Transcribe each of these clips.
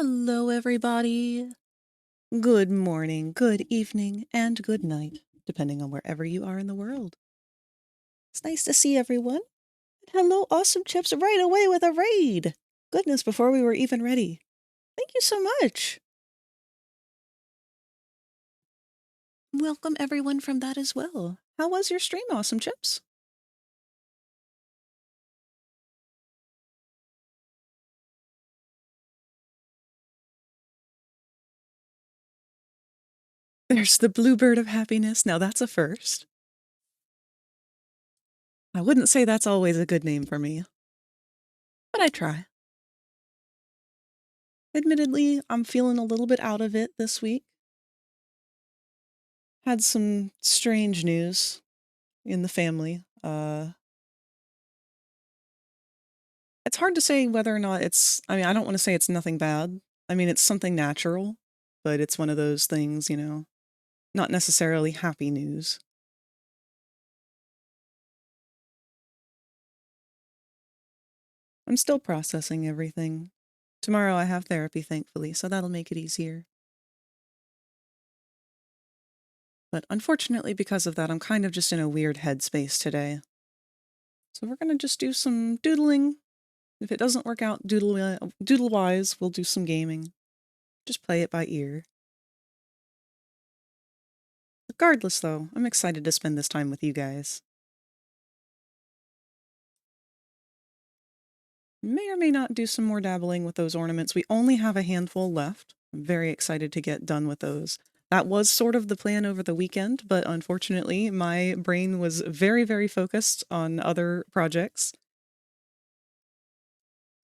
Hello, everybody. Good morning, good evening, and good night, depending on wherever you are in the world. It's nice to see everyone. Hello, Awesome Chips, right away with a raid. Goodness, before we were even ready. Thank you so much. Welcome everyone from that as well. How was your stream, Awesome Chips? There's the bluebird of happiness. Now that's a first. I wouldn't say that's always a good name for me, but I try. Admittedly, I'm feeling a little bit out of it this week. Had some strange news in the family. It's hard to say whether or not I mean, I don't want to say it's nothing bad. I mean, it's something natural, but it's one of those things, not necessarily happy news. I'm still processing everything. Tomorrow I have therapy, thankfully, so that'll make it easier. But unfortunately, because of that, I'm kind of just in a weird headspace today. So we're going to just do some doodling. If it doesn't work out doodle-wise, we'll do some gaming. Just play it by ear. Regardless, though, I'm excited to spend this time with you guys. May or may not do some more dabbling with those ornaments. We only have a handful left. I'm very excited to get done with those. That was sort of the plan over the weekend, but unfortunately, my brain was very, very focused on other projects.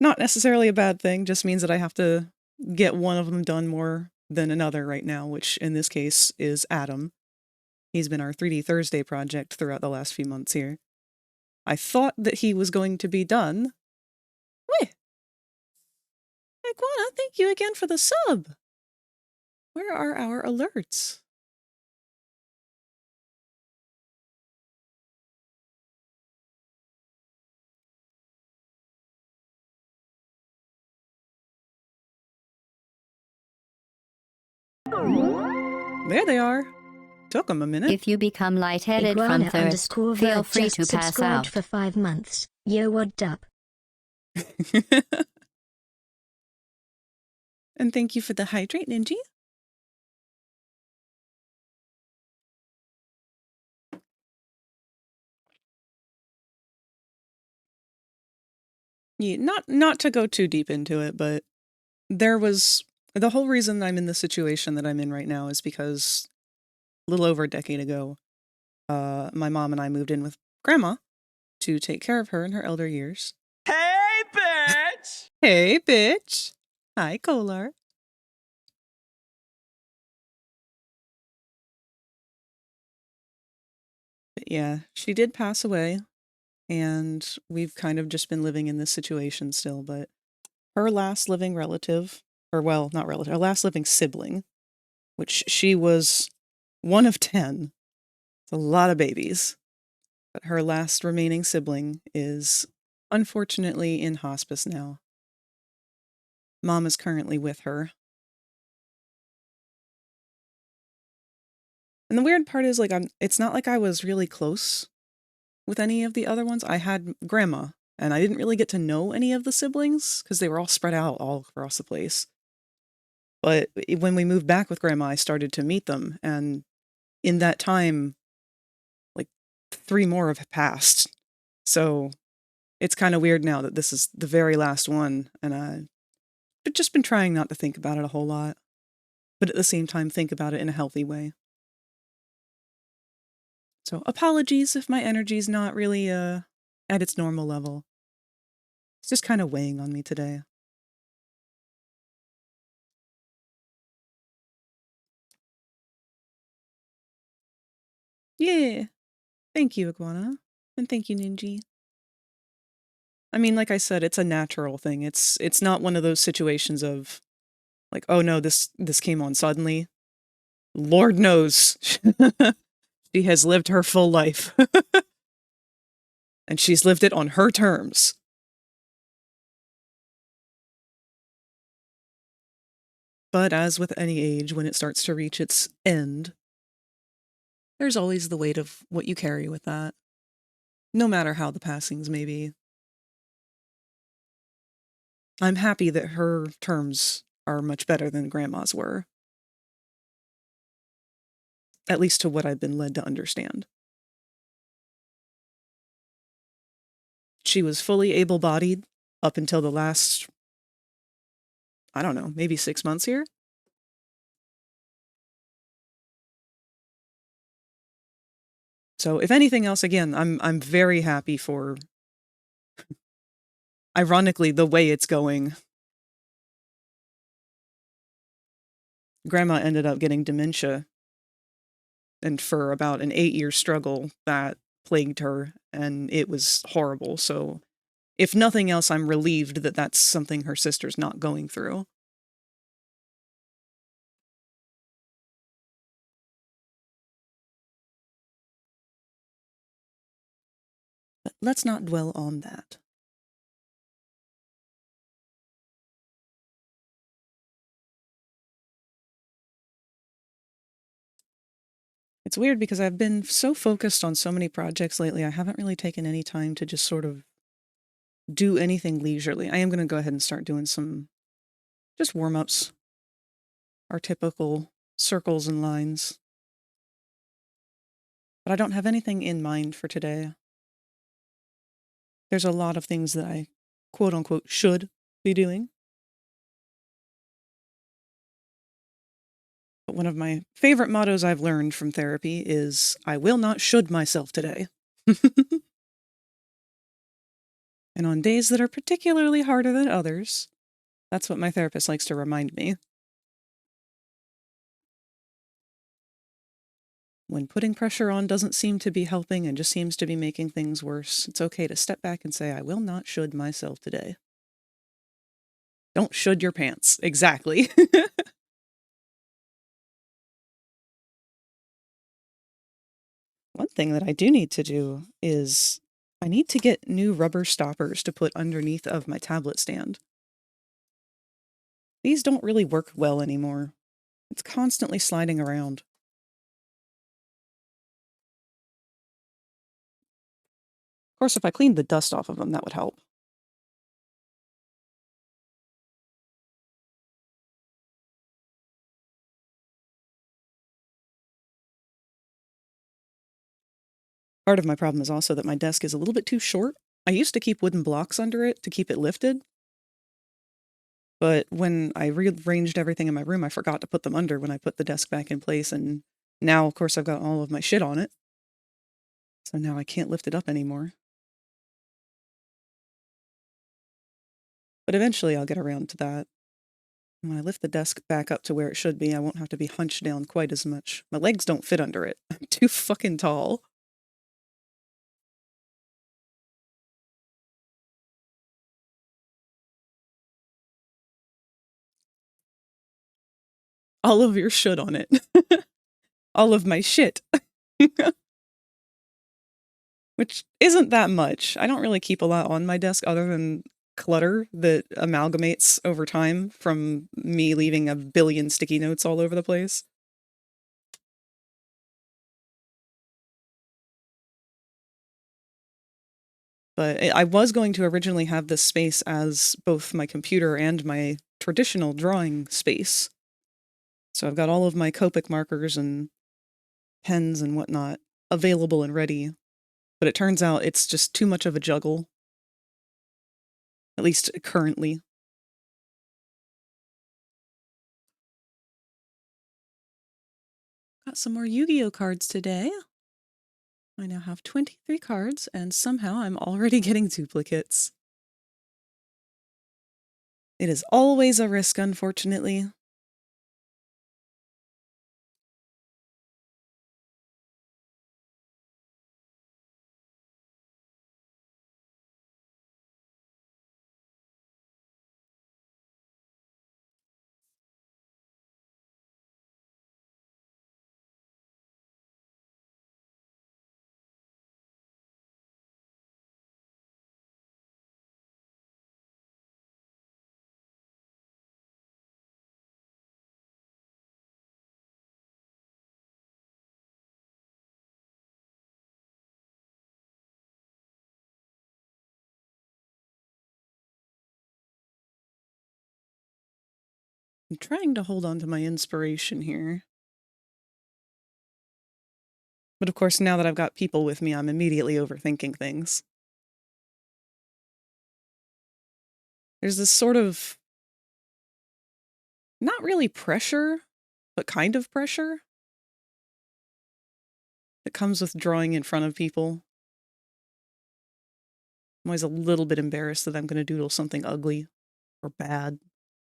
Not necessarily a bad thing, just means that I have to get one of them done more than another right now, which in this case is Adam. He's been our 3D Thursday project throughout the last few months here. I thought that he was going to be done. Wait! Iguana, thank you again for the sub! Where are our alerts? There they are. Took them a minute. If you become lightheaded from thirst, feel free to pass out. For 5 months. Yo, what up? And thank you for the hydrate, Ninja. Yeah, not to go too deep into it, but there was the whole reason I'm in the situation that I'm in right now is because a little over a decade ago, my mom and I moved in with Grandma to take care of her in her elder years. Hey, bitch! Hey, bitch! Hi, Kolar. But yeah, she did pass away, and we've kind of just been living in this situation still, but her last living relative, or well, not relative, her last living sibling, which she was one of 10. It's a lot of babies. But her last remaining sibling is unfortunately in hospice now. Mom is currently with her. And the weird part is, like, it's not like I was really close with any of the other ones. I had Grandma, and I didn't really get to know any of the siblings because they were all spread out all across the place. But when we moved back with Grandma, I started to meet them, and in that time, like, 3 more have passed. So it's kind of weird now that this is the very last one, and I've just been trying not to think about it a whole lot, but at the same time think about it in a healthy way. So apologies if my energy's not really at its normal level. It's just kind of weighing on me today. Yeah. Thank you, Iguana. And thank you, Ninji. I mean, like I said, it's a natural thing. It's not one of those situations of, like, oh no, this came on suddenly. Lord knows. She has lived her full life. And she's lived it on her terms. But as with any age, when it starts to reach its end, there's always the weight of what you carry with that, no matter how the passings may be. I'm happy that her terms are much better than Grandma's were. At least to what I've been led to understand. She was fully able-bodied up until the last, I don't know, maybe 6 months here? So if anything else, again, I'm very happy for, ironically, the way it's going. Grandma ended up getting dementia, and for about an 8-year struggle that plagued her, and it was horrible. So if nothing else, I'm relieved that that's something her sister's not going through. But let's not dwell on that. It's weird because I've been so focused on so many projects lately, I haven't really taken any time to just sort of do anything leisurely. I am going to go ahead and start doing some just warm-ups. Our typical circles and lines. But I don't have anything in mind for today. There's a lot of things that I, quote-unquote, should be doing. But one of my favorite mottos I've learned from therapy is, I will not should myself today. And on days that are particularly harder than others, that's what my therapist likes to remind me. When putting pressure on doesn't seem to be helping and just seems to be making things worse, it's okay to step back and say, I will not should myself today. Don't should your pants. Exactly. One thing that I do need to do is I need to get new rubber stoppers to put underneath of my tablet stand. These don't really work well anymore. It's constantly sliding around. Of course, if I cleaned the dust off of them, that would help. Part of my problem is also that my desk is a little bit too short. I used to keep wooden blocks under it to keep it lifted. But when I rearranged everything in my room, I forgot to put them under when I put the desk back in place. And now, of course, I've got all of my shit on it. So now I can't lift it up anymore. But eventually I'll get around to that. When I lift the desk back up to where it should be, I won't have to be hunched down quite as much. My legs don't fit under it. I'm too fucking tall. All of your shit on it. All of my shit. Which isn't that much. I don't really keep a lot on my desk other than clutter that amalgamates over time from me leaving a billion sticky notes all over the place. But I was going to originally have this space as both my computer and my traditional drawing space. So I've got all of my Copic markers and pens and whatnot available and ready. But it turns out it's just too much of a juggle. At least currently. Got some more Yu-Gi-Oh cards today. I now have 23 cards, and somehow I'm already getting duplicates. It is always a risk, unfortunately. I'm trying to hold on to my inspiration here. But of course, now that I've got people with me, I'm immediately overthinking things. There's this sort of, not really pressure, but kind of pressure that comes with drawing in front of people. I'm always a little bit embarrassed that I'm going to doodle something ugly or bad.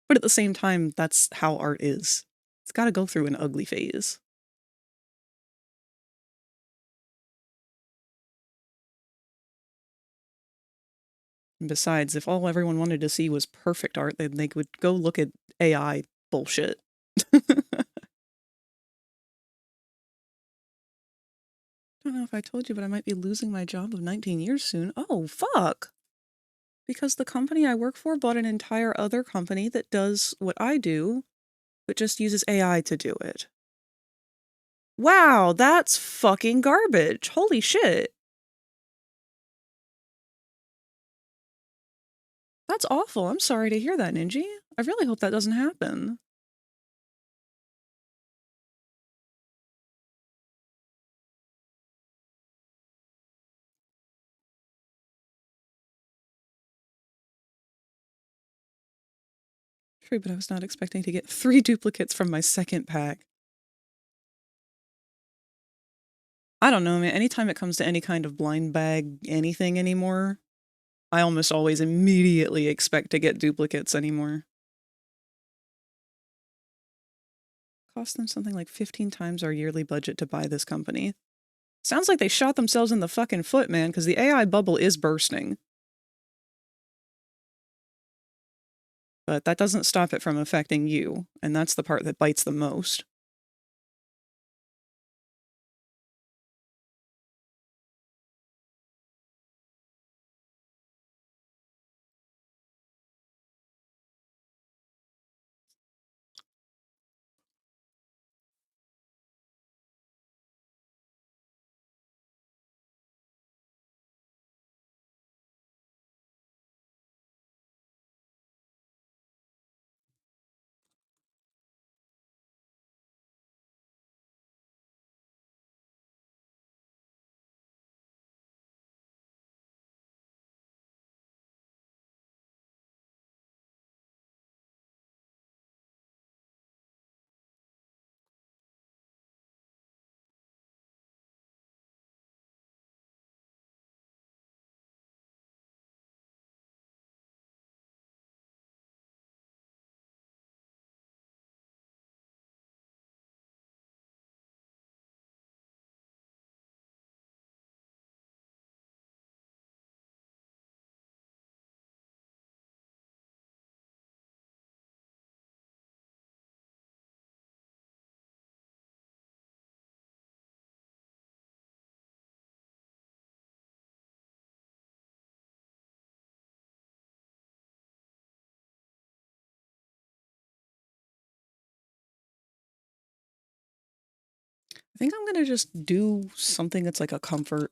But at the same time, that's how art is. It's got to go through an ugly phase. And besides, if all everyone wanted to see was perfect art, then they would go look at AI bullshit. I don't know if I told you, but I might be losing my job of 19 years soon. Oh, fuck! Because the company I work for bought an entire other company that does what I do, but just uses AI to do it. Wow, that's fucking garbage. Holy shit. That's awful. I'm sorry to hear that, Ninji. I really hope that doesn't happen. True, but I was not expecting to get 3 duplicates from my second pack. I don't know, man. Anytime it comes to any kind of blind bag anything anymore, I almost always immediately expect to get duplicates anymore. Cost them something like 15 times our yearly budget to buy this company. Sounds like they shot themselves in the fucking foot, man, because the AI bubble is bursting. But that doesn't stop it from affecting you, and that's the part that bites the most. I think I'm gonna just do something that's like a comfort.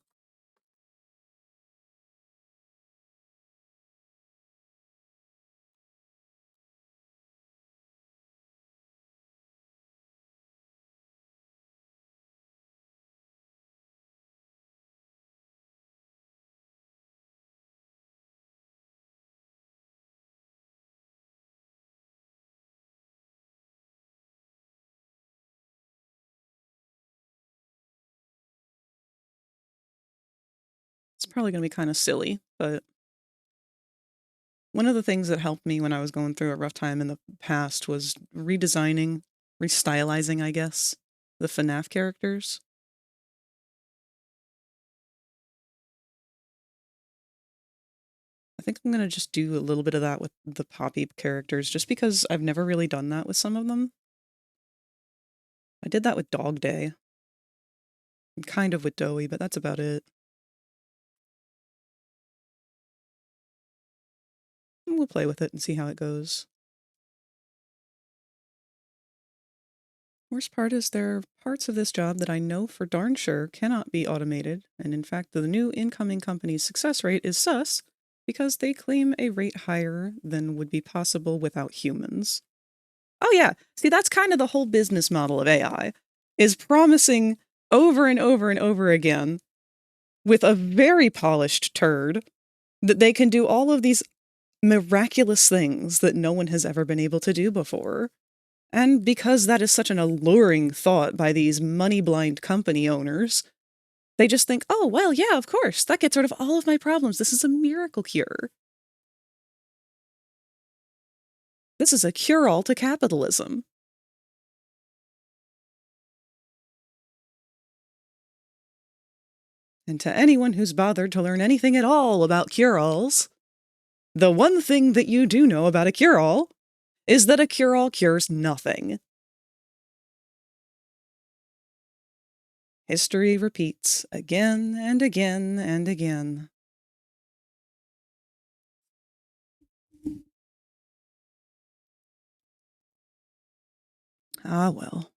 It's probably gonna be kind of silly, but one of the things that helped me when I was going through a rough time in the past was redesigning, restylizing, I guess, the FNAF characters. I think I'm gonna just do a little bit of that with the Poppy characters, just because I've never really done that with some of them. I did that with Dog Day. And kind of with Doughy, but that's about it. And we'll play with it and see how it goes. Worst part is there are parts of this job that I know for darn sure cannot be automated, and in fact the new incoming company's success rate is sus because they claim a rate higher than would be possible without humans. Oh yeah. See, that's kind of the whole business model of AI, is promising over and over and over again with a very polished turd that they can do all of these miraculous things that no one has ever been able to do before. And because that is such an alluring thought by these money-blind company owners, they just think, oh, well, yeah, of course, that gets rid of all of my problems. This is a miracle cure. This is a cure-all to capitalism. And to anyone who's bothered to learn anything at all about cure-alls, the one thing that you do know about a cure-all is that a cure-all cures nothing. History repeats again and again and again. Ah, well.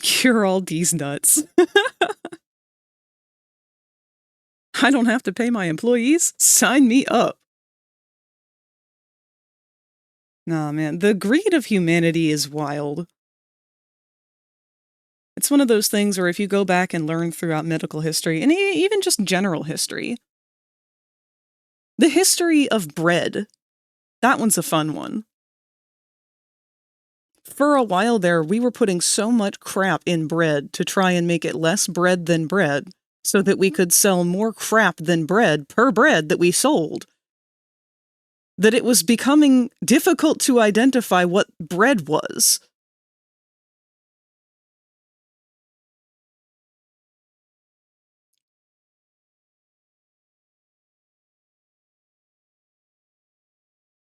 Cure all these nuts. I don't have to pay my employees? Sign me up. Nah, man, the greed of humanity is wild. It's one of those things where if you go back and learn throughout medical history, and even just general history, the history of bread, that one's a fun one. For a while there, we were putting so much crap in bread to try and make it less bread than bread, so that we could sell more crap than bread per bread that we sold, that it was becoming difficult to identify what bread was.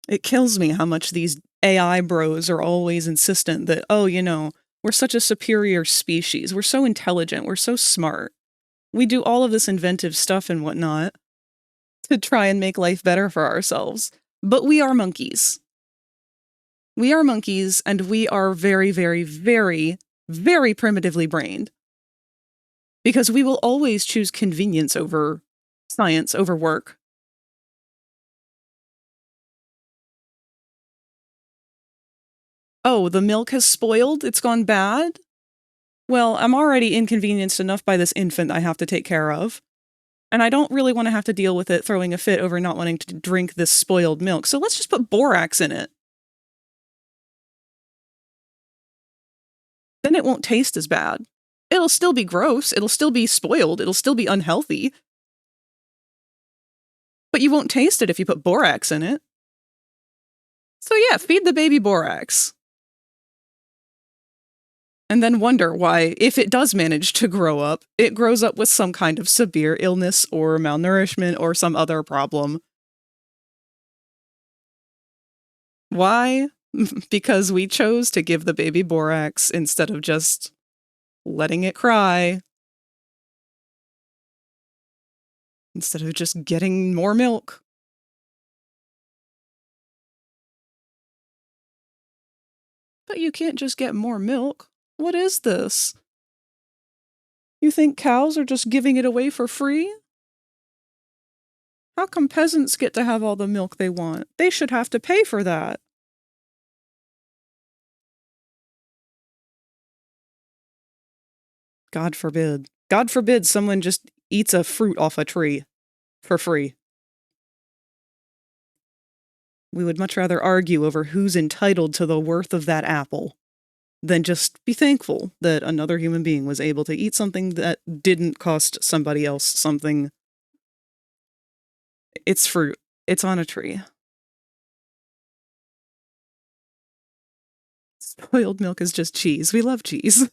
It kills me how much these AI bros are always insistent that, oh, you know, we're such a superior species, we're so intelligent, we're so smart. We do all of this inventive stuff and whatnot to try and make life better for ourselves. But we are monkeys. We are monkeys, and we are very, very, very, very primitively brained. Because we will always choose convenience over science, over work. Oh, the milk has spoiled? It's gone bad? Well, I'm already inconvenienced enough by this infant I have to take care of. And I don't really want to have to deal with it throwing a fit over not wanting to drink this spoiled milk, so let's just put borax in it. Then it won't taste as bad. It'll still be gross, it'll still be spoiled, it'll still be unhealthy. But you won't taste it if you put borax in it. So yeah, feed the baby borax. And then wonder why, if it does manage to grow up, it grows up with some kind of severe illness or malnourishment or some other problem. Why? Because we chose to give the baby borax instead of just letting it cry. Instead of just getting more milk. But you can't just get more milk. What is this? You think cows are just giving it away for free? How come peasants get to have all the milk they want? They should have to pay for that. God forbid. God forbid someone just eats a fruit off a tree for free. We would much rather argue over who's entitled to the worth of that apple than just be thankful that another human being was able to eat something that didn't cost somebody else something. It's fruit. It's on a tree. Spoiled milk is just cheese. We love cheese.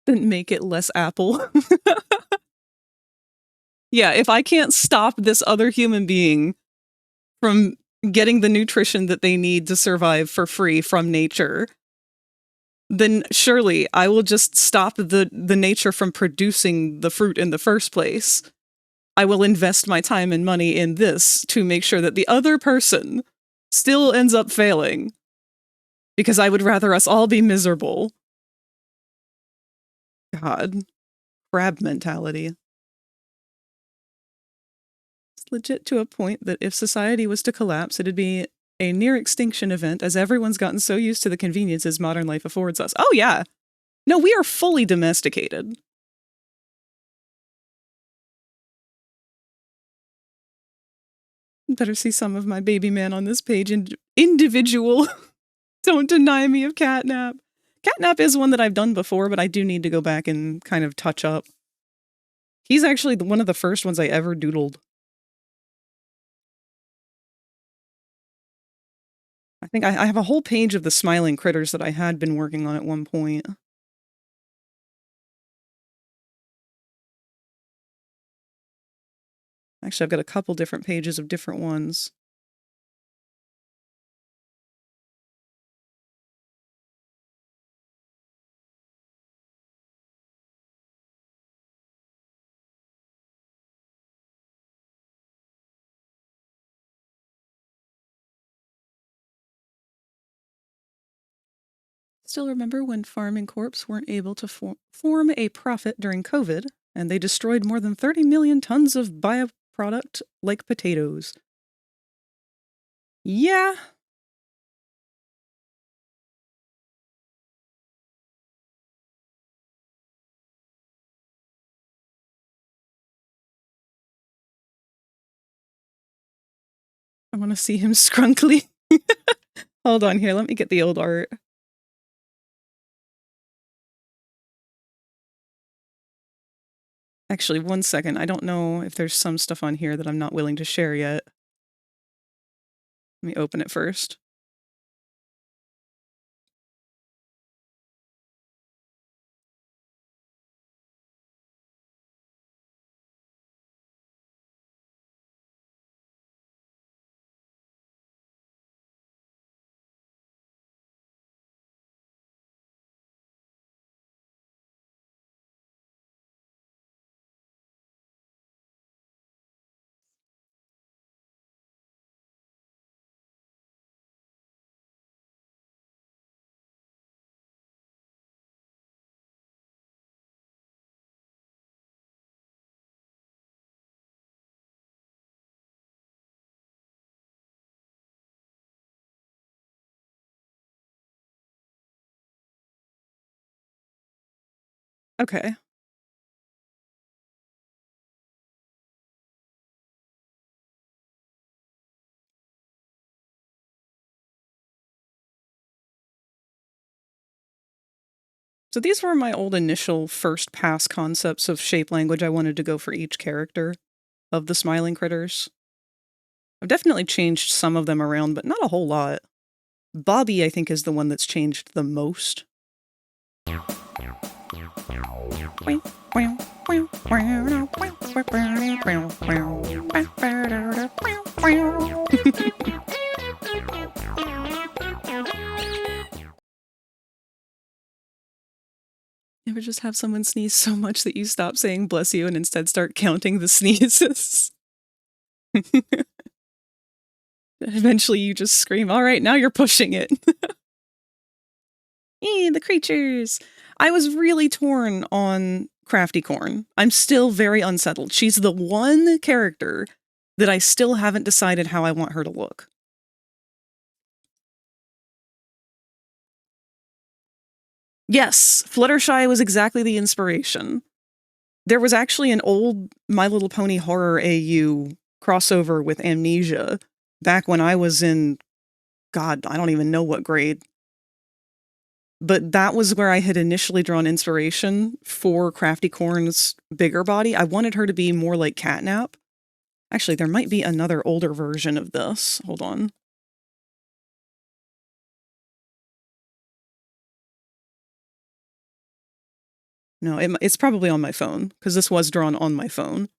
Then make it less apple. Yeah, if I can't stop this other human being from getting the nutrition that they need to survive for free from nature, then surely I will just stop the nature from producing the fruit in the first place. I will invest my time and money in this to make sure that the other person still ends up failing. Because I would rather us all be miserable. God. Crab mentality. It's legit to a point that if society was to collapse, it'd be a near extinction event as everyone's gotten so used to the conveniences modern life affords us. Oh yeah! No, we are fully domesticated. Better see some of my baby man on this page. Individual. Don't deny me of Catnap. Catnap is one that I've done before, but I do need to go back and kind of touch up. He's actually one of the first ones I ever doodled. I think I have a whole page of the smiling critters that I had been working on at one point. Actually, I've got a couple different pages of different ones. Still remember when Farm and Corps weren't able to form a profit during COVID, and they destroyed more than 30 million tons of bioproduct like potatoes. Yeah. I want to see him scrunkly. Hold on here, let me get the old art. Actually, one second. I don't know if there's some stuff on here that I'm not willing to share yet. Let me open it first. Okay. So these were my old initial first pass concepts of shape language I wanted to go for each character of the smiling critters. I've definitely changed some of them around, but not a whole lot. Bobby, I think, is the one that's changed the most. Ever just have someone sneeze so much that you stop saying bless you and instead start counting the sneezes? Eventually you just scream, all right, now you're pushing it. The creatures. I was really torn on Crafty Corn. I'm still very unsettled. She's the one character that I still haven't decided how I want her to look. Yes, Fluttershy was exactly the inspiration. There was actually an old My Little Pony horror AU crossover with Amnesia back when I was in, God, I don't even know what grade. But that was where I had initially drawn inspiration for Crafty Corn's bigger body. I wanted her to be more like Catnap. Actually, there might be another older version of this. Hold on. No, it's probably on my phone, because this was drawn on my phone,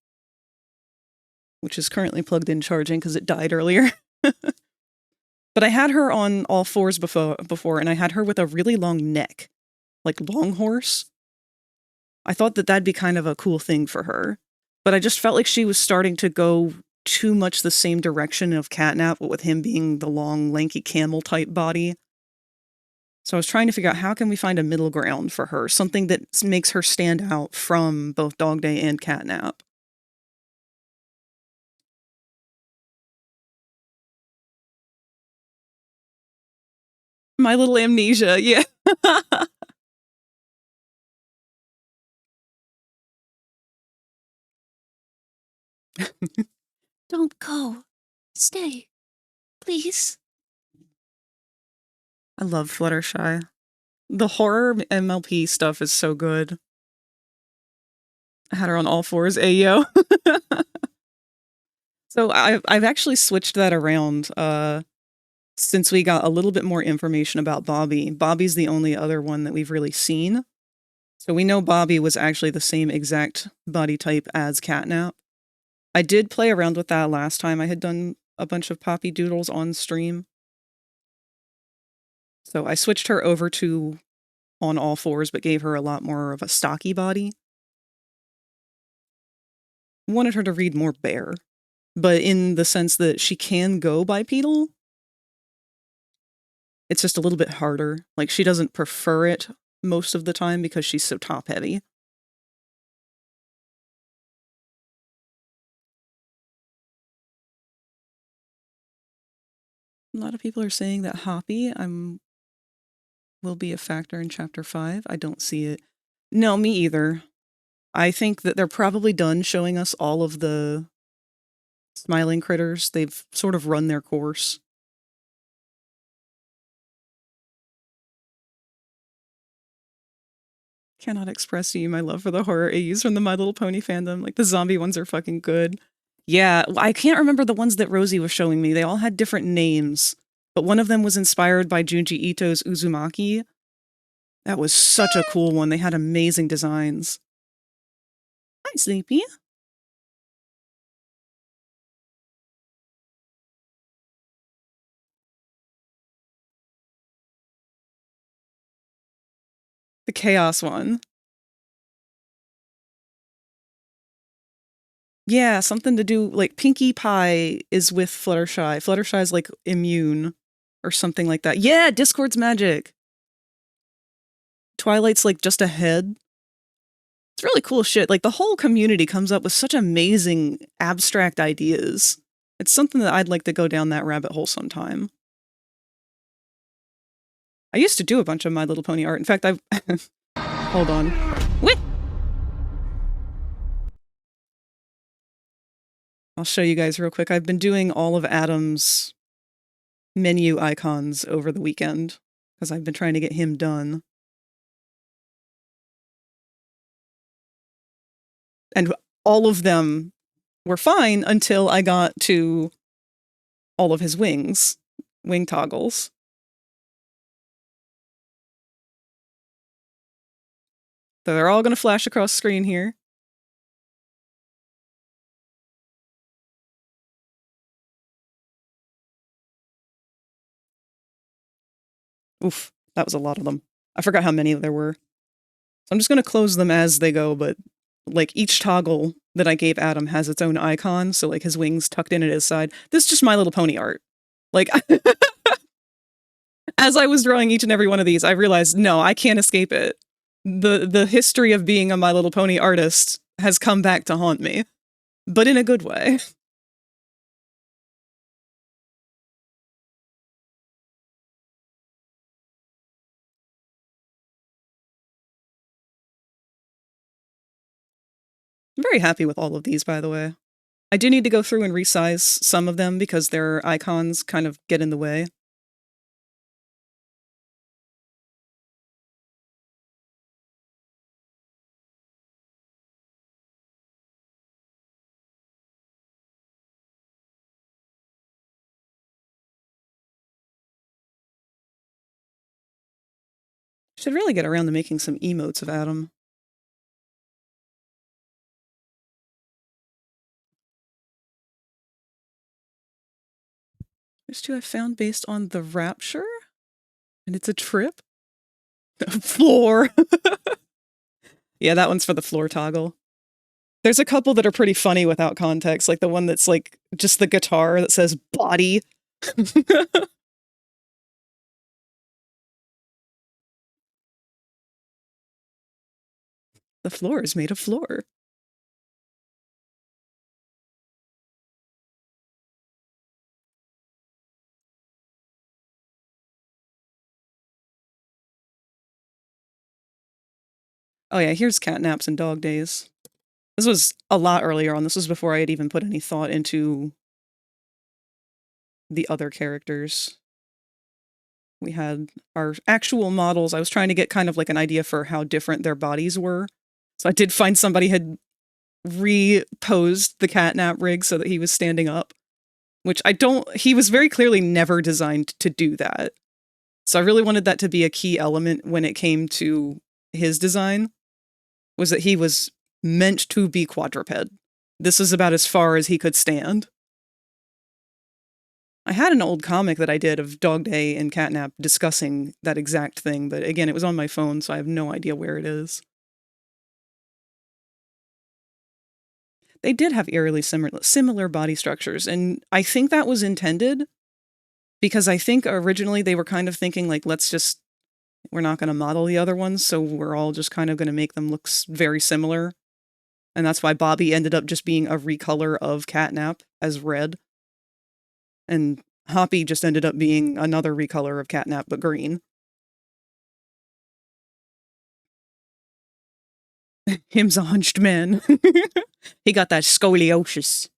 which is currently plugged in charging because it died earlier. But I had her on all fours before, and I had her with a really long neck, like long horse. I thought that that'd be kind of a cool thing for her, but I just felt like she was starting to go too much the same direction of Catnap, with him being the long, lanky camel-type body. So I was trying to figure out how can we find a middle ground for her, something that makes her stand out from both Dog Day and Catnap. My Little Amnesia, yeah. Don't go. Stay. Please. I love Fluttershy. The horror MLP stuff is so good. I had her on all fours, ayo. So I've actually switched that around since we got a little bit more information about Bobby. Bobby's the only other one that we've really seen. So we know Bobby was actually the same exact body type as Catnap. I did play around with that last time I had done a bunch of Poppy Doodles on stream. So I switched her over to on all fours, but gave her a lot more of a stocky body. Wanted her to read more bear, but in the sense that she can go bipedal. It's just a little bit harder. Like, she doesn't prefer it most of the time because she's so top heavy. A lot of people are saying that Hoppy will be a factor in Chapter 5. I don't see it. No, me either. I think that they're probably done showing us all of the smiling critters. They've sort of run their course. Cannot express to you my love for the horror AUs from the My Little Pony fandom. Like, the zombie ones are fucking good. Yeah, I can't remember the ones that Rosie was showing me. They all had different names, but one of them was inspired by Junji Ito's Uzumaki. That was such a cool one. They had amazing designs. Hi, Sleepy. The Chaos one. Yeah, something to do, like, Pinkie Pie is with Fluttershy. Fluttershy's, like, immune, or something like that. Yeah, Discord's magic! Twilight's, like, just a head. It's really cool shit. Like, the whole community comes up with such amazing, abstract ideas. It's something that I'd like to go down that rabbit hole sometime. I used to do a bunch of My Little Pony art. In fact, I've... Hold on. What? I'll show you guys real quick. I've been doing all of Adam's menu icons over the weekend, because I've been trying to get him done. And all of them were fine until I got to all of his wings. Wing toggles. So they're all going to flash across screen here. Oof, that was a lot of them. I forgot how many there were. So I'm just going to close them as they go, but like each toggle that I gave Adam has its own icon, so like his wings tucked in at his side. This is just My Little Pony art. Like, as I was drawing each and every one of these, I realized, no, I can't escape it. The history of being a My Little Pony artist has come back to haunt me, but in a good way. I'm very happy with all of these, by the way. I do need to go through and resize some of them because their icons kind of get in the way. Should really get around to making some emotes of Adam. There's two I found based on the Rapture. And it's a trip? Floor! Yeah, that one's for the floor toggle. There's a couple that are pretty funny without context, like the one that's like just the guitar that says body. The floor is made of floor. Oh yeah, here's cat naps and dog days. This was a lot earlier on. This was before I had even put any thought into the other characters. We had our actual models. I was trying to get kind of like an idea for how different their bodies were. So I did find somebody had reposed the catnap rig so that he was standing up, which he was very clearly never designed to do that. So I really wanted that to be a key element when it came to his design, was that he was meant to be quadruped. This is about as far as he could stand. I had an old comic that I did of Dog Day and Catnap discussing that exact thing, but again, it was on my phone, so I have no idea where it is. They did have eerily similar body structures, and I think that was intended, because I think originally they were kind of thinking, like, we're not going to model the other ones, so we're all just kind of going to make them look very similar. And that's why Bobby ended up just being a recolor of Catnap as red. And Hoppy just ended up being another recolor of Catnap, but green. Him's a hunched man. He got that scoliosis.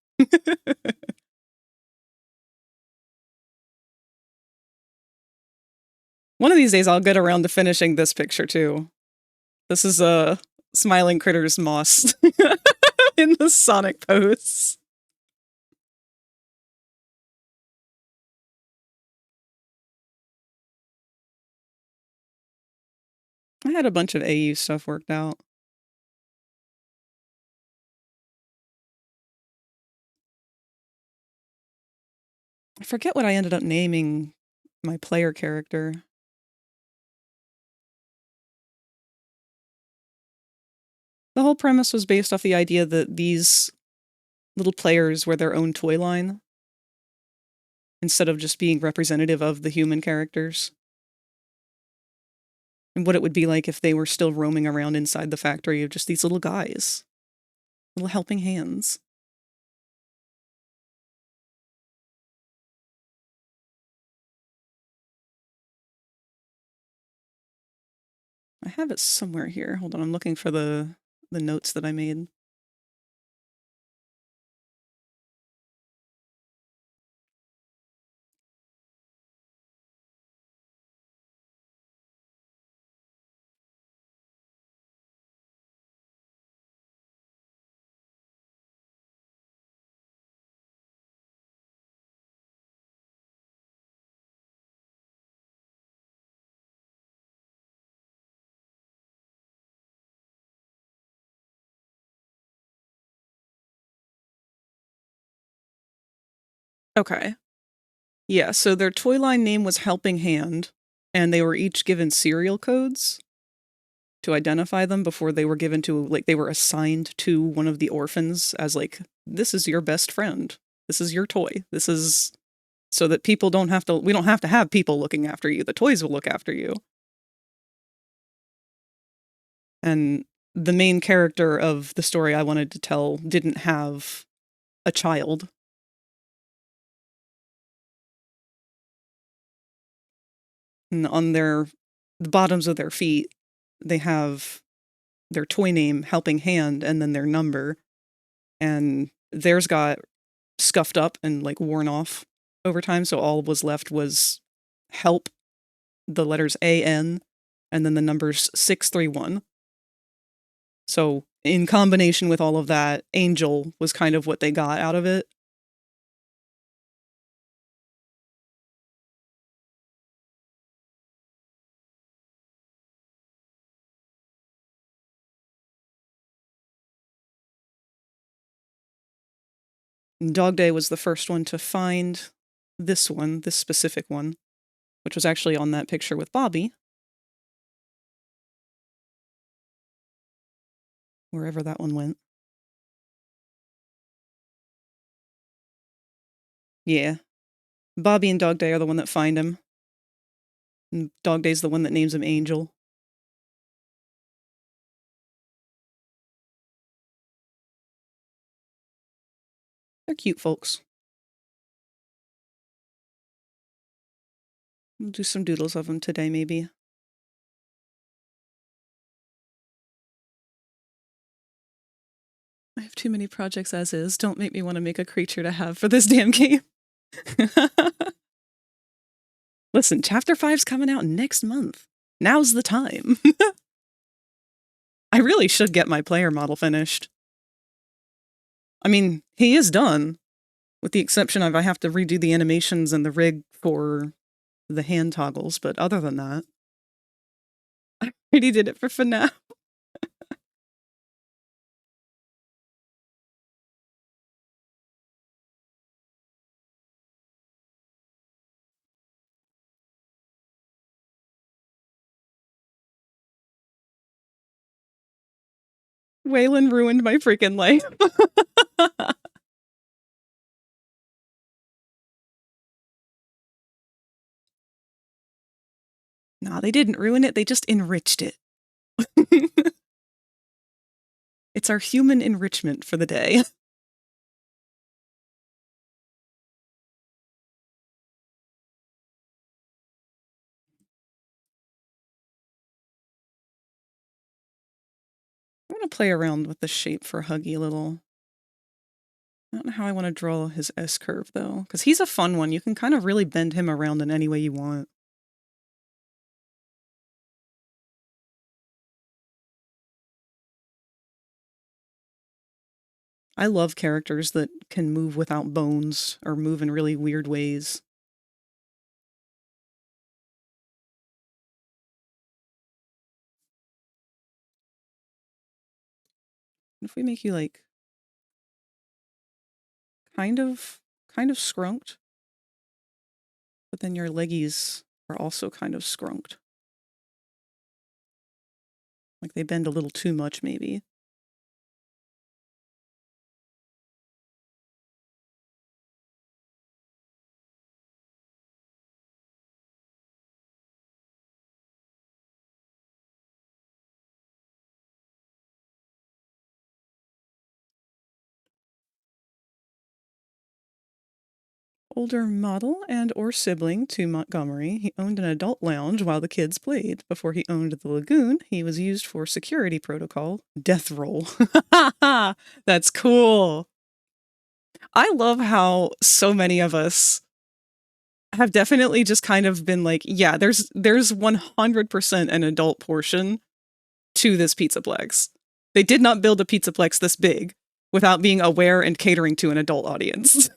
One of these days I'll get around to finishing this picture too. This is a Smiling Critters moss in the Sonic pose. I had a bunch of AU stuff worked out. I forget what I ended up naming my player character. The whole premise was based off the idea that these little players were their own toy line, instead of just being representative of the human characters. And what it would be like if they were still roaming around inside the factory of just these little guys. Little helping hands. I have it somewhere here. Hold on, I'm looking for the notes that I made. Okay. Yeah, so their toy line name was Helping Hand, and they were each given serial codes to identify them before they were given to, like, they were assigned to one of the orphans as, like, this is your best friend. This is your toy. This is so that we don't have to have people looking after you. The toys will look after you. And the main character of the story I wanted to tell didn't have a child. And on the bottoms of their feet, they have their toy name, Helping Hand, and then their number. And theirs got scuffed up and, like, worn off over time, so all was left was help, the letters AN, and then the numbers 631. So in combination with all of that, Angel was kind of what they got out of it. Dog Day was the first one to find this one, this specific one, which was actually on that picture with Bobby. Wherever that one went. Yeah. Bobby and Dog Day are the one that find him. And Dog Day's the one that names him Angel. They're cute folks. We'll do some doodles of them today, maybe. I have too many projects as is. Don't make me want to make a creature to have for this damn game. Listen, Chapter 5's coming out next month. Now's the time. I really should get my player model finished. I mean, he is done, with the exception of I have to redo the animations and the rig for the hand toggles, but other than that, I already did it for FNAF. Waylon ruined my freaking life. Nah, they didn't ruin it, they just enriched it. It's our human enrichment for the day. I'm gonna play around with the shape for Huggy a little. I don't know how I want to draw his S-curve, though, because he's a fun one. You can kind of really bend him around in any way you want. I love characters that can move without bones or move in really weird ways. If we make you, like, kind of scrunked, but then your leggies are also kind of scrunked. Like they bend a little too much, maybe. Older model and or sibling to Montgomery, he owned an adult lounge while the kids played. Before he owned the lagoon, he was used for security protocol. Death roll. That's cool. I love how so many of us have definitely just kind of been like, yeah, there's 100% an adult portion to this Pizzaplex. They did not build a Pizzaplex this big without being aware and catering to an adult audience.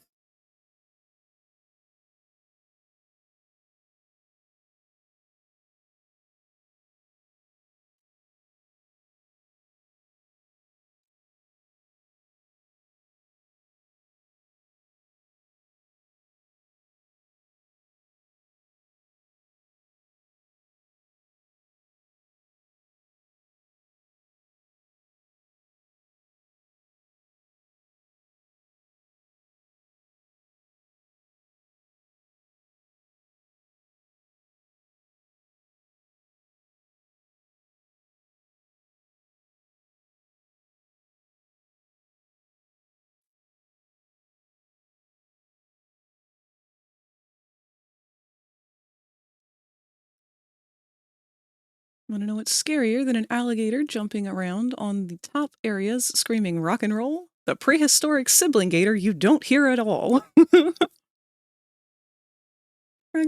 Want to know what's scarier than an alligator jumping around on the top areas screaming rock and roll? The prehistoric sibling gator you don't hear at all. Greg,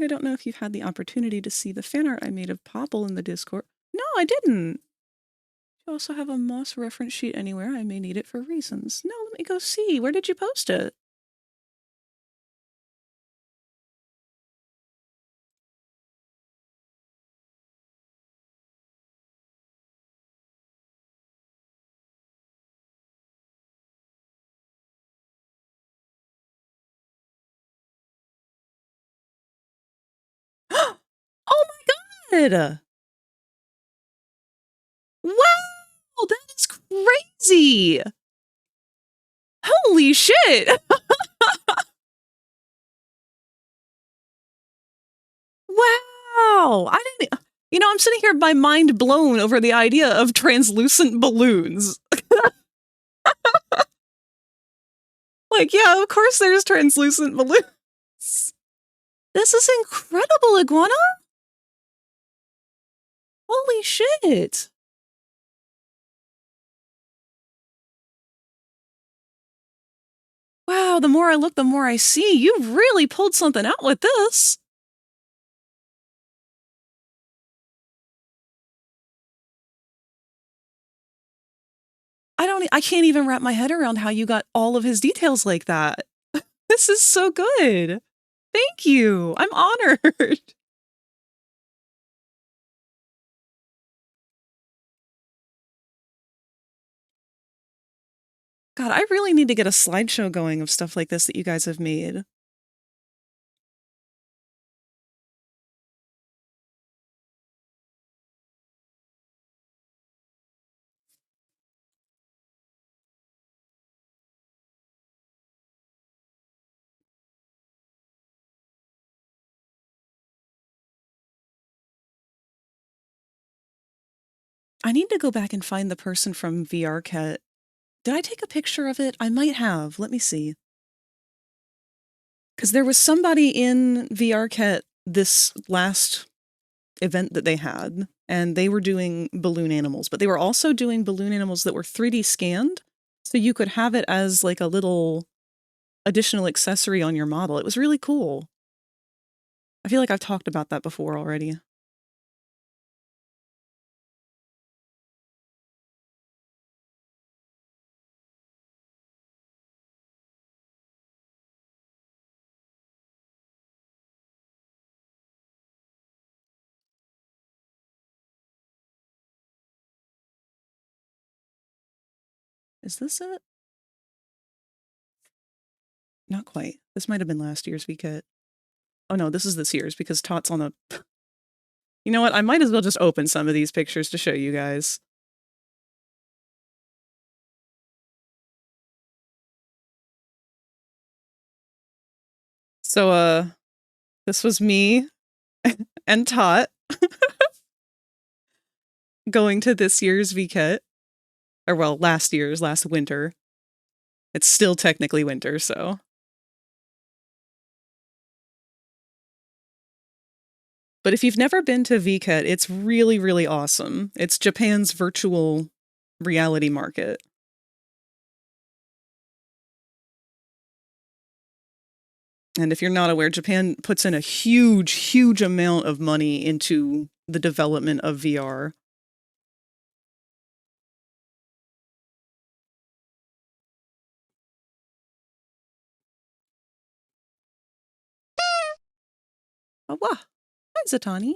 I don't know if you've had the opportunity to see the fan art I made of Popple in the Discord. No, I didn't. You also have a Moss reference sheet anywhere. I may need it for reasons. No, let me go see. Where did you post it? Oh my god! Wow, that is crazy! Holy shit! Wow! I didn't... You know, I'm sitting here, my mind blown over the idea of translucent balloons. Like, yeah, of course there's translucent balloons. This is incredible, Iguana! Holy shit! Wow, the more I look, the more I see. You've really pulled something out with this. I can't even wrap my head around how you got all of his details like that. This is so good. Thank you. I'm honored. God, I really need to get a slideshow going of stuff like this that you guys have made. I need to go back and find the person from VRCat. Did I take a picture of it? I might have. Let me see. Because there was somebody in VRCat this last event that they had, and they were doing balloon animals, but they were also doing balloon animals that were 3D scanned, so you could have it as like a little additional accessory on your model. It was really cool. I feel like I've talked about that before already. Is this it? Not quite. This might have been last year's VKit. Oh no, this is this year's because Tot's on the... You know what? I might as well just open some of these pictures to show you guys. So, this was me and Tot going to this year's VKit. Or, well, last winter. It's still technically winter, so... But if you've never been to VKit, it's really, really awesome. It's Japan's virtual reality market. And if you're not aware, Japan puts in a huge, huge amount of money into the development of VR. Oh, wow. Hi, Zatani.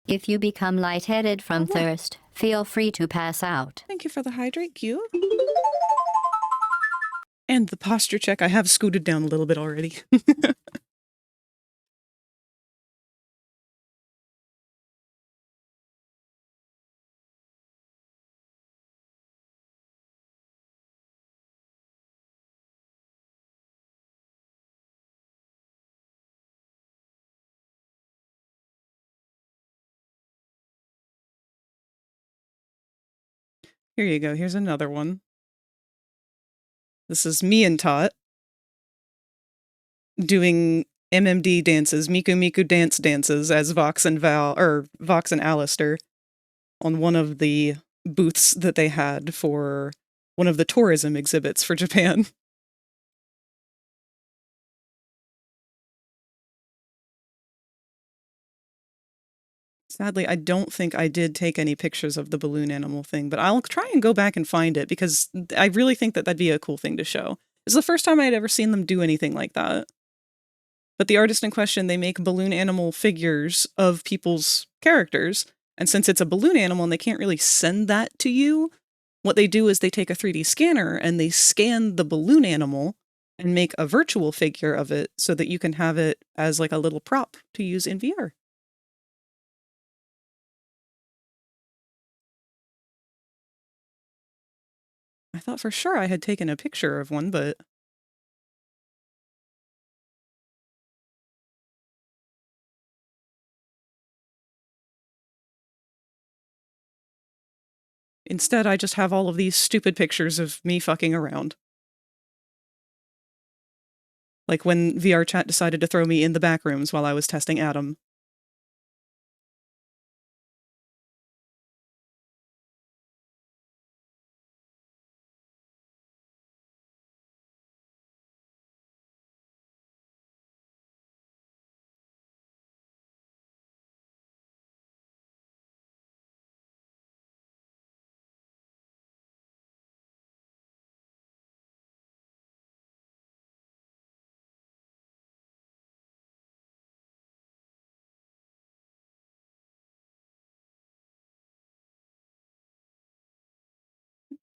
If you become lightheaded from thirst, feel free to pass out. Thank you for the hydrate cube. And the posture check. I have scooted down a little bit already. Here you go. Here's another one. This is me and Tot doing MMD dances, Miku Miku dance dances as Vox and Vox and Alistair on one of the booths that they had for one of the tourism exhibits for Japan. Sadly, I don't think I did take any pictures of the balloon animal thing, but I'll try and go back and find it because I really think that that'd be a cool thing to show. It's the first time I had ever seen them do anything like that. But the artist in question, they make balloon animal figures of people's characters. And since it's a balloon animal and they can't really send that to you, what they do is they take a 3D scanner and they scan the balloon animal and make a virtual figure of it so that you can have it as like a little prop to use in VR. I thought for sure I had taken a picture of one, but instead I just have all of these stupid pictures of me fucking around. Like when VR chat decided to throw me in the back rooms while I was testing Adam.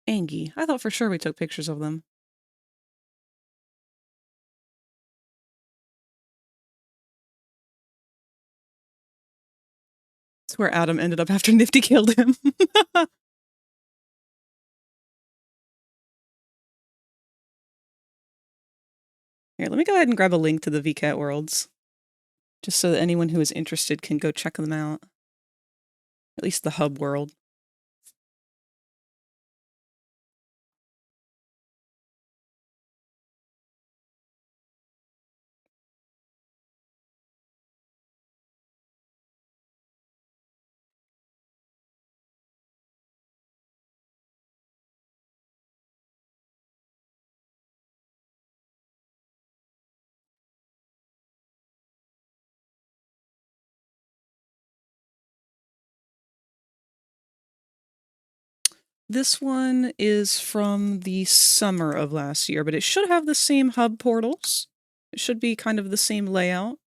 Angie. I thought for sure we took pictures of them. It's where Adam ended up after Nifty killed him. Here, let me go ahead and grab a link to the VCat worlds. Just so that anyone who is interested can go check them out. At least the hub world. This one is from the summer of last year, but it should have the same hub portals. It should be kind of the same layout.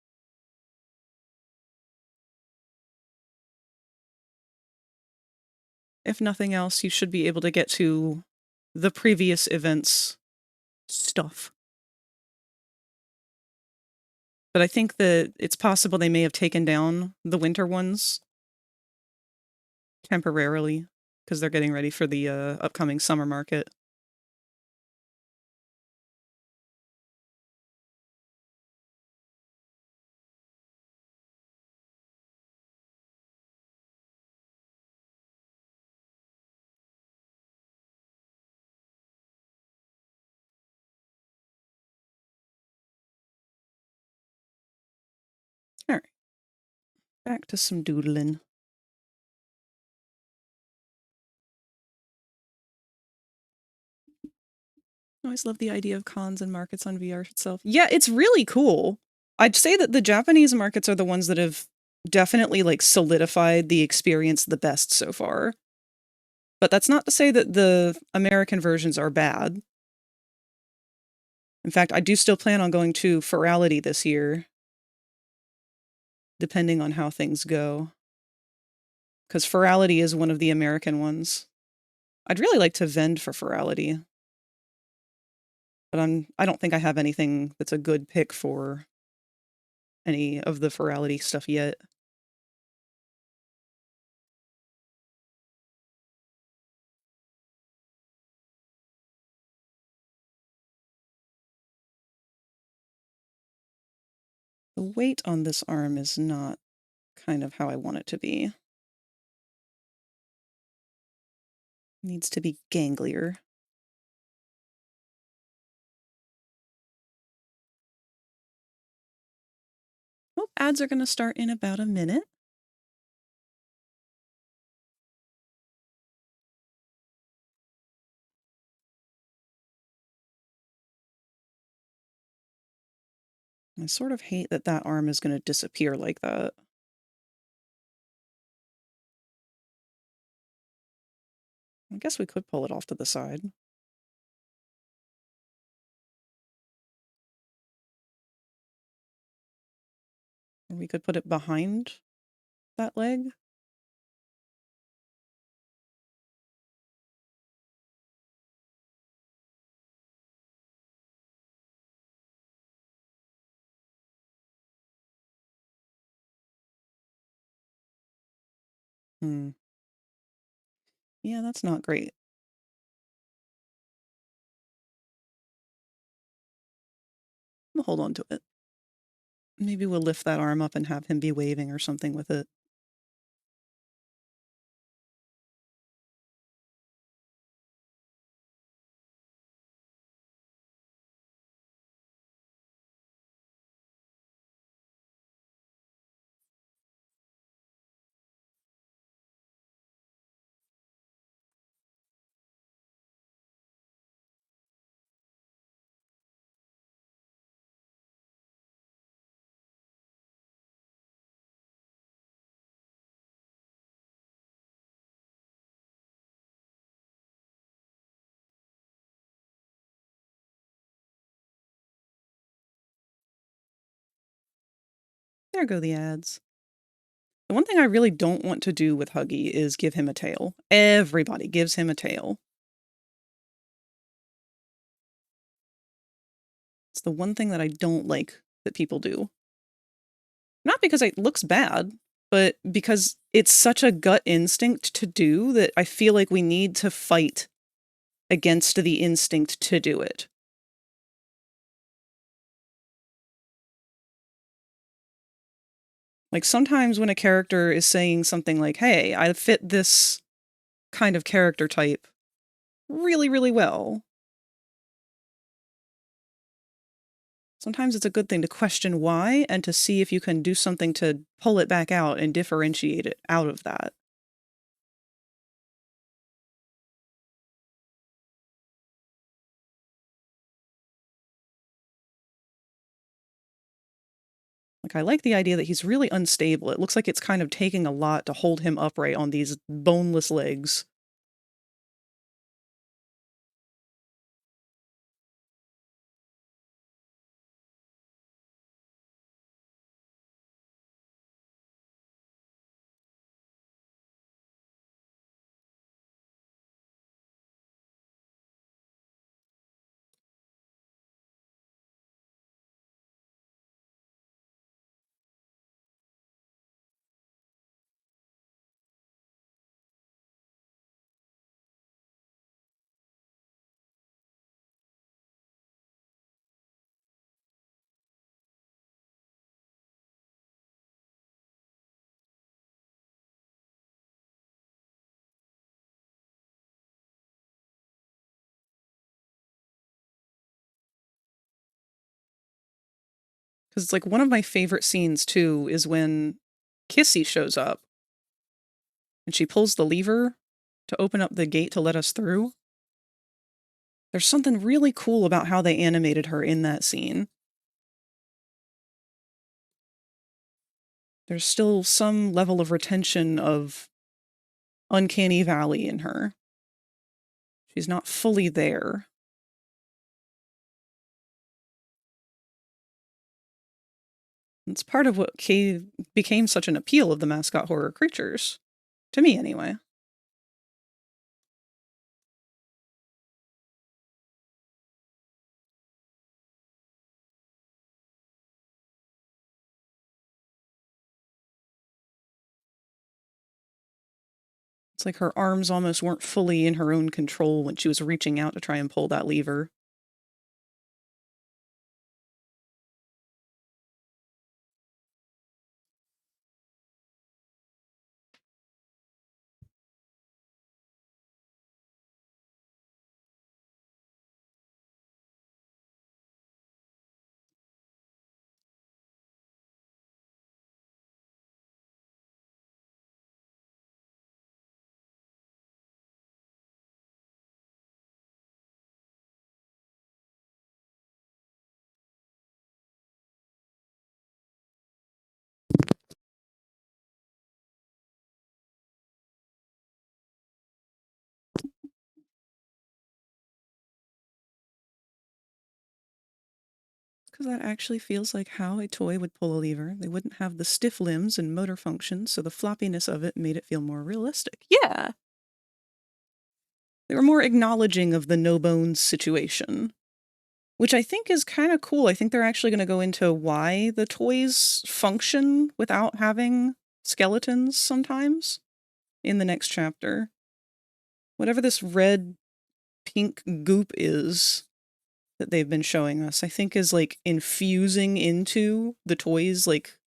If nothing else, you should be able to get to the previous event's stuff. But I think that it's possible they may have taken down the winter ones temporarily because they're getting ready for the upcoming summer market. All right. Back to some doodling. I always love the idea of cons and markets on VR itself. Yeah, it's really cool. I'd say that the Japanese markets are the ones that have definitely like solidified the experience the best so far. But that's not to say that the American versions are bad. In fact, I do still plan on going to Ferality this year, depending on how things go. Because Ferality is one of the American ones. I'd really like to vend for Ferality. But I don't think I have anything that's a good pick for any of the Ferality stuff yet. The weight on this arm is not kind of how I want it to be. It needs to be ganglier. Well, ads are going to start in about a minute. I sort of hate that that arm is going to disappear like that. I guess we could pull it off to the side. Or we could put it behind that leg. Hmm. Yeah, that's not great. We'll hold on to it. Maybe we'll lift that arm up and have him be waving or something with it. There go the ads. The one thing I really don't want to do with Huggy is give him a tail. Everybody gives him a tail. It's the one thing that I don't like that people do. Not because it looks bad, but because it's such a gut instinct to do that I feel like we need to fight against the instinct to do it. Like, sometimes when a character is saying something like, hey, I fit this kind of character type really, really well, sometimes it's a good thing to question why and to see if you can do something to pull it back out and differentiate it out of that. Like, I like the idea that he's really unstable. It looks like it's kind of taking a lot to hold him upright on these boneless legs. Because it's like one of my favorite scenes, too, is when Kissy shows up and she pulls the lever to open up the gate to let us through. There's something really cool about how they animated her in that scene. There's still some level of retention of uncanny valley in her. She's not fully there. It's part of what became such an appeal of the mascot horror creatures. To me, anyway. It's like her arms almost weren't fully in her own control when she was reaching out to try and pull that lever. because that actually feels like how a toy would pull a lever. They wouldn't have the stiff limbs and motor function, so the floppiness of it made it feel more realistic. Yeah! They were more acknowledging of the no-bones situation, which I think is kind of cool. I think they're actually going to go into why the toys function without having skeletons sometimes in the next chapter. Whatever this red pink goop is that they've been showing us, I think is like infusing into the toys, like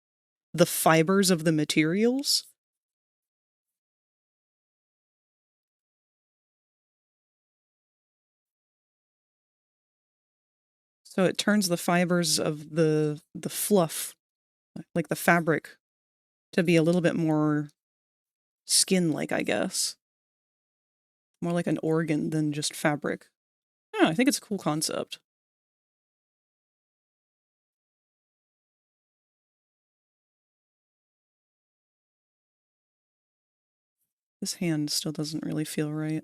the fibers of the materials. So it turns the fibers of the fluff, like the fabric, to be a little bit more skin-like, I guess. More like an organ than just fabric. Yeah, I think it's a cool concept. This hand still doesn't really feel right.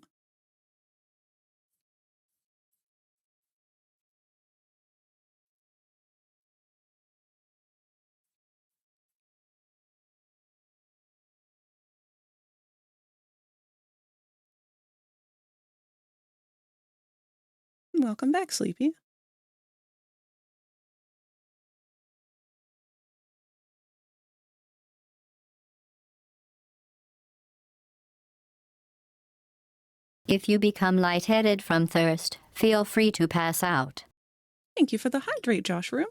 Welcome back, Sleepy. If you become lightheaded from thirst, feel free to pass out. Thank you for the hydrate, Josh Room.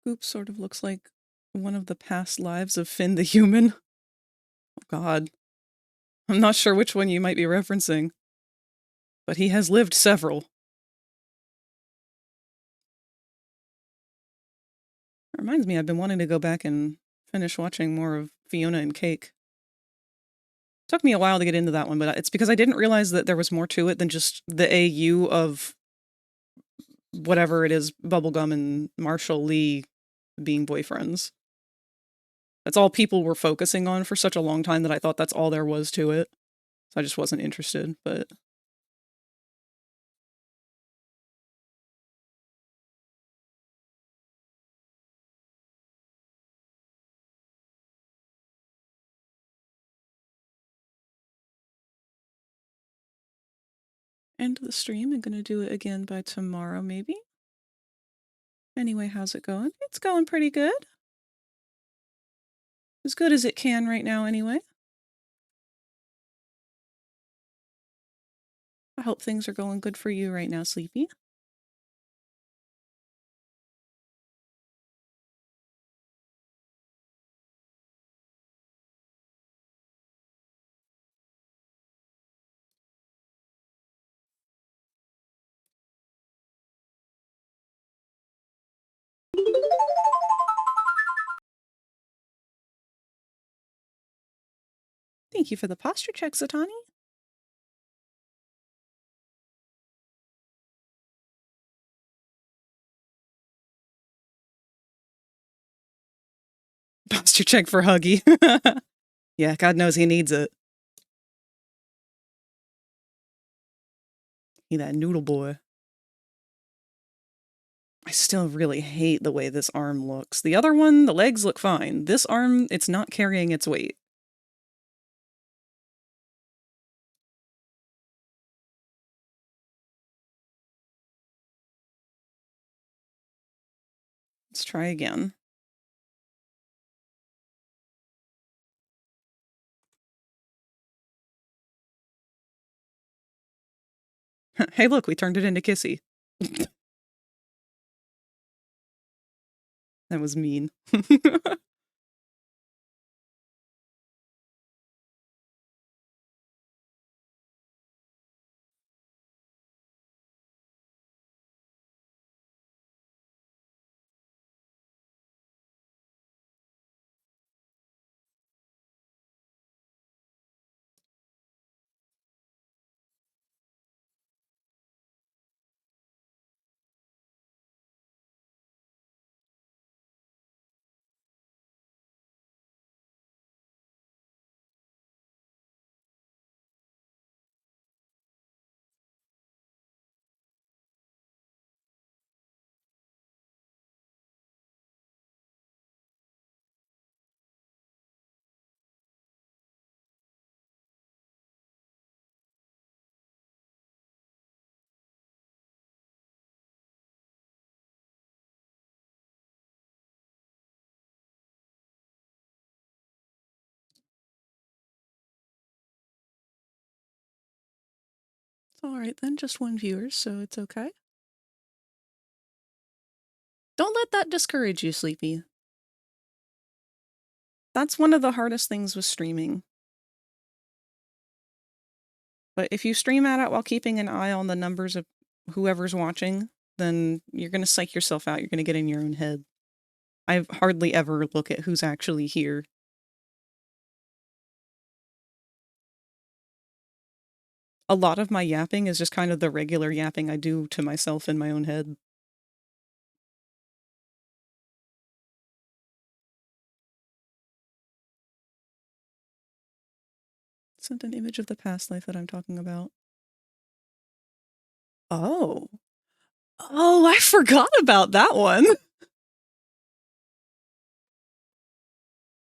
Goop sort of looks like one of the past lives of Finn the human. Oh god. I'm not sure which one you might be referencing, but he has lived several. Reminds me, I've been wanting to go back and finish watching more of Fiona and Cake. Took me a while to get into that one, but it's because I didn't realize that there was more to it than just the AU of whatever it is, Bubblegum and Marshall Lee being boyfriends. That's all people were focusing on for such a long time that I thought that's all there was to it. So I just wasn't interested, but... End the stream. I'm gonna do it again by tomorrow, maybe. Anyway, how's it going? It's going pretty good. As good as it can right now, anyway. I hope things are going good for you right now, Sleepy. Thank you for the posture check, Satani. Posture check for Huggy. Yeah, God knows he needs it. He that noodle boy. I still really hate the way this arm looks. The other one, the legs look fine. This arm, it's not carrying its weight. Let's try again. Hey, look, we turned it into Kissy. That was mean. Alright then, just one viewer, so it's okay. Don't let that discourage you, Sleepy. That's one of the hardest things with streaming. But if you stream at it while keeping an eye on the numbers of whoever's watching, then you're gonna psych yourself out, you're gonna get in your own head. I hardly ever look at who's actually here. A lot of my yapping is just kind of the regular yapping I do to myself in my own head. Sent an image of the past life that I'm talking about. Oh. Oh, I forgot about that one.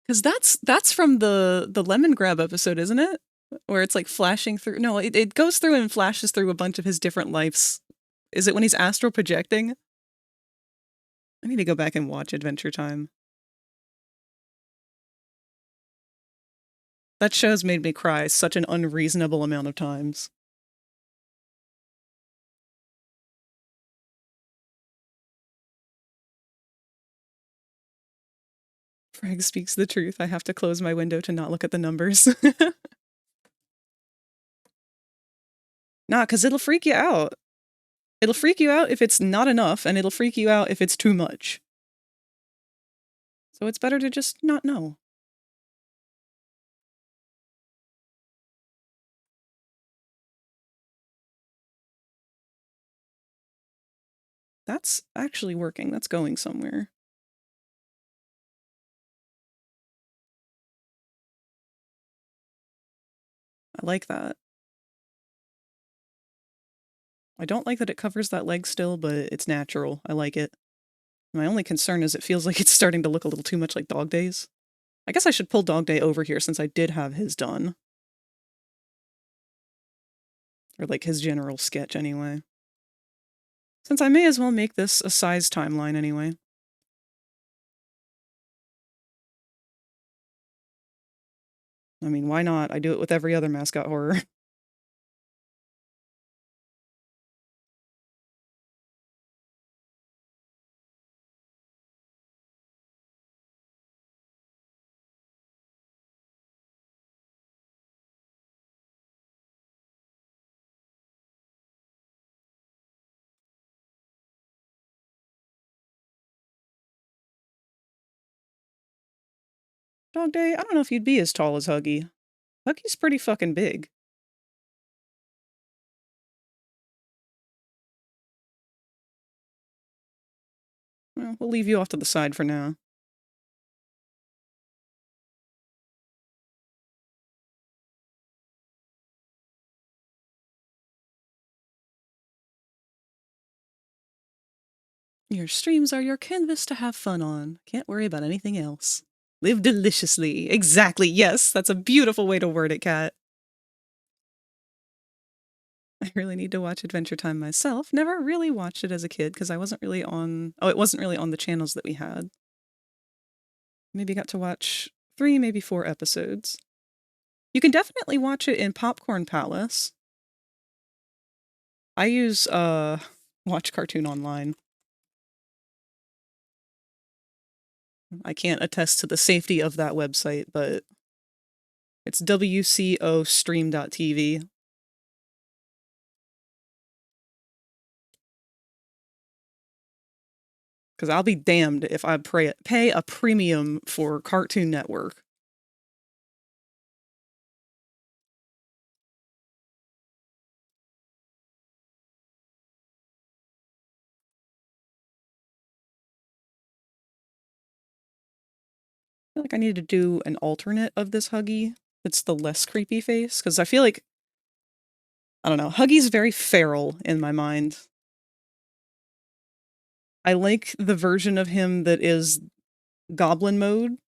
Because that's from the lemon grab episode, isn't it? Where it's like flashing through. No, it goes through and flashes through a bunch of his different lives. Is it when he's astral projecting? I need to go back and watch Adventure Time. That show's made me cry such an unreasonable amount of times. Frag speaks the truth. I have to close my window to not look at the numbers. Nah, because it'll freak you out. It'll freak you out if it's not enough, and it'll freak you out if it's too much. So it's better to just not know. That's actually working. That's going somewhere. I like that. I don't like that it covers that leg still, but it's natural. I like it. My only concern is it feels like it's starting to look a little too much like Dog Days. I guess I should pull Dog Day over here since I did have his done. Or like his general sketch anyway. Since I may as well make this a size timeline anyway. I mean, why not? I do it with every other mascot horror. Dog Day, I don't know if you'd be as tall as Huggy. Huggy's pretty fucking big. Well, we'll leave you off to the side for now. Your streams are your canvas to have fun on. Can't worry about anything else. Live deliciously. Exactly, yes, that's a beautiful way to word it, Kat. I really need to watch Adventure Time myself. Never really watched it as a kid because I wasn't really on... Oh, it wasn't really on the channels that we had. Maybe got to watch 3, maybe 4 episodes. You can definitely watch it in Popcorn Palace. I use, Watch Cartoon Online. I can't attest to the safety of that website, but it's wcostream.tv. Because I'll be damned if I pay a premium for Cartoon Network. I feel like I need to do an alternate of this Huggy. It's the less creepy face, because I feel like, I don't know, Huggy's very feral in my mind. I like the version of him that is goblin mode,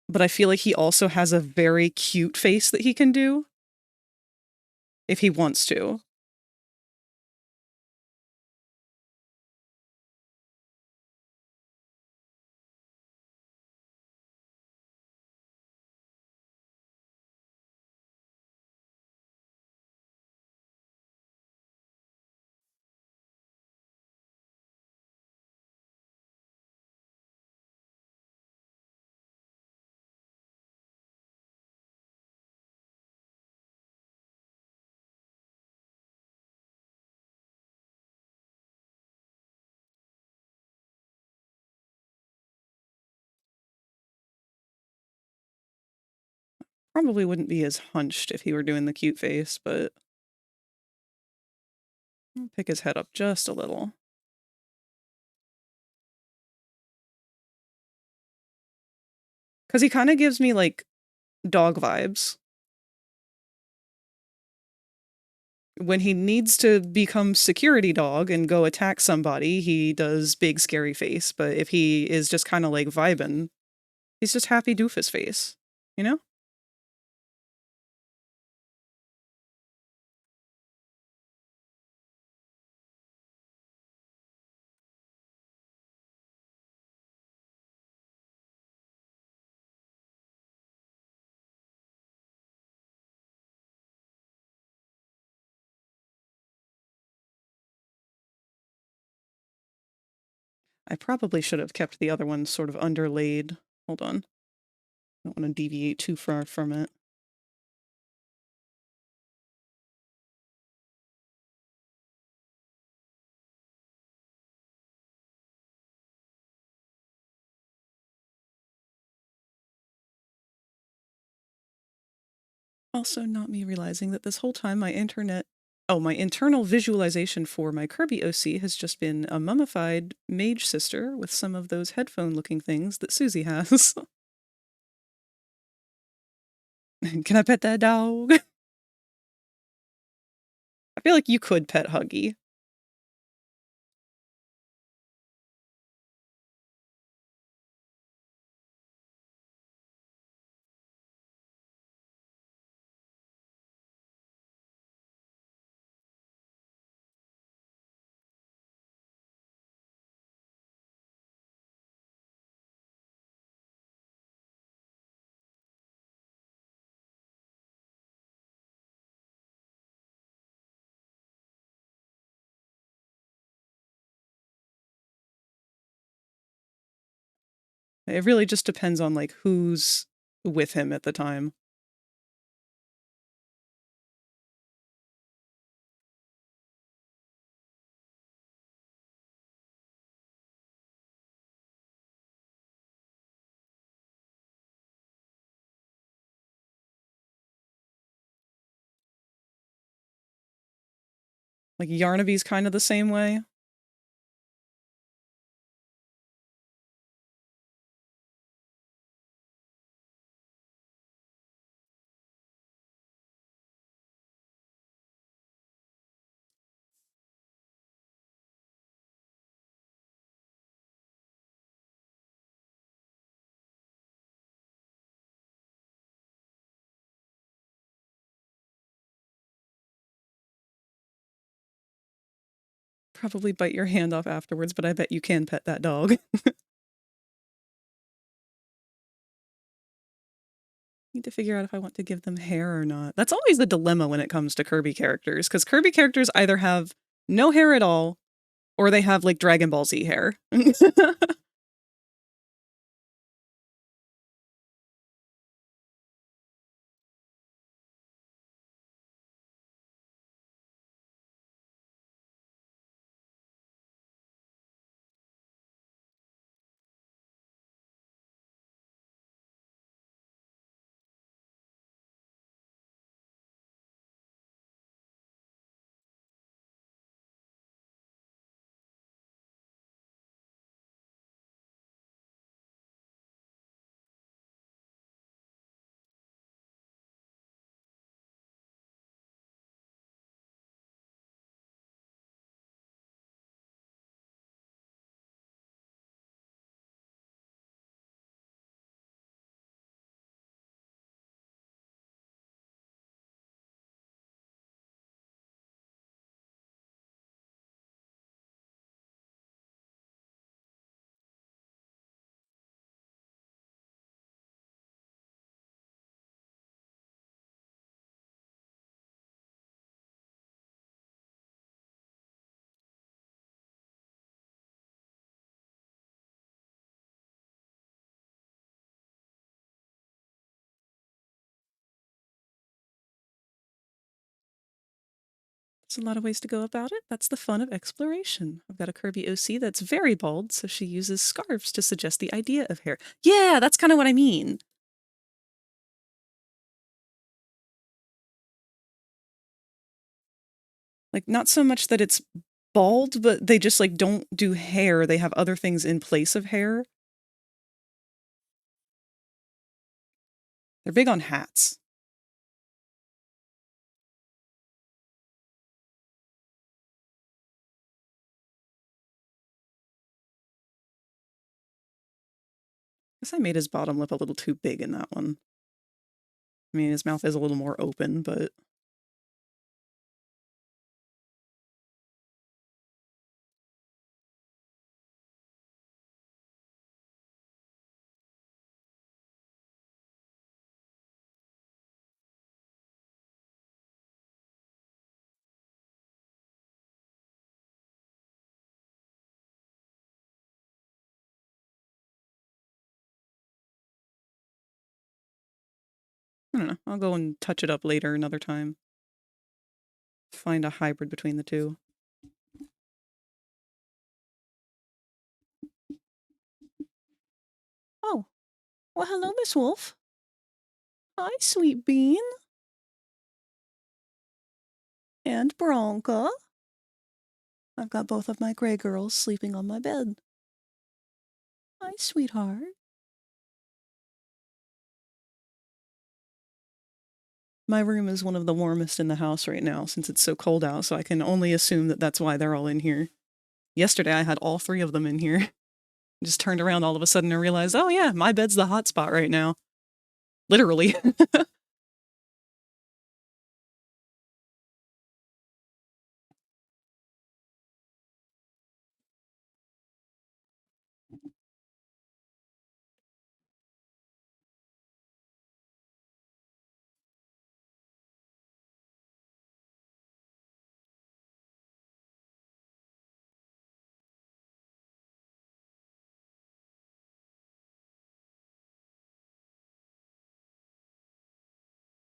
but I feel like he also has a very cute face that he can do if he wants to. Probably wouldn't be as hunched if he were doing the cute face, but I'll pick his head up just a little. Because he kind of gives me, like, dog vibes. When he needs to become security dog and go attack somebody, he does big scary face, but if he is just kind of, like, vibing, he's just happy doofus face, you know? I probably should have kept the other one sort of underlaid. Hold on. I don't want to deviate too far from it. Also, not me realizing that this whole time my internal visualization for my Kirby OC has just been a mummified mage sister with some of those headphone-looking things that Susie has. Can I pet that dog? I feel like you could pet Huggy. It really just depends on, like, who's with him at the time. Like, Yarnaby's kind of the same way. Probably bite your hand off afterwards, but I bet you can pet that dog. Need to figure out if I want to give them hair or not. That's always the dilemma when it comes to Kirby characters, because Kirby characters either have no hair at all, or they have, like, Dragon Ball Z hair. There's a lot of ways to go about it. That's the fun of exploration. I've got a Kirby OC that's very bald, so she uses scarves to suggest the idea of hair. Yeah, that's kind of what I mean. Like, not so much that it's bald, but they just, like, don't do hair. They have other things in place of hair. They're big on hats. Guess I made his bottom lip a little too big in that one. I mean, his mouth is a little more open, but... I don't know. I'll go and touch it up later another time. Find a hybrid between the two. Oh. Well, hello, Miss Wolf. Hi, Sweet Bean. And Bronca. I've got both of my gray girls sleeping on my bed. Hi, sweetheart. My room is one of the warmest in the house right now since it's so cold out, so I can only assume that that's why they're all in here. Yesterday I had all 3 of them in here. Just turned around all of a sudden and realized, oh yeah, my bed's the hot spot right now. Literally.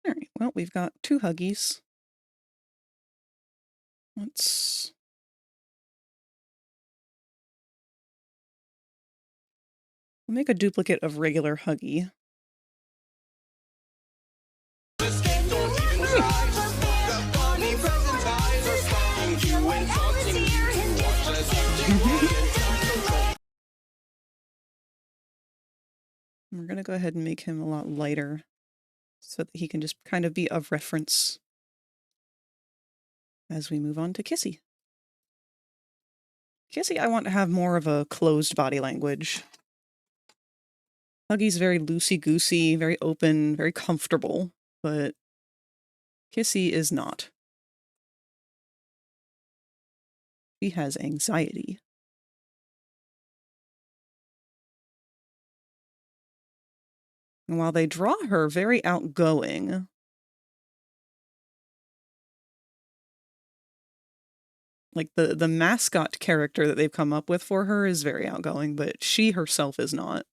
Alright, well, we've got 2 Huggies. Let's... We'll make a duplicate of regular Huggy. We're gonna go ahead and make him a lot lighter so that he can just kind of be of reference as we move on to Kissy. Kissy, I want to have more of a closed body language. Huggy's very loosey-goosey, very open, very comfortable, but Kissy is not. She has anxiety. And while they draw her very outgoing, like the mascot character that they've come up with for her is very outgoing, but she herself is not.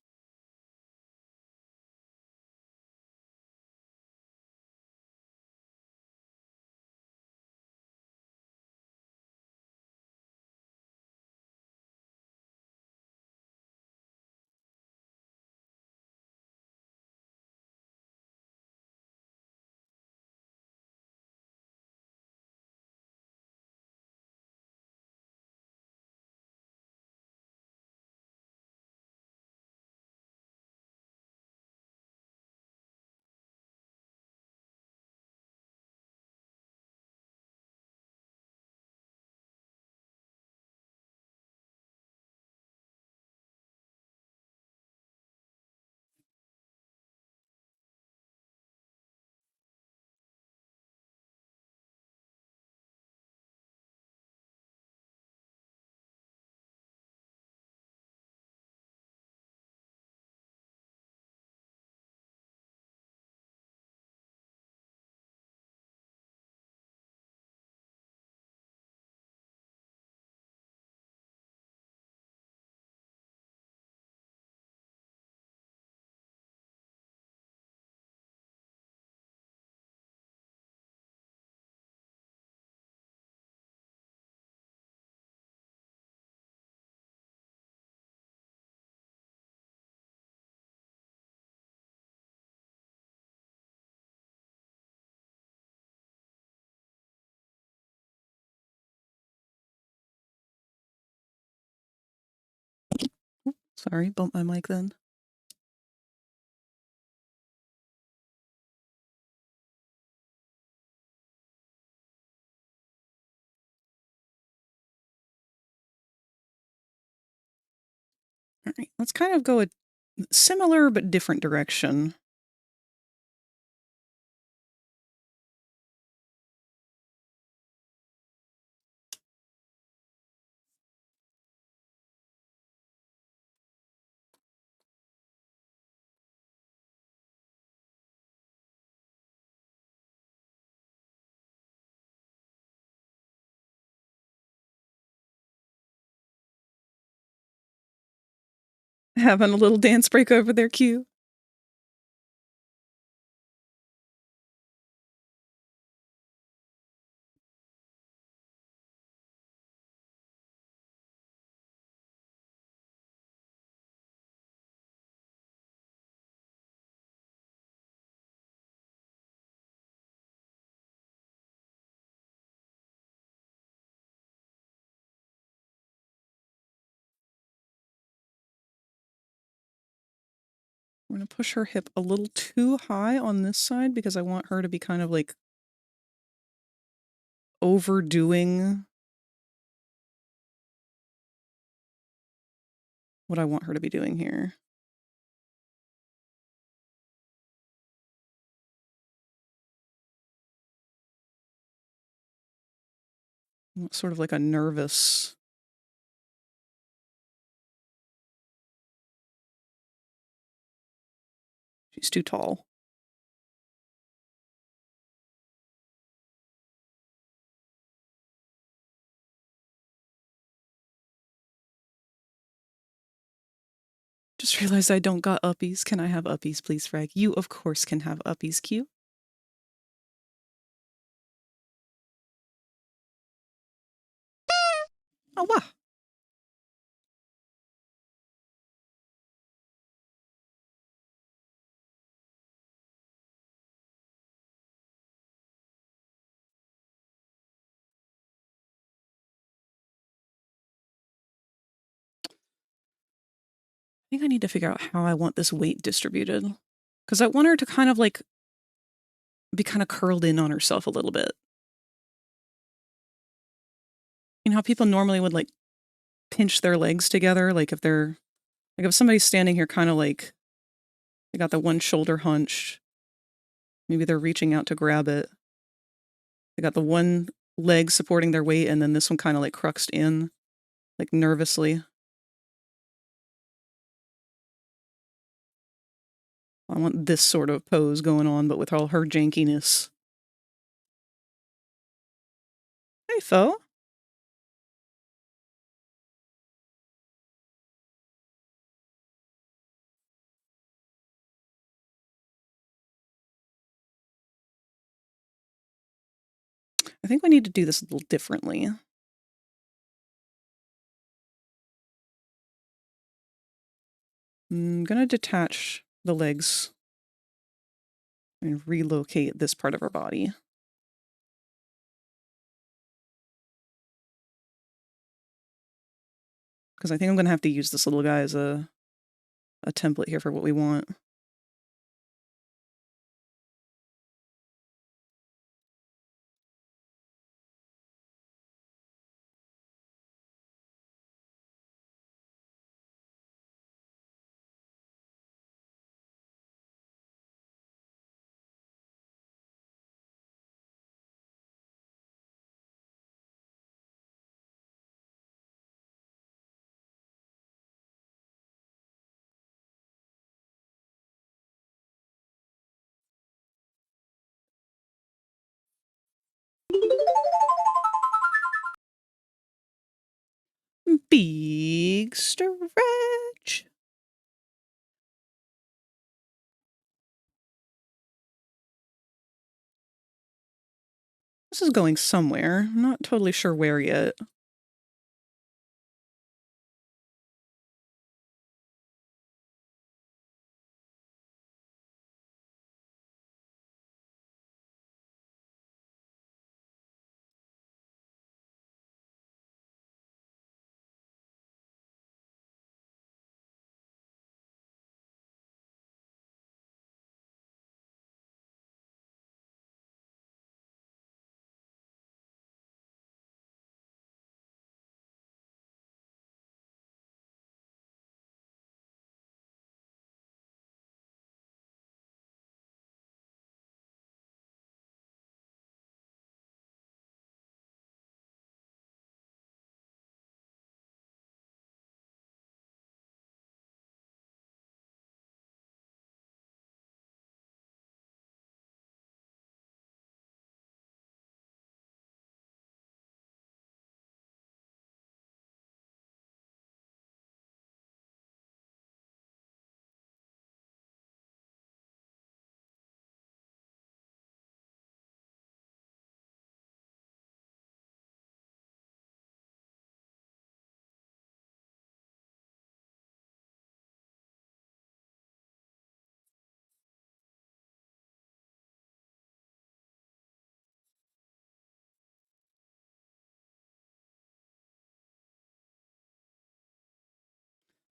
Sorry, bump my mic then. All right, let's kind of go a similar but different direction. Having a little dance break over there, Q. I'm going to push her hip a little too high on this side because I want her to be kind of like overdoing what I want her to be doing here. Sort of like a nervous. She's too tall. Just realized I don't got uppies. Can I have uppies, please, Frag? You, of course, can have uppies, Q. Oh, wow. I think I need to figure out how I want this weight distributed. Because I want her to kind of like be kind of curled in on herself a little bit. You know how people normally would like pinch their legs together? Like if they're, like if somebody's standing here kind of like, they got the one shoulder hunched. Maybe they're reaching out to grab it. They got the one leg supporting their weight and then this one kind of like cruxed in, like nervously. I want this sort of pose going on, but with all her jankiness. Hey, Fo. I think we need to do this a little differently. I'm going to detach the legs and relocate this part of her body. Because I think I'm going to have to use this little guy as a template here for what we want. Big stretch. This is going somewhere. I'm not totally sure where yet.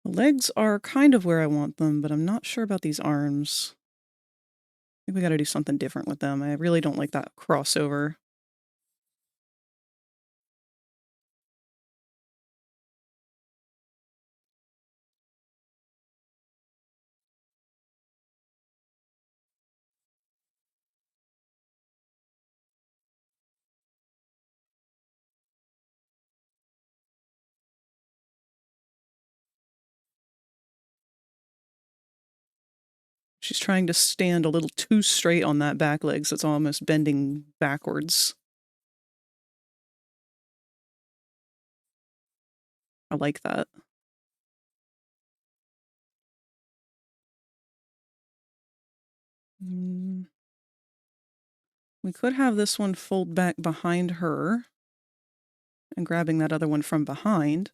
The legs are kind of where I want them, but I'm not sure about these arms. I think we gotta do something different with them. I really don't like that crossover. She's trying to stand a little too straight on that back leg, so it's almost bending backwards. I like that. Mm. We could have this one fold back behind her and grabbing that other one from behind.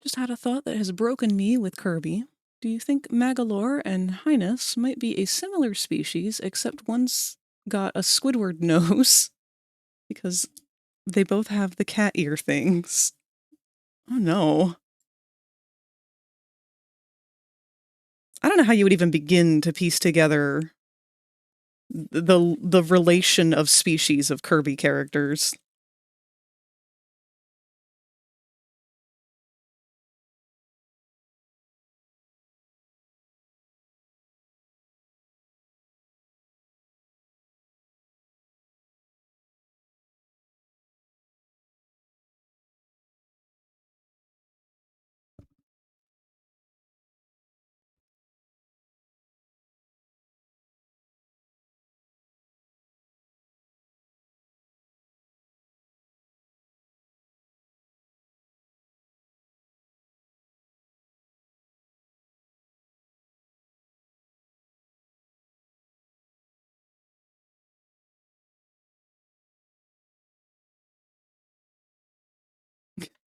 Just had a thought that has broken me with Kirby. Do you think Magalore and Highness might be a similar species, except one's got a Squidward nose? Because they both have the cat ear things. Oh no. I don't know how you would even begin to piece together the relation of species of Kirby characters.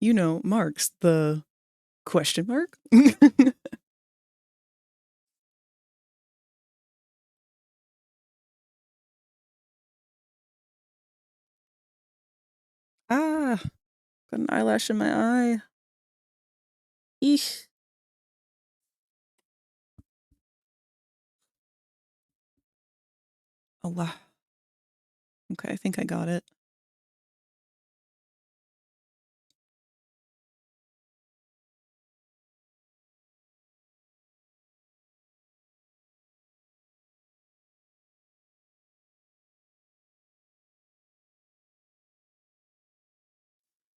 You know, Marks, the question mark? Ah, got an eyelash in my eye. Eesh. Oh, wow. Okay, I think I got it.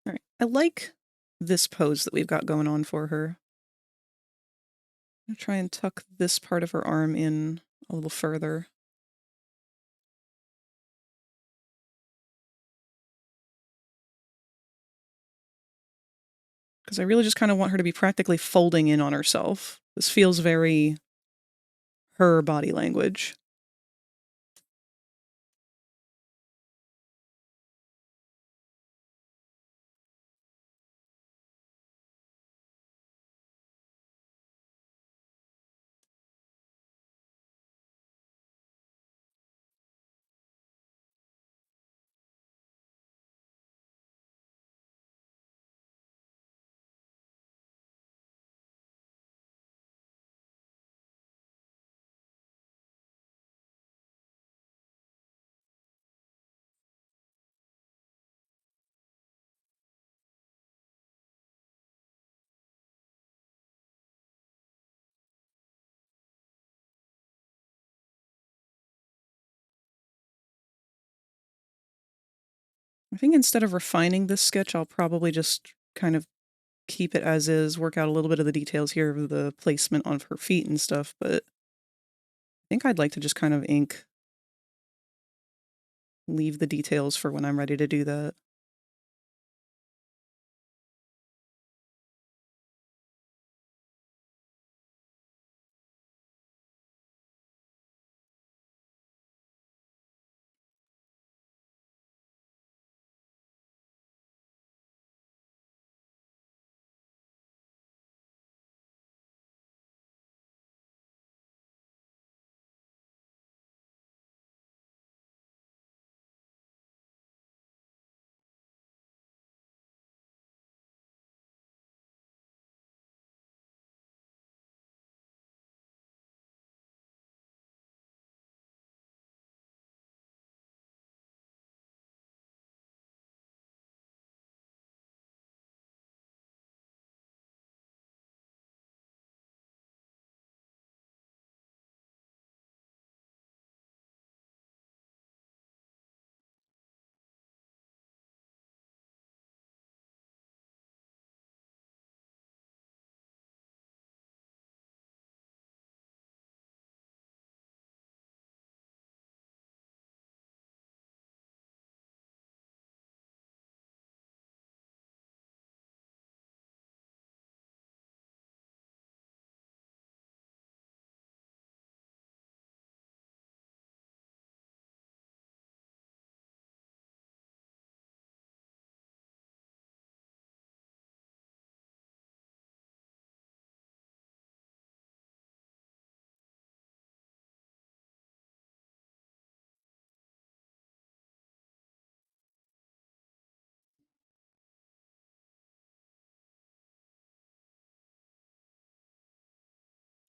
All right. I like this pose that we've got going on for her. I'm gonna try and tuck this part of her arm in a little further. Because I really just kind of want her to be practically folding in on herself. This feels very her body language. I think instead of refining this sketch, I'll probably just kind of keep it as is, work out a little bit of the details here of the placement of her feet and stuff, but I think I'd like to just kind of leave the details for when I'm ready to do that.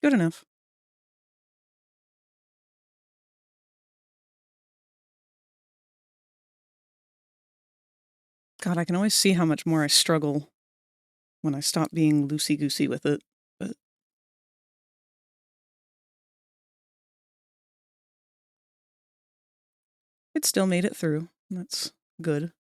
Good enough. God, I can always see how much more I struggle when I stop being loosey-goosey with it, but it still made it through. That's good.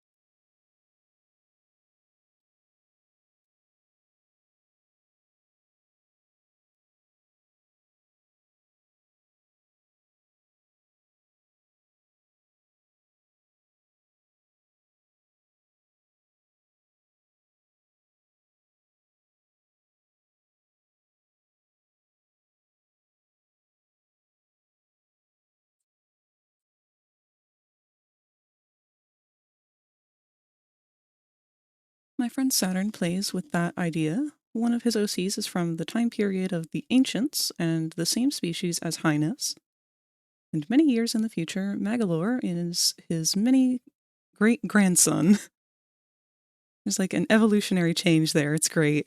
My friend Saturn plays with that idea. One of his OCs is from the time period of the Ancients and the same species as Highness. And many years in the future, Magalore is his mini great-grandson. There's like an evolutionary change there. It's great.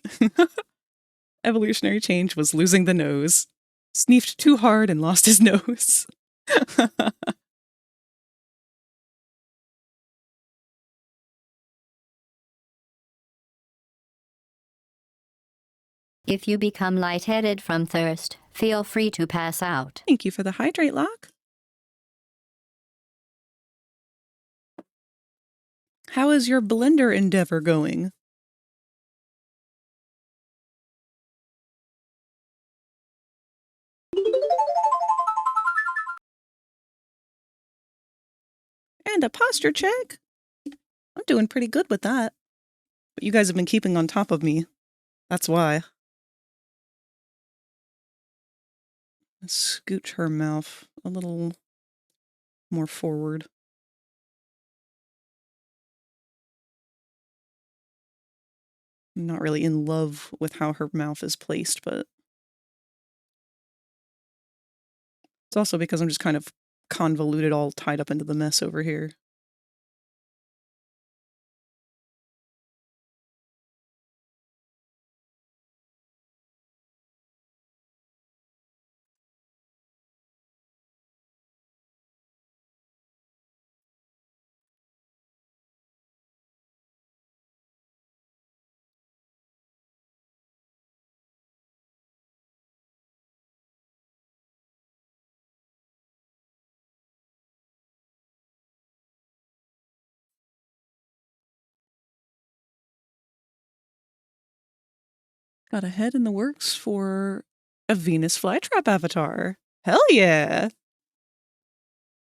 Evolutionary change was losing the nose. Sneezed too hard and lost his nose. If you become lightheaded from thirst, feel free to pass out. Thank you for the hydrate lock. How is your blender endeavor going? And a posture check. I'm doing pretty good with that. But you guys have been keeping on top of me. That's why. Let's scooch her mouth a little more forward. I'm not really in love with how her mouth is placed, but it's also because I'm just kind of convoluted, all tied up into the mess over here. Got a head in the works for a Venus flytrap avatar. Hell yeah!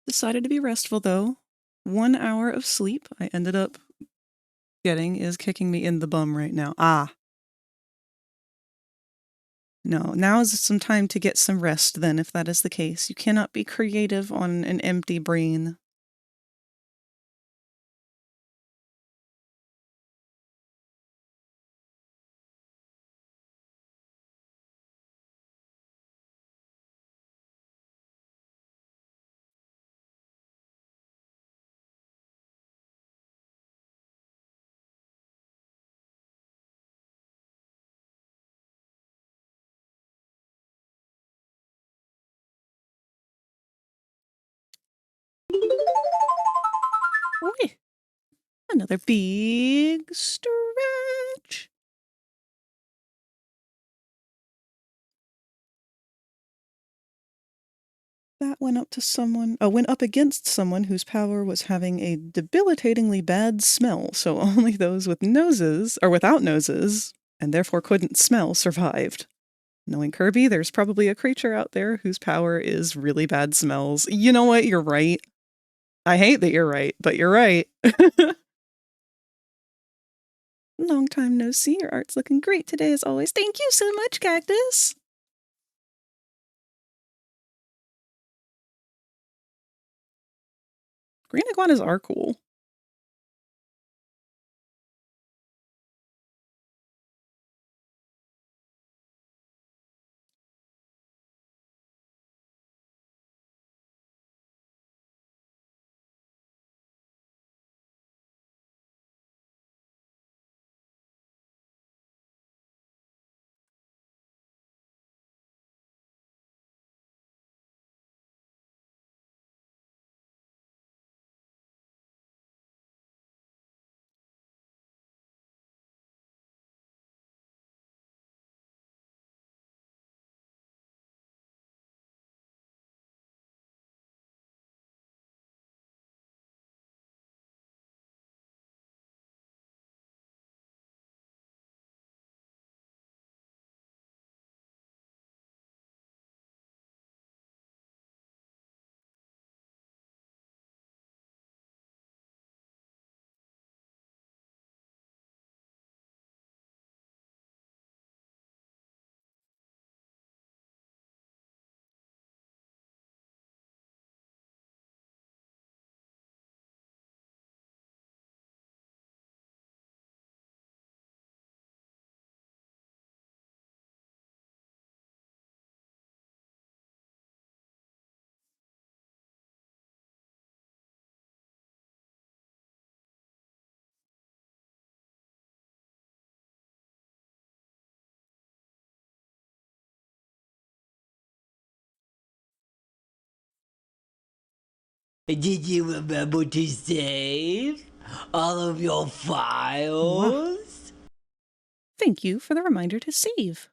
Decided to be restful though. 1 hour of sleep I ended up getting is kicking me in the bum right now. No, now is some time to get some rest then, if that is the case. You cannot be creative on an empty brain. Okay. Another big stretch. That went up against someone whose power was having a debilitatingly bad smell, so only those with noses, or without noses, and therefore couldn't smell, survived. Knowing Kirby, there's probably a creature out there whose power is really bad smells. You know what? You're right. I hate that you're right, but you're right. Long time no see. Your art's looking great today as always. Thank you so much, Cactus. Green iguanas are cool. Did you remember to save all of your Wow. files? Thank you for the reminder to save.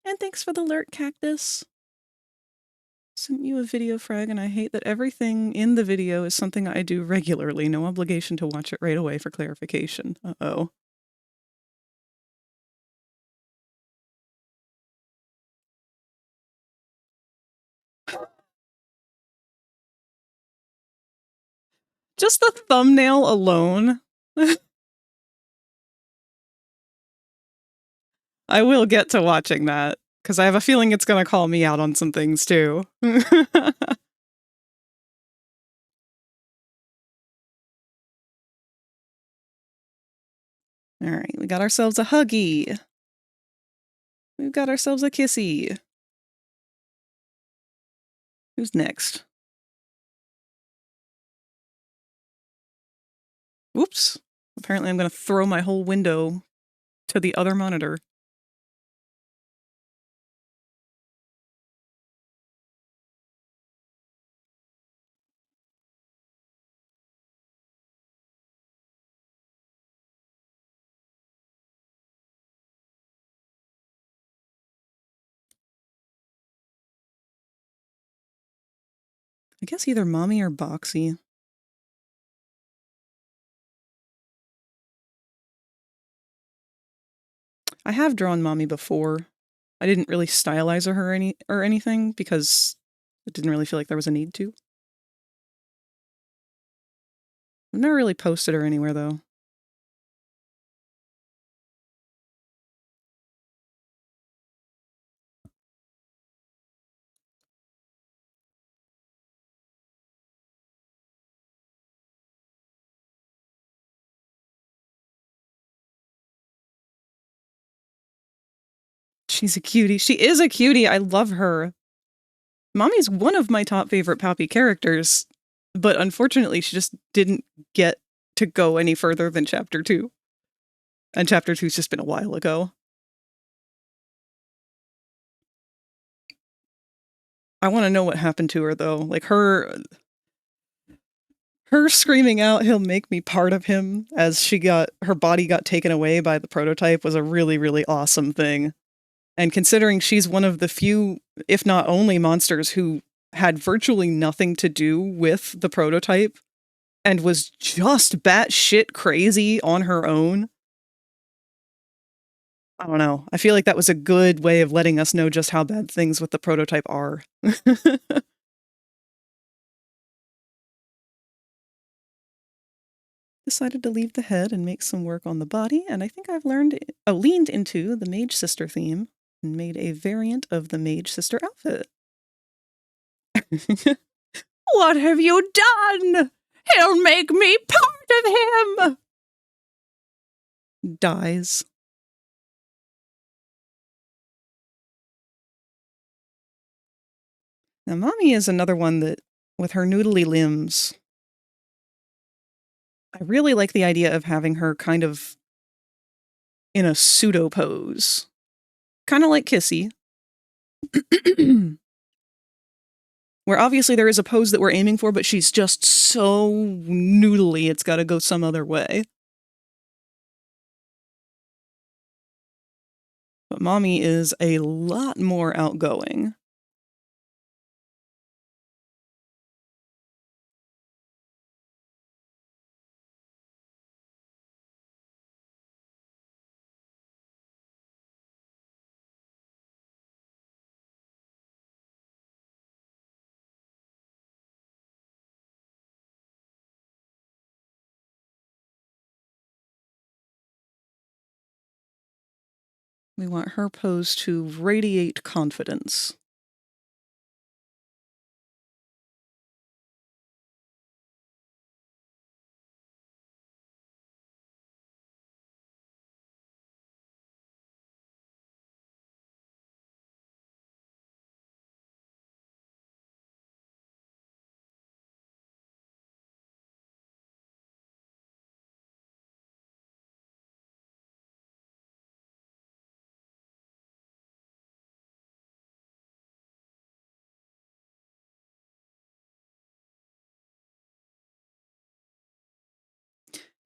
And thanks for the alert, Cactus. Sent you a video, Frag, and I hate that everything in the video is something I do regularly. No obligation to watch it right away for clarification. Uh-oh. Just the thumbnail alone. I will get to watching that, because I have a feeling it's going to call me out on some things, too. Alright, we got ourselves a Huggy. We've got ourselves a Kissy. Who's next? Whoops. Apparently I'm going to throw my whole window to the other monitor. I guess either Mommy or Boxy. I have drawn Mommy before. I didn't really stylize her or anything because it didn't really feel like there was a need to. I've never really posted her anywhere though. She's a cutie. She is a cutie. I love her. Mommy's one of my top favorite Poppy characters, but unfortunately she just didn't get to go any further than Chapter 2. And Chapter 2's just been a while ago. I want to know what happened to her, though. Like, her screaming out, "He'll make me part of him," as her body got taken away by the prototype was a really, really awesome thing. And considering she's one of the few, if not only, monsters who had virtually nothing to do with the prototype and was just batshit crazy on her own, I don't know. I feel like that was a good way of letting us know just how bad things with the prototype are. Decided to leave the head and make some work on the body, and I think I've leaned into the Mage Sister theme and made a variant of the Mage Sister outfit. What have you done? He'll make me part of him! Dies. Now, Mommy is another one that, with her noodly limbs, I really like the idea of having her kind of in a pseudo pose. Kind of like Kissy. Where obviously there is a pose that we're aiming for, but she's just so noodly it's gotta go some other way. But Mommy is a lot more outgoing. We want her pose to radiate confidence.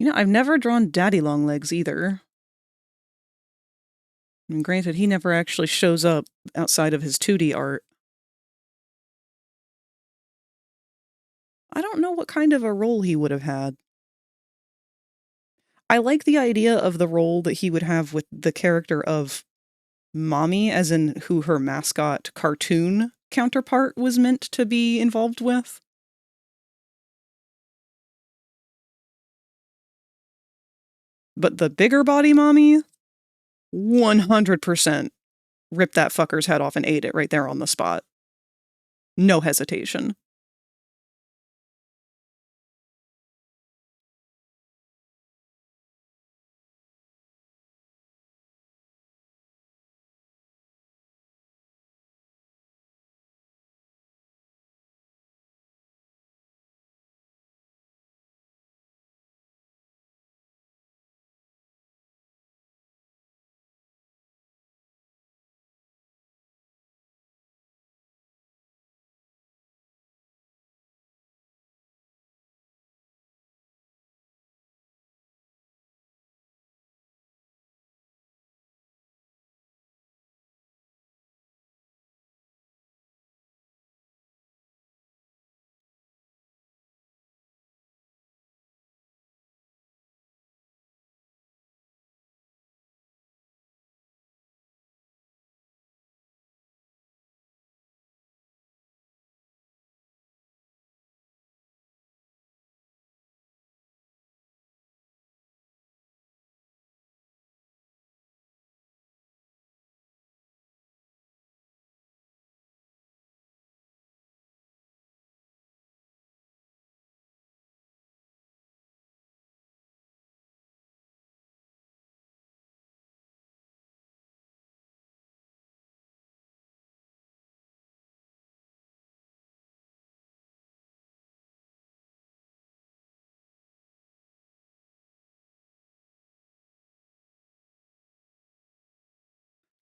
You know, I've never drawn Daddy Longlegs either. And granted, he never actually shows up outside of his 2D art. I don't know what kind of a role he would have had. I like the idea of the role that he would have with the character of Mommy, as in who her mascot cartoon counterpart was meant to be involved with. But the bigger body Mommy, 100% rip that fucker's head off and ate it right there on the spot. No hesitation.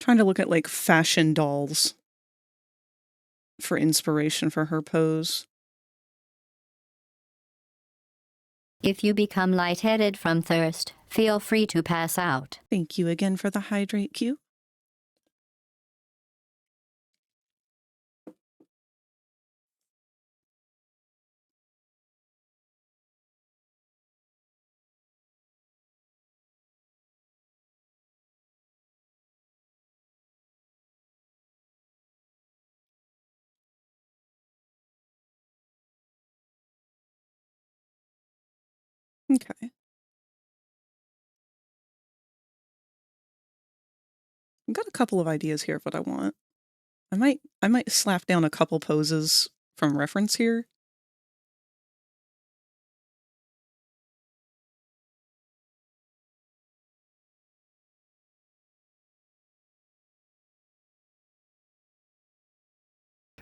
Trying to look at like fashion dolls for inspiration for her pose. If you become lightheaded from thirst, feel free to pass out. Thank you again for the hydrate cue. Okay. I've got a couple of ideas here of what I want. I might slap down a couple poses from reference here.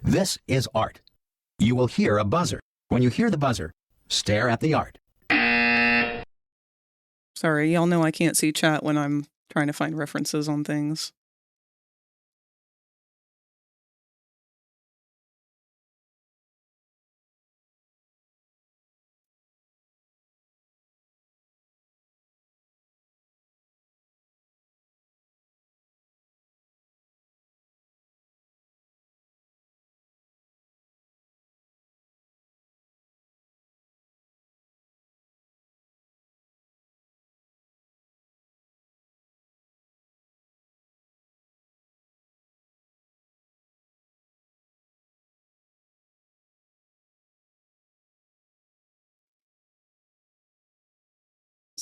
This is art. You will hear a buzzer. When you hear the buzzer, stare at the art. Sorry, y'all know I can't see chat when I'm trying to find references on things.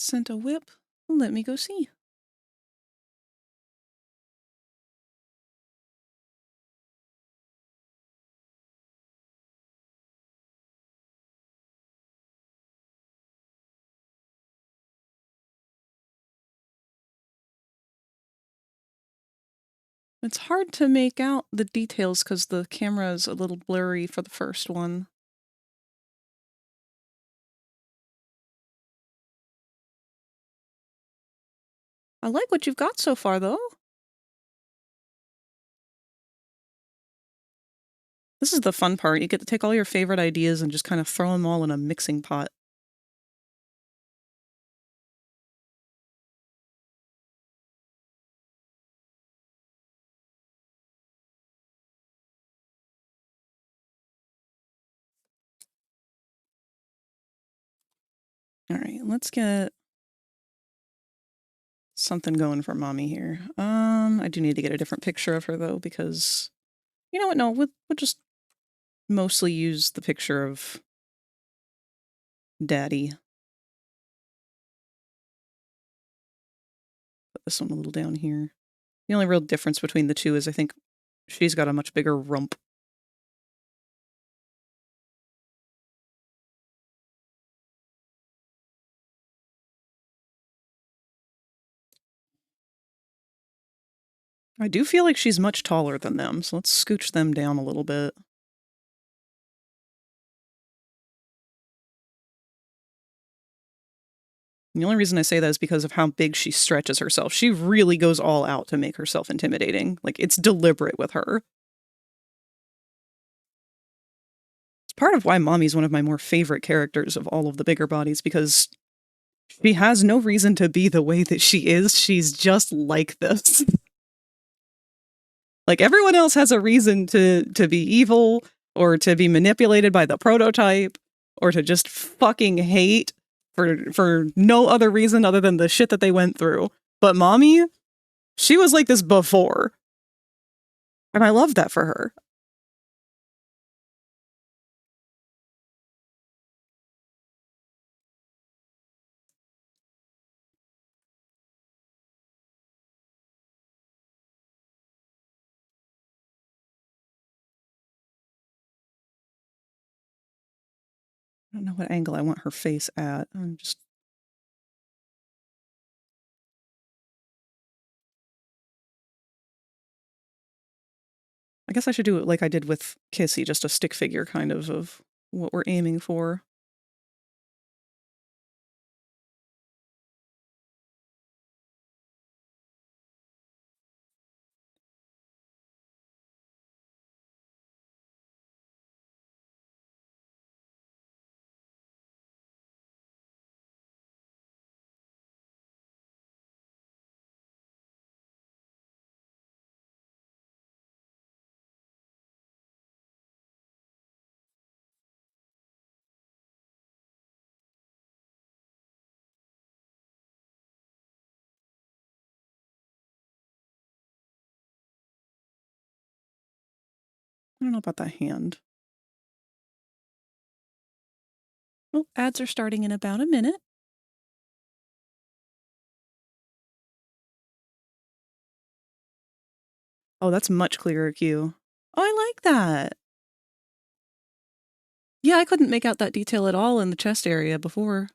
Sent a whip. Let me go see. It's hard to make out the details because the camera is a little blurry for the first one. I like what you've got so far, though. This is the fun part. You get to take all your favorite ideas and just kind of throw them all in a mixing pot. All right, let's get something going for mommy here. I do need to get a different picture of her though, because you know what? No, we'll just mostly use the picture of daddy. Put this one a little down here. The only real difference between the two is I think she's got a much bigger rump. I do feel like she's much taller than them, so let's scooch them down a little bit. The only reason I say that is because of how big she stretches herself. She really goes all out to make herself intimidating. Like, it's deliberate with her. It's part of why Mommy's one of my more favorite characters of all of the bigger bodies, because she has no reason to be the way that she is. She's just like this. Like, everyone else has a reason to be evil, or to be manipulated by the prototype, or to just fucking hate for no other reason other than the shit that they went through. But Mommy, she was like this before. And I love that for her. I don't know what angle I want her face at. I'm just... I guess I should do it like I did with Kissy, just a stick figure kind of what we're aiming for. I don't know about that hand. Well, ads are starting in about a minute. Oh, that's much clearer Q. Oh, I like that. Yeah, I couldn't make out that detail at all in the chest area before.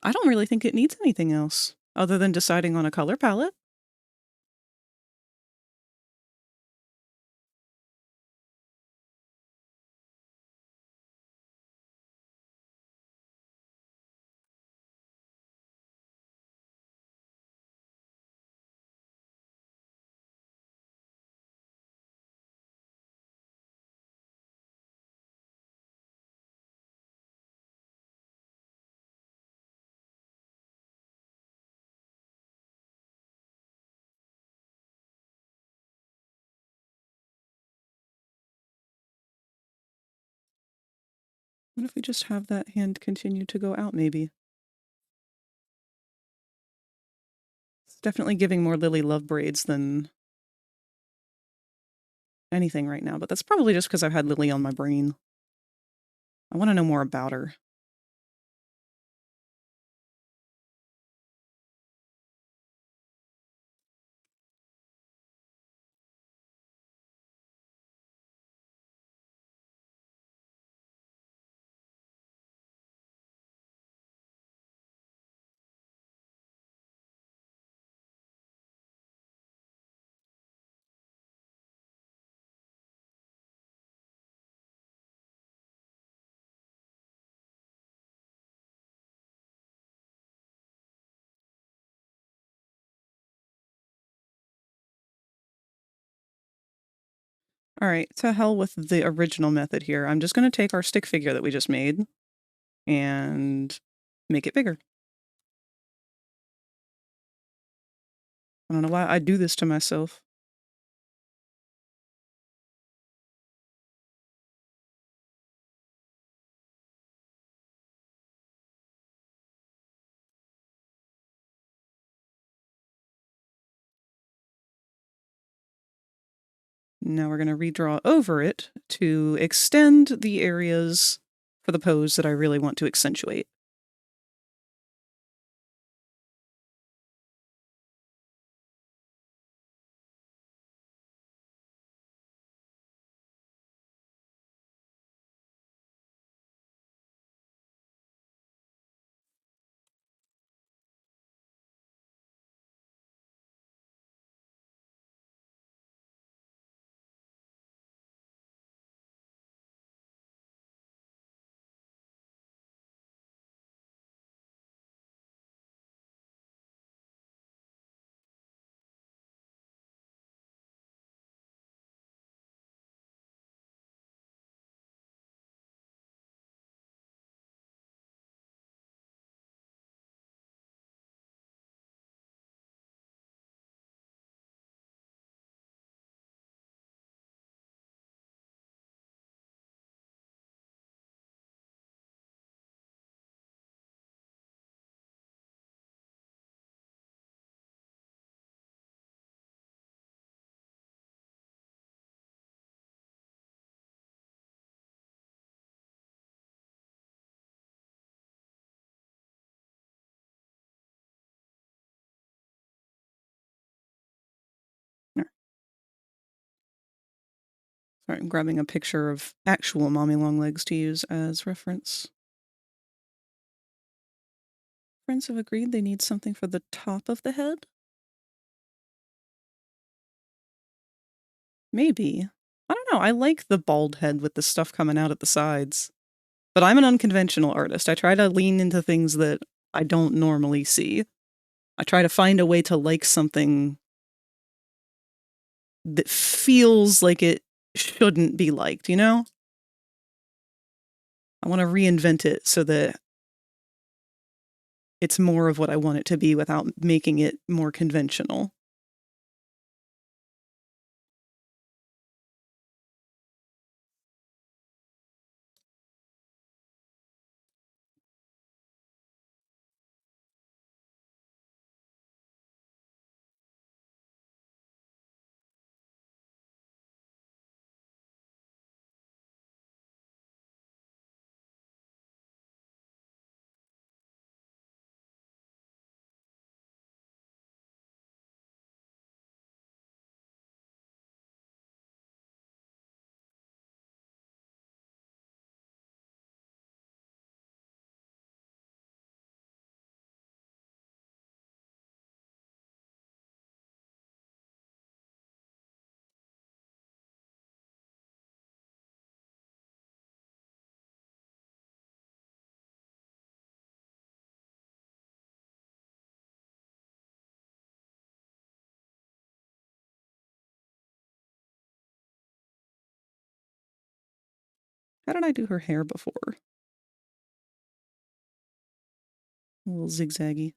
I don't really think it needs anything else, other than deciding on a color palette. What if we just have that hand continue to go out, maybe? It's definitely giving more Lily Love braids than anything right now, but that's probably just because I've had Lily on my brain. I want to know more about her. All right, to hell with the original method here. I'm just going to take our stick figure that we just made and make it bigger. I don't know why I do this to myself. Now we're going to redraw over it to extend the areas for the pose that I really want to accentuate. Sorry, I'm grabbing a picture of actual mommy long legs to use as reference. Friends have agreed they need something for the top of the head? Maybe. I don't know. I like the bald head with the stuff coming out at the sides. But I'm an unconventional artist. I try to lean into things that I don't normally see. I try to find a way to like something that feels like it shouldn't be liked, you know? I want to reinvent it so that it's more of what I want it to be without making it more conventional. How did I do her hair before? A little zigzaggy.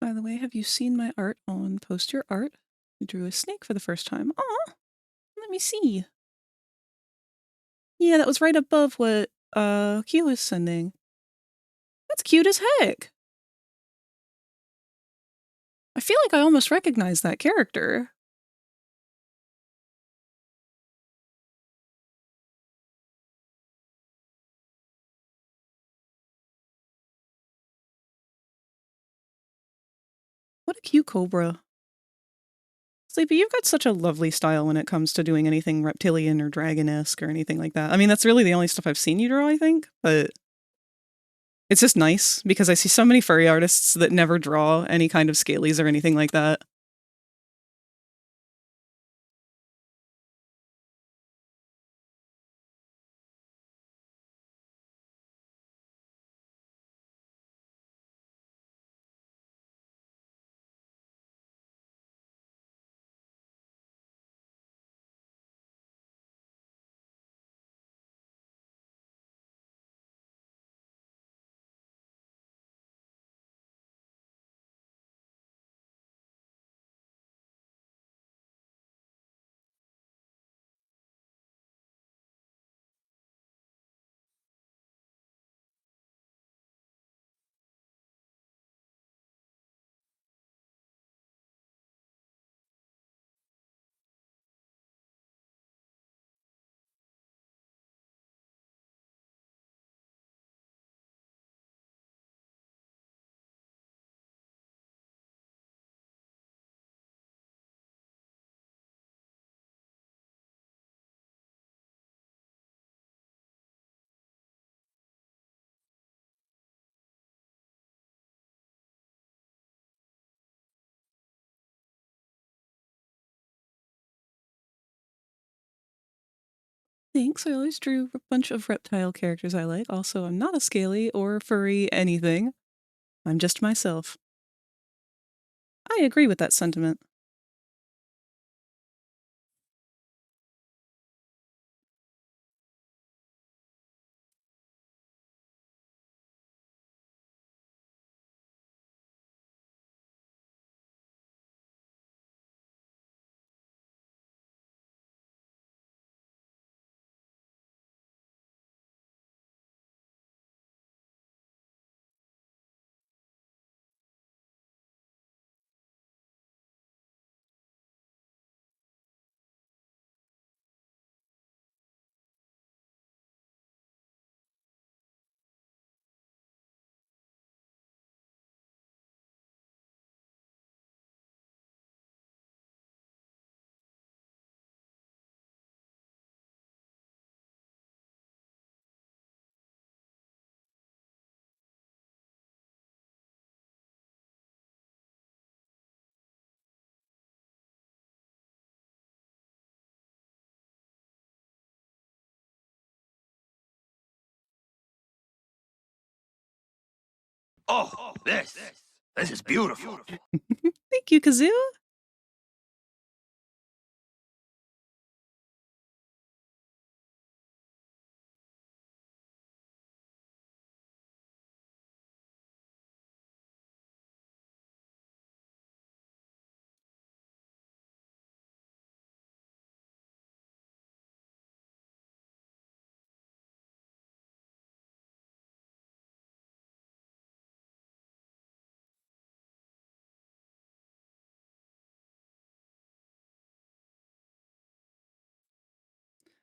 By the way, have you seen my art on Post Your Art? I drew a snake for the first time. Aw! Let me see. Yeah, that was right above what Q was sending. That's cute as heck. I feel like I almost recognize that character. What a cute cobra. Sleepy, you've got such a lovely style when it comes to doing anything reptilian or dragon-esque or anything like that. I mean, that's really the only stuff I've seen you draw, I think, but it's just nice because I see so many furry artists that never draw any kind of scalies or anything like that. Thanks, I always drew a bunch of reptile characters I like. Also, I'm not a scaly or furry anything. I'm just myself. I agree with that sentiment. Oh, this is beautiful. Thank you, Kazoo.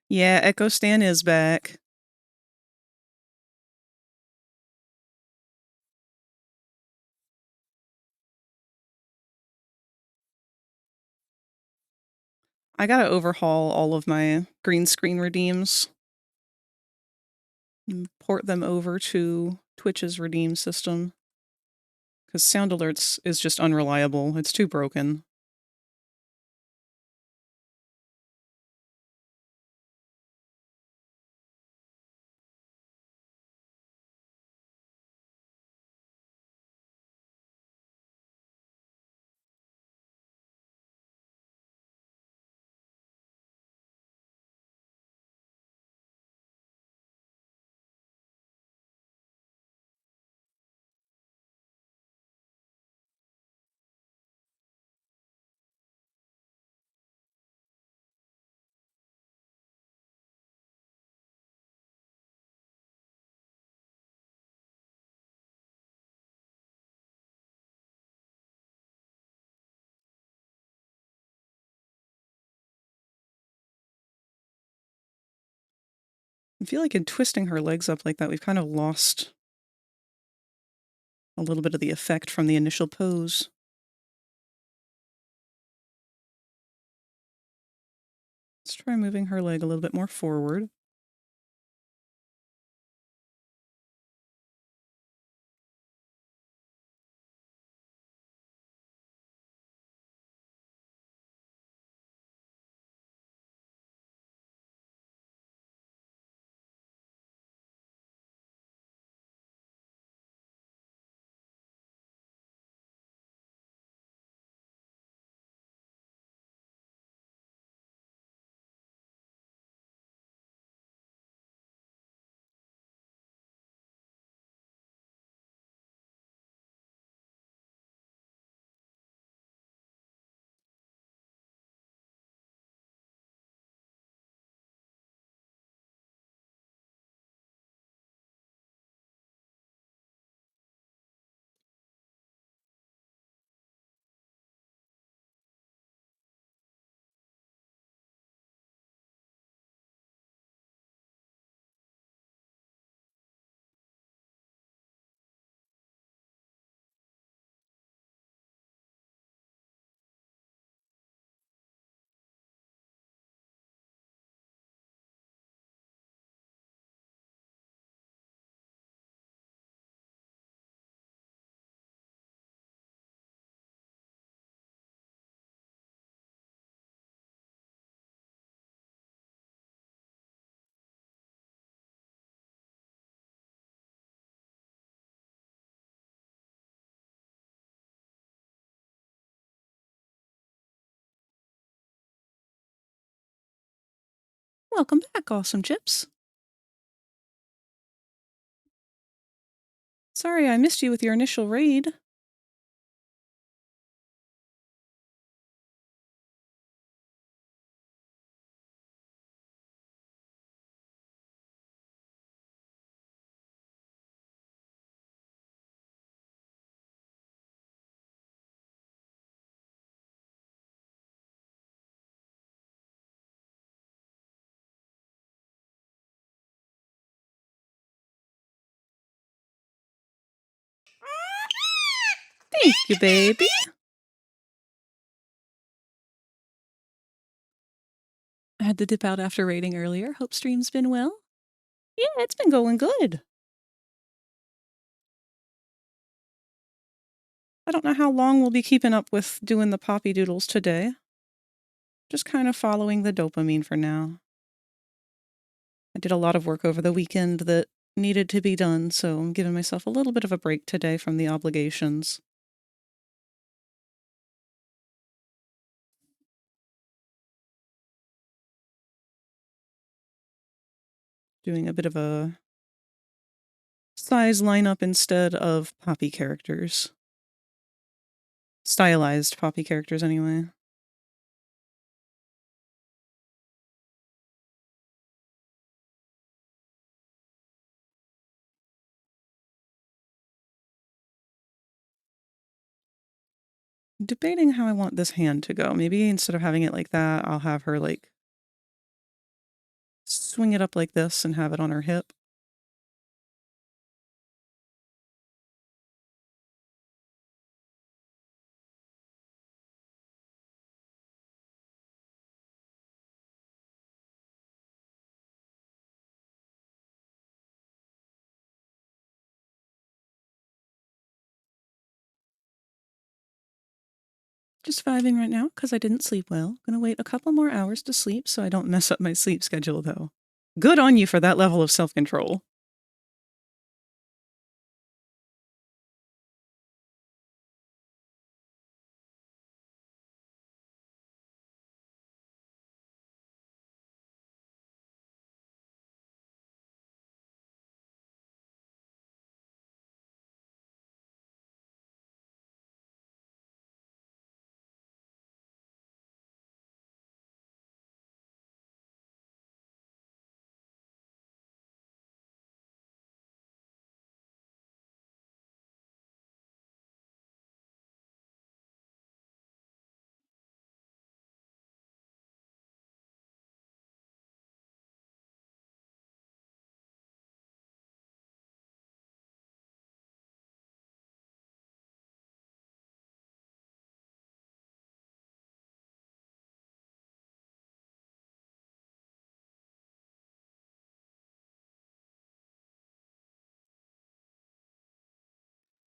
Yeah, Echo Stan is back. I gotta overhaul all of my green screen redeems and port them over to Twitch's redeem system. Because Sound Alerts is just unreliable. It's too broken. I feel like in twisting her legs up like that, we've kind of lost a little bit of the effect from the initial pose. Let's try moving her leg a little bit more forward. Welcome back, Awesome Chips. Sorry I missed you with your initial raid. Thank you, baby. I had to dip out after raiding earlier. Hope stream's been well. Yeah, it's been going good. I don't know how long we'll be keeping up with doing the poppy doodles today. Just kind of following the dopamine for now. I did a lot of work over the weekend that needed to be done, so I'm giving myself a little bit of a break today from the obligations. Doing a bit of a size lineup instead of poppy characters. Stylized poppy characters, anyway. Debating how I want this hand to go. Maybe instead of having it like that, I'll have her, like, swing it up like this and have it on her hip. Just vibing right now because I didn't sleep well. Gonna wait a couple more hours to sleep so I don't mess up my sleep schedule, though. Good on you for that level of self-control.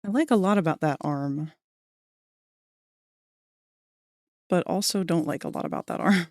I like a lot about that arm, but also don't like a lot about that arm.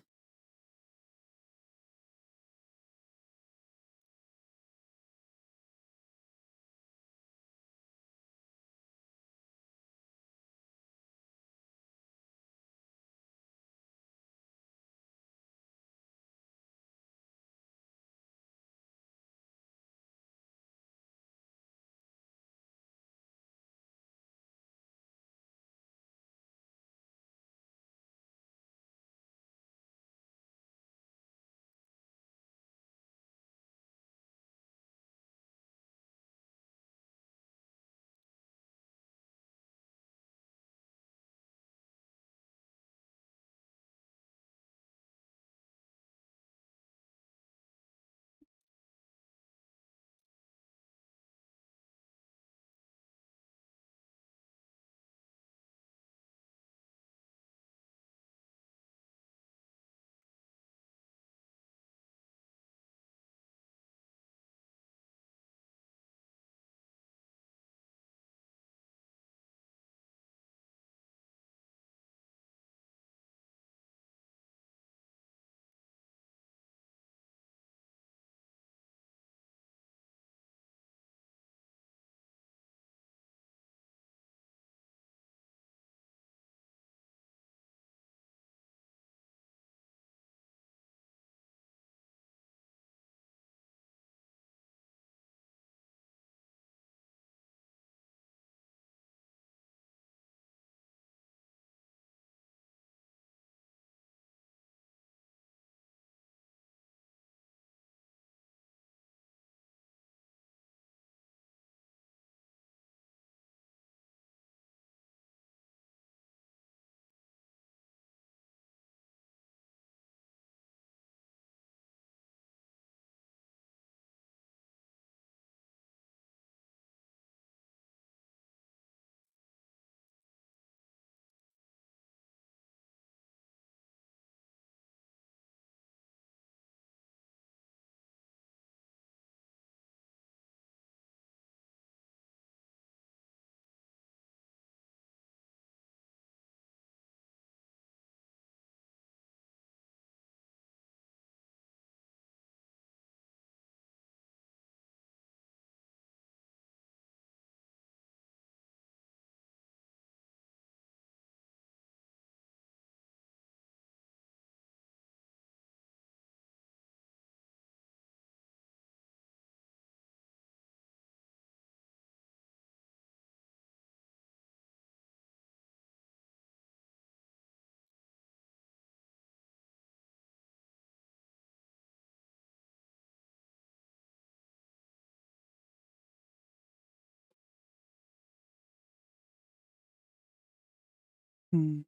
Hmm.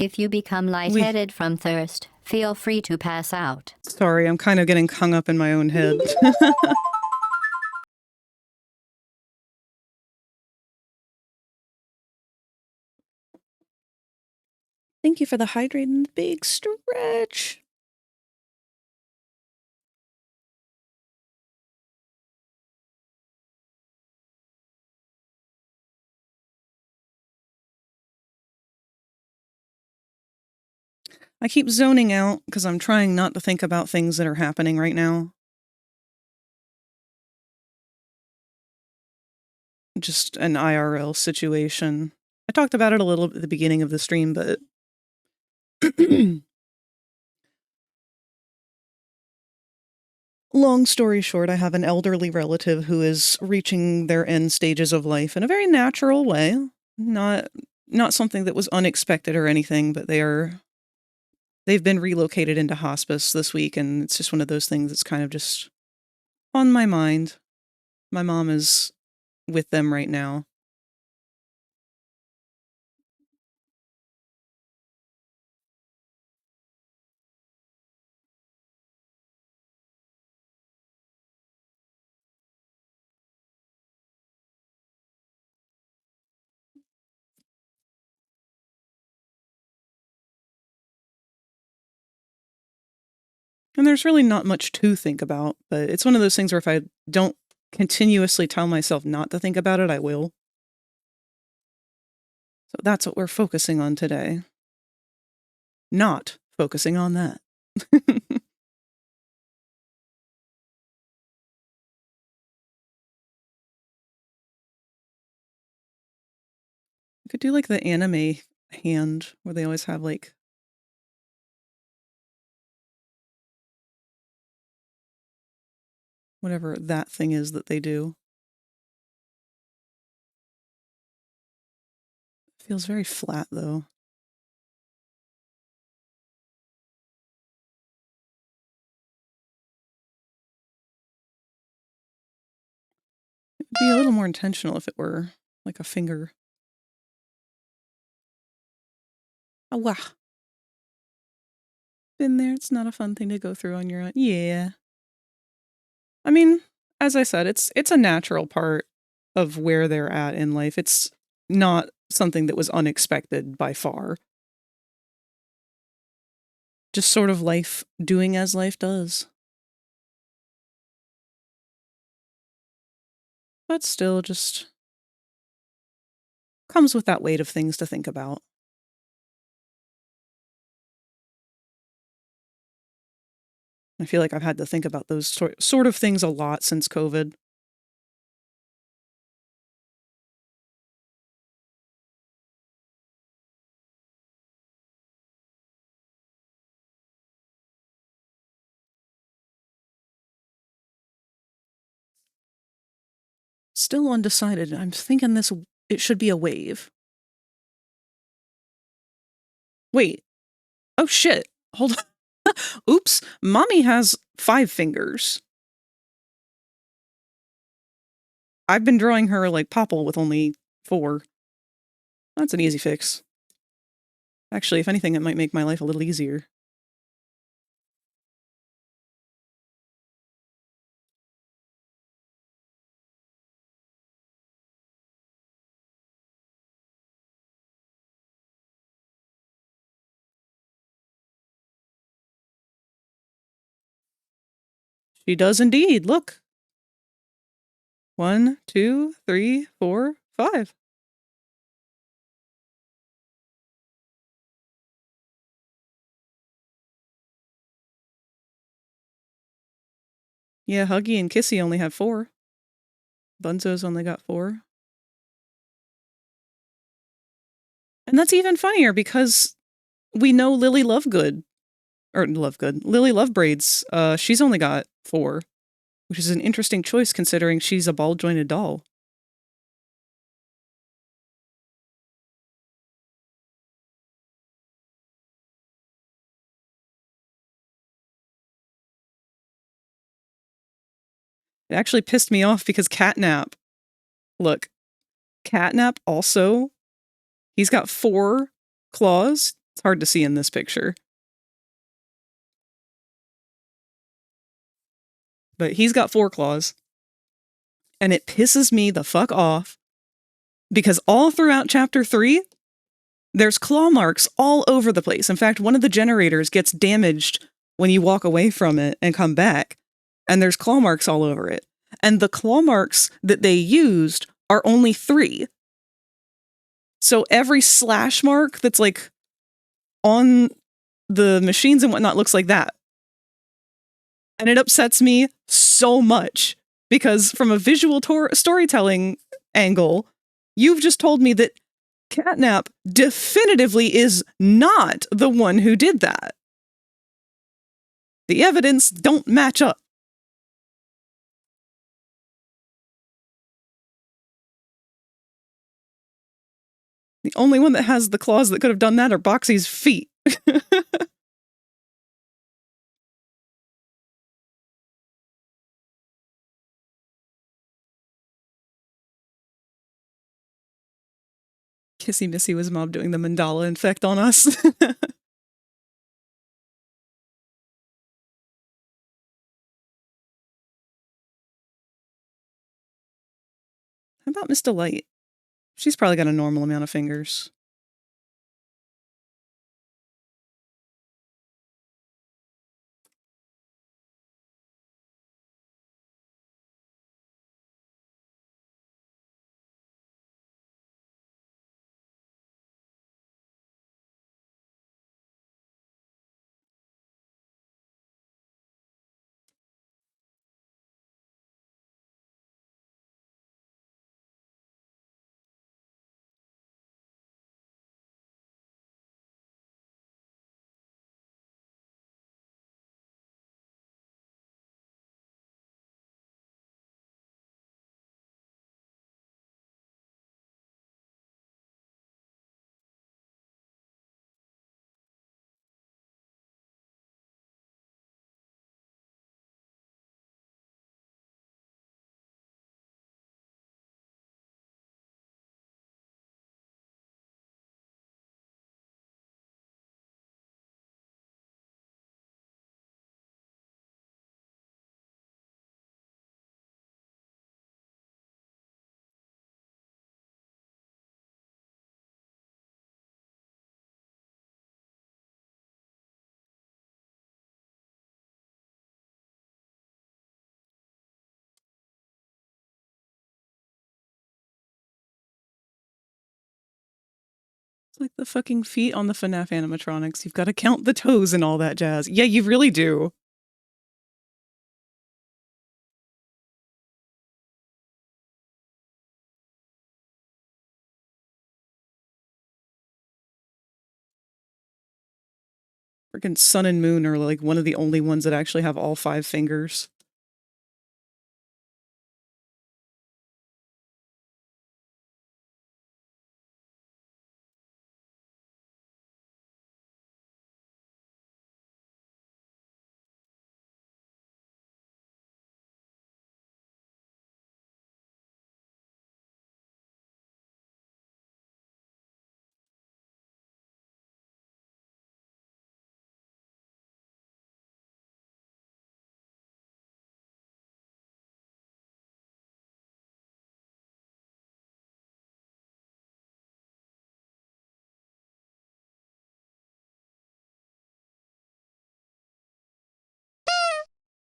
If you become lightheaded from thirst, feel free to pass out. Sorry, I'm kind of getting hung up in my own head. Thank you for the hydrate and the big stretch. I keep zoning out because I'm trying not to think about things that are happening right now. Just an IRL situation. I talked about it a little at the beginning of the stream, but long story short, I have an elderly relative who is reaching their end stages of life in a very natural way. Not something that was unexpected or anything, but they've been relocated into hospice this week, and it's just one of those things that's kind of just on my mind. My mom is with them right now. And there's really not much to think about, but it's one of those things where if I don't continuously tell myself not to think about it, I will. So that's what we're focusing on today. Not focusing on that. I could do like the anime hand where they always have like whatever that thing is that they do. Feels very flat though. It would be a little more intentional if it were like a finger. Oh, wow. Been there. It's not a fun thing to go through on your own. Yeah. I mean, as I said, it's a natural part of where they're at in life. It's not something that was unexpected by far. Just sort of life doing as life does. But still just comes with that weight of things to think about. I feel like I've had to think about those sort of things a lot since COVID. Still undecided. I'm thinking it should be a wave. Wait. Oh shit. Hold on. Oops. Mommy has 5 fingers. I've been drawing her like Popple with only 4. That's an easy fix. Actually, if anything, it might make my life a little easier. She does indeed. Look. 1, 2, 3, 4, 5. Yeah, Huggy and Kissy only have 4. Bunzo's only got 4. And that's even funnier because we know Lily Lovegood. Lily Lovebraids. She's only got 4. Which is an interesting choice considering she's a ball-jointed doll. It actually pissed me off because Catnap. Look, Catnap also, he's got 4 claws. It's hard to see in this picture. But he's got 4 claws. And it pisses me the fuck off because all throughout chapter 3, there's claw marks all over the place. In fact, one of the generators gets damaged when you walk away from it and come back, and there's claw marks all over it. And the claw marks that they used are only 3. So every slash mark that's like on the machines and whatnot looks like that. And it upsets me so much because from a visual storytelling angle, you've just told me that Catnap definitively is not the one who did that. The evidence don't match up. The only one that has the claws that could have done that are Boxy's feet. Kissy Missy was Mob doing the mandala effect on us. How about Miss Delight? She's probably got a normal amount of fingers. It's like the fucking feet on the FNAF animatronics. You've got to count the toes and all that jazz. Yeah, you really do. Freaking Sun and Moon are like one of the only ones that actually have all 5 fingers.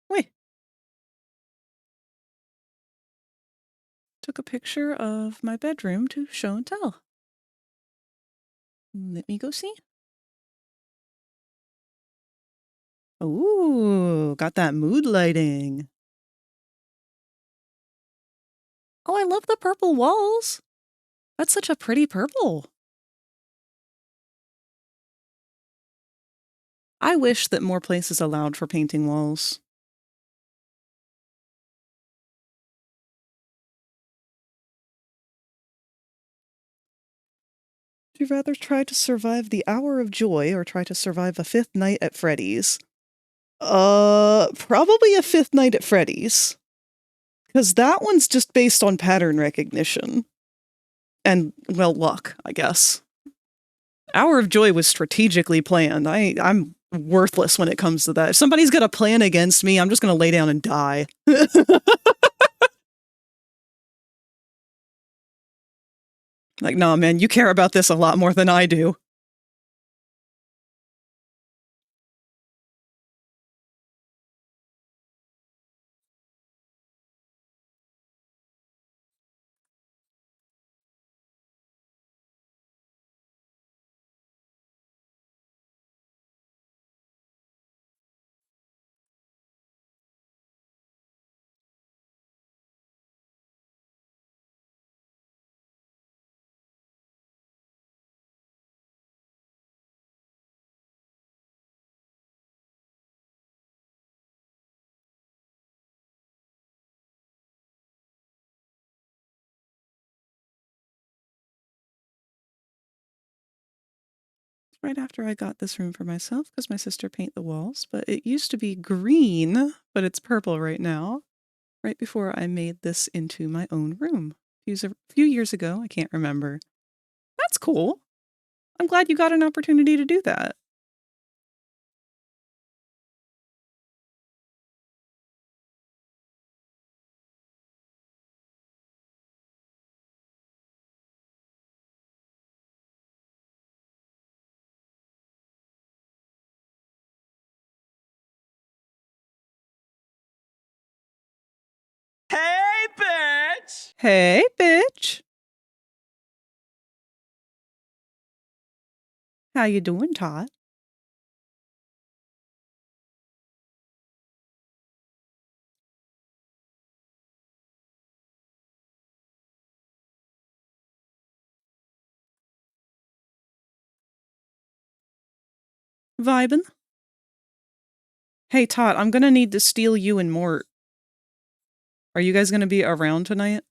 Wait. Took a picture of my bedroom to show and tell. Let me go see. Ooh, got that mood lighting. Oh, I love the purple walls. That's such a pretty purple. I wish that more places allowed for painting walls. Would you rather try to survive the hour of joy or try to survive a 5th night at Freddy's? Probably a 5th night at Freddy's. Because that one's just based on pattern recognition. And, well, luck, I guess. Hour of Joy was strategically planned. I'm worthless when it comes to that. If somebody's got a plan against me, I'm just gonna lay down and die. Like, nah, man, you care about this a lot more than I do. Right after I got this room for myself because my sister painted the walls, but it used to be green, but it's purple right now. Right before I made this into my own room. A few years ago, I can't remember. That's cool. I'm glad you got an opportunity to do that. Hey, bitch! Hey, bitch. How you doing, Todd? Vibin'? Hey, Todd, I'm gonna need to steal you and Mort. Are you guys gonna be around tonight?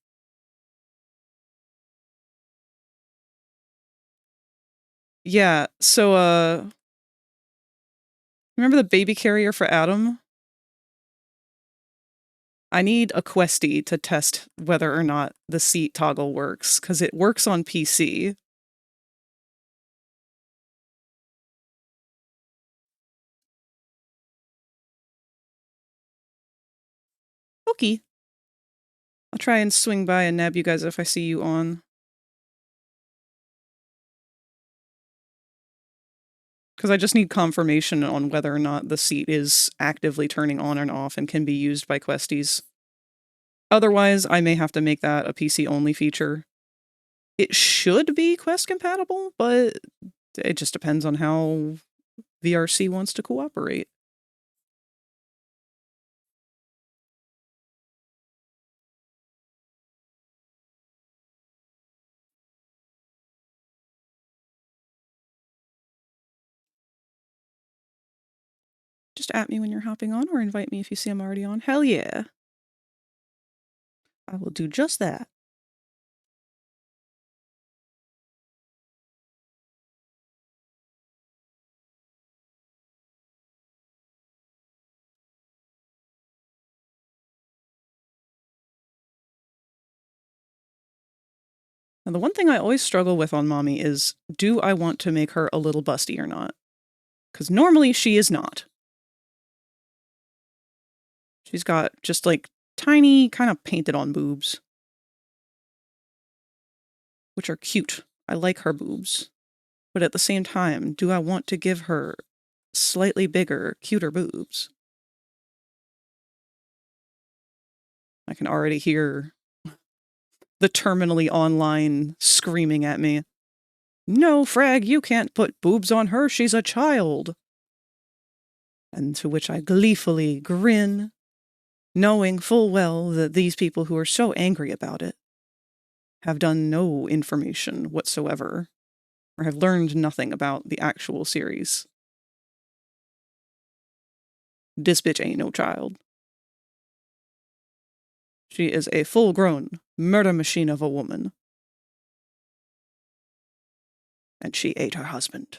Yeah, so, remember the baby carrier for Adam? I need a questie to test whether or not the seat toggle works, because it works on PC. Okay. I'll try and swing by and nab you guys if I see you on. Because I just need confirmation on whether or not the seat is actively turning on and off and can be used by questies. Otherwise, I may have to make that a PC-only feature. It should be Quest compatible, but it just depends on how VRC wants to cooperate. Just at me when you're hopping on, or invite me if you see I'm already on. Hell yeah. I will do just that. Now, the one thing I always struggle with on Mommy is, do I want to make her a little busty or not? Because normally she is not. She's got just like tiny, kind of painted on boobs, which are cute. I like her boobs. But at the same time, do I want to give her slightly bigger, cuter boobs? I can already hear the terminally online screaming at me. No, Frag, you can't put boobs on her. She's a child. And to which I gleefully grin, knowing full well that these people who are so angry about it have done no information whatsoever, or have learned nothing about the actual series. This bitch ain't no child. She is a full-grown murder machine of a woman. And she ate her husband.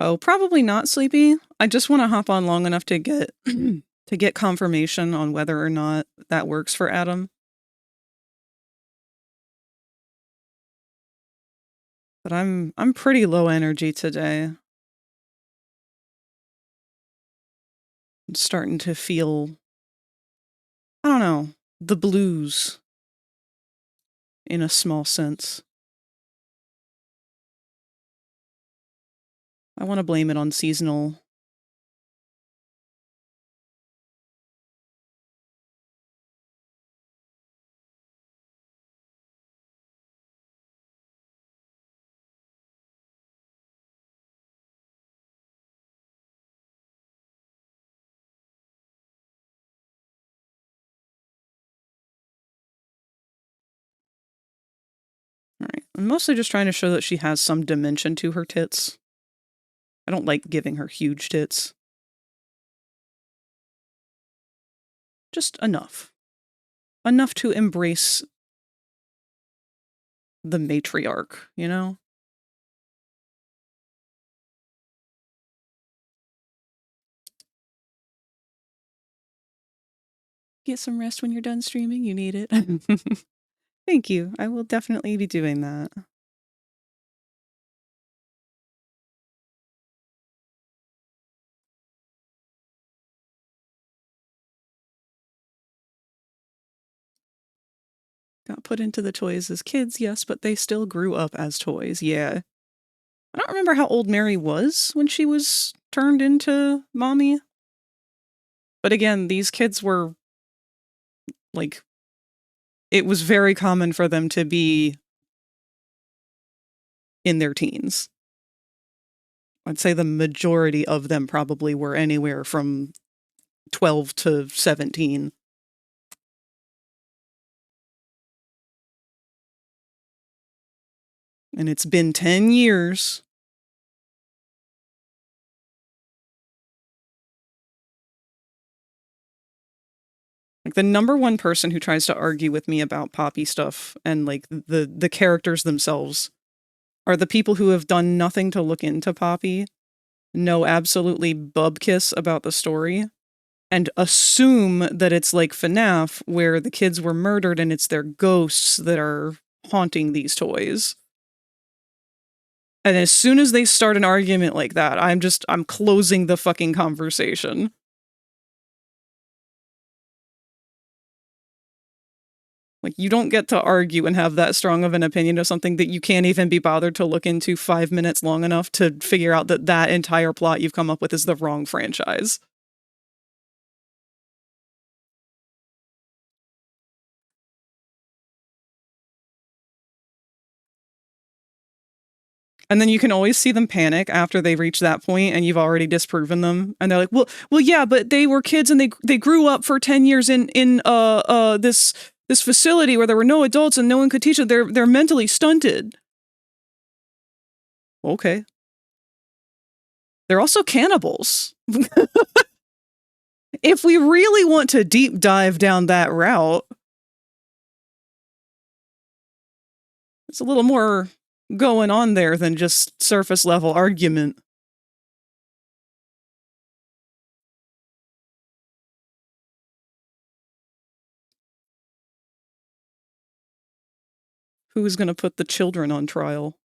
Oh, probably not sleepy. I just want to hop on long enough to get to get confirmation on whether or not that works for Adam. But I'm pretty low energy today. I'm starting to feel, I don't know, the blues in a small sense. I want to blame it on seasonal. Alright, I'm mostly just trying to show that she has some dimension to her tits. I don't like giving her huge tits. Just enough. Enough to embrace the matriarch, you know? Get some rest when you're done streaming, you need it. Thank you, I will definitely be doing that. Got put into the toys as kids, yes, but they still grew up as toys, yeah. I don't remember how old Mary was when she was turned into mommy. But again, these kids were, like, it was very common for them to be in their teens. I'd say the majority of them probably were anywhere from 12 to 17. And it's been 10 years. Like, the number one person who tries to argue with me about Poppy stuff and, like, the characters themselves are the people who have done nothing to look into Poppy, know absolutely bubkiss about the story, and assume that it's like FNAF, where the kids were murdered and it's their ghosts that are haunting these toys. And as soon as they start an argument like that, I'm closing the fucking conversation. Like, you don't get to argue and have that strong of an opinion of something that you can't even be bothered to look into 5 minutes long enough to figure out that that entire plot you've come up with is the wrong franchise. And then you can always see them panic after they reach that point and you've already disproven them. And they're like, well, yeah, but they were kids and they grew up for 10 years in this facility where there were no adults and no one could teach them. They're mentally stunted. Okay. They're also cannibals. If we really want to deep dive down that route, it's a little more going on there than just surface level argument. Who's going to put the children on trial?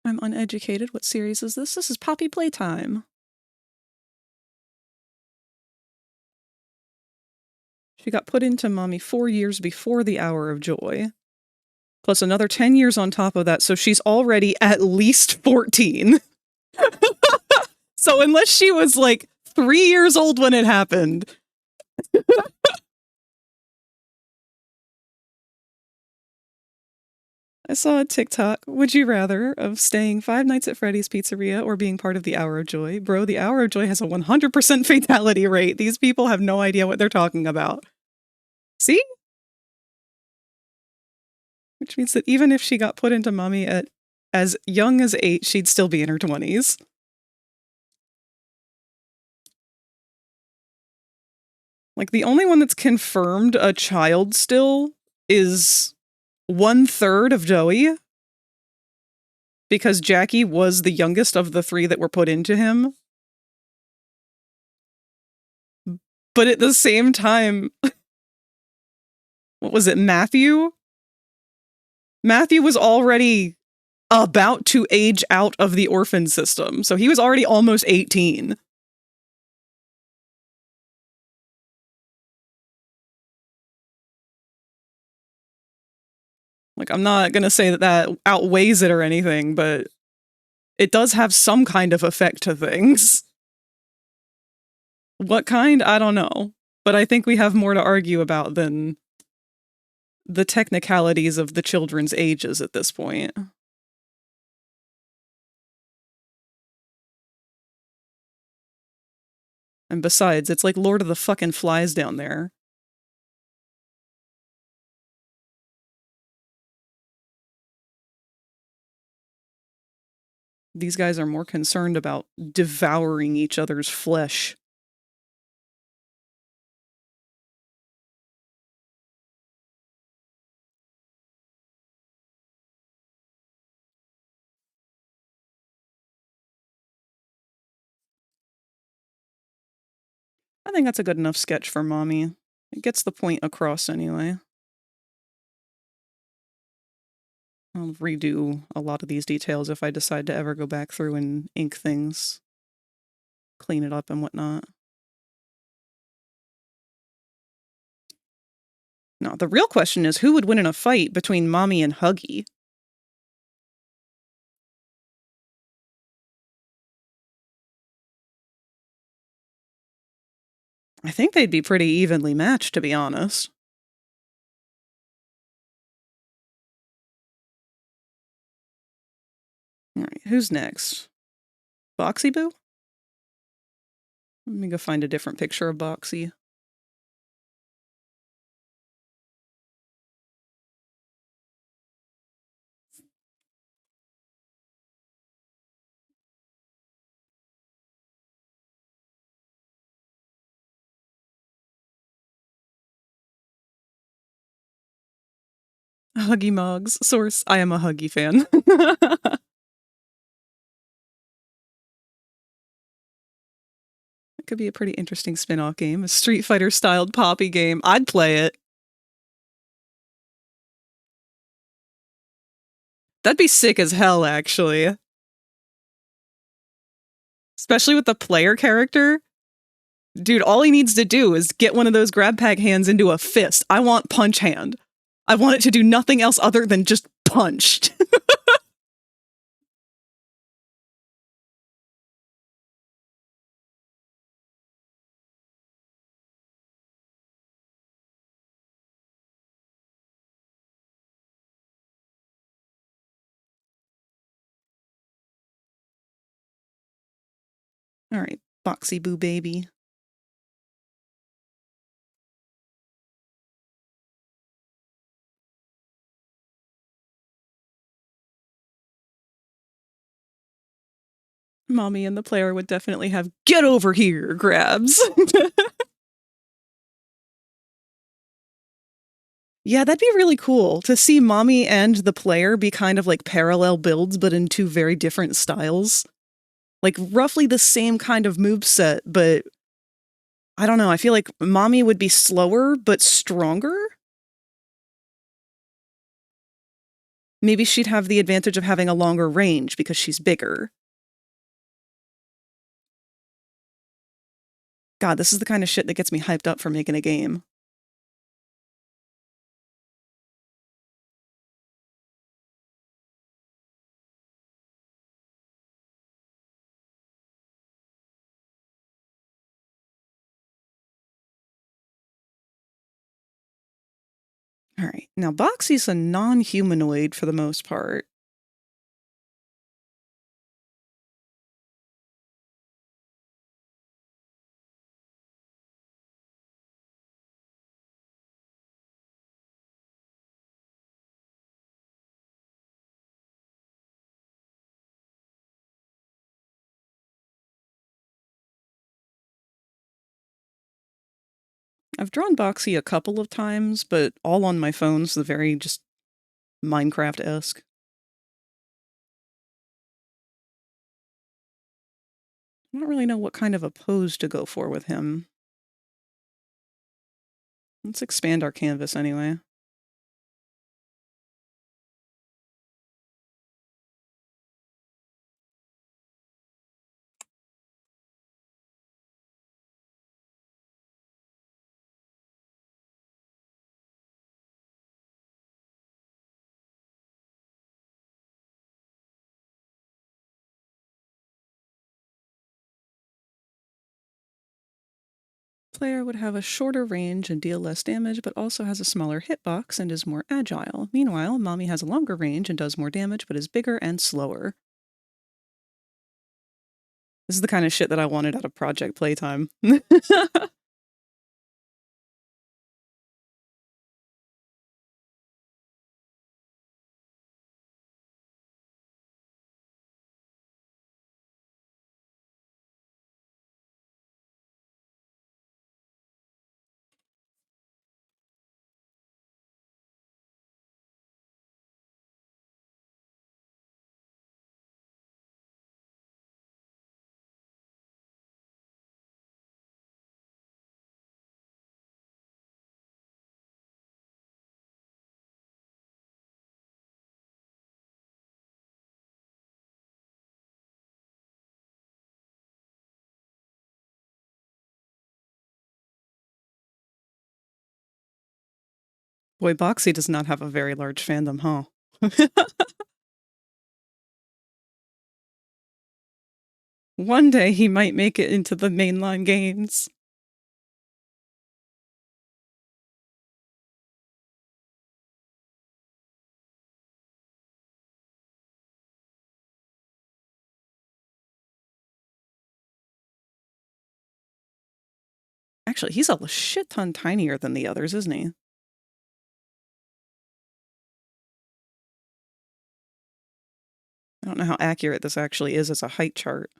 I'm uneducated. What series is this? This is Poppy Playtime. She got put into mommy 4 years before the Hour of Joy. Plus another 10 years on top of that, so she's already at least 14. So unless she was like 3 years old when it happened. I saw a TikTok, would you rather, of staying 5 nights at Freddy's Pizzeria or being part of the Hour of Joy? Bro, the Hour of Joy has a 100% fatality rate. These people have no idea what they're talking about. See? Which means that even if she got put into mommy at as young as 8, she'd still be in her 20s. Like, the only one that's confirmed a child still is 1/3 of Joey. Because Jackie was the youngest of the 3 that were put into him. But at the same time, what was it, Matthew? Matthew was already about to age out of the orphan system, so he was already almost 18. Like, I'm not gonna say that that outweighs it or anything, but it does have some kind of effect to things. What kind? I don't know. But I think we have more to argue about than the technicalities of the children's ages at this point. And besides, it's like Lord of the fucking Flies down there. These guys are more concerned about devouring each other's flesh. I think that's a good enough sketch for mommy. It gets the point across anyway. I'll redo a lot of these details if I decide to ever go back through and ink things, clean it up and whatnot. Now, the real question is who would win in a fight between Mommy and Huggy? I think they'd be pretty evenly matched, to be honest. Alright, who's next? Boxy Boo? Let me go find a different picture of Boxy. Huggy Mugs. Source, I am a Huggy fan. It could be a pretty interesting spin-off game. A Street Fighter-styled Poppy game. I'd play it. That'd be sick as hell, actually. Especially with the player character. Dude, all he needs to do is get one of those grab pack hands into a fist. I want punch hand. I want it to do nothing else other than just punch. Alright, Boxy Boo baby. Mommy and the player would definitely have "get over here" grabs. Yeah, that'd be really cool to see Mommy and the player be kind of like parallel builds, but in 2 very different styles. Like, roughly the same kind of moveset, but I don't know, I feel like Mommy would be slower, but stronger? Maybe she'd have the advantage of having a longer range because she's bigger. God, this is the kind of shit that gets me hyped up for making a game. Alright, now Boxy's a non-humanoid for the most part. I've drawn Boxy a couple of times, but all on my phone, so very just Minecraft-esque. I don't really know what kind of a pose to go for with him. Let's expand our canvas anyway. Player would have a shorter range and deal less damage, but also has a smaller hitbox and is more agile. Meanwhile, Mommy has a longer range and does more damage, but is bigger and slower. This is the kind of shit that I wanted out of Project Playtime. Boy, Boxy does not have a very large fandom, huh? One day he might make it into the mainline games. Actually, he's a shit ton tinier than the others, isn't he? I don't know how accurate this actually is as a height chart.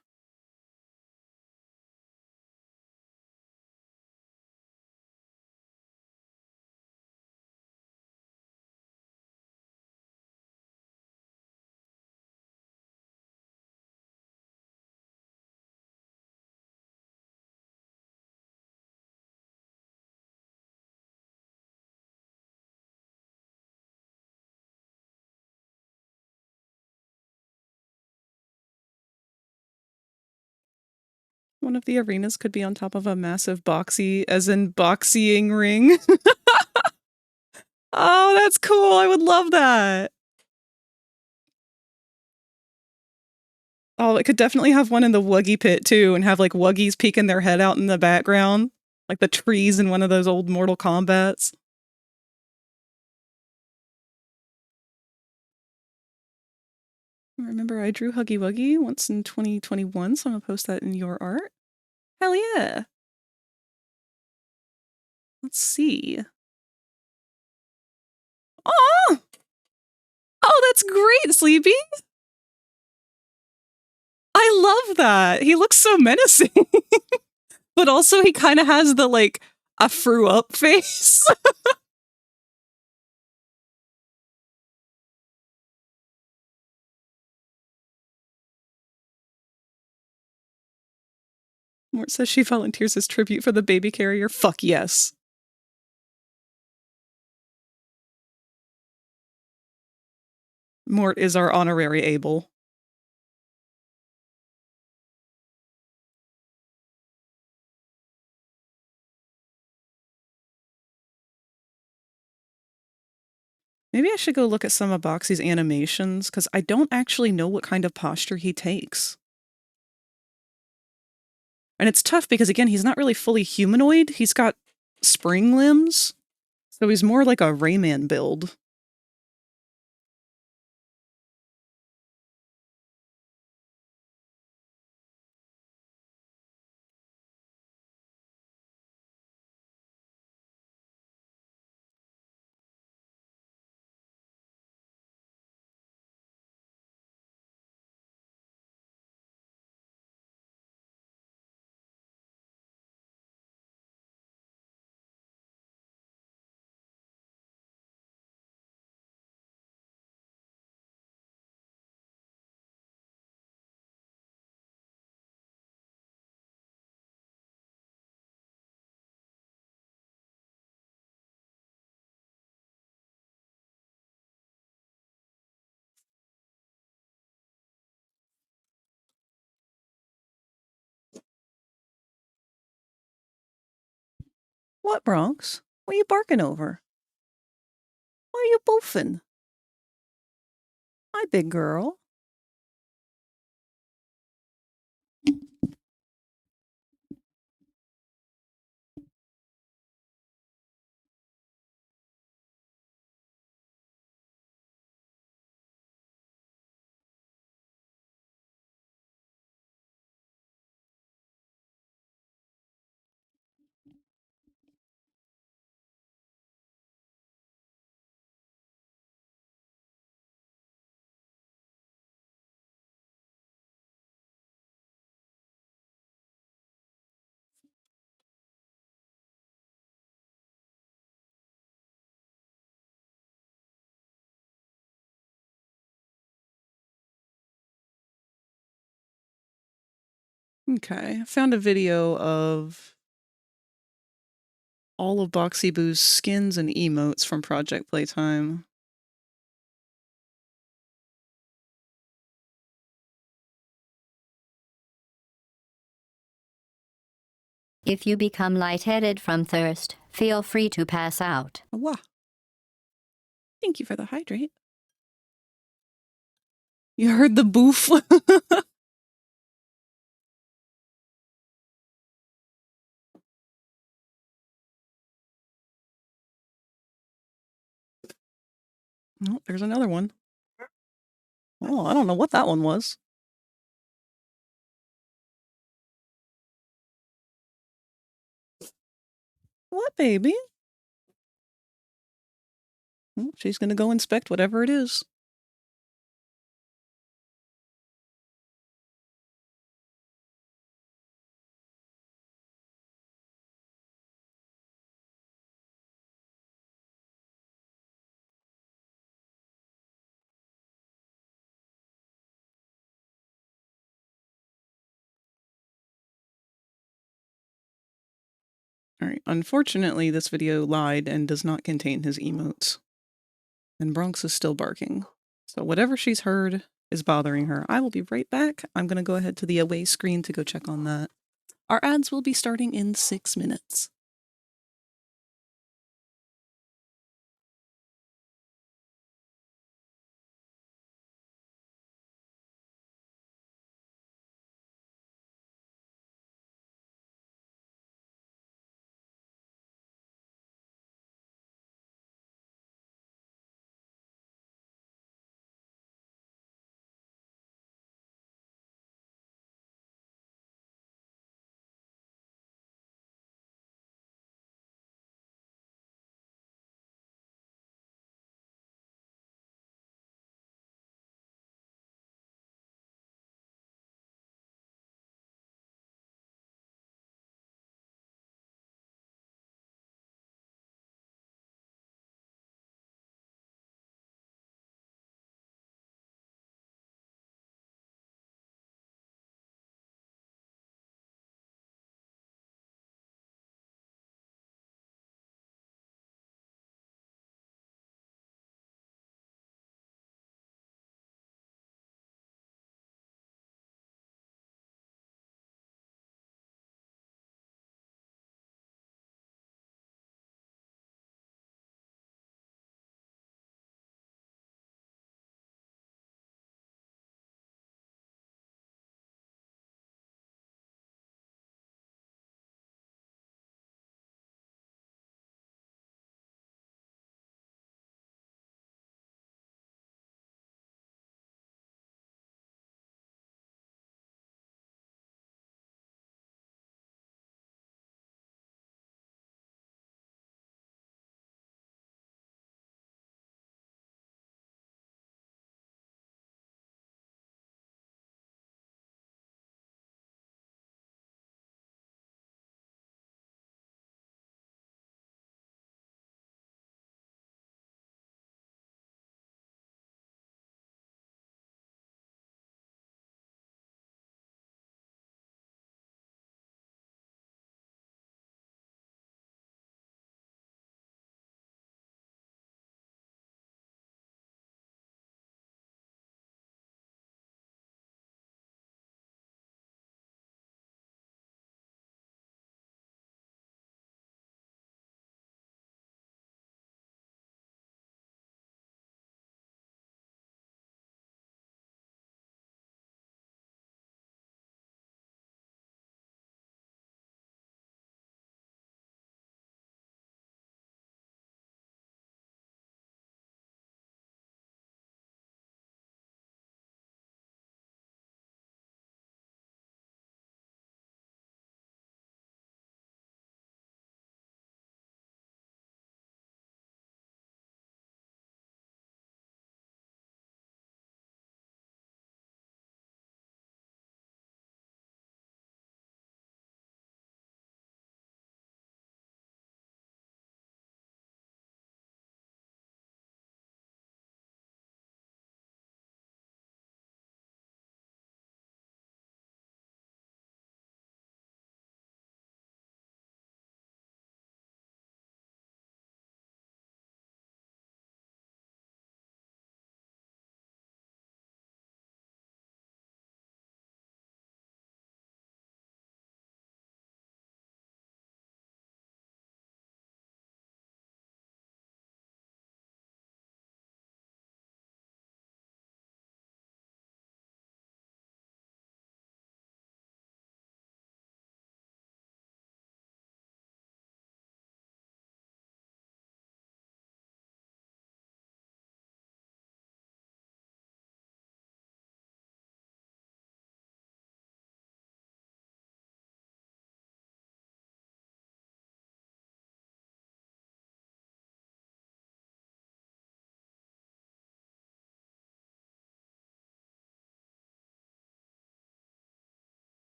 One of the arenas could be on top of a massive boxy, as in boxying ring. Oh, that's cool. I would love that. Oh, it could definitely have one in the Wuggy pit too, and have like Wuggies peeking their head out in the background, like the trees in one of those old Mortal Kombats. Remember, I drew Huggy Wuggy once in 2021, so I'm gonna post that in your art. Hell yeah! Let's see. Oh! Oh, that's great, Sleepy! I love that! He looks so menacing! But also he kind of has the, like, I threw up face. Mort says she volunteers as tribute for the baby carrier. Fuck yes. Mort is our honorary Abel. Maybe I should go look at some of Boxy's animations, because I don't actually know what kind of posture he takes. And it's tough because, again, he's not really fully humanoid. He's got spring limbs, so he's more like a Rayman build. What, Bronx? What are you barking over? Why are you boofing? Hi, big girl. Okay, I found a video of all of Boxy Boo's skins and emotes from Project Playtime. If you become lightheaded from thirst, feel free to pass out. Wow. Thank you for the hydrate. You heard the boof? Oh, there's another one. Oh, I don't know what that one was. What, baby? Oh, she's gonna go inspect whatever it is. Alright, unfortunately this video lied and does not contain his emotes. And Bronx is still barking. So whatever she's heard is bothering her. I will be right back. I'm gonna go ahead to the away screen to go check on that. Our ads will be starting in 6 minutes.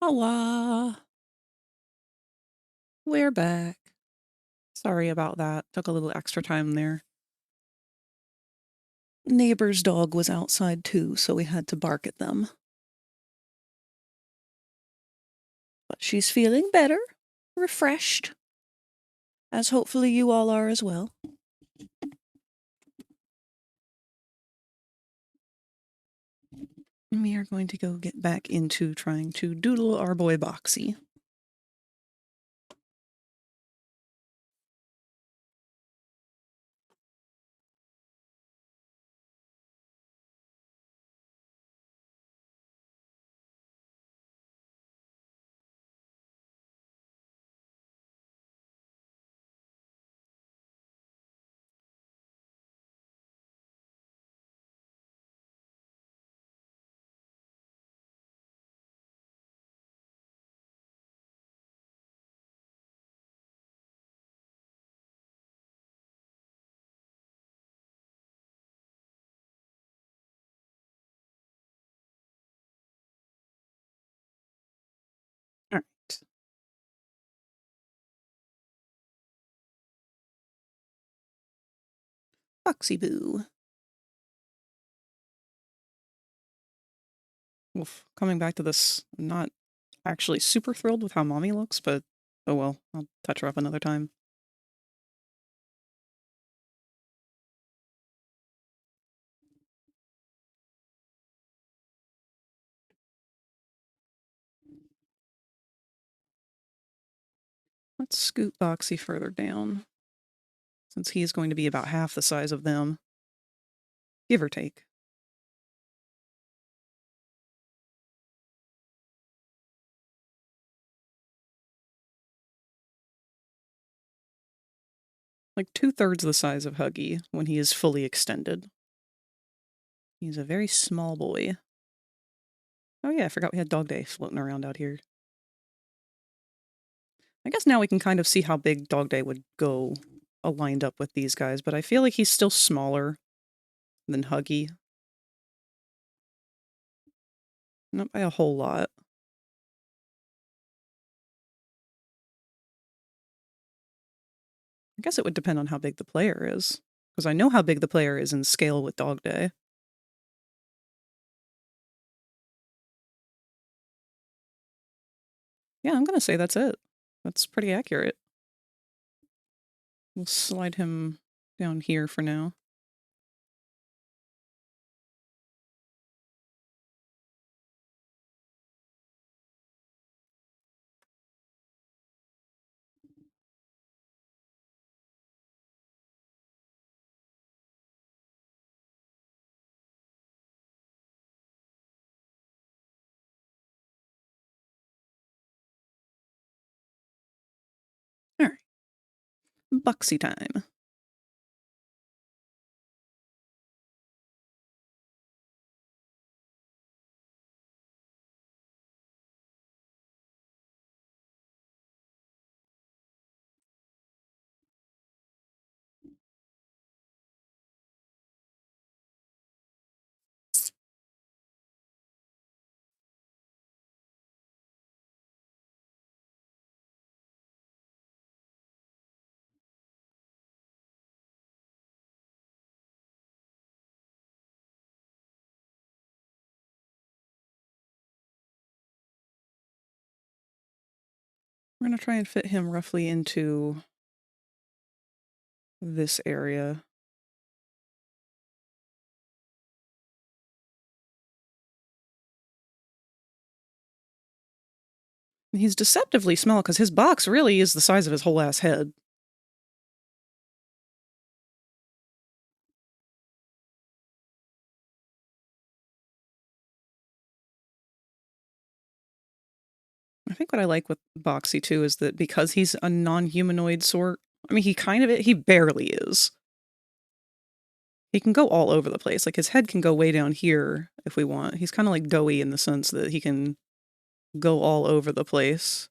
Hola! We're back. Sorry about that. Took a little extra time there. Neighbor's dog was outside too, so we had to bark at them. But she's feeling better, refreshed, as hopefully you all are as well. We are going to go get back into trying to doodle our boy Boxy. All right. Boxy Boo. Oof. Coming back to this, I'm not actually super thrilled with how mommy looks, but oh well, I'll touch her up another time. Let's scoot Boxy further down, since he's going to be about half the size of them, give or take. Like 2/3 the size of Huggy when he is fully extended. He's a very small boy. Oh yeah, I forgot we had Dog Day floating around out here. I guess now we can kind of see how big Dog Day would go aligned up with these guys, but I feel like he's still smaller than Huggy. Not by a whole lot. I guess it would depend on how big the player is, because I know how big the player is in scale with Dog Day. Yeah, I'm gonna say that's it. That's pretty accurate. We'll slide him down here for now. All right. Buxy time. We're gonna try and fit him roughly into this area. He's deceptively small because his box really is the size of his whole ass head. I think what I like with Boxy too is that because he's a non-humanoid sort, I mean, he barely is. He can go all over the place. Like his head can go way down here if we want. He's kind of like doughy in the sense that he can go all over the place.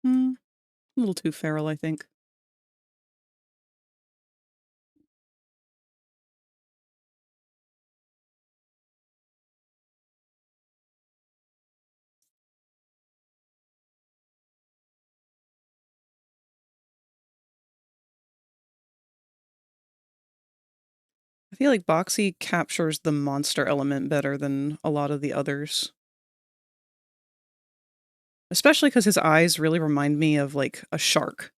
A little too feral, I think. I feel like Boxy captures the monster element better than a lot of the others. Especially because his eyes really remind me of, like, a shark.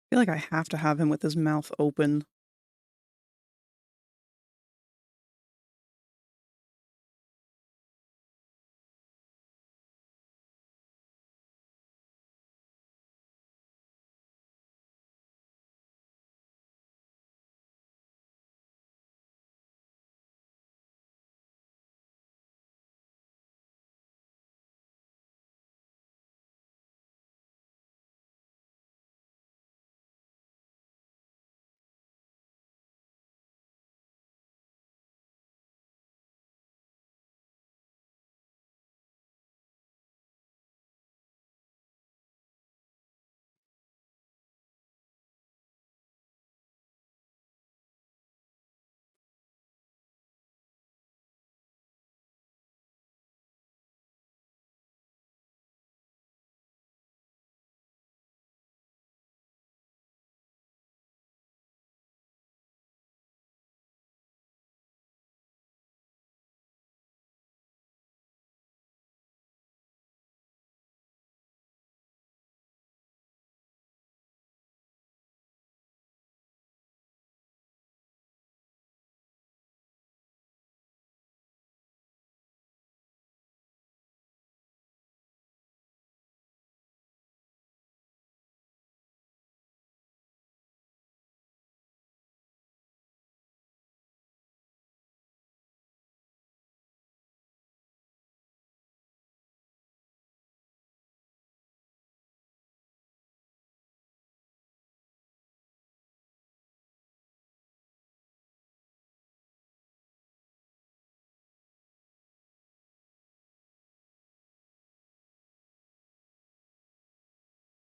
I feel like I have to have him with his mouth open.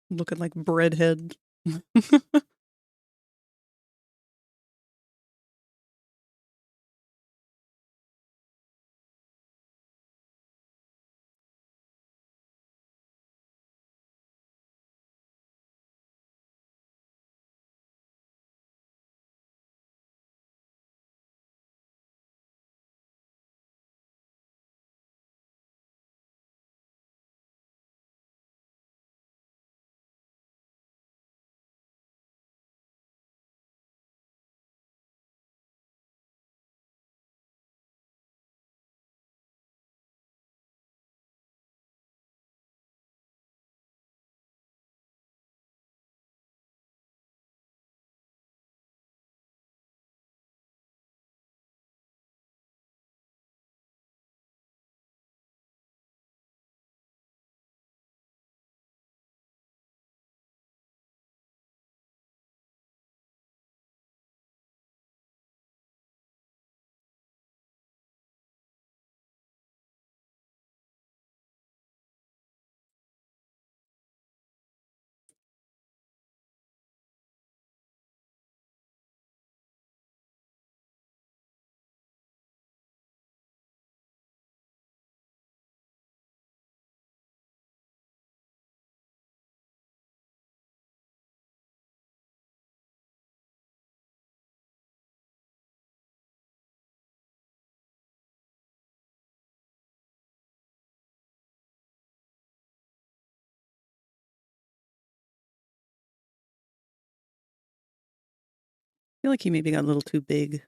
Looking like breadhead. feel like he maybe got a little too big.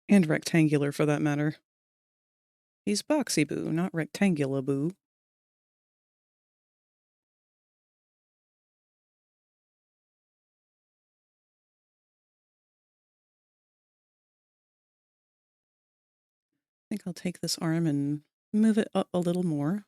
And rectangular, for that matter. He's boxy boo, not rectangular boo. I think I'll take this arm and move it up a little more.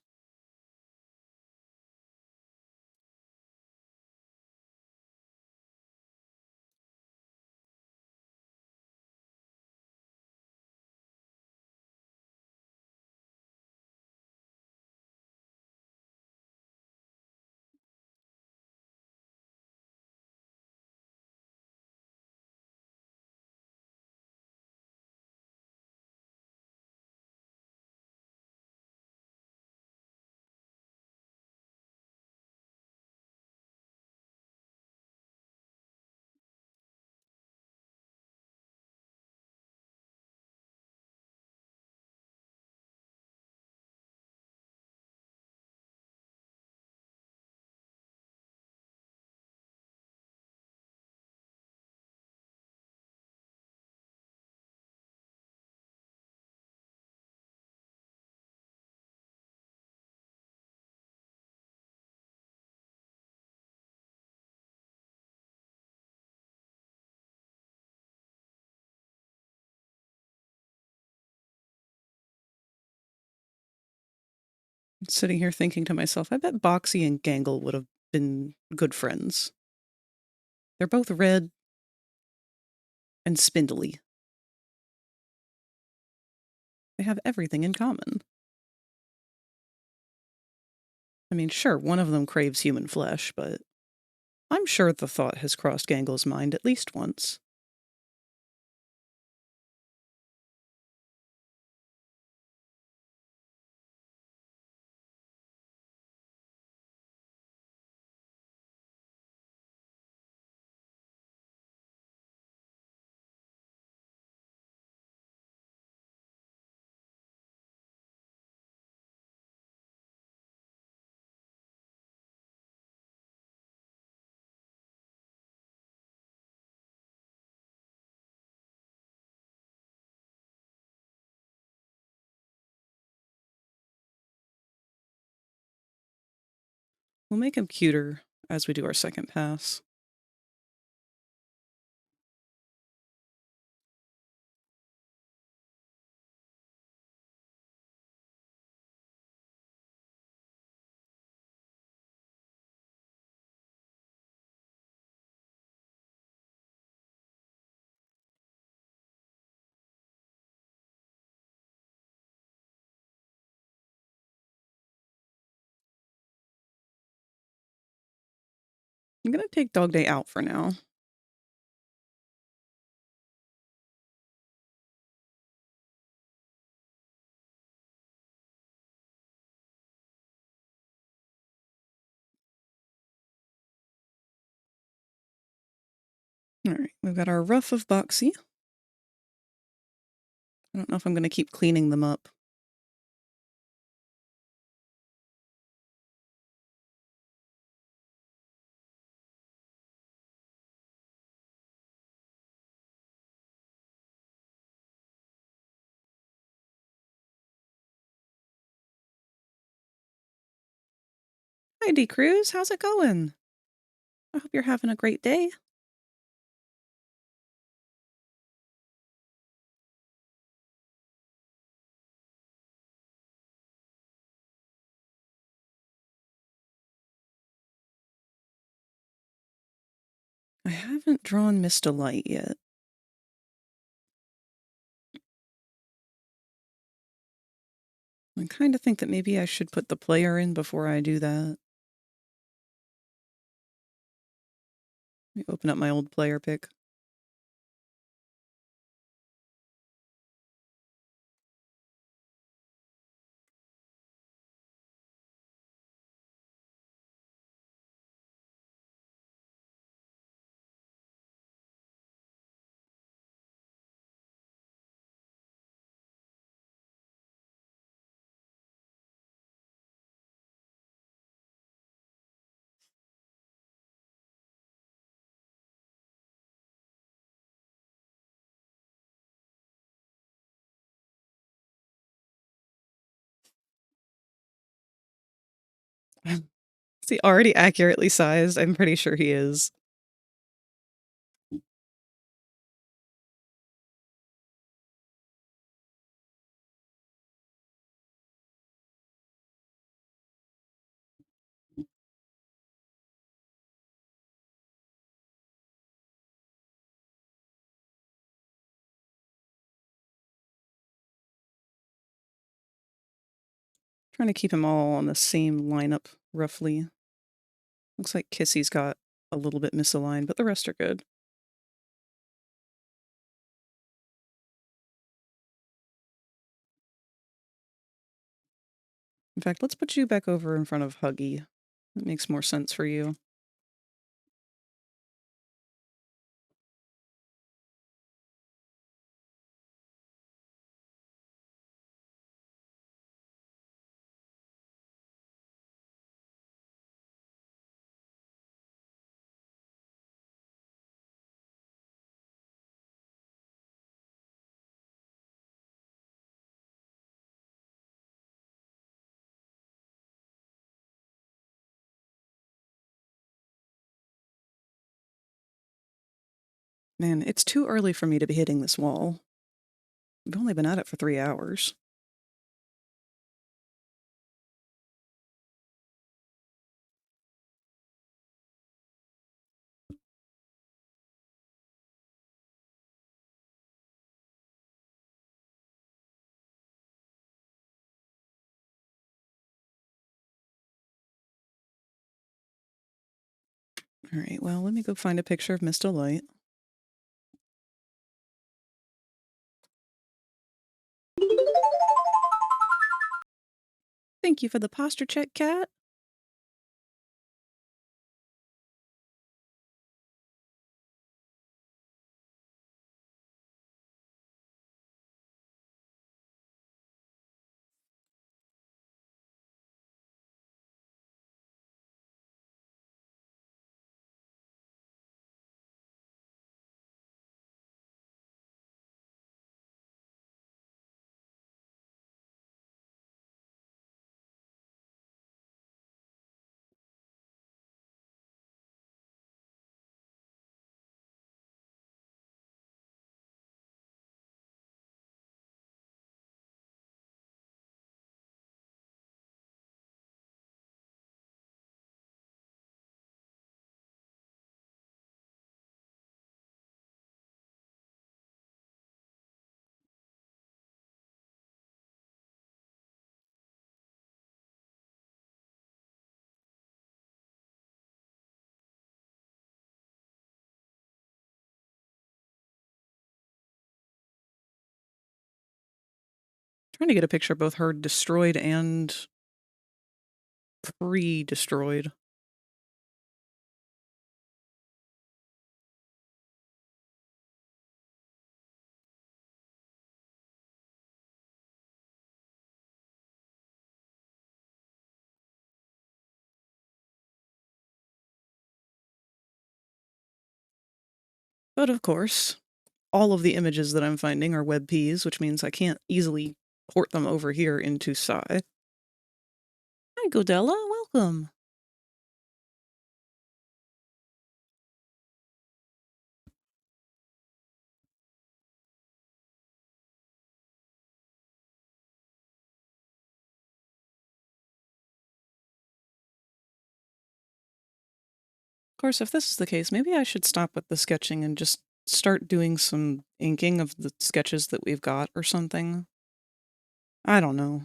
Sitting here thinking to myself, I bet Boxy and Gangle would have been good friends. They're both red and spindly. They have everything in common. I mean, sure, one of them craves human flesh, but I'm sure the thought has crossed Gangle's mind at least once. We'll make him cuter as we do our second pass. I'm going to take Dog Day out for now. All right, we've got our Ruff of Boxy. I don't know if I'm going to keep cleaning them up. Hi, D. Cruz. How's it going? I hope you're having a great day. I haven't drawn Mr. Light yet. I kind of think that maybe I should put the player in before I do that. Let me open up my old player pick. Is he already accurately sized? I'm pretty sure he is. Trying to keep them all on the same lineup, roughly. Looks like Kissy's got a little bit misaligned, but the rest are good. In fact, let's put you back over in front of Huggy. That makes more sense for you. Man, it's too early for me to be hitting this wall. I've only been at it for 3 hours. Alright, well, let me go find a picture of Mr. Light. Thank you for the posture check, cat. Trying to get a picture of both her destroyed and pre-destroyed. But of course, all of the images that I'm finding are WebPs, which means I can't easily port them over here into Psy. Hi, Godella, welcome. Of course, if this is the case, maybe I should stop with the sketching and just start doing some inking of the sketches that we've got or something. I don't know.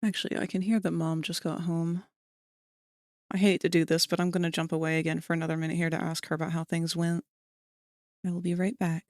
Actually, I can hear that Mom just got home. I hate to do this, but I'm gonna jump away again for another minute here to ask her about how things went. I will be right back.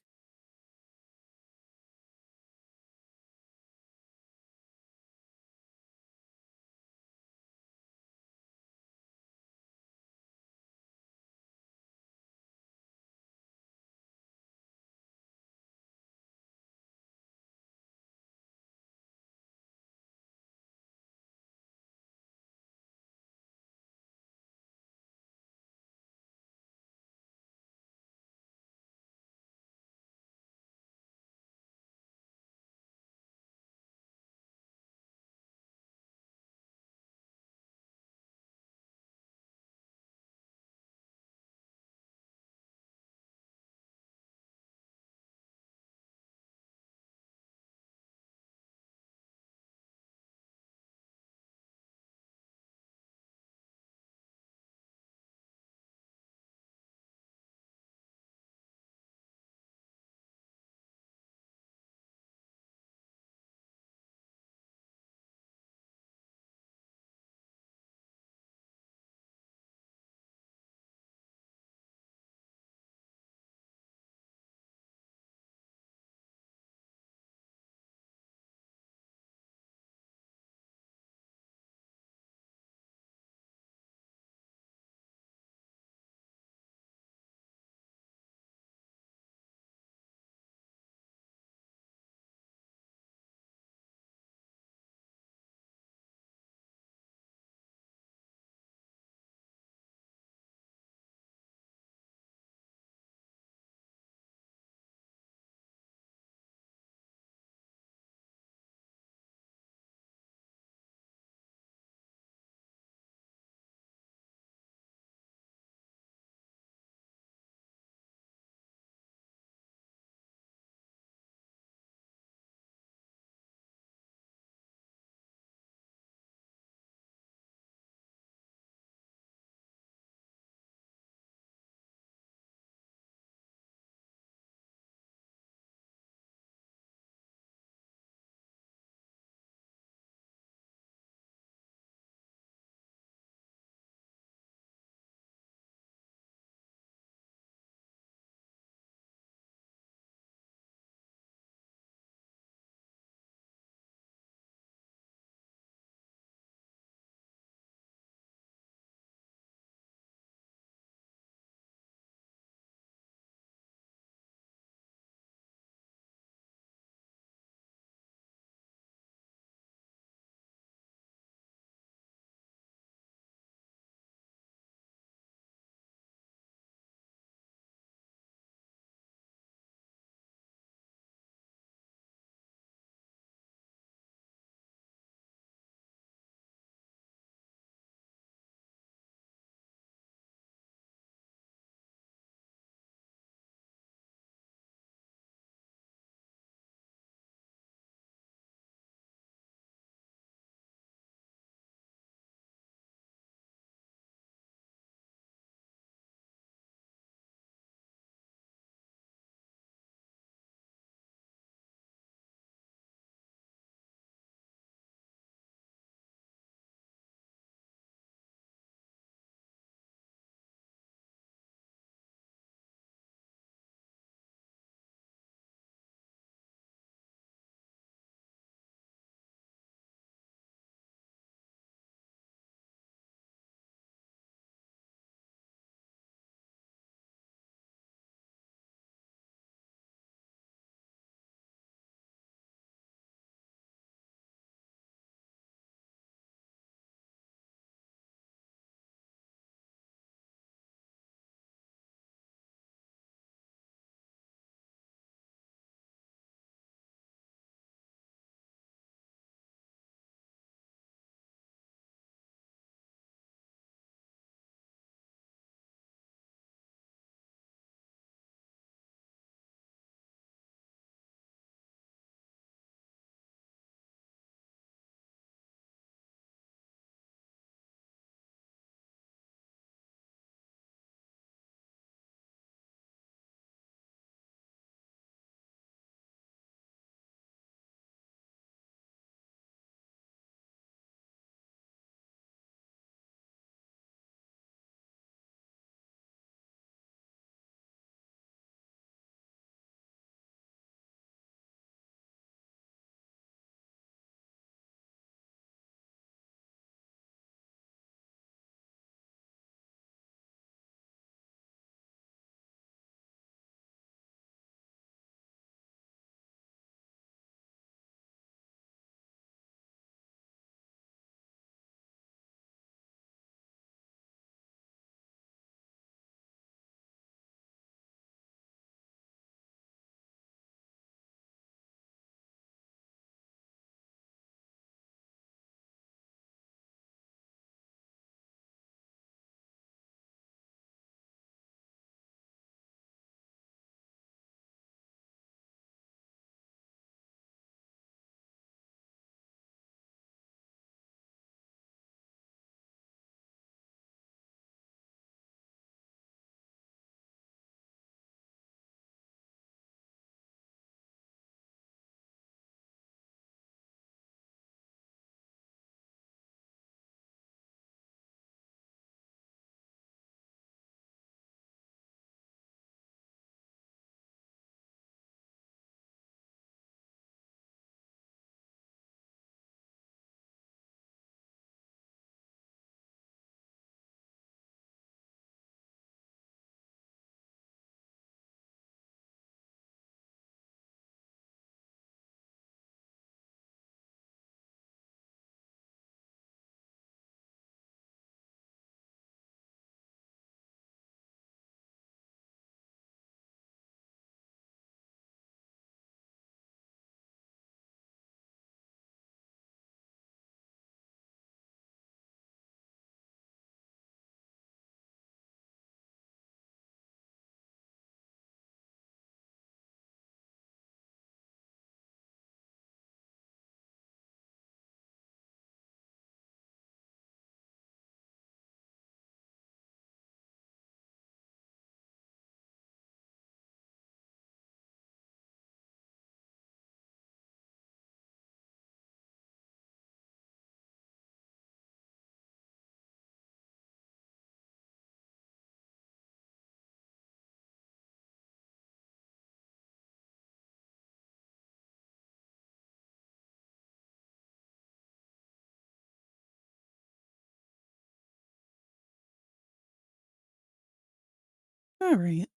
All right.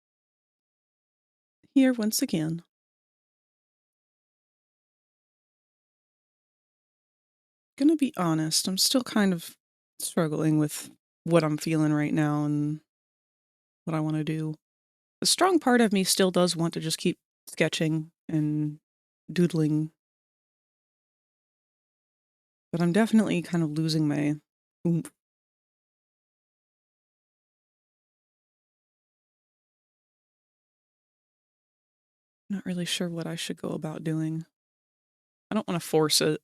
Here once again. Gonna be honest, I'm still kind of struggling with what I'm feeling right now and what I want to do. A strong part of me still does want to just keep sketching and doodling, but I'm definitely kind of losing my oomph. Not really sure what I should go about doing. I don't want to force it.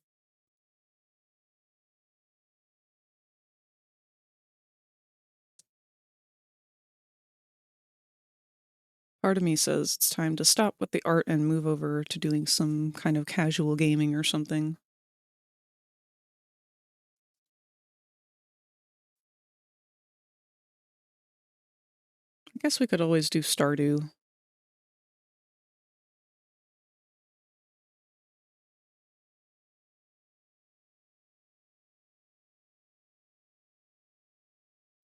Part of me says it's time to stop with the art and move over to doing some kind of casual gaming or something. I guess we could always do Stardew.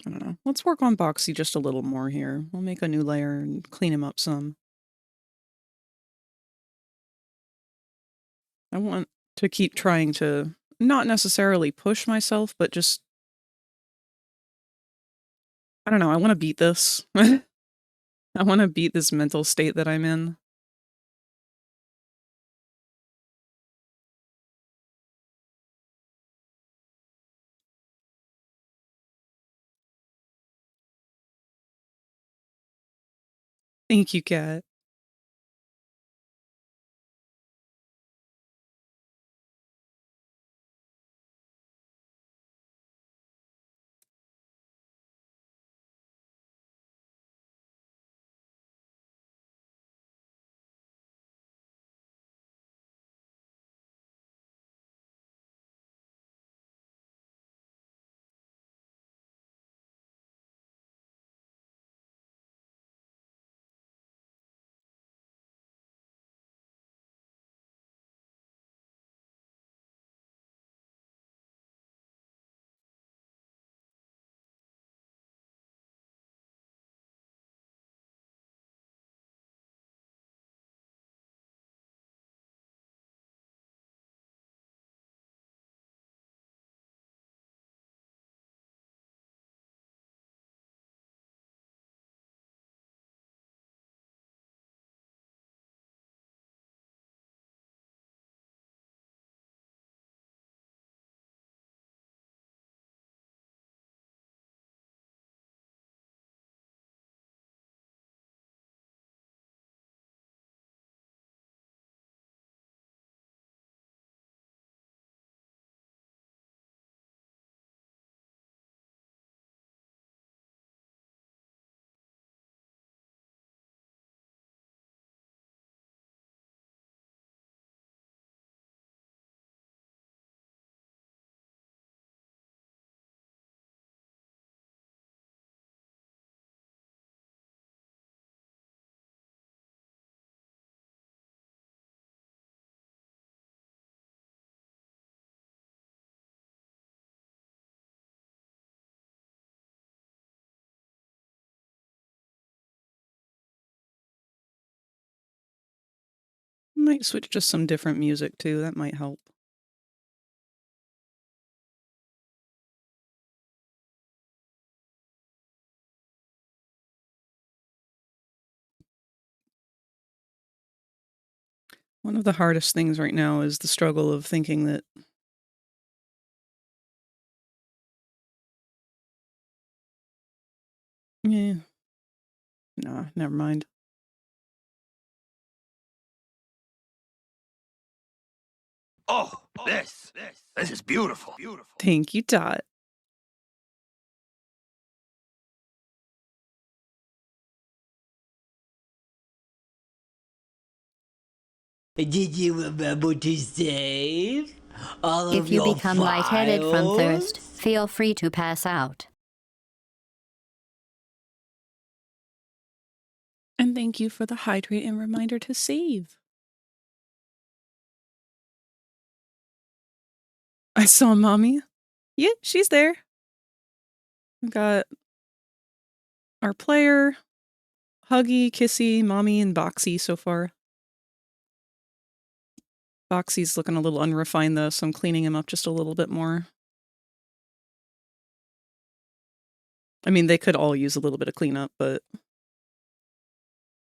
I don't know. Let's work on Boxy just a little more here. We'll make a new layer and clean him up some. I want to keep trying to not necessarily push myself, but just, I don't know, I want to beat this. I want to beat this mental state that I'm in. Thank you, Kat. Might switch to some different music too, that might help. One of the hardest things right now is the struggle of thinking that yeah, nah, never mind. Oh, this is beautiful. Thank you, Dot. Did you remember to save all of If you your become lightheaded from thirst, files? feel free to pass out. And thank you for the hydrate and reminder to save. I saw Mommy. Yeah, she's there. We've got our player, Huggy, Kissy, Mommy, and Boxy so far. Boxy's looking a little unrefined though, so I'm cleaning him up just a little bit more. I mean, they could all use a little bit of cleanup, but...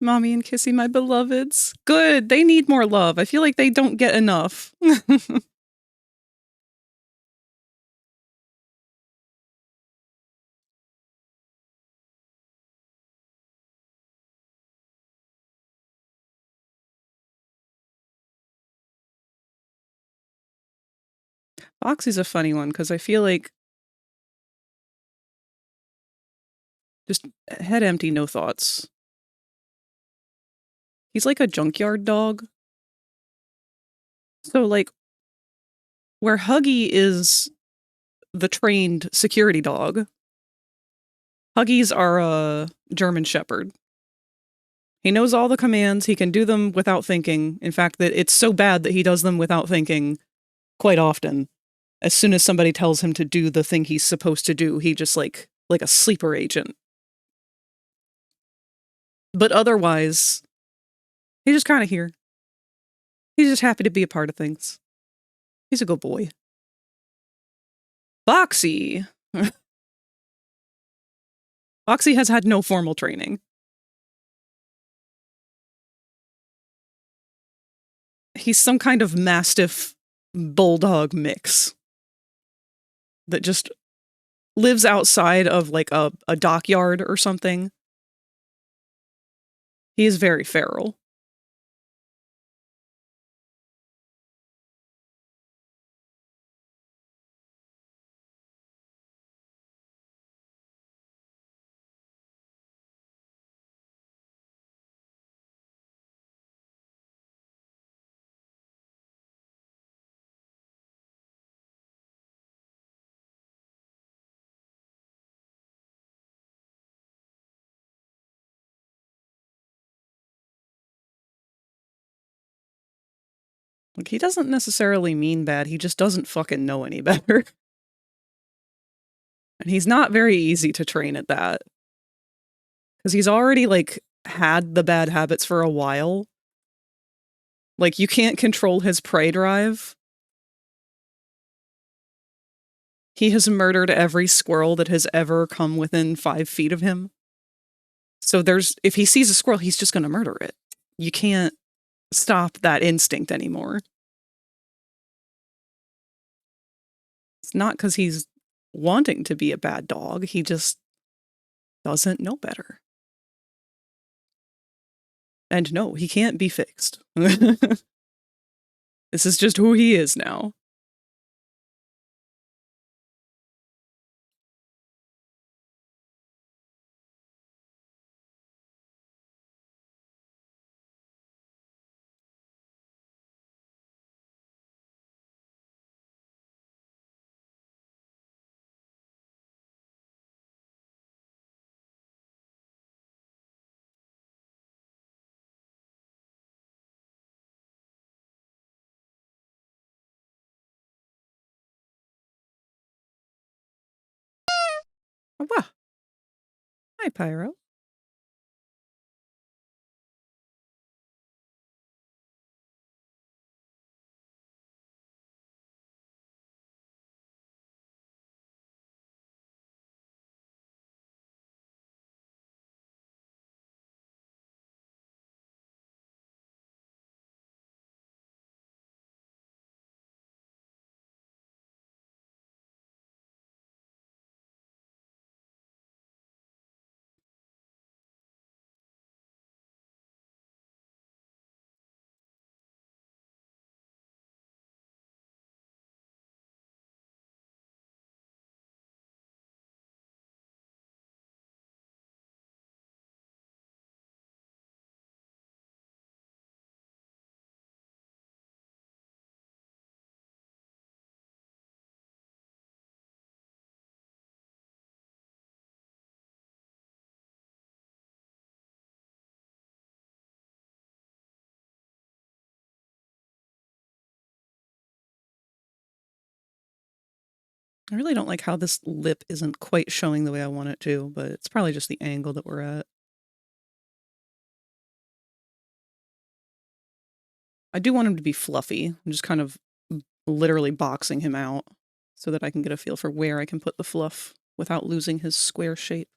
Mommy and Kissy, my beloveds. Good! They need more love. I feel like they don't get enough. Boxy's a funny one, because I feel like... just head empty, no thoughts. He's like a junkyard dog. So, like, where Huggy is the trained security dog, Huggies are a German Shepherd. He knows all the commands, he can do them without thinking. In fact, that it's so bad that he does them without thinking quite often. As soon as somebody tells him to do the thing he's supposed to do, he just like a sleeper agent. But otherwise, he's just kind of here. He's just happy to be a part of things. He's a good boy. Boxy. Boxy has had no formal training. He's some kind of mastiff bulldog mix that just lives outside of like a dockyard or something. He is very feral. Like, he doesn't necessarily mean bad, he just doesn't fucking know any better. And he's not very easy to train at that. Because he's already, like, had the bad habits for a while. Like, you can't control his prey drive. He has murdered every squirrel that has ever come within 5 feet of him. So if he sees a squirrel, he's just gonna murder it. You can't stop that instinct anymore. It's not because he's wanting to be a bad dog, he just doesn't know better. And no, he can't be fixed. This is just who he is now. Oh, wow. Hi, Pyro. I really don't like how this lip isn't quite showing the way I want it to, but it's probably just the angle that we're at. I do want him to be fluffy. I'm just kind of literally boxing him out so that I can get a feel for where I can put the fluff without losing his square shape.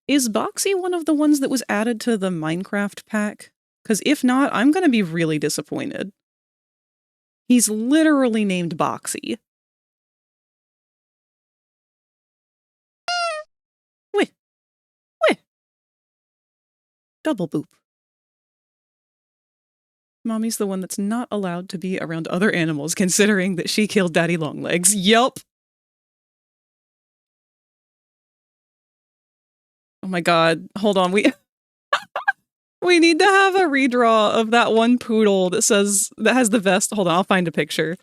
Is Boxy one of the ones that was added to the Minecraft pack? Because if not, I'm going to be really disappointed. He's literally named Boxy. Weh. Weh. Double boop. Mommy's the one that's not allowed to be around other animals, considering that she killed Daddy Longlegs. Yup. Oh my god. Hold on. We need to have a redraw of that one poodle that has the vest. Hold on, I'll find a picture.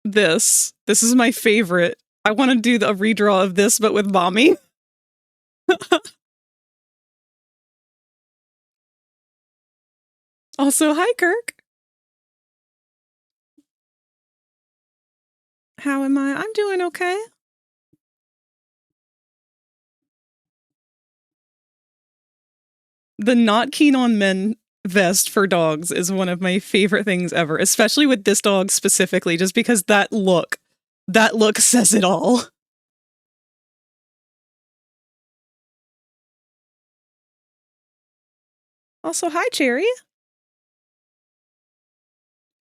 This is my favorite. I want to do a redraw of this, but with Mommy. Also, hi, Kirk. How am I? I'm doing okay. The not keen on men vest for dogs is one of my favorite things ever, especially with this dog specifically, just because that look says it all. Also, hi, Cherry.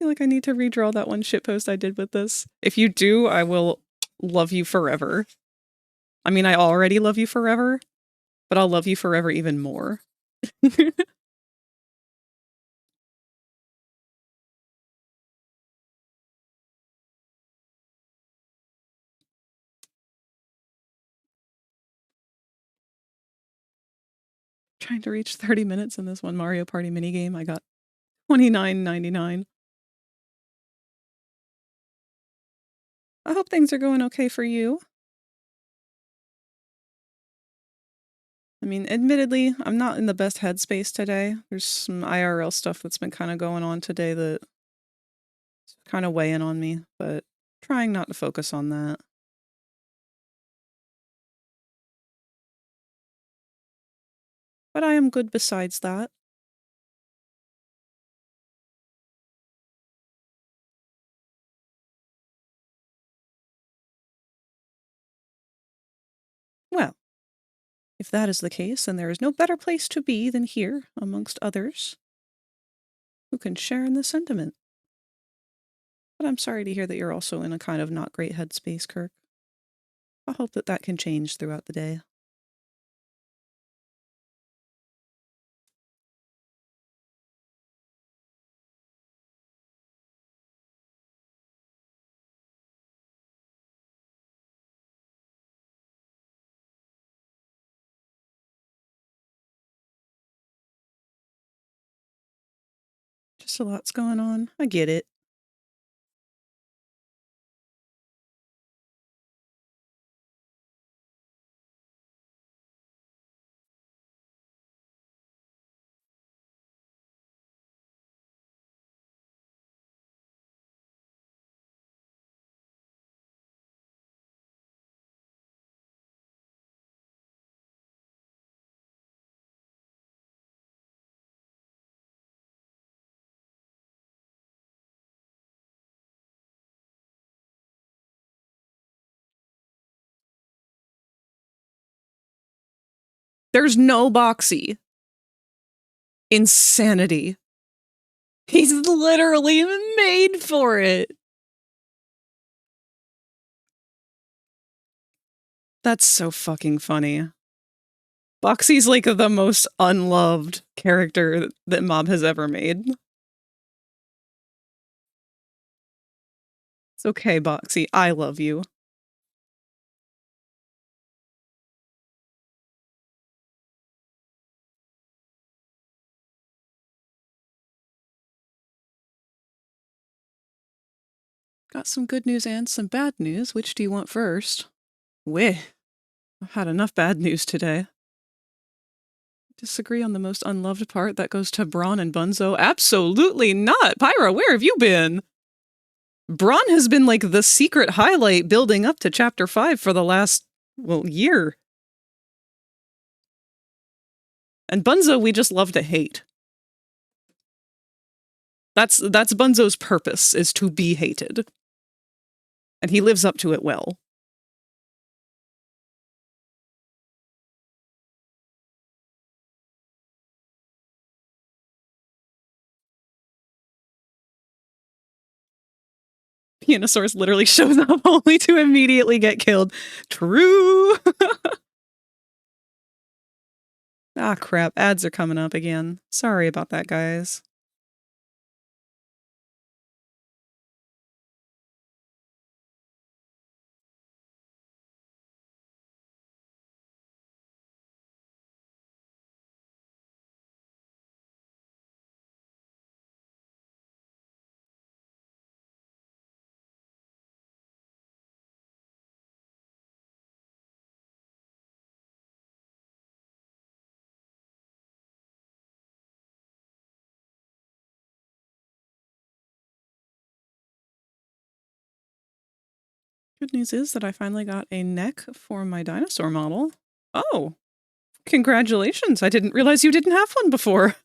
I feel like I need to redraw that one shitpost I did with this. If you do, I will love you forever. I mean, I already love you forever, but I'll love you forever even more. Trying to reach 30 minutes in this one Mario Party minigame. I got $29.99. I hope things are going okay for you. I mean, admittedly, I'm not in the best headspace today. There's some IRL stuff that's been kind of going on today that's kind of weighing on me, but trying not to focus on that. But I am good besides that. Well, if that is the case, then there is no better place to be than here, amongst others, who can share in the sentiment. But I'm sorry to hear that you're also in a kind of not great headspace, Kirk. I hope that that can change throughout the day. Just a lot's going on. I get it. There's no Boxy. Insanity. He's literally made for it. That's so fucking funny. Boxy's like the most unloved character that Mob has ever made. It's okay, Boxy. I love you. Got some good news and some bad news. Which do you want first? Weh. I've had enough bad news today. Disagree on the most unloved part? That goes to Braun and Bunzo? Absolutely not! Pyra, where have you been? Braun has been like the secret highlight building up to chapter 5 for the last, well, year. And Bunzo we just love to hate. That's Bunzo's purpose, is to be hated. And he lives up to it well. Pianosaurus literally shows up only to immediately get killed. True! Ah, crap. Ads are coming up again. Sorry about that, guys. Good news is that I finally got a neck for my dinosaur model. Oh, congratulations. I didn't realize you didn't have one before.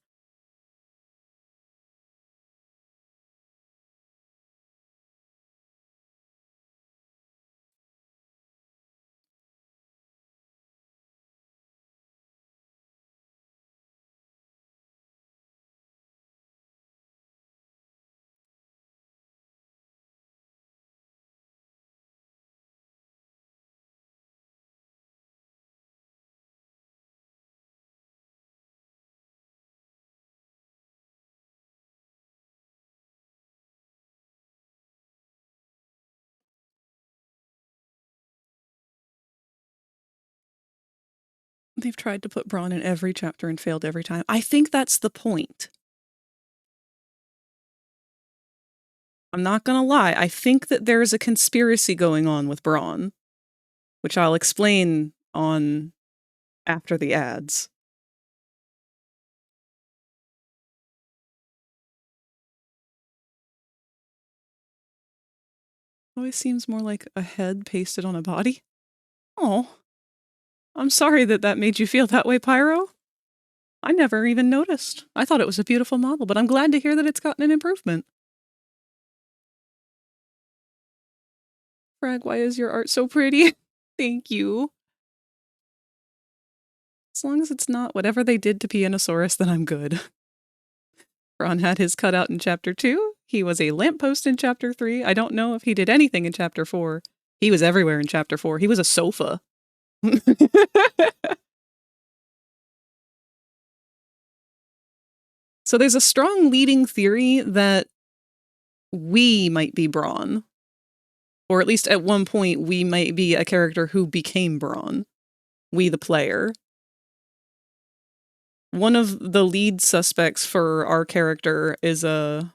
They've tried to put Braun in every chapter and failed every time. I think that's the point. I'm not gonna lie, I think that there is a conspiracy going on with Braun, which I'll explain on after the ads. Always seems more like a head pasted on a body. Oh, I'm sorry that that made you feel that way, Pyro. I never even noticed. I thought it was a beautiful model, but I'm glad to hear that it's gotten an improvement. Frag, why is your art so pretty? Thank you. As long as it's not whatever they did to Pianosaurus, then I'm good. Ron had his cutout in chapter 2. He was a lamppost in chapter 3. I don't know if he did anything in chapter 4. He was everywhere in chapter 4. He was a sofa. So there's a strong leading theory that we might be Braun. Or at least at one point, we might be a character who became Braun. We, the player. One of the lead suspects for our character is a...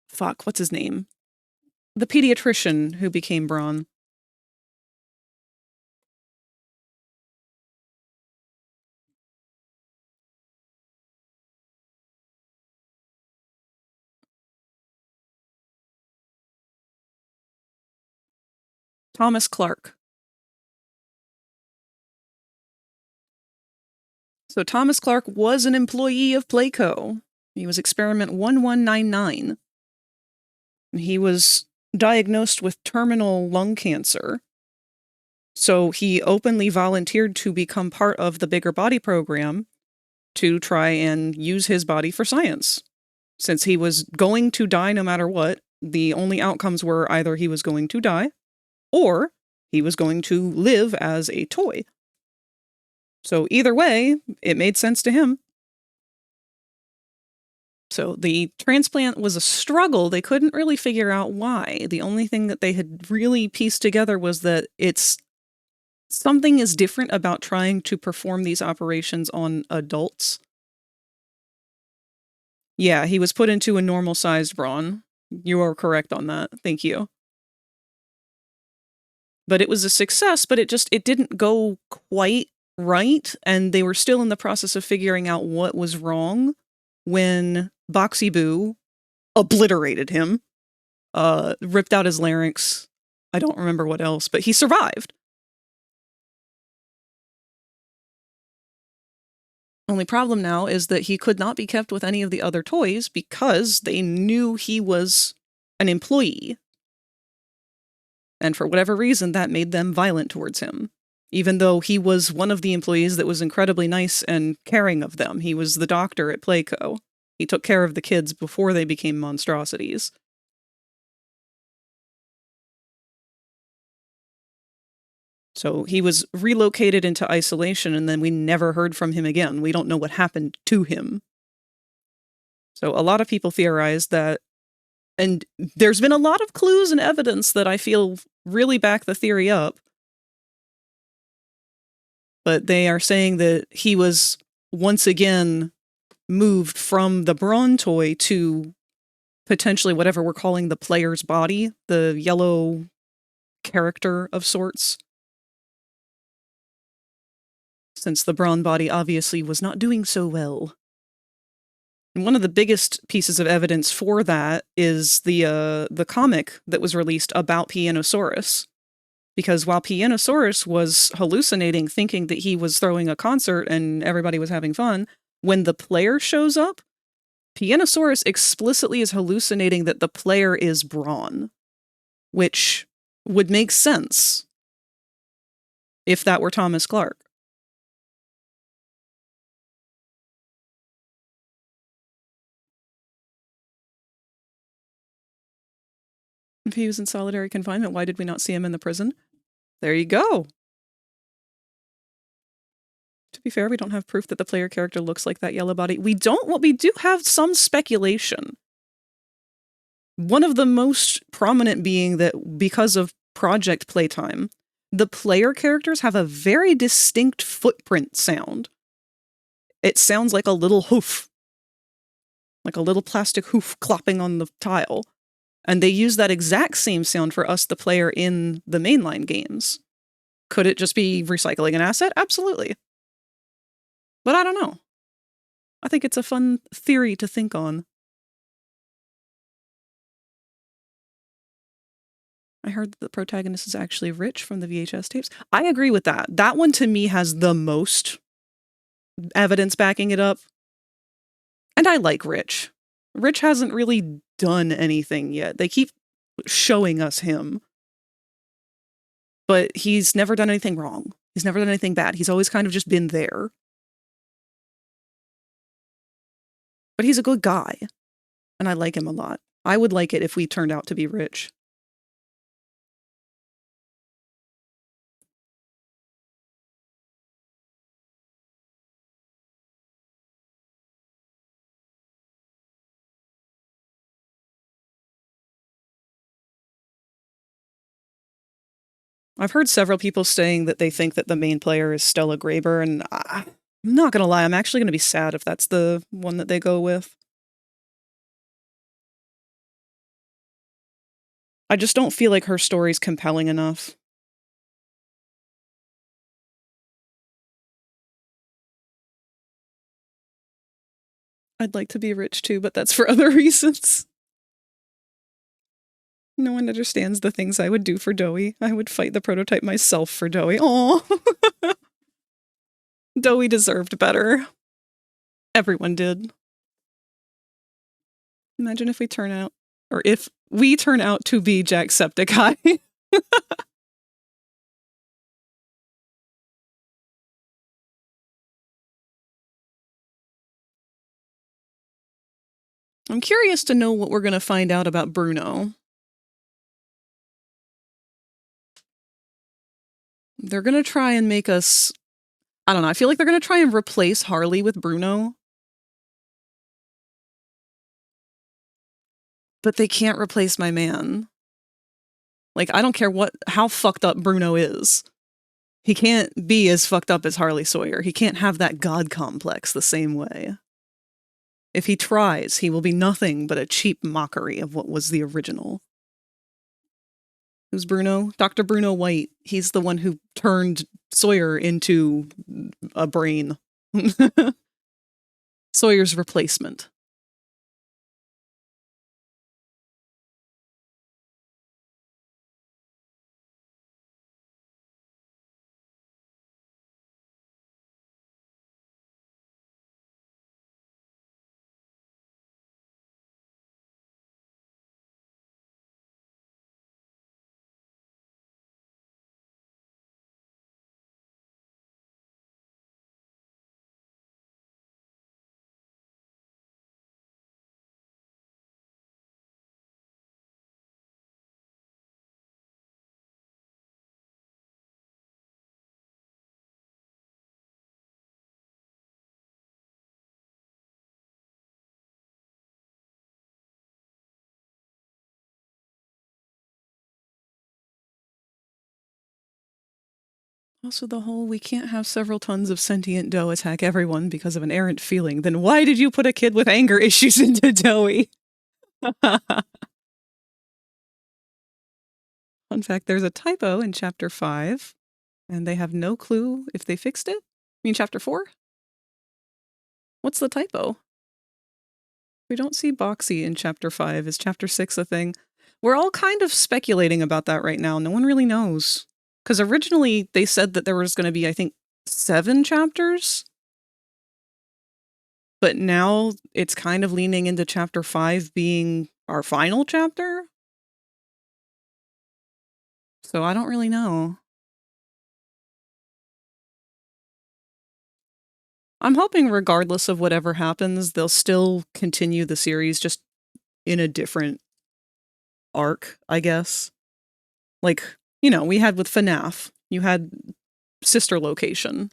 Fuck, what's his name? The pediatrician who became Braun. Thomas Clark. So Thomas Clark was an employee of Playco. He was experiment 1199. He was diagnosed with terminal lung cancer. So he openly volunteered to become part of the Bigger Body program to try and use his body for science. Since he was going to die no matter what, the only outcomes were either he was going to die or he was going to live as a toy. So either way, it made sense to him. So the transplant was a struggle. They couldn't really figure out why. The only thing that they had really pieced together was that something is different about trying to perform these operations on adults. Yeah, he was put into a normal-sized Braun. You are correct on that. Thank you. But it was a success, but it didn't go quite right, and they were still in the process of figuring out what was wrong when Boxy Boo obliterated him, ripped out his larynx. I don't remember what else, but he survived. Only problem now is that he could not be kept with any of the other toys because they knew he was an employee. And for whatever reason, that made them violent towards him. Even though he was one of the employees that was incredibly nice and caring of them. He was the doctor at Playco. He took care of the kids before they became monstrosities. So he was relocated into isolation, and then we never heard from him again. We don't know what happened to him. So a lot of people theorize that, and there's been a lot of clues and evidence that I feel really back the theory up, but they are saying that he was once again moved from the Brawn toy to potentially whatever we're calling the player's body, the yellow character of sorts. Since the Brawn body obviously was not doing so well. And one of the biggest pieces of evidence for that is the comic that was released about Pianosaurus. Because while Pianosaurus was hallucinating, thinking that he was throwing a concert and everybody was having fun, when the player shows up, Pianosaurus explicitly is hallucinating that the player is Brawn. Which would make sense if that were Thomas Clark. If he was in solitary confinement, why did we not see him in the prison? There you go. To be fair, we don't have proof that the player character looks like that yellow body. We do have some speculation. One of the most prominent being that because of Project Playtime, the player characters have a very distinct footprint sound. It sounds like a little hoof. Like a little plastic hoof clopping on the tile. And they use that exact same sound for us, the player, in the mainline games. Could it just be recycling an asset? Absolutely. But I don't know. I think it's a fun theory to think on. I heard that the protagonist is actually Rich from the VHS tapes. I agree with that. That one to me has the most evidence backing it up. And I like Rich. Rich hasn't really done anything yet. They keep showing us him. But he's never done anything wrong. He's never done anything bad. He's always kind of just been there. But he's a good guy. And I like him a lot. I would like it if we turned out to be Rich. I've heard several people saying that they think that the main player is Stella Graber, and I'm not gonna lie, I'm actually gonna be sad if that's the one that they go with. I just don't feel like her story's compelling enough. I'd like to be Rich too, but that's for other reasons. No one understands the things I would do for Doey. I would fight the prototype myself for Doey. Aww. Doey deserved better. Everyone did. Imagine if we turn out, or if we turn out to be Jacksepticeye. I'm curious to know what we're going to find out about Bruno. They're going to try and make us... I don't know, I feel like they're going to try and replace Harley with Bruno. But they can't replace my man. Like, I don't care how fucked up Bruno is. He can't be as fucked up as Harley Sawyer. He can't have that god complex the same way. If he tries, he will be nothing but a cheap mockery of what was the original. Who's Bruno? Dr. Bruno White. He's the one who turned Sawyer into a brain. Sawyer's replacement. Also, the whole we can't have several tons of sentient dough attack everyone because of an errant feeling. Then why did you put a kid with anger issues into Doughy? Fun fact, there's a typo in Chapter 5, and they have no clue if they fixed it. I mean, Chapter 4? What's the typo? We don't see Boxy in Chapter 5. Is Chapter 6 a thing? We're all kind of speculating about that right now. No one really knows. Because originally they said that there was going to be, I think, 7 chapters. But now it's kind of leaning into Chapter 5 being our final chapter. So I don't really know. I'm hoping regardless of whatever happens, they'll still continue the series just in a different arc, I guess. Like, you know, we had with FNAF, you had Sister Location.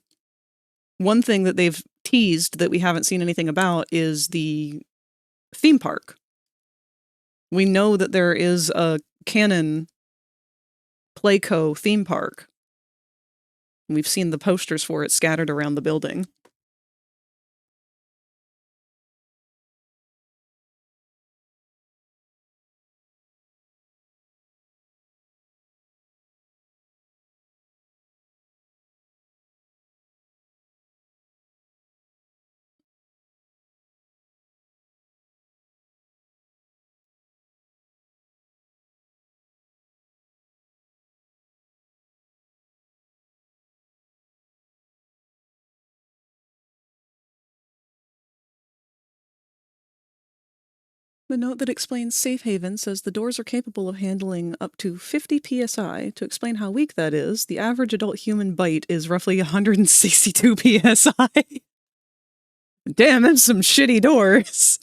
One thing that they've teased that we haven't seen anything about is the theme park. We know that there is a canon Playco theme park. We've seen the posters for it scattered around the building. The note that explains Safe Haven says the doors are capable of handling up to 50 psi. To explain how weak that is, the average adult human bite is roughly 162 psi. Damn, that's some shitty doors.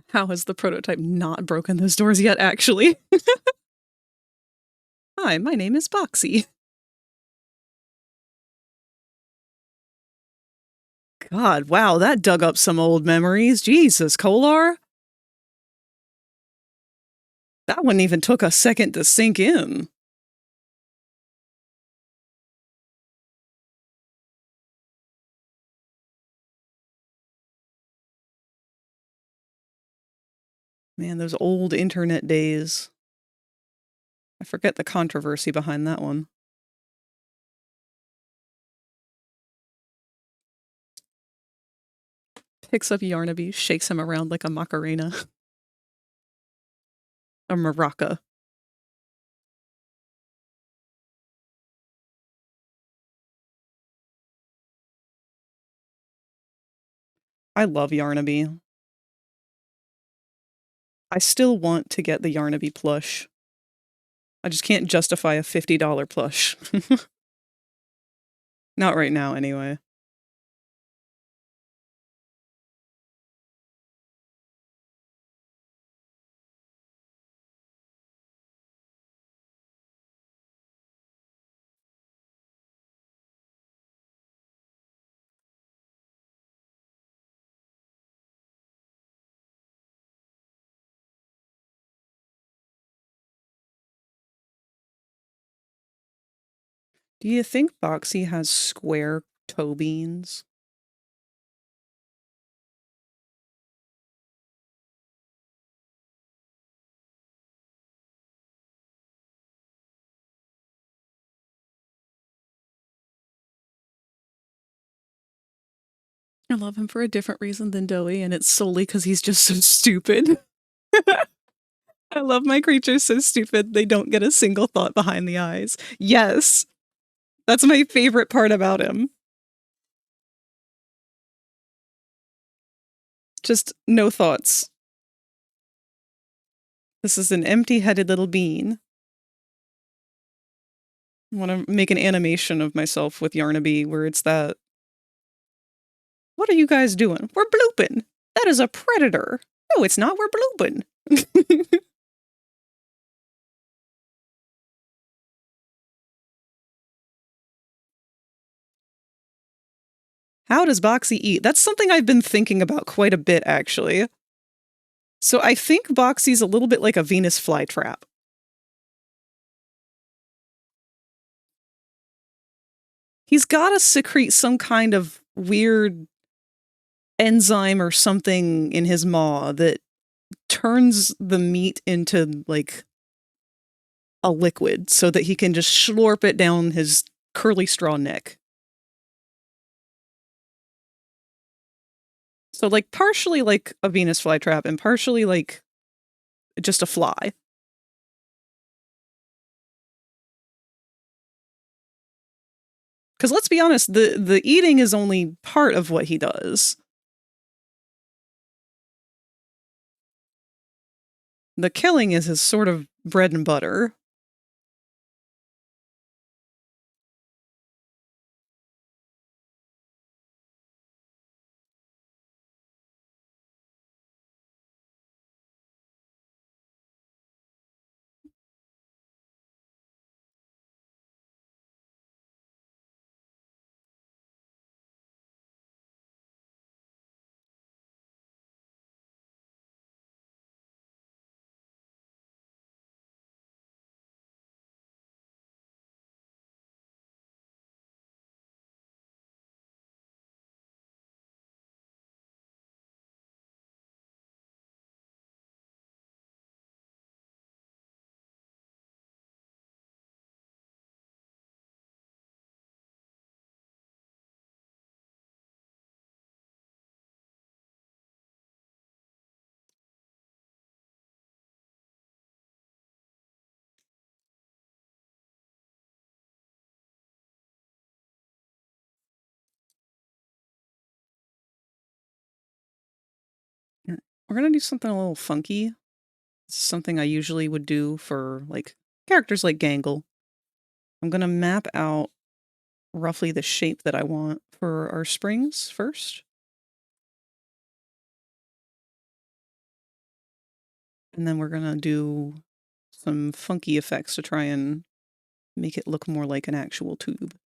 How has the prototype not broken those doors yet, actually? Hi, my name is Boxy. God, wow, that dug up some old memories. Jesus, Kolar. That one even took a second to sink in. Man, those old internet days. I forget the controversy behind that one. Picks up Yarnaby, shakes him around like a Macarena. A maraca. I love Yarnaby. I still want to get the Yarnaby plush. I just can't justify a $50 plush. Not right now, anyway. Do you think Boxy has square toe beans? I love him for a different reason than Doey, and it's solely because he's just so stupid. I love my creatures so stupid they don't get a single thought behind the eyes. Yes! That's my favorite part about him. Just no thoughts. This is an empty-headed little bean. I want to make an animation of myself with Yarnaby where it's that. What are you guys doing? We're blooping! That is a predator! No, it's not, we're blooping! How does Boxy eat? That's something I've been thinking about quite a bit, actually. So I think Boxy's a little bit like a Venus flytrap. He's gotta secrete some kind of weird enzyme or something in his maw that turns the meat into, like, a liquid so that he can just slurp it down his curly straw neck. So, like, partially like a Venus flytrap and partially like just a fly. Because let's be honest, the eating is only part of what he does. The killing is his sort of bread and butter. We're gonna do something a little funky. This is something I usually would do for, like, characters like Gangle. I'm gonna map out roughly the shape that I want for our springs first. And then we're gonna do some funky effects to try and make it look more like an actual tube.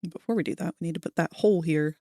Before we do that, we need to put that hole here.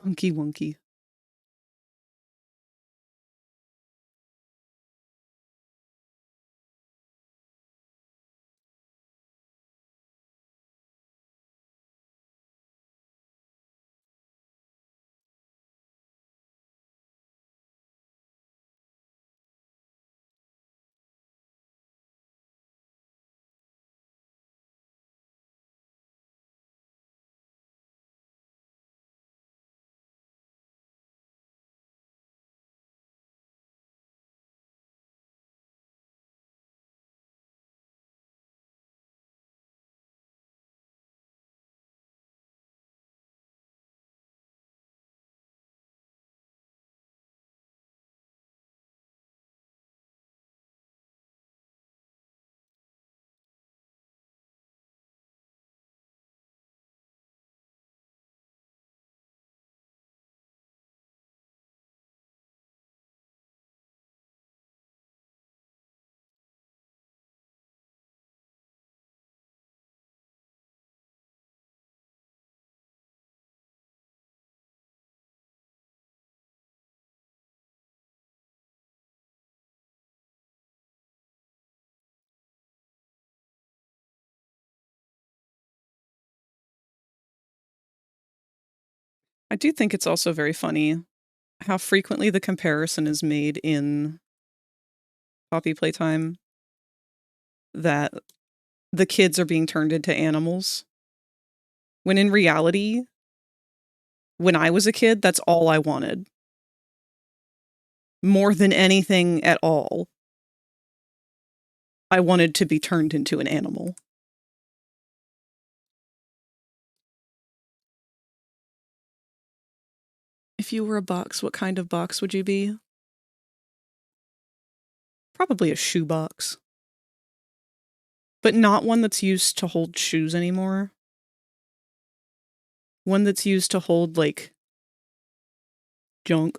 Funky wonky. I do think it's also very funny how frequently the comparison is made in Poppy Playtime that the kids are being turned into animals. When in reality, when I was a kid, that's all I wanted. More than anything at all, I wanted to be turned into an animal. If you were a box, what kind of box would you be? Probably a shoe box. But not one that's used to hold shoes anymore. One that's used to hold, like, junk.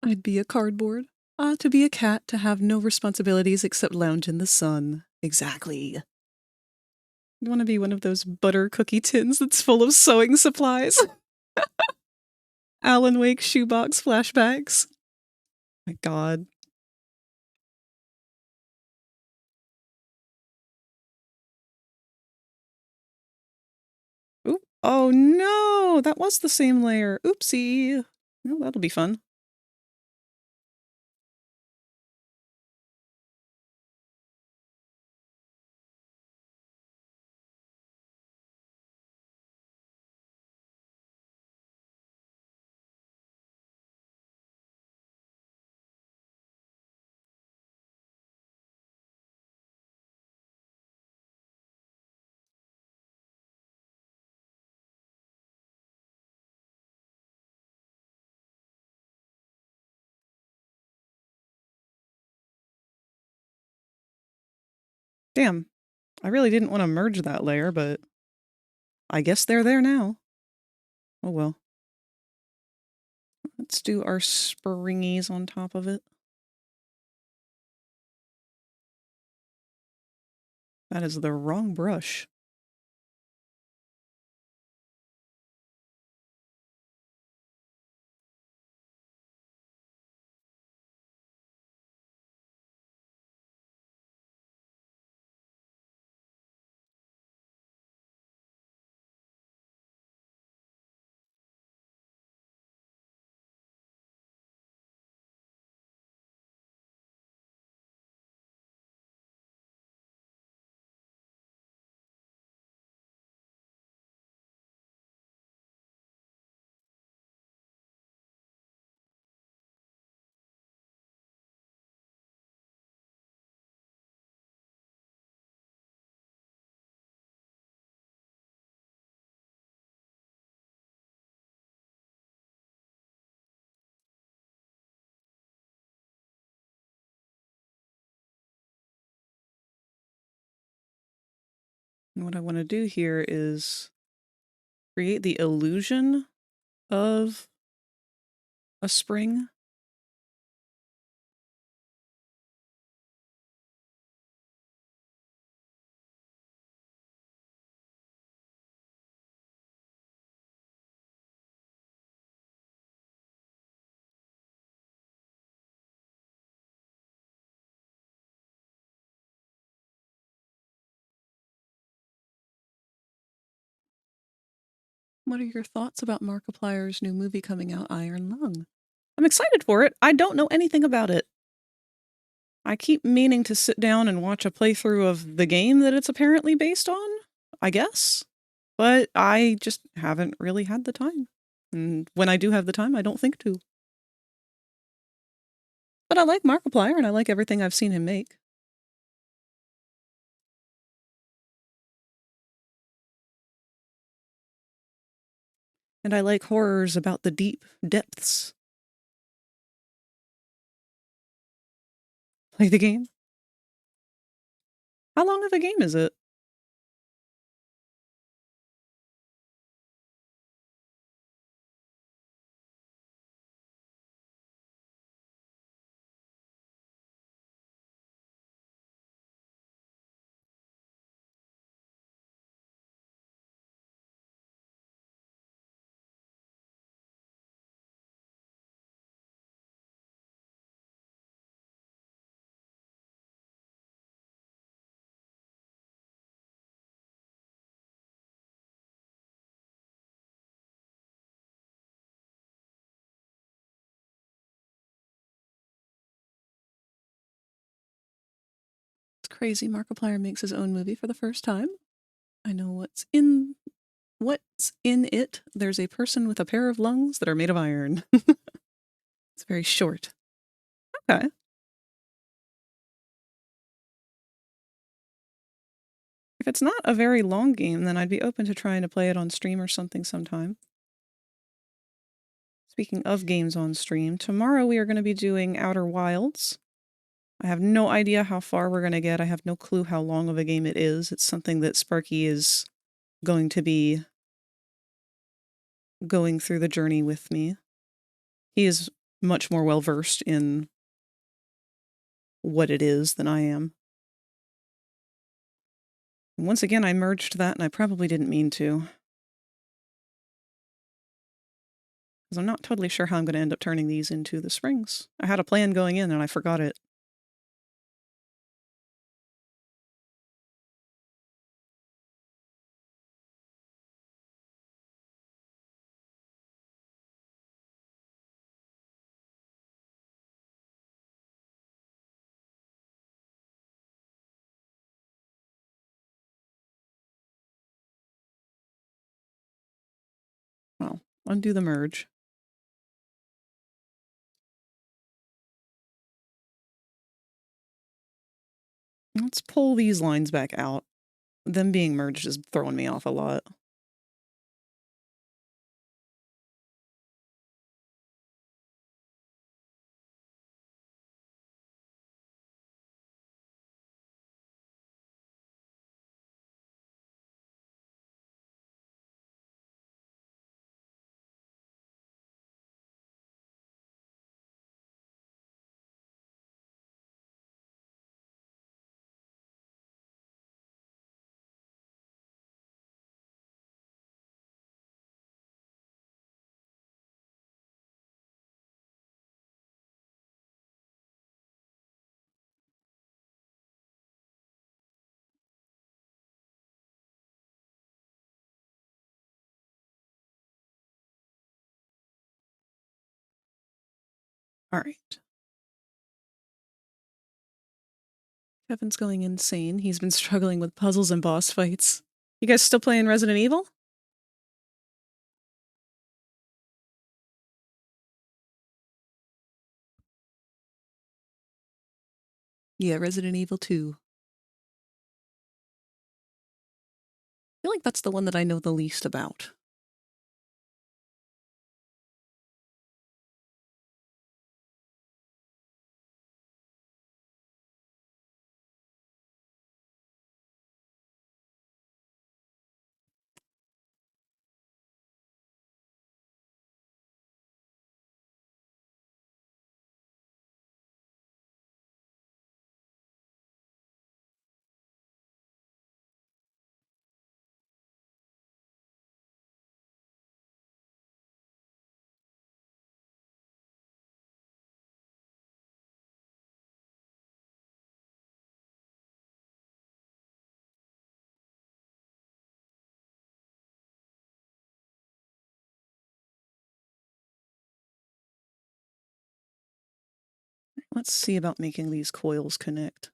I'd be a cardboard. To be a cat, to have no responsibilities except lounge in the sun. Exactly. You want to be one of those butter cookie tins that's full of sewing supplies? Alan Wake shoebox flashbacks. My god. Oop. Oh no! That was the same layer. Oopsie. Well, that'll be fun. Damn. I really didn't want to merge that layer, but I guess they're there now. Oh well. Let's do our springies on top of it. That is the wrong brush. And what I want to do here is create the illusion of a spring. What are your thoughts about Markiplier's new movie coming out, Iron Lung? I'm excited for it. I don't know anything about it. I keep meaning to sit down and watch a playthrough of the game that it's apparently based on, I guess. But I just haven't really had the time. And when I do have the time, I don't think to. But I like Markiplier, and I like everything I've seen him make. And I like horrors about the deep depths. Play the game? How long of a game is it? It's crazy. Markiplier makes his own movie for the first time. I know what's in it. There's a person with a pair of lungs that are made of iron. It's very short. Okay. If it's not a very long game, then I'd be open to trying to play it on stream or something sometime. Speaking of games on stream, tomorrow we are going to be doing Outer Wilds. I have no idea how far we're going to get. I have no clue how long of a game it is. It's something that Sparky is going to be going through the journey with me. He is much more well-versed in what it is than I am. And once again, I merged that, and I probably didn't mean to. Because I'm not totally sure how I'm going to end up turning these into the springs. I had a plan going in, and I forgot it. Well, undo the merge. Let's pull these lines back out. Them being merged is throwing me off a lot. All right. Kevin's going insane. He's been struggling with puzzles and boss fights. You guys still playing Resident Evil? Yeah, Resident Evil 2. I feel like that's the one that I know the least about. Let's see about making these coils connect.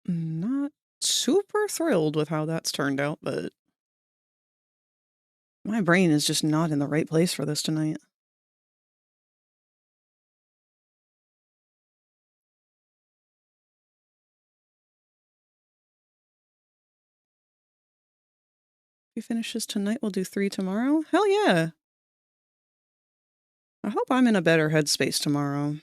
Not super thrilled with how that's turned out, but my brain is just not in the right place for this tonight. If he finishes tonight, we'll do 3 tomorrow? Hell yeah! I hope I'm in a better headspace tomorrow.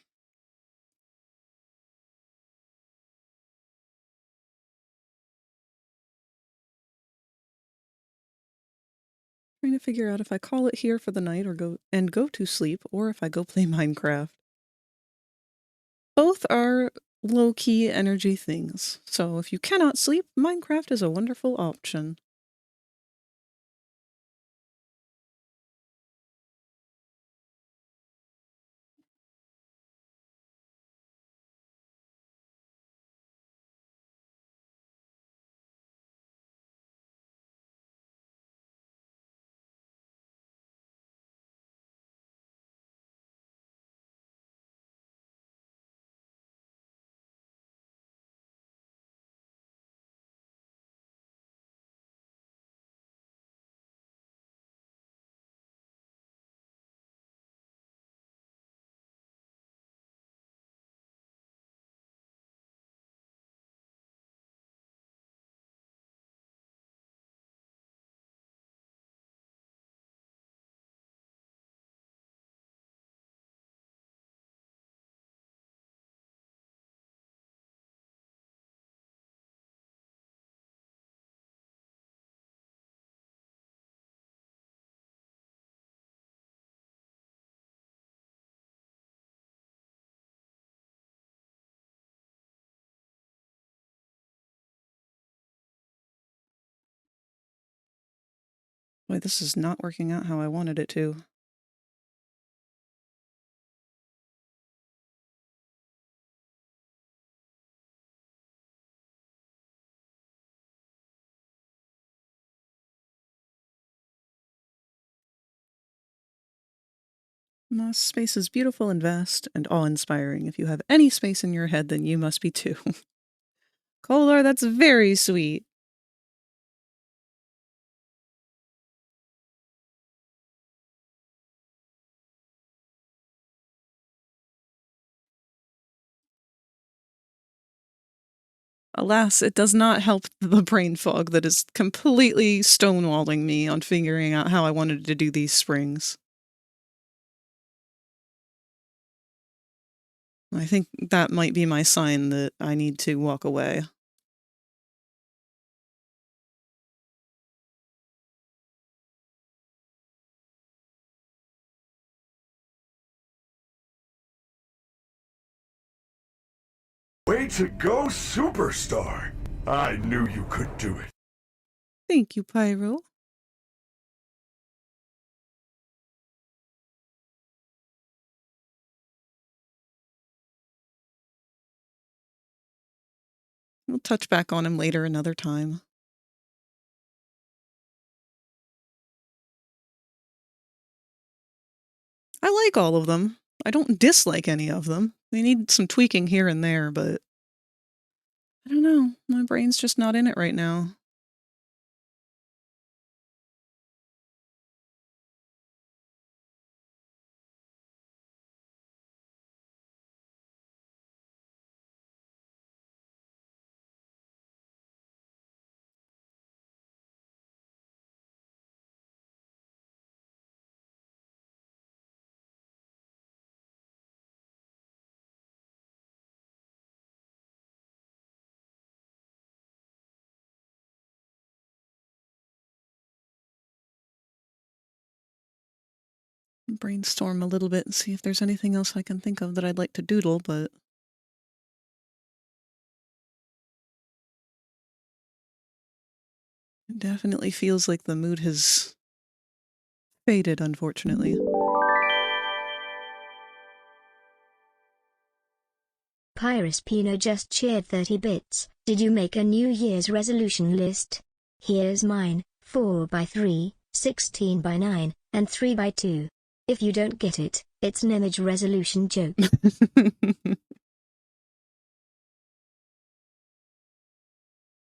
Trying to figure out if I call it here for the night or go to sleep, or if I go play Minecraft. Both are low-key energy things, so if you cannot sleep, Minecraft is a wonderful option. Boy, this is not working out how I wanted it to. Moss space is beautiful and vast and awe-inspiring. If you have any space in your head, then you must be too. Kolar, that's very sweet. Alas, it does not help the brain fog that is completely stonewalling me on figuring out how I wanted to do these springs. I think that might be my sign that I need to walk away. Way to go, superstar! I knew you could do it. Thank you, Pyro. We'll touch back on him later another time. I like all of them. I don't dislike any of them. They need some tweaking here and there, but I don't know. My brain's just not in it right now. Brainstorm a little bit and see if there's anything else I can think of that I'd like to doodle, but it definitely feels like the mood has faded, unfortunately. Pyrus Pino just cheered 30 bits. Did you make a New Year's resolution list? Here's mine: 4 by 3, 16 by 9, and 3 by 2. If you don't get it, it's an image resolution joke.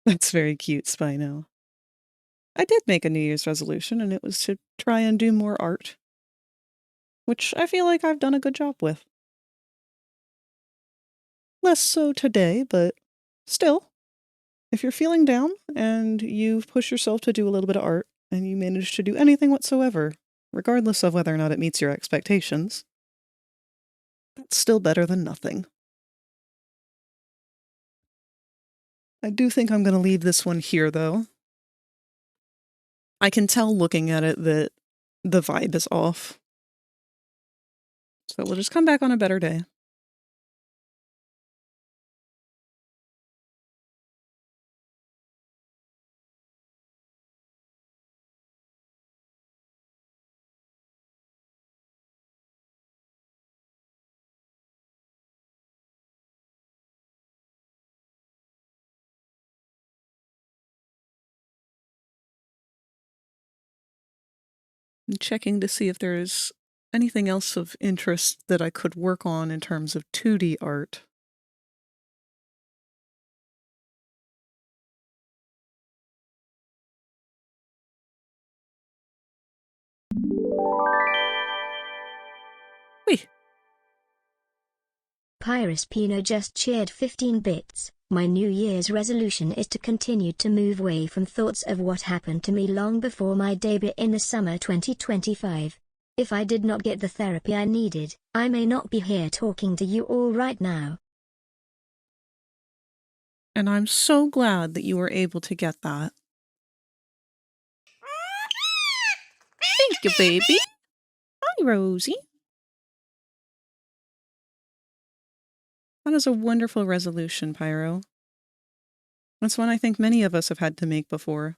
That's very cute, Spino. I did make a New Year's resolution, and it was to try and do more art, which I feel like I've done a good job with. Less so today, but still, if you're feeling down and you push yourself to do a little bit of art, and you manage to do anything whatsoever, regardless of whether or not it meets your expectations, that's still better than nothing. I do think I'm going to leave this one here, though. I can tell looking at it that the vibe is off. So we'll just come back on a better day. I'm checking to see if there's anything else of interest that I could work on in terms of 2D art. Wait. Pyrus Pino just cheered 15 bits. My New Year's resolution is to continue to move away from thoughts of what happened to me long before my debut in the summer 2025. If I did not get the therapy I needed, I may not be here talking to you all right now. And I'm so glad that you were able to get that. Thank you, baby. Hi, Rosie. That is a wonderful resolution, Pyro. That's one I think many of us have had to make before.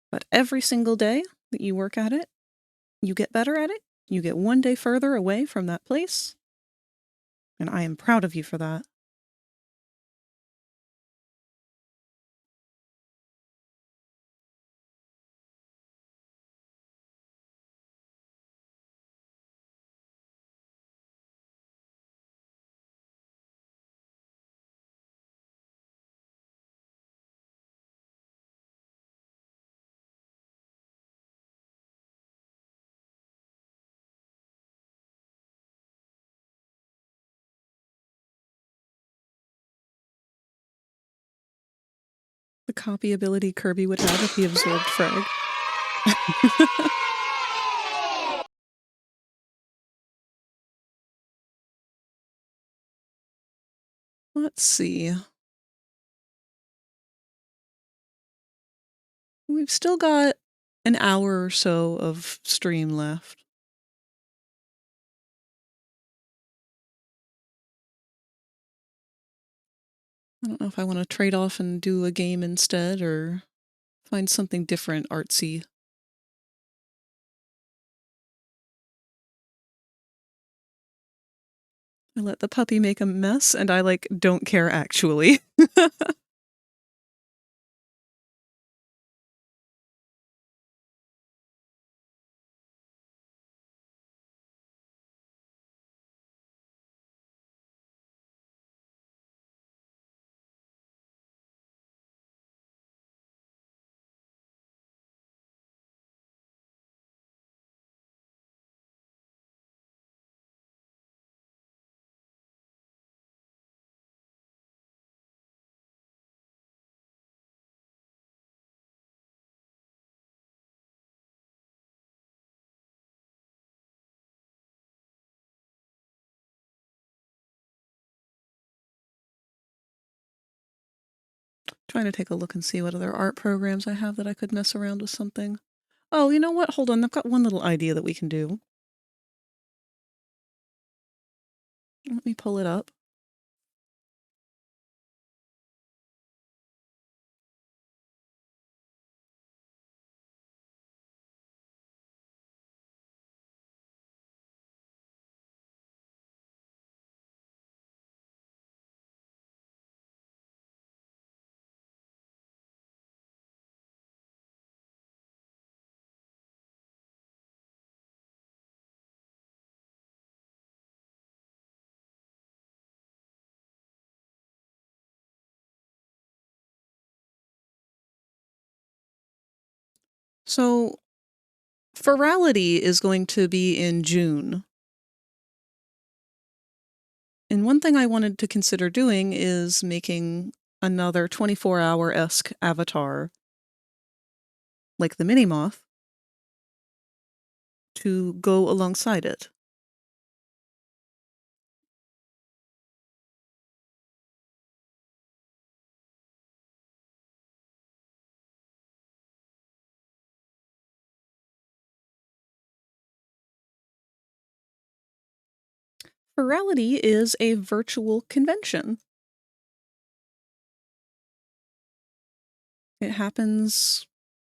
But every single day that you work at it, you get better at it, you get one day further away from that place, and I am proud of you for that. The copy ability Kirby would have if he absorbed Frag. Let's see. We've still got an hour or so of stream left. I don't know if I want to trade off and do a game instead or find something different artsy. I let the puppy make a mess and I don't care actually. Trying to take a look and see what other art programs I have that I could mess around with something. Oh, you know what? Hold on. I've got one little idea that we can do. Let me pull it up. So, Ferality is going to be in June. And one thing I wanted to consider doing is making another 24-hour-esque avatar, like the Mini-Moth, to go alongside it. Ferality is a virtual convention. It happens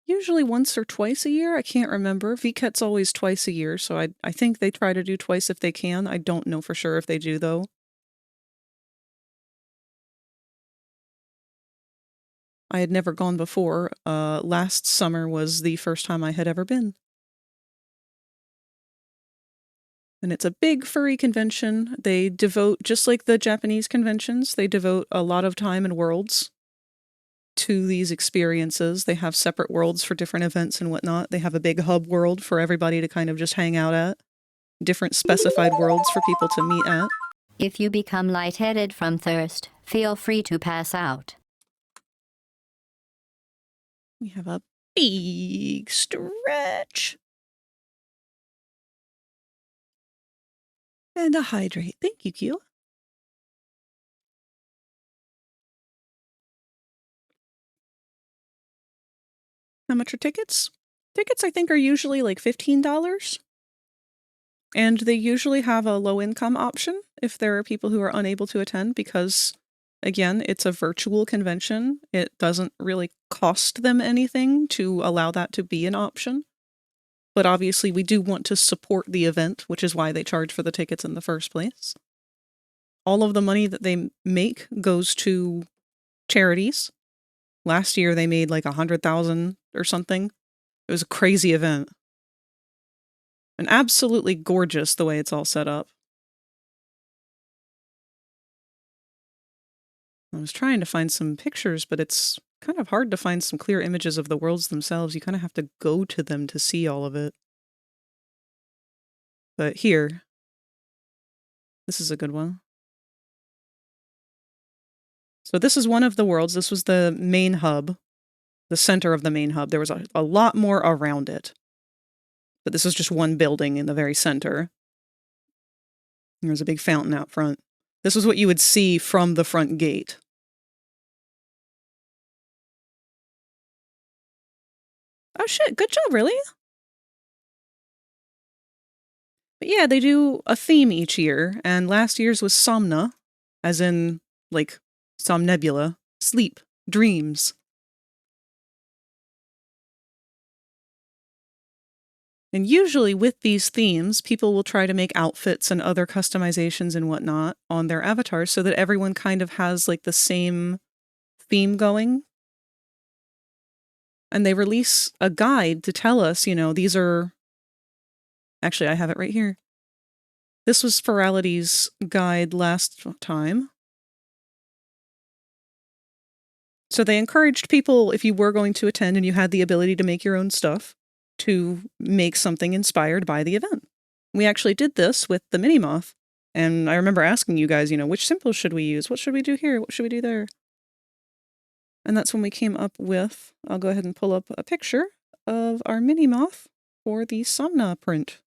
usually once or twice a year. I can't remember. VCAT's always twice a year, so I think they try to do twice if they can. I don't know for sure if they do, though. I had never gone before. Last summer was the first time I had ever been. And it's a big furry convention. They devote, just like the Japanese conventions, they devote a lot of time and worlds to these experiences. They have separate worlds for different events and whatnot. They have a big hub world for everybody to kind of just hang out at. Different specified worlds for people to meet at. If you become lightheaded from thirst, feel free to pass out. We have a big stretch. And a hydrate. Thank you, Q. How much are tickets? Tickets, I think, are usually like $15. And they usually have a low-income option if there are people who are unable to attend because, again, it's a virtual convention. It doesn't really cost them anything to allow that to be an option. But obviously, we do want to support the event, which is why they charge for the tickets in the first place. All of the money that they make goes to charities. Last year, they made like $100,000 or something. It was a crazy event. And absolutely gorgeous the way it's all set up. I was trying to find some pictures, but it's kind of hard to find some clear images of the worlds themselves. You kind of have to go to them to see all of it. But here, this is a good one. So this is one of the worlds. This was the main hub, the center of the main hub. There was a lot more around it. But this was just one building in the very center. There's a big fountain out front. This was what you would see from the front gate. Oh shit, good job, really? But yeah, they do a theme each year, and last year's was Somna, as in, like, somnebula, sleep, dreams. And usually with these themes, people will try to make outfits and other customizations and whatnot on their avatars so that everyone kind of has, like, the same theme going. And they release a guide to tell us, you know, these are... Actually, I have it right here. This was Ferality's guide last time. So they encouraged people, if you were going to attend and you had the ability to make your own stuff, to make something inspired by the event. We actually did this with the Mini-Moth, and I remember asking you guys, you know, which symbols should we use? What should we do here? What should we do there? And that's when we came up with, I'll go ahead and pull up a picture of our Mini-Moth for the Somna print.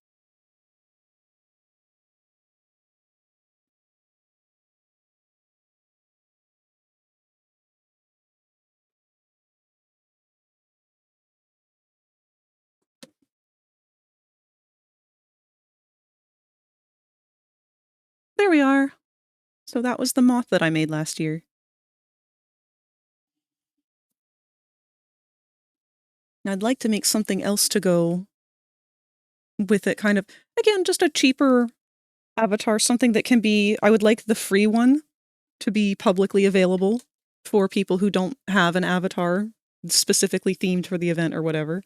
There we are. So that was the moth that I made last year. I'd like to make something else to go with it, kind of, again, just a cheaper avatar, something that can be, I would like the free one to be publicly available for people who don't have an avatar specifically themed for the event or whatever.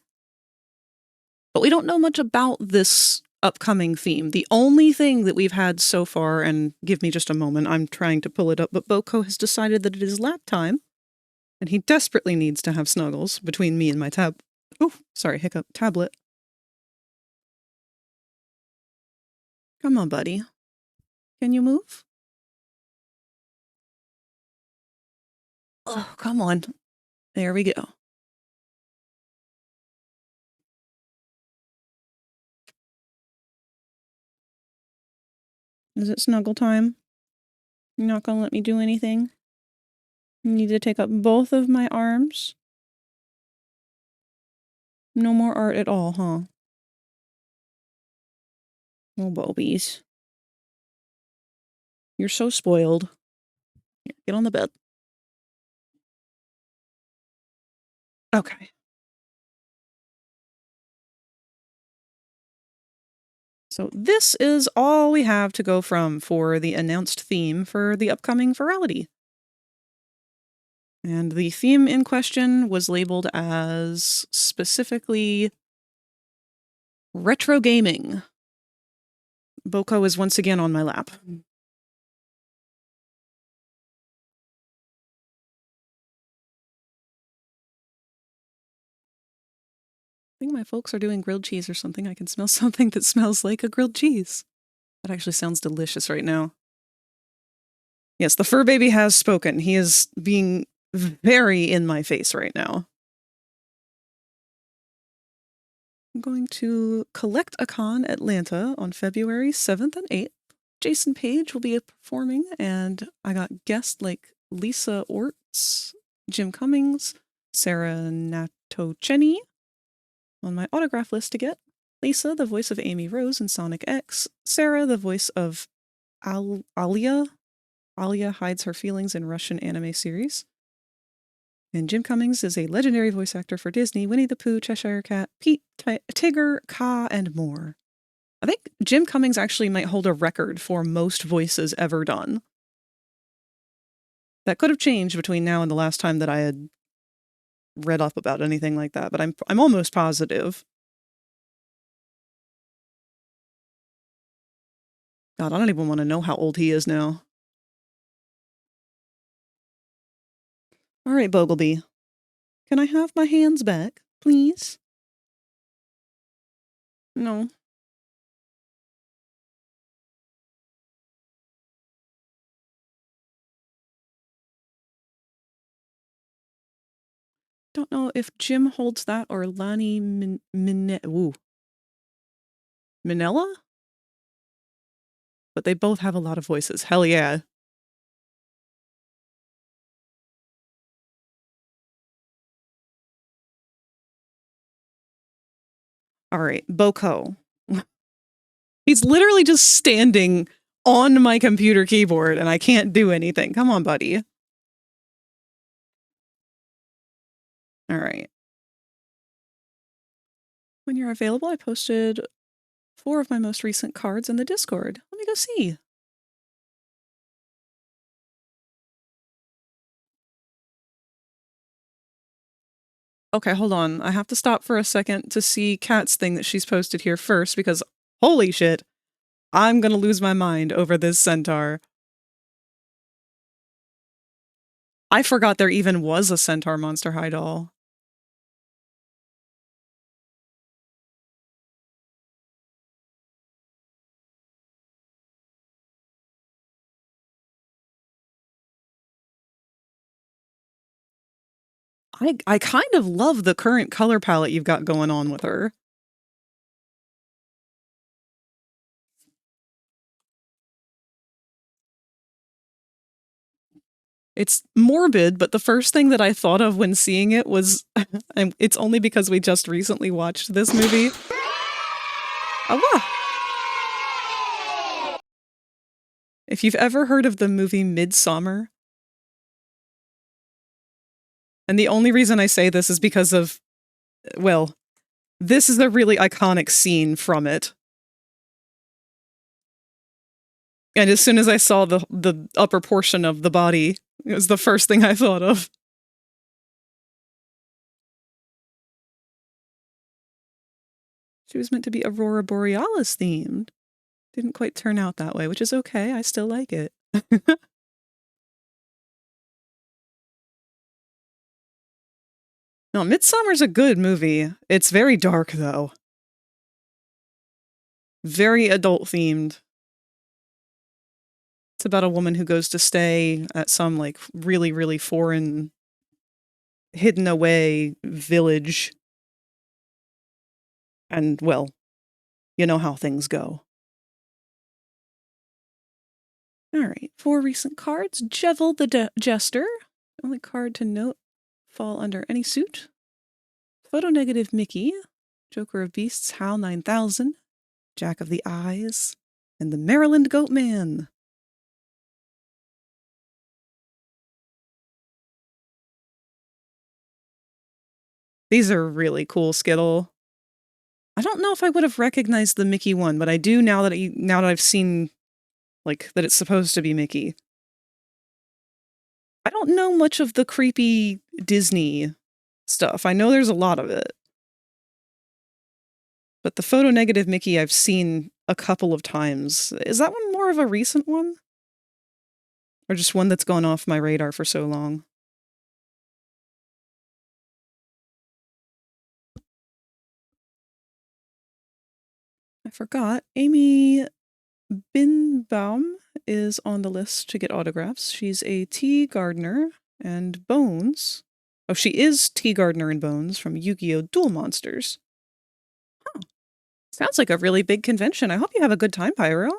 But we don't know much about this upcoming theme. The only thing that we've had so far, and give me just a moment, I'm trying to pull it up, but Boko has decided that it is lap time, and he desperately needs to have snuggles between me and my tab. Oh, sorry, hiccup. Tablet. Come on, buddy. Can you move? Oh, come on. There we go. Is it snuggle time? You're not gonna let me do anything? You need to take up both of my arms? No more art at all, huh? Oh, Bobies. You're so spoiled. Here, get on the bed. Okay. So this is all we have to go from for the announced theme for the upcoming virality. And the theme in question was labeled as specifically retro gaming. Boko is once again on my lap. I think my folks are doing grilled cheese or something. I can smell something that smells like a grilled cheese. That actually sounds delicious right now. Yes, the fur baby has spoken. He is being very in my face right now. I'm going to collect a con Atlanta on February 7th and 8th. Jason Page will be performing, and I got guests like Lisa Orts, Jim Cummings, Sarah Natochenny on my autograph list to get. Lisa, the voice of Amy Rose in Sonic X. Sarah, the voice of Alia. Alia hides her feelings in Russian anime series. And Jim Cummings is a legendary voice actor for Disney, Winnie the Pooh, Cheshire Cat, Pete, Tigger, Kaa, and more. I think Jim Cummings actually might hold a record for most voices ever done. That could have changed between now and the last time that I had read up about anything like that, but I'm almost positive. God, I don't even want to know how old he is now. All right, Bogleby. Can I have my hands back, please? No. Don't know if Jim holds that or Lani Minella? But they both have a lot of voices. Hell yeah. All right, Boko. He's literally just standing on my computer keyboard and I can't do anything. Come on, buddy. All right. When you're available, I posted 4 of my most recent cards in the Discord. Let me go see. Okay, hold on. I have to stop for a second to see Kat's thing that she's posted here first because holy shit, I'm gonna lose my mind over this centaur. I forgot there even was a centaur Monster High doll. I kind of love the current color palette you've got going on with her. It's morbid, but the first thing that I thought of when seeing it was, and it's only because we just recently watched this movie. Oh, wow. If you've ever heard of the movie Midsommar, and the only reason I say this is because of, well, this is a really iconic scene from it. And as soon as I saw the upper portion of the body, it was the first thing I thought of. She was meant to be Aurora Borealis themed. Didn't quite turn out that way, which is okay. I still like it. No, Midsommar's a good movie. It's very dark, though. Very adult-themed. It's about a woman who goes to stay at some, like, really, really foreign, hidden-away village. And, well, you know how things go. Alright, 4 recent cards. Jevel the Jester. Only card to note fall under any suit. Photo Negative Mickey. Joker of Beasts, Hal 9000. Jack of the Eyes. And the Maryland Goatman. These are really cool, Skittle. I don't know if I would have recognized the Mickey one, but I do now that I've seen, like, that it's supposed to be Mickey. I don't know much of the creepy Disney stuff. I know there's a lot of it. But the Photo Negative Mickey I've seen a couple of times. Is that one more of a recent one? Or just one that's gone off my radar for so long? I forgot. Amy Binbaum is on the list to get autographs. She's a T. Gardner and Bones. Oh, she is T. Gardner and Bones from Yu-Gi-Oh! Duel Monsters. Huh. Sounds like a really big convention. I hope you have a good time, Pyro.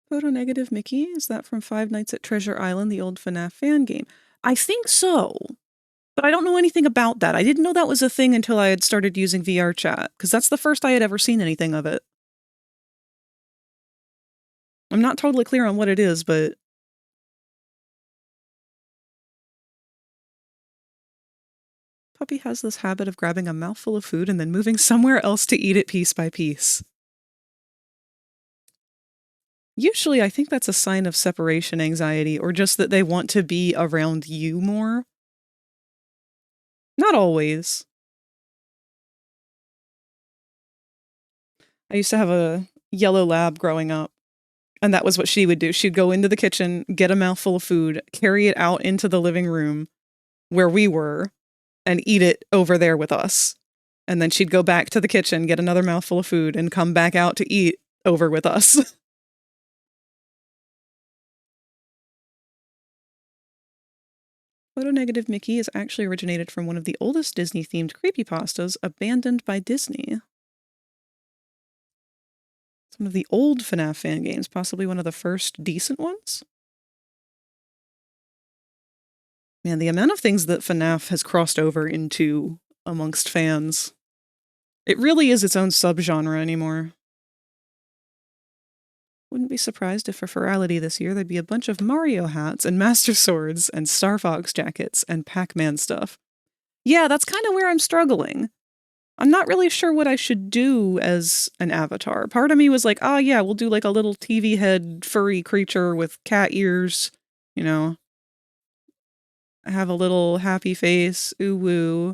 Photo Negative Mickey, is that from Five Nights at Treasure Island, the old FNAF fan game? I think so, but I don't know anything about that. I didn't know that was a thing until I had started using VR chat, because that's the first I had ever seen anything of it. I'm not totally clear on what it is, but... Puppy has this habit of grabbing a mouthful of food and then moving somewhere else to eat it piece by piece. Usually, I think that's a sign of separation anxiety, or just that they want to be around you more. Not always. I used to have a yellow lab growing up, and that was what she would do. She'd go into the kitchen, get a mouthful of food, carry it out into the living room where we were, and eat it over there with us. And then she'd go back to the kitchen, get another mouthful of food, and come back out to eat over with us. Photo Negative Mickey is actually originated from one of the oldest Disney-themed creepypastas, Abandoned by Disney. It's one of the old FNAF fan games, possibly one of the first decent ones. Man, the amount of things that FNAF has crossed over into amongst fans. It really is its own subgenre anymore. Wouldn't be surprised if for Ferality this year there'd be a bunch of Mario hats and Master Swords and Star Fox jackets and Pac-Man stuff. Yeah, that's kind of where I'm struggling. I'm not really sure what I should do as an avatar. Part of me was like, oh yeah, we'll do like a little TV head furry creature with cat ears, you know. Have a little happy face, ooh woo,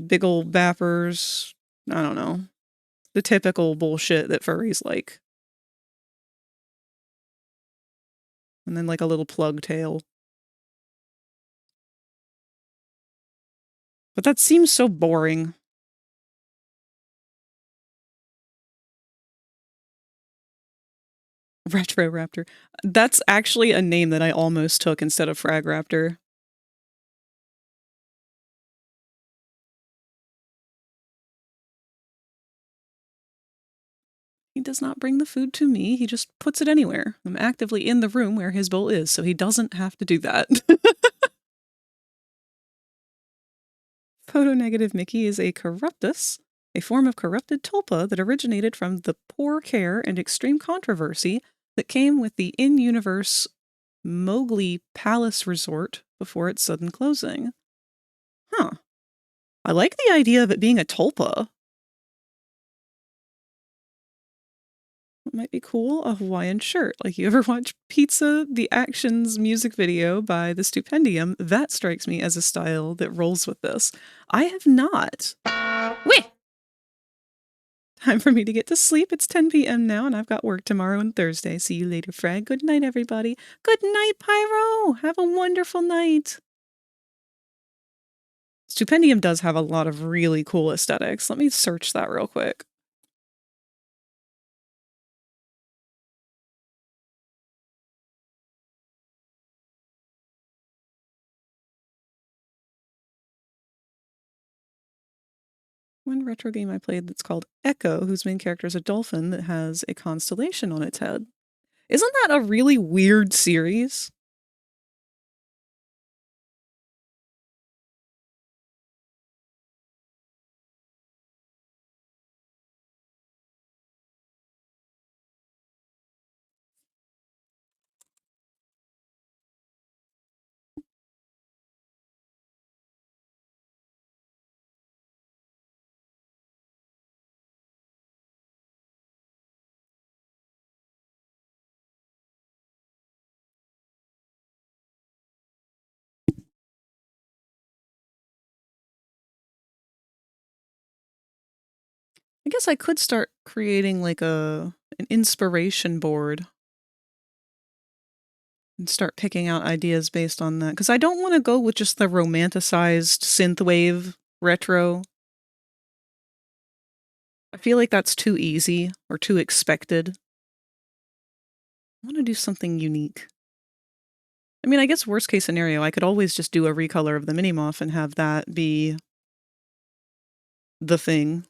big old bappers, I don't know. The typical bullshit that furries like. And then like a little plug tail. But that seems so boring. FragRaptor. That's actually a name that I almost took instead of FragRaptor. He does not bring the food to me, he just puts it anywhere. I'm actively in the room where his bowl is, so he doesn't have to do that. Photo Negative Mickey is a Corruptus, a form of corrupted tulpa that originated from the poor care and extreme controversy that came with the in-universe Mowgli Palace Resort before its sudden closing. Huh. I like the idea of it being a tulpa. It might be cool, a Hawaiian shirt. Like, you ever watch Pizza the Actions music video by The Stupendium? That strikes me as a style that rolls with this. I have not. Wait! Time for me to get to sleep. It's 10 p.m. now, and I've got work tomorrow and Thursday. See you later, Frag. Good night, everybody. Good night, Pyro. Have a wonderful night. Stupendium does have a lot of really cool aesthetics. Let me search that real quick. One retro game I played that's called Echo, whose main character is a dolphin that has a constellation on its head. Isn't that a really weird series? I guess I could start creating like an inspiration board and start picking out ideas based on that. Because I don't want to go with just the romanticized synthwave retro. I feel like that's too easy or too expected. I want to do something unique. I mean, I guess worst case scenario, I could always just do a recolor of the Minimoth and have that be the thing.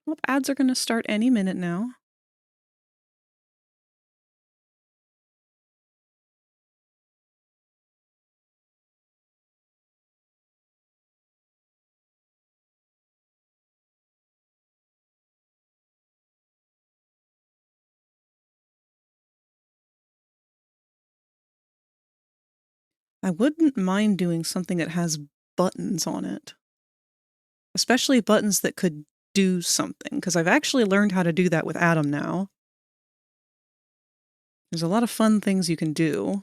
Well, ads are going to start any minute now. I wouldn't mind doing something that has buttons on it. Especially buttons that could do something, because I've actually learned how to do that with Atom now. There's a lot of fun things you can do.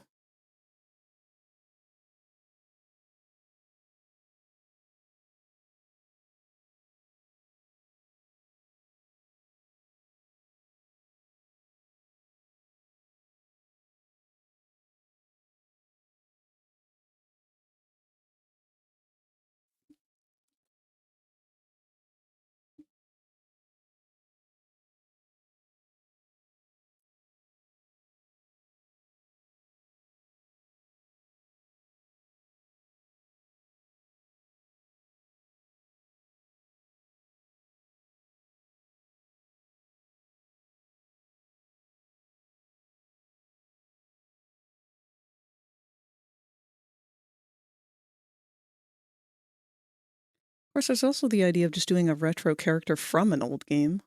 Of course, there's also the idea of just doing a retro character from an old game.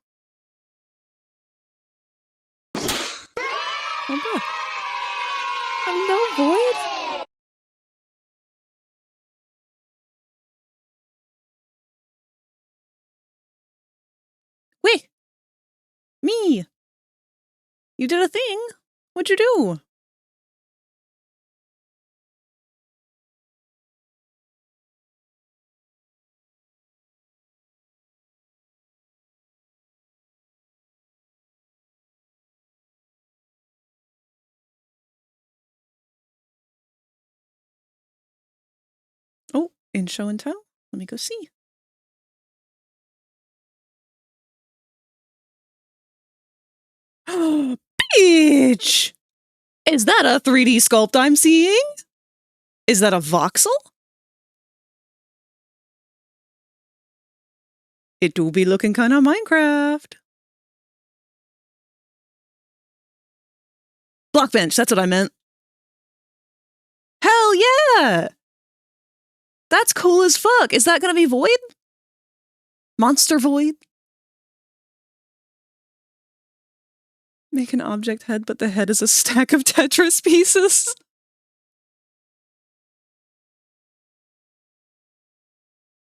Oh, look. Hello, Void? Wait! Me! You did a thing? What'd you do? Oh, in show and tell? Let me go see. Bitch! Is that a 3D sculpt I'm seeing? Is that a voxel? It do be looking kinda Minecraft. Blockbench, that's what I meant. Hell yeah! That's cool as fuck. Is that gonna be Void? Monster Void? Make an object head, but the head is a stack of Tetris pieces.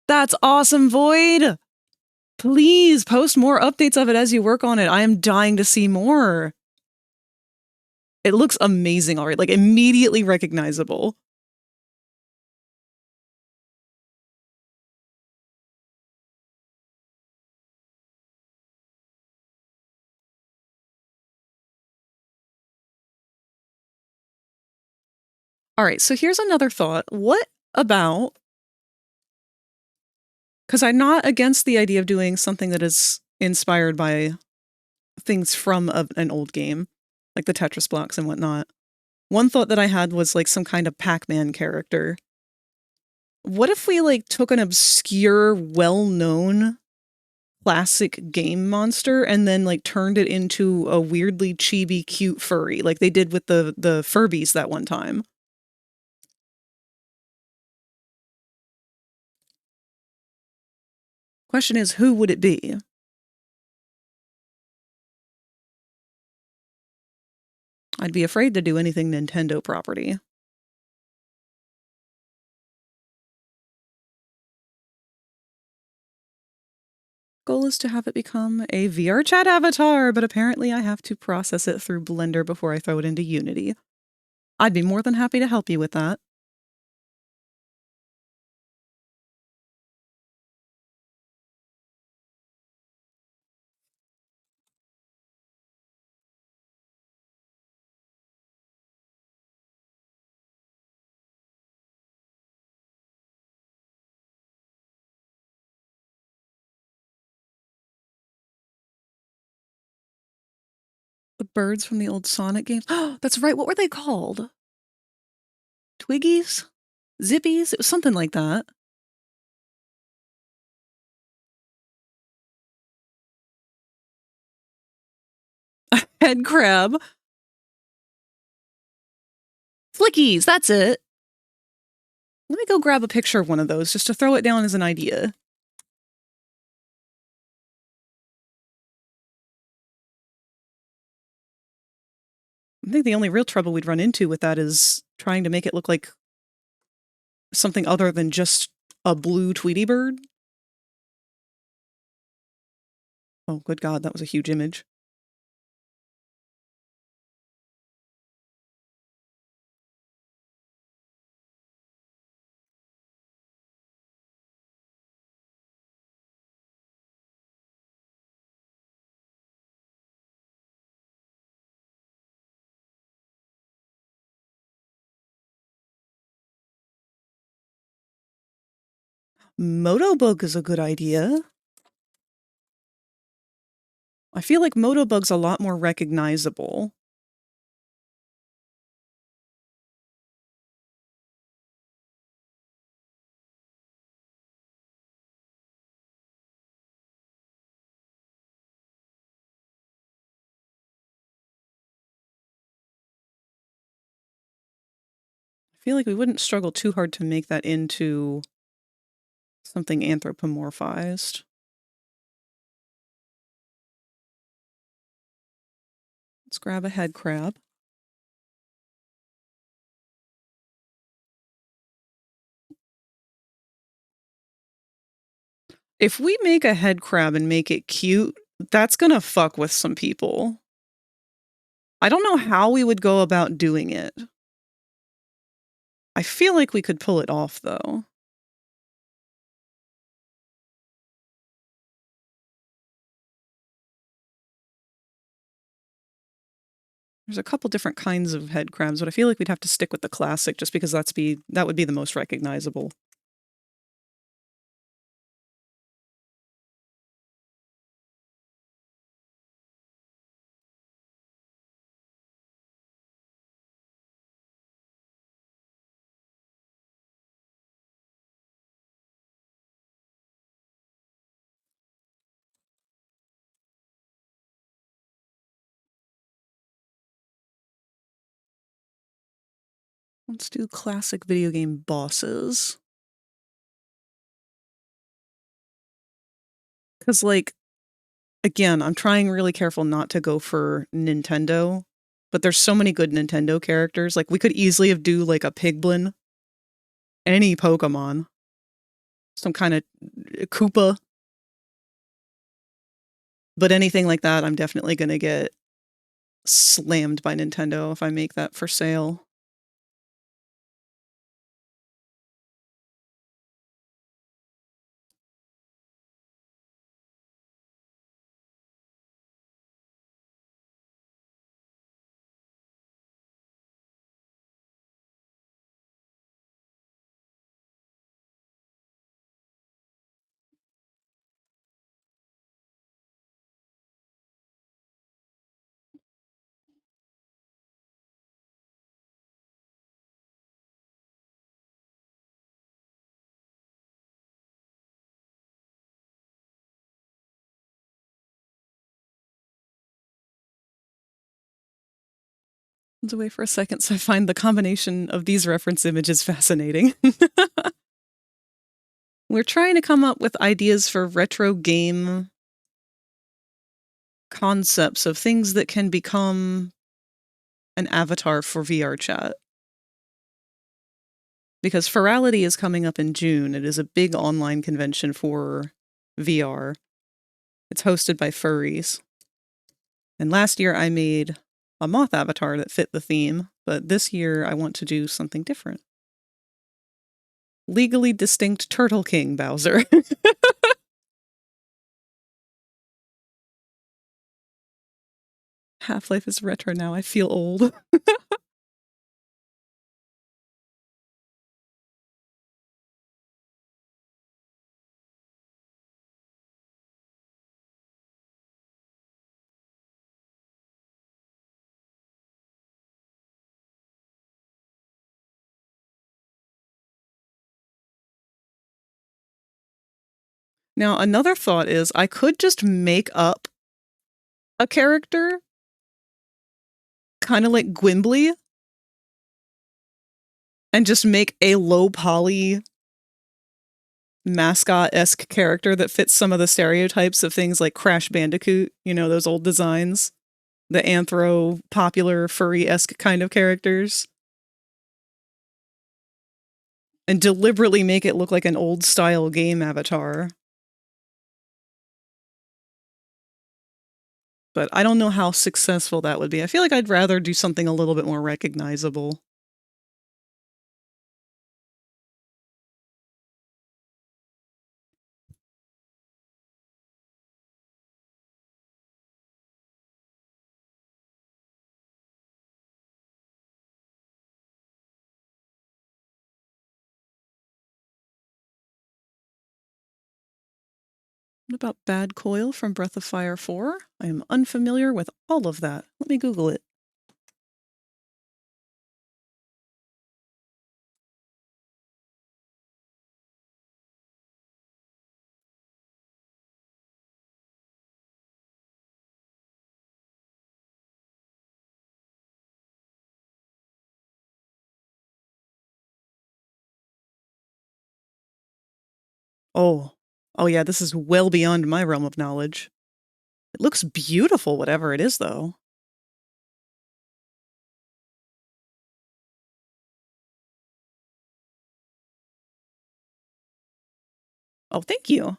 That's awesome, Void! Please post more updates of it as you work on it. I am dying to see more. It looks amazing already, like immediately recognizable. All right, so here's another thought. What about, because I'm not against the idea of doing something that is inspired by things from an old game, like the Tetris blocks and whatnot. One thought that I had was like some kind of Pac-Man character. What if we like took an obscure, well-known classic game monster and then like turned it into a weirdly chibi cute furry like they did with the Furbies that one time? Question is, who would it be? I'd be afraid to do anything Nintendo property. Goal is to have it become a VR chat avatar, but apparently I have to process it through Blender before I throw it into Unity. I'd be more than happy to help you with that. The birds from the old Sonic games. Oh, that's right. What were they called? Twiggies? Zippies? It was something like that. Head crab. Flickies, that's it. Let me go grab a picture of one of those just to throw it down as an idea. I think the only real trouble we'd run into with that is trying to make it look like something other than just a blue Tweety bird. Oh, good God, that was a huge image. Motobug is a good idea. I feel like Motobug's a lot more recognizable. I feel like we wouldn't struggle too hard to make that into something anthropomorphized. Let's grab a head crab. If we make a head crab and make it cute, that's gonna fuck with some people. I don't know how we would go about doing it. I feel like we could pull it off, though. There's a couple different kinds of head crabs, but I feel like we'd have to stick with the classic just because that would be the most recognizable. Let's do classic video game bosses. Because, like, again, I'm trying really careful not to go for Nintendo, but there's so many good Nintendo characters. Like, we could easily have do, like, a Piglin. Any Pokemon. Some kind of Koopa. But anything like that, I'm definitely gonna get slammed by Nintendo if I make that for sale. Let's wait for a second so I find the combination of these reference images fascinating. We're trying to come up with ideas for retro game concepts of things that can become an avatar for VR chat. Because Ferality is coming up in June. It is a big online convention for VR. It's hosted by furries. And last year I made a moth avatar that fit the theme, but this year I want to do something different. Legally distinct Turtle King Bowser. Half-Life is retro now. I feel old. Now, another thought is I could just make up a character, kind of like Gwimbly, and just make a low poly mascot-esque character that fits some of the stereotypes of things like Crash Bandicoot, you know, those old designs, the anthro popular furry-esque kind of characters, and deliberately make it look like an old style game avatar. But I don't know how successful that would be. I feel like I'd rather do something a little bit more recognizable. What about Bad Coil from Breath of Fire 4? I am unfamiliar with all of that. Let me Google it. Oh. Oh yeah, this is well beyond my realm of knowledge. It looks beautiful, whatever it is, though. Oh, thank you.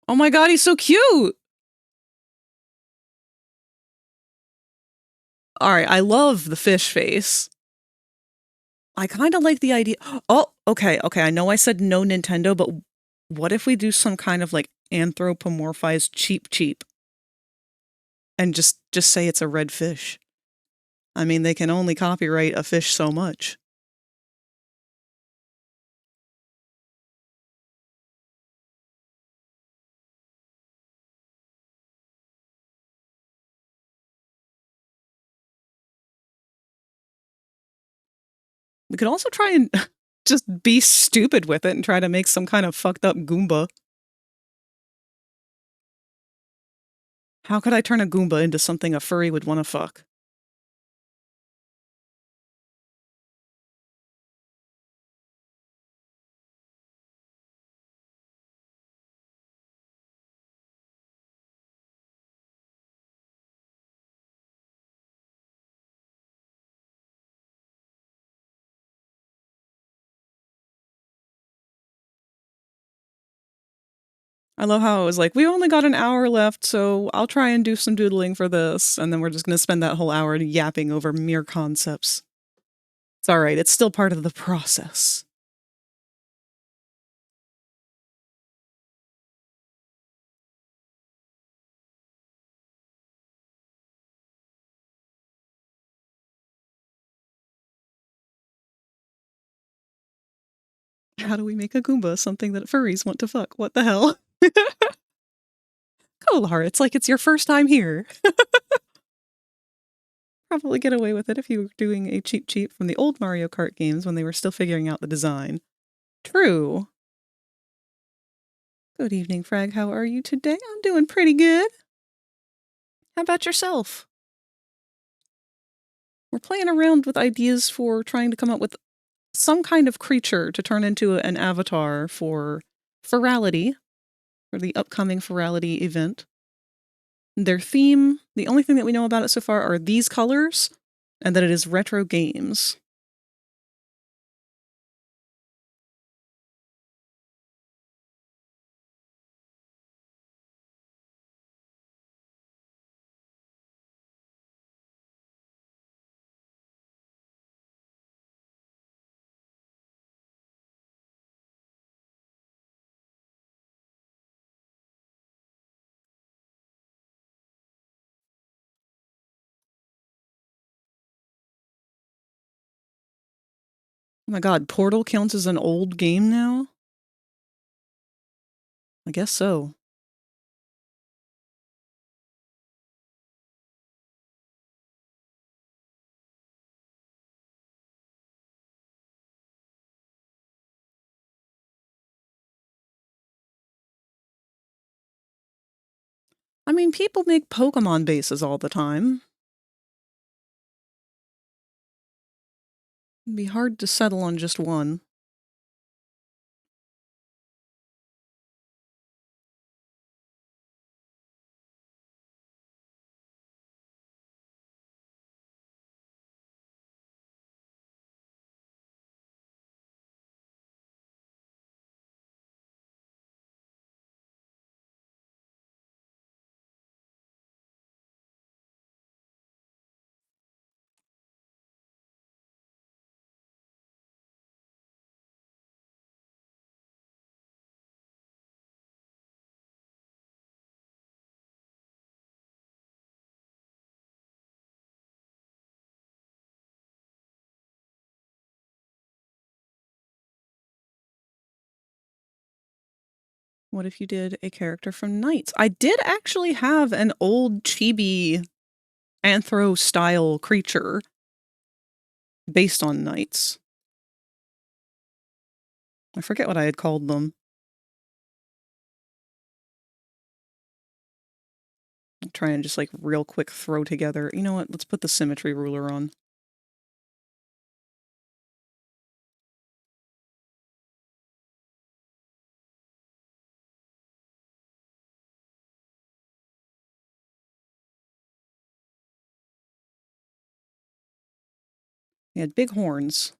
Oh my god, he's so cute! Alright, I love the fish face. I kind of like the idea. Oh, okay, I know I said no Nintendo, but what if we do some kind of like anthropomorphized cheap and just say it's a red fish? I mean, they can only copyright a fish so much. We could also try and just be stupid with it and try to make some kind of fucked up Goomba. How could I turn a Goomba into something a furry would want to fuck? I love how it was like, we only got an hour left, so I'll try and do some doodling for this, and then we're just going to spend that whole hour yapping over mere concepts. It's alright, it's still part of the process. How do we make a Goomba something that furries want to fuck? What the hell? Kolar, it's like it's your first time here. Probably get away with it if you were doing a cheap cheat from the old Mario Kart games when they were still figuring out the design. True. Good evening, Frag. How are you today? I'm doing pretty good. How about yourself? We're playing around with ideas for trying to come up with some kind of creature to turn into an avatar for Ferality, for the upcoming Ferality event. Their theme, the only thing that we know about it so far are these colors, and that it is retro games. Oh my god, Portal counts as an old game now? I guess so. I mean, people make Pokemon bases all the time. It'd be hard to settle on just one. What if you did a character from Knights? I did actually have an old chibi anthro-style creature based on Knights. I forget what I had called them. I'll try and just like real quick throw together. You know what? Let's put the symmetry ruler on. He had big horns.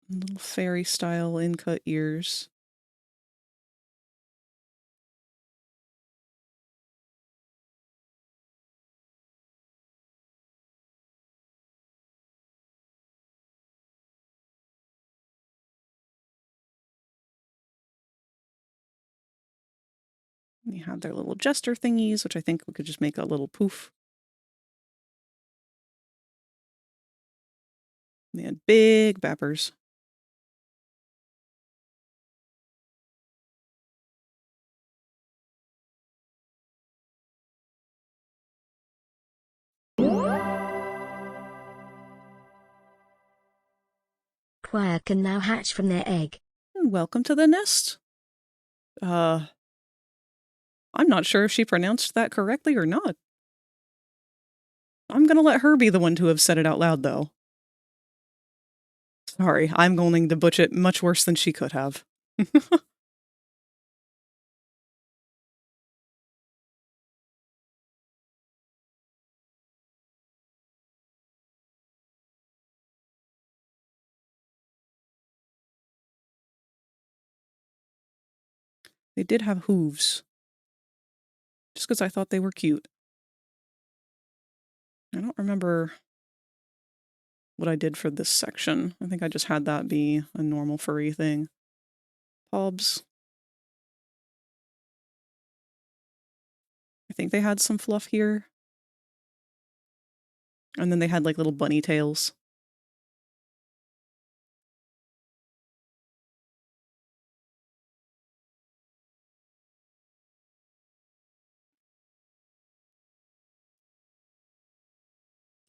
Little fairy style in-cut ears. They had their little jester thingies, which I think we could just make a little poof. They had big bappers. Quire can now hatch from their egg. And welcome to the nest. I'm not sure if she pronounced that correctly or not. I'm gonna let her be the one to have said it out loud, though. Sorry, I'm going to butcher it much worse than she could have. They did have hooves. Just because I thought they were cute. I don't remember what I did for this section. I think I just had that be a normal furry thing. Pubs. I think they had some fluff here. And then they had like little bunny tails.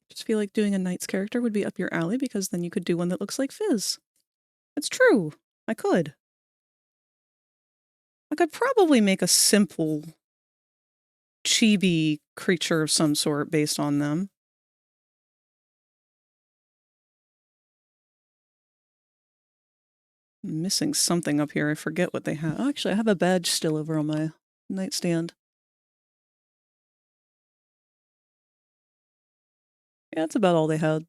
Just feel like doing a Knight's character would be up your alley because then you could do one that looks like Fizz. It's true. I could. I could probably make a simple chibi creature of some sort based on them. I'm missing something up here. I forget what they have. Oh, actually, I have a badge still over on my nightstand. Yeah, that's about all they had.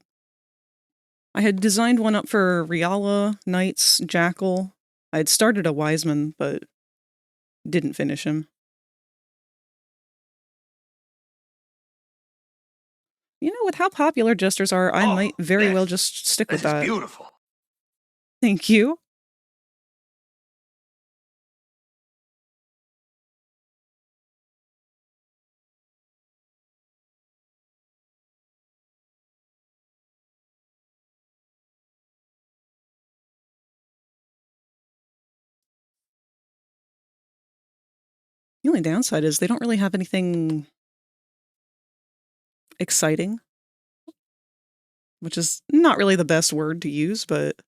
I had designed one up for Riala, Knights, Jackal. I had started a Wiseman, but didn't finish him. You know, with how popular jesters are, I might very well just stick with that. This is beautiful. Thank you. The only downside is they don't really have anything exciting, which is not really the best word to use, but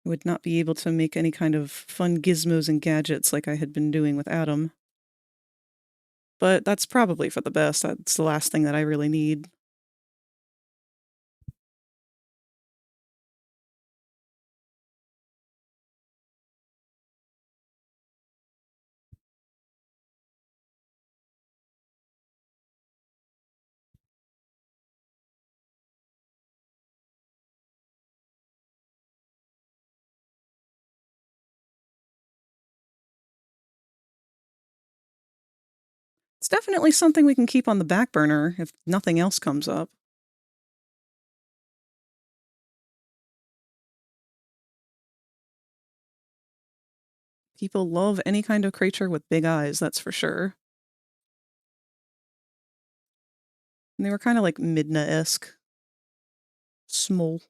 I would not be able to make any kind of fun gizmos and gadgets like I had been doing with Adam. But that's probably for the best. That's the last thing that I really need. It's definitely something we can keep on the back burner if nothing else comes up. People love any kind of creature with big eyes, that's for sure. And they were kind of like Midna-esque. Small.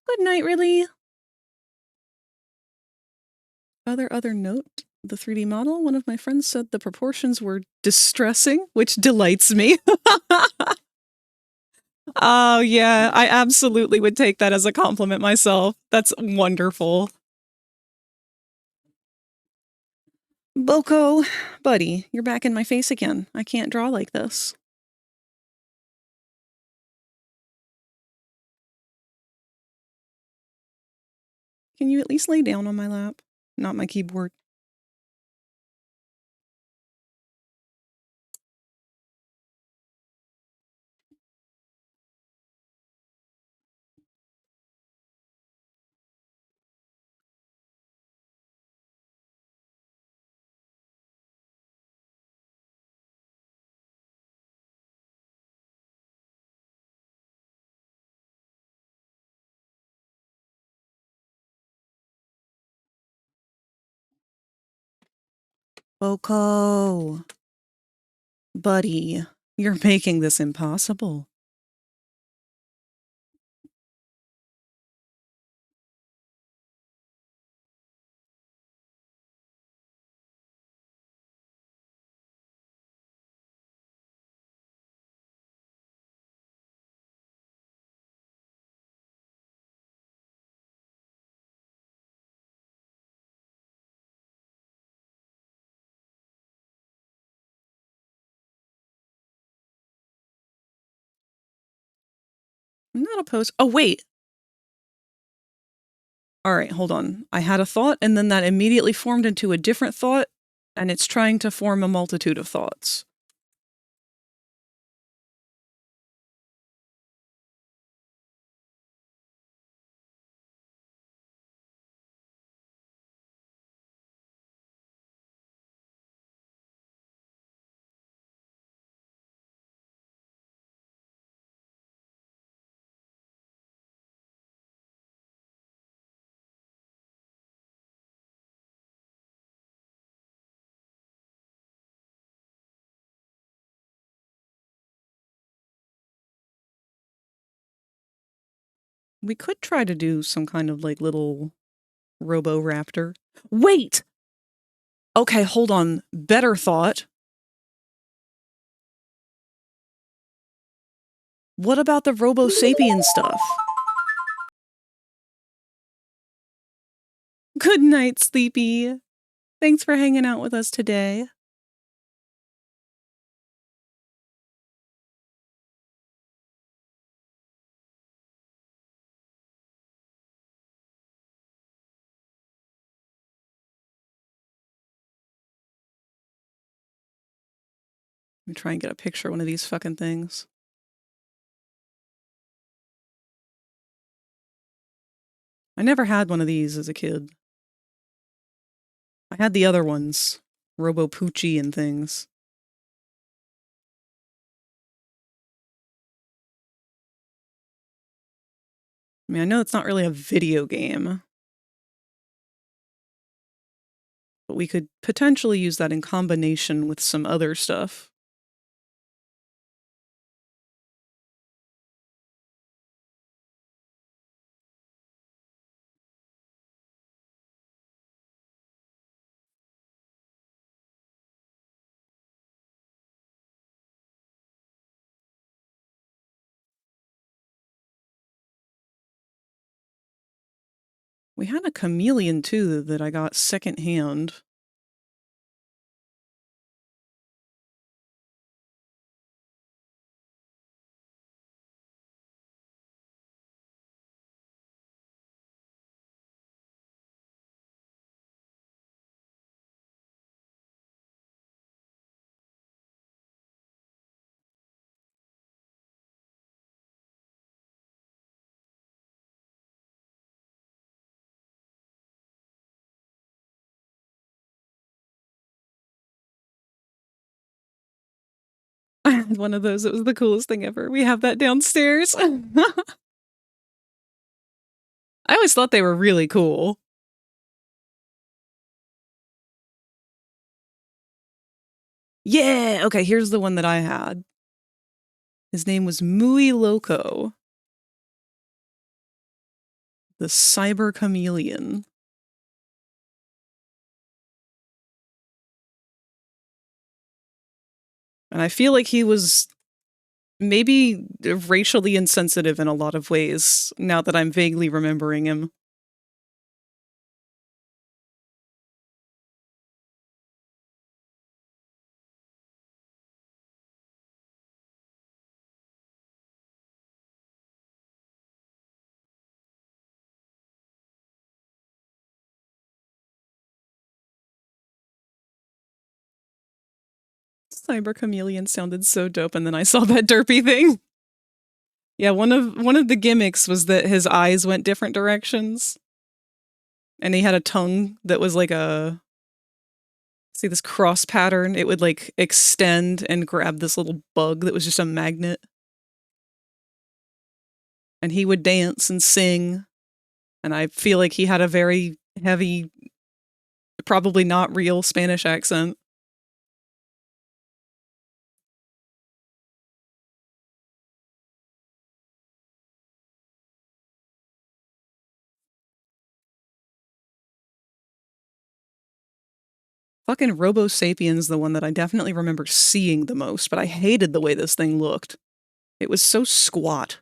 Good night, really. Other note, the 3D model, one of my friends said the proportions were distressing, which delights me. Oh, yeah, I absolutely would take that as a compliment myself. That's wonderful. Boko, buddy, you're back in my face again. I can't draw like this. Can you at least lay down on my lap? Not my keyboard. Boko. Buddy, you're making this impossible. I'm not opposed. Oh, wait. All right, hold on. I had a thought, and then that immediately formed into a different thought, and it's trying to form a multitude of thoughts. We could try to do some kind of like little robo-raptor. Wait! Okay, hold on. Better thought. What about the robo-sapien stuff? Good night, Sleepy. Thanks for hanging out with us today. Let me try and get a picture of one of these fucking things. I never had one of these as a kid. I had the other ones. Robo Poochie and things. I mean, I know it's not really a video game, but we could potentially use that in combination with some other stuff. We had a chameleon too that I got secondhand. I had one of those. It was the coolest thing ever. We have that downstairs. I always thought they were really cool. Yeah, okay, here's the one that I had. His name was Muy Loco. The Cyber Chameleon. And I feel like he was maybe racially insensitive in a lot of ways, now that I'm vaguely remembering him. Cyber Chameleon sounded so dope, and then I saw that derpy thing. Yeah, one of the gimmicks was that his eyes went different directions. And he had a tongue that was like a, see this cross pattern? It would like extend and grab this little bug that was just a magnet. And he would dance and sing. And I feel like he had a very heavy, probably not real Spanish accent. Fucking Robo Sapien's the one that I definitely remember seeing the most, but I hated the way this thing looked. It was so squat.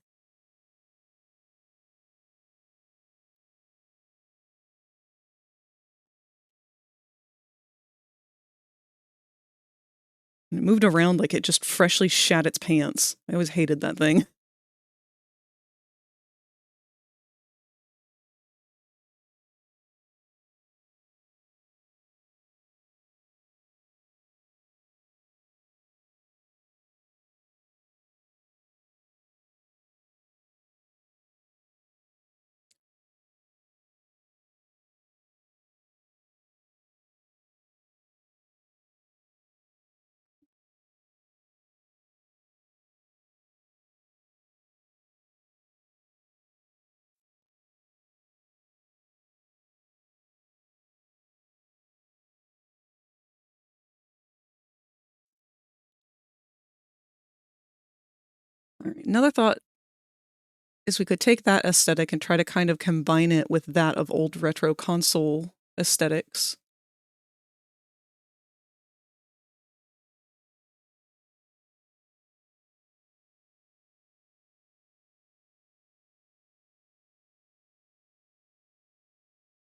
And it moved around like it just freshly shat its pants. I always hated that thing. Alright, another thought is we could take that aesthetic and try to kind of combine it with that of old retro console aesthetics.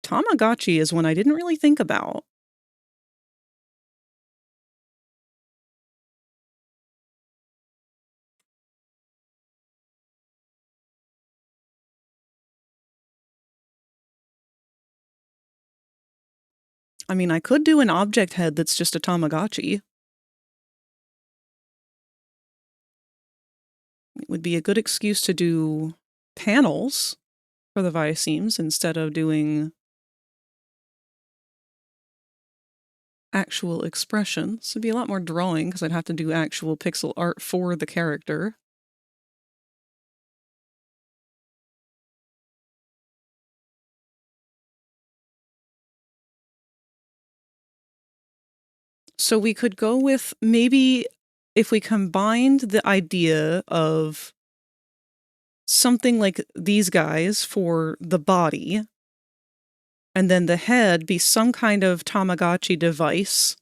Tamagotchi is one I didn't really think about. I mean, I could do an object head that's just a Tamagotchi. It would be a good excuse to do panels for the Visemes instead of doing actual expressions. It'd be a lot more drawing because I'd have to do actual pixel art for the character. So we could go with maybe if we combined the idea of something like these guys for the body, and then the head be some kind of Tamagotchi device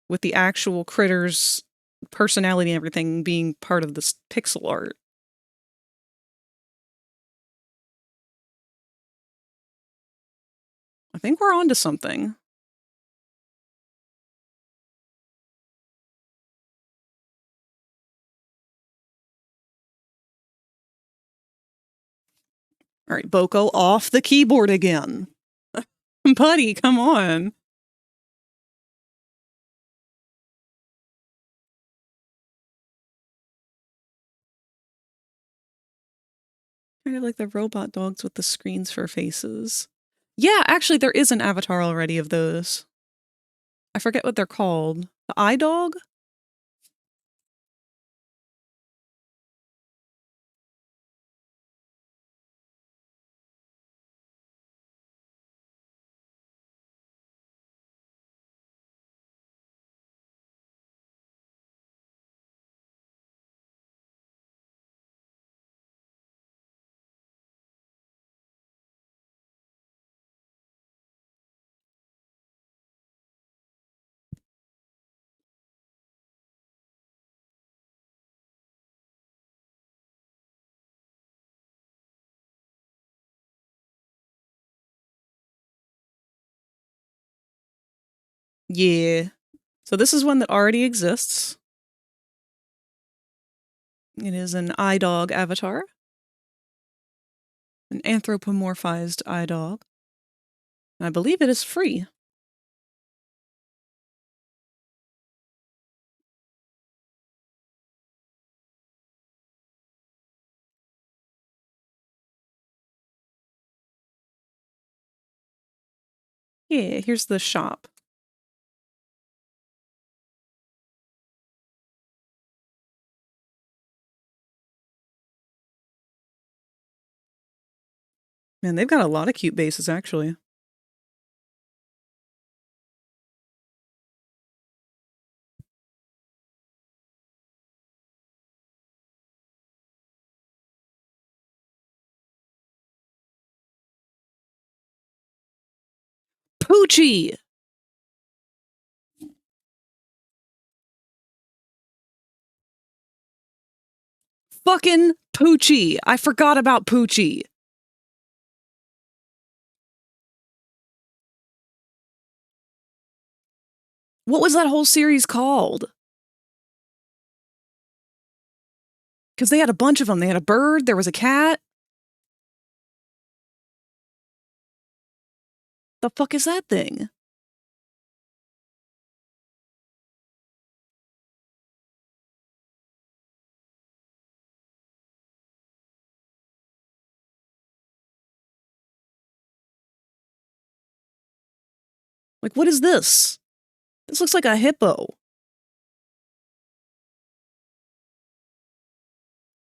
with the actual critter's personality and everything being part of this pixel art. I think we're onto something. All right, Boko, off the keyboard again. Buddy, come on. Kind of like the robot dogs with the screens for faces. Yeah, actually, there is an avatar already of those. I forget what they're called. The eye dog? Yeah. So this is one that already exists. It is an eye dog avatar. An anthropomorphized eye dog. I believe it is free. Yeah, here's the shop. Man, they've got a lot of cute bases, actually. Poochie! Fucking Poochie! I forgot about Poochie! What was that whole series called? Because they had a bunch of them. They had a bird, there was a cat. The fuck is that thing? Like, what is this? This looks like a hippo.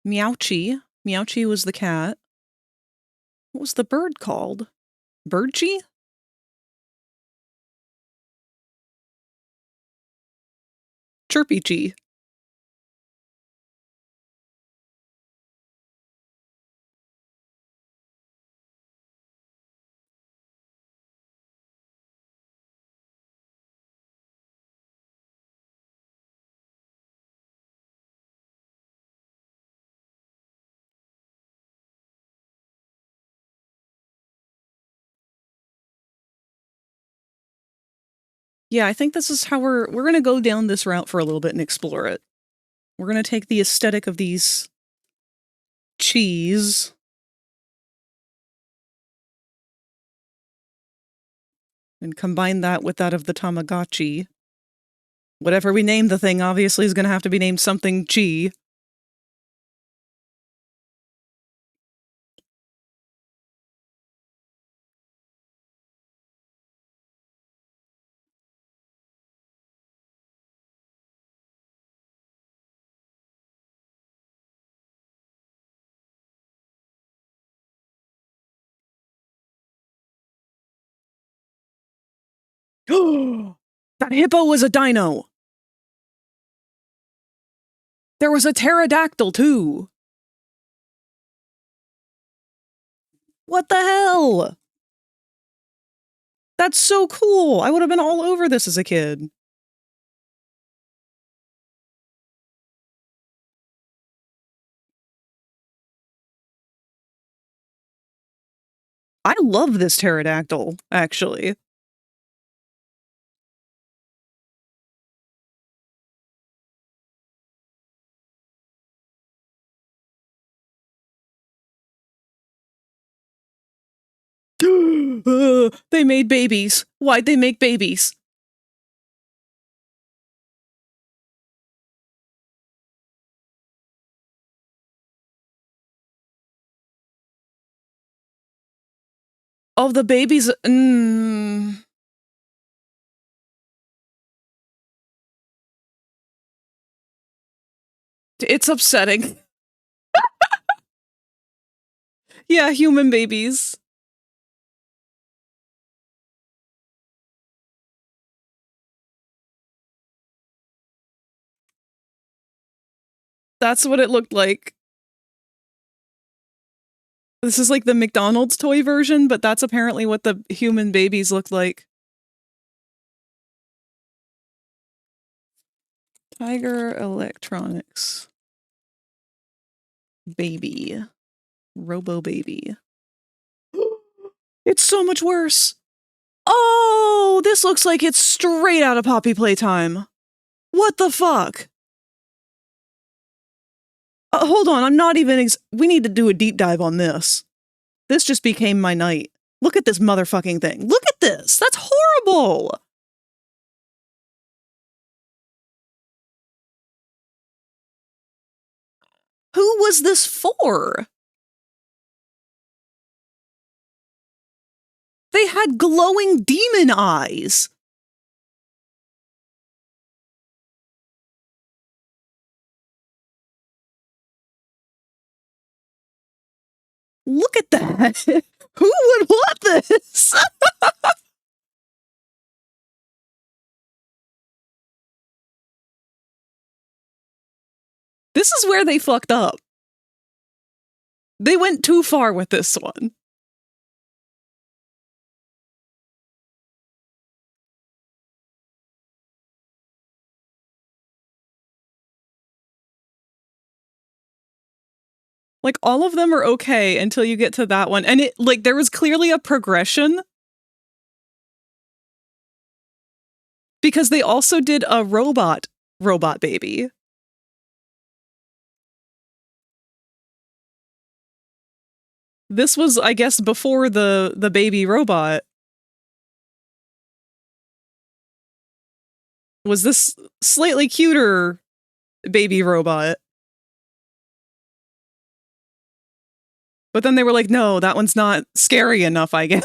Meowchi. Meowchi was the cat. What was the bird called? Birdchi? Chirpychi. Yeah, I think this is how we're gonna go down this route for a little bit and explore it. We're gonna take the aesthetic of these cheese and combine that with that of the Tamagotchi. Whatever we name the thing obviously is gonna have to be named something chi. That hippo was a dino! There was a pterodactyl, too! What the hell? That's so cool! I would have been all over this as a kid. I love this pterodactyl, actually. They made babies. Why'd they make babies? Oh, the babies. It's upsetting. Yeah, human babies. That's what it looked like. This is like the McDonald's toy version, but that's apparently what the human babies look like. Tiger Electronics. Baby. Robo Baby. It's so much worse. Oh, this looks like it's straight out of Poppy Playtime. What the fuck? Hold on, I'm not even we need to do a deep dive on this. This just became my night. Look at this motherfucking thing. Look at this! That's horrible! Who was this for? They had glowing demon eyes! Look at that! Who would want this? This is where they fucked up. They went too far with this one. Like, all of them are okay until you get to that one. And there was clearly a progression. Because they also did a robot baby. This was, I guess, before the baby robot. Was this slightly cuter baby robot? But then they were like, no, that one's not scary enough, I guess.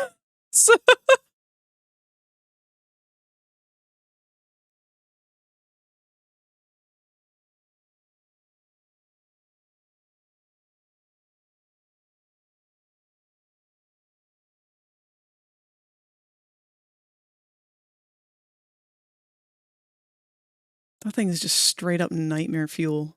That thing is just straight up nightmare fuel.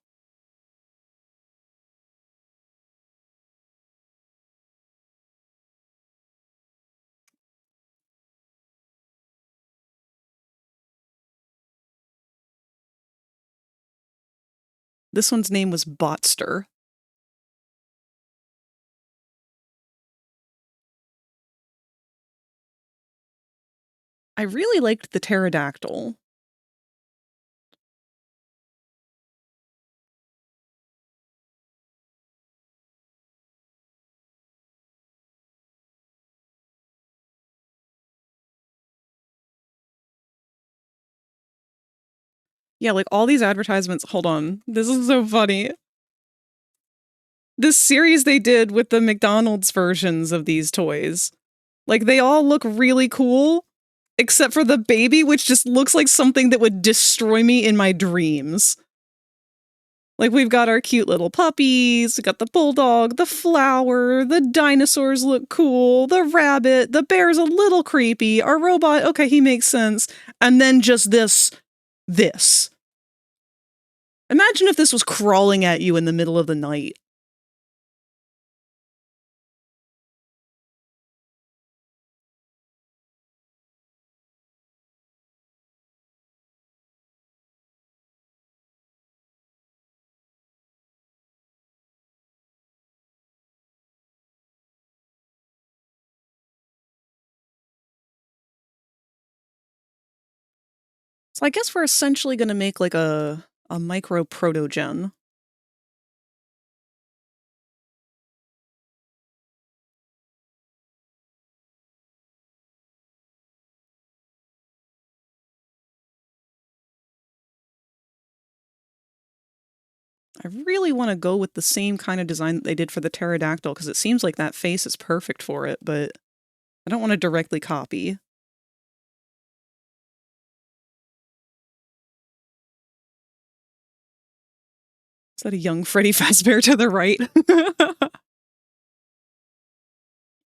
This one's name was Botster. I really liked the pterodactyl. Yeah, like all these advertisements. Hold on. This is so funny. This series they did with the McDonald's versions of these toys. Like, they all look really cool, except for the baby, which just looks like something that would destroy me in my dreams. Like, we've got our cute little puppies, we got the bulldog, the flower, the dinosaurs look cool, the rabbit, the bear's a little creepy, our robot, okay, he makes sense, and then just this. Imagine if this was crawling at you in the middle of the night. So I guess we're essentially going to make like a micro protogen. I really want to go with the same kind of design that they did for the pterodactyl because it seems like that face is perfect for it, but I don't want to directly copy. Is that a young Freddy Fazbear to the right?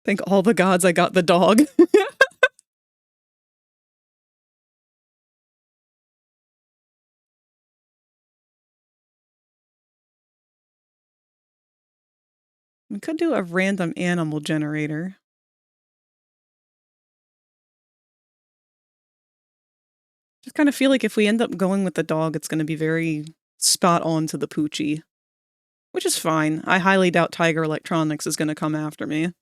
Thank all the gods I got the dog. We could do a random animal generator. Just kind of feel like if we end up going with the dog, it's going to be very spot on to the Poochie. Which is fine. I highly doubt Tiger Electronics is going to come after me.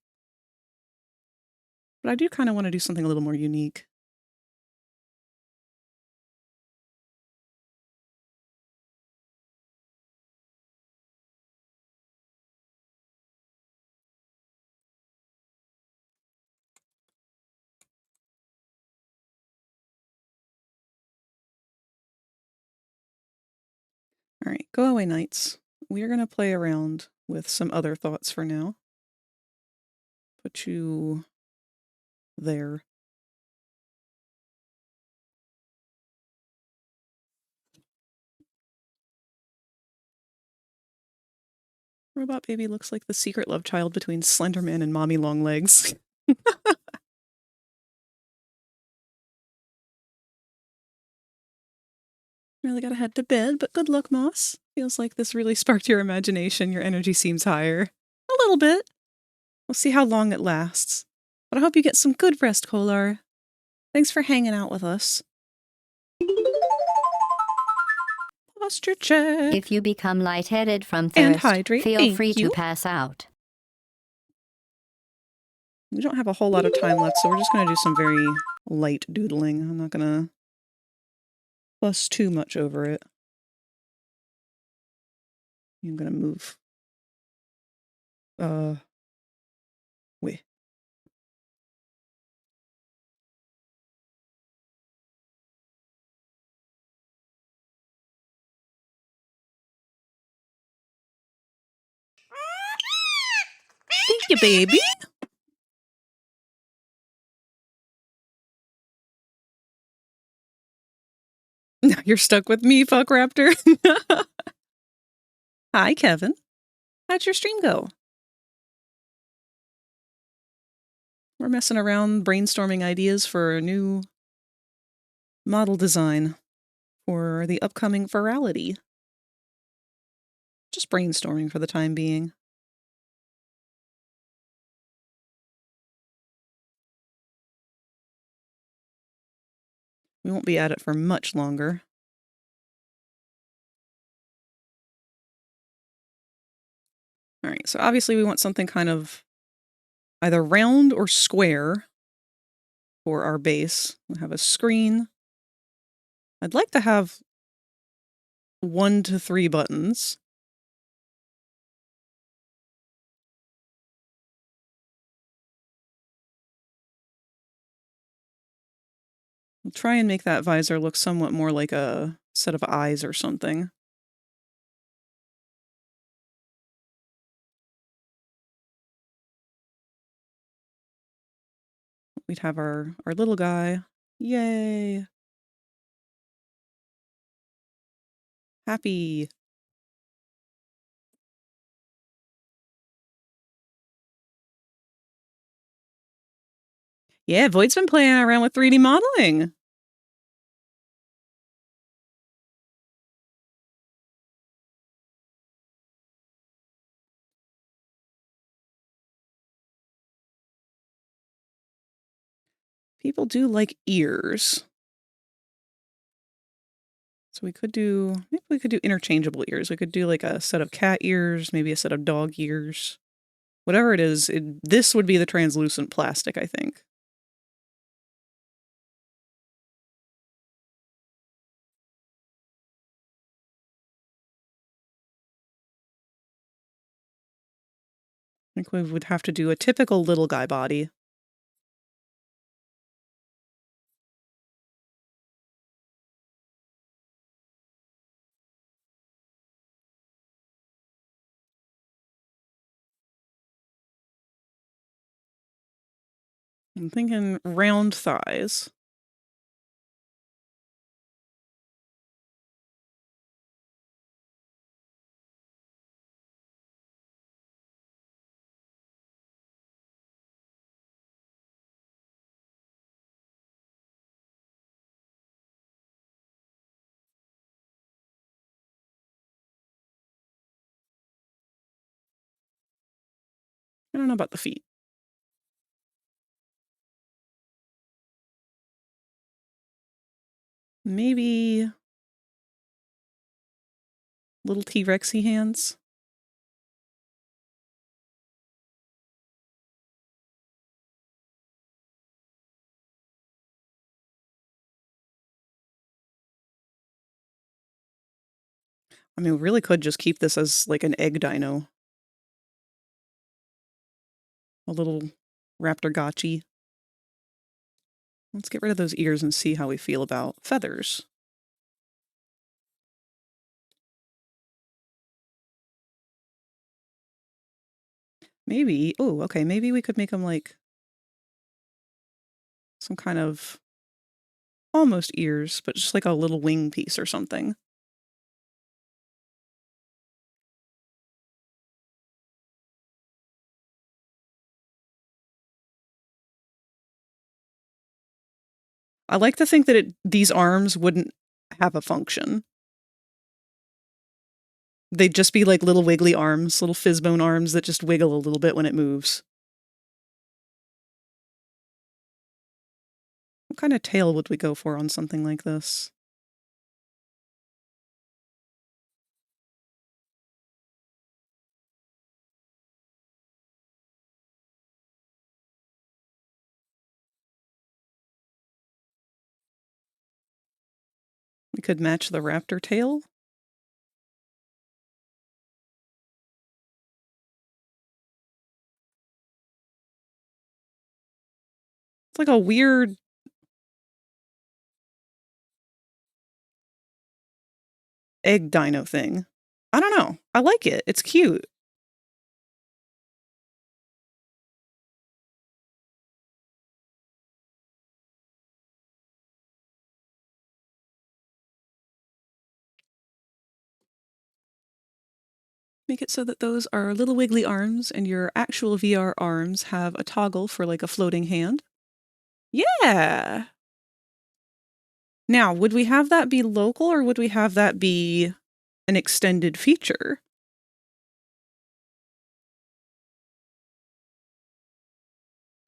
But I do kind of want to do something a little more unique. Alright, go away, Knights. We're going to play around with some other thoughts for now. Put you there. Robot baby looks like the secret love child between Slenderman and Mommy Longlegs. Really gotta head to bed, but good luck, Moss. Feels like this really sparked your imagination. Your energy seems higher. A little bit. We'll see how long it lasts. But I hope you get some good rest, Kolar. Thanks for hanging out with us. Posture check. If you become lightheaded from And thirst, hydrate. feel Thank free you. to pass out. We don't have a whole lot of time left, so we're just going to do some very light doodling. I'm not going to fuss too much over it. I'm going to move. Wait. Thank you, baby. Now you're stuck with me, FragRaptor. Hi, Kevin. How'd your stream go? We're messing around, brainstorming ideas for a new model design for the upcoming virality. Just brainstorming for the time being. We won't be at it for much longer. Alright, so obviously we want something kind of either round or square for our base. We have a screen. I'd like to have 1 to 3 buttons. We'll try and make that visor look somewhat more like a set of eyes or something. We'd have our little guy. Yay! Happy! Yeah, Void's been playing around with 3D modeling! People do like ears. So maybe we could do interchangeable ears. We could do like a set of cat ears, maybe a set of dog ears. Whatever it is, this would be the translucent plastic, I think. I think we would have to do a typical little guy body. I'm thinking round thighs. I don't know about the feet. Maybe little T-Rexy hands. I mean, we really could just keep this as like an egg dino. A little raptor gotchi. Let's get rid of those ears and see how we feel about feathers. Maybe, oh, okay, maybe we could make them like some kind of almost ears, but just like a little wing piece or something. I like to think that these arms wouldn't have a function. They'd just be like little wiggly arms, little fizzbone arms that just wiggle a little bit when it moves. What kind of tail would we go for on something like this? We could match the raptor tail. It's like a weird egg dino thing. I don't know. I like it. It's cute. Make it so that those are little wiggly arms and your actual VR arms have a toggle for like a floating hand. Yeah! Now, would we have that be local or would we have that be an extended feature?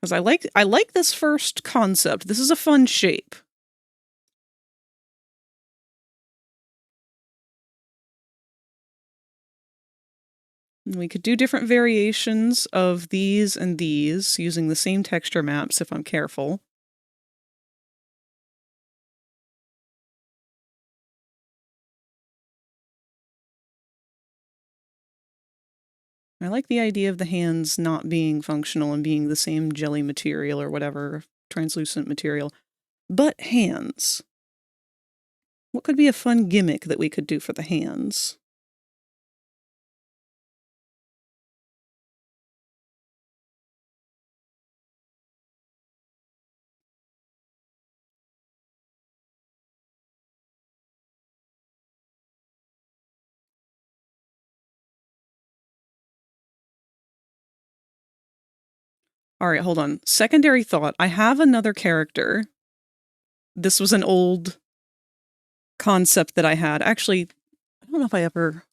Because I like this first concept. This is a fun shape. And we could do different variations of these and these using the same texture maps if I'm careful. I like the idea of the hands not being functional and being the same jelly material or whatever, translucent material. But hands. What could be a fun gimmick that we could do for the hands? All right, hold on. Secondary thought. I have another character. This was an old concept that I had. Actually, I don't know if I ever...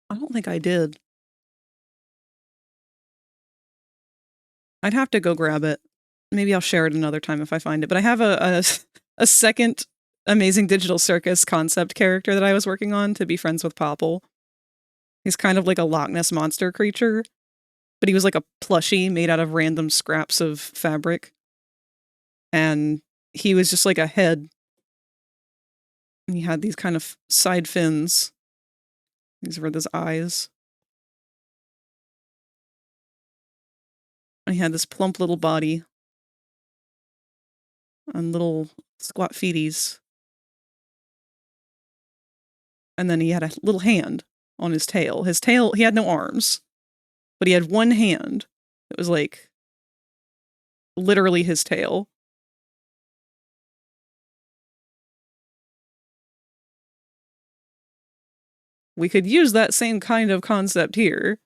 I don't think I did. I'd have to go grab it. Maybe I'll share it another time if I find it. But I have a second Amazing Digital Circus concept character that I was working on to be friends with Popple. He's kind of like a Loch Ness monster creature, but he was like a plushie made out of random scraps of fabric. And he was just like a head. And he had these kind of side fins. These were his eyes. And he had this plump little body. And little squat feeties. And then he had a little hand on his tail. His tail, he had no arms. But he had one hand. It was like literally his tail. We could use that same kind of concept here.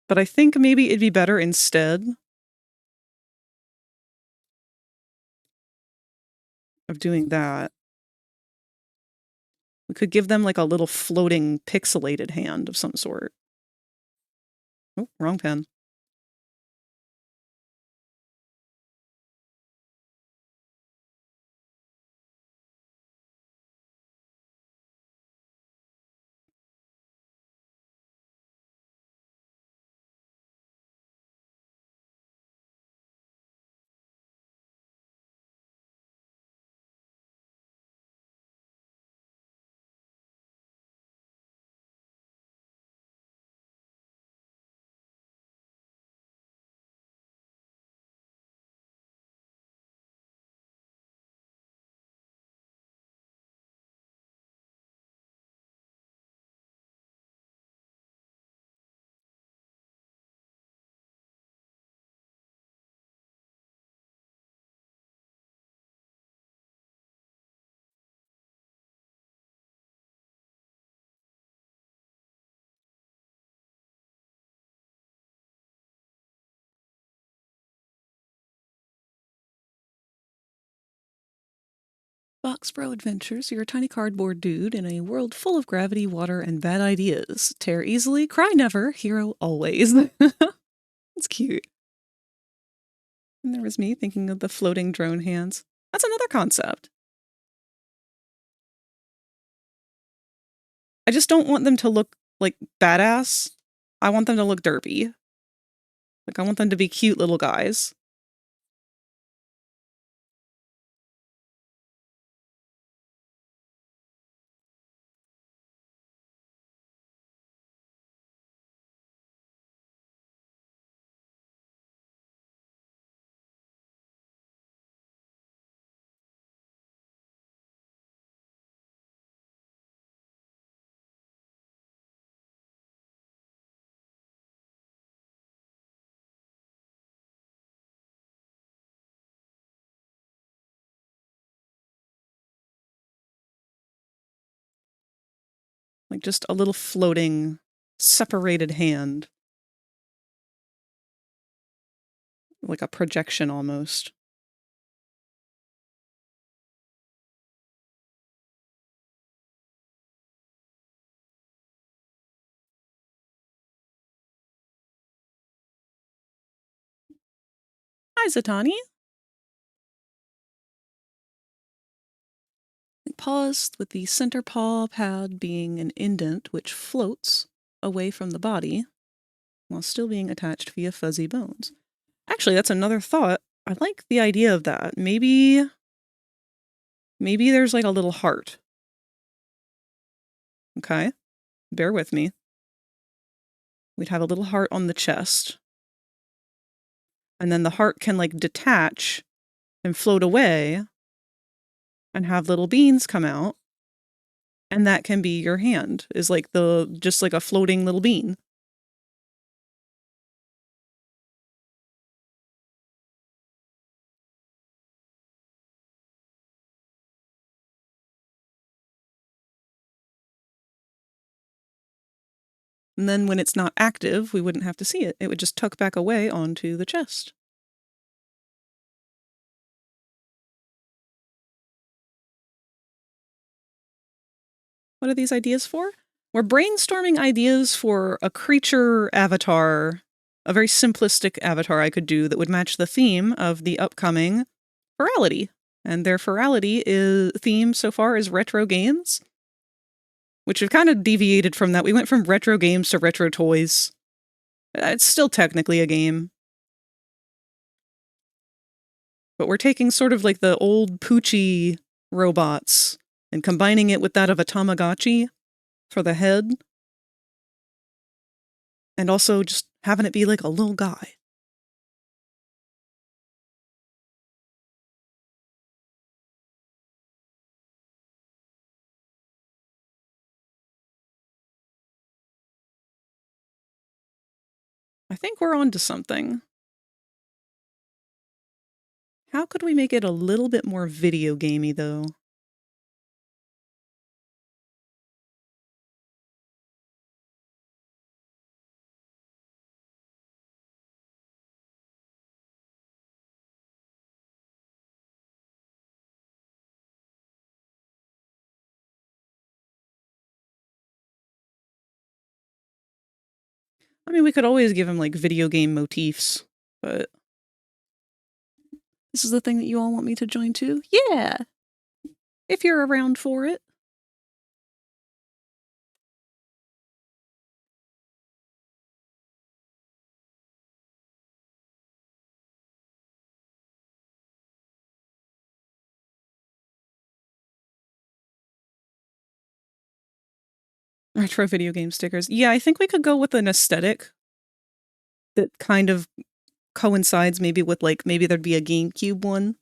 But I think maybe it'd be better instead of doing that. We could give them like a little floating pixelated hand of some sort. Oh, wrong pen. Box Bro Adventures, you're a tiny cardboard dude in a world full of gravity, water, and bad ideas. Tear easily, cry never, hero always. It's cute. And there was me thinking of the floating drone hands. That's another concept. I just don't want them to look like badass. I want them to look derpy. Like, I want them to be cute little guys. Like just a little floating, separated hand. Like a projection almost. Hi, Zatani. Paws with the center paw pad being an indent which floats away from the body while still being attached via fuzzy bones. Actually, that's another thought. I like the idea of that. Maybe there's like a little heart. Okay, bear with me. We'd have a little heart on the chest. And then the heart can like detach and float away and have little beans come out. And that can be your hand, is like just like a floating little bean. And then when it's not active, we wouldn't have to see it. It would just tuck back away onto the chest. What are these ideas for? We're brainstorming ideas for a creature avatar, a very simplistic avatar I could do that would match the theme of the upcoming Ferality. And their Ferality theme so far is retro games, which have kind of deviated from that. We went from retro games to retro toys. It's still technically a game. But we're taking sort of like the old Poochie robots and combining it with that of a Tamagotchi for the head. And also just having it be like a little guy. I think we're on to something. How could we make it a little bit more video gamey, though? I mean, we could always give him, like, video game motifs, but... This is the thing that you all want me to join to? Yeah! If you're around for it. Retro video game stickers. Yeah, I think we could go with an aesthetic that kind of coincides maybe with, like, maybe there'd be a GameCube one.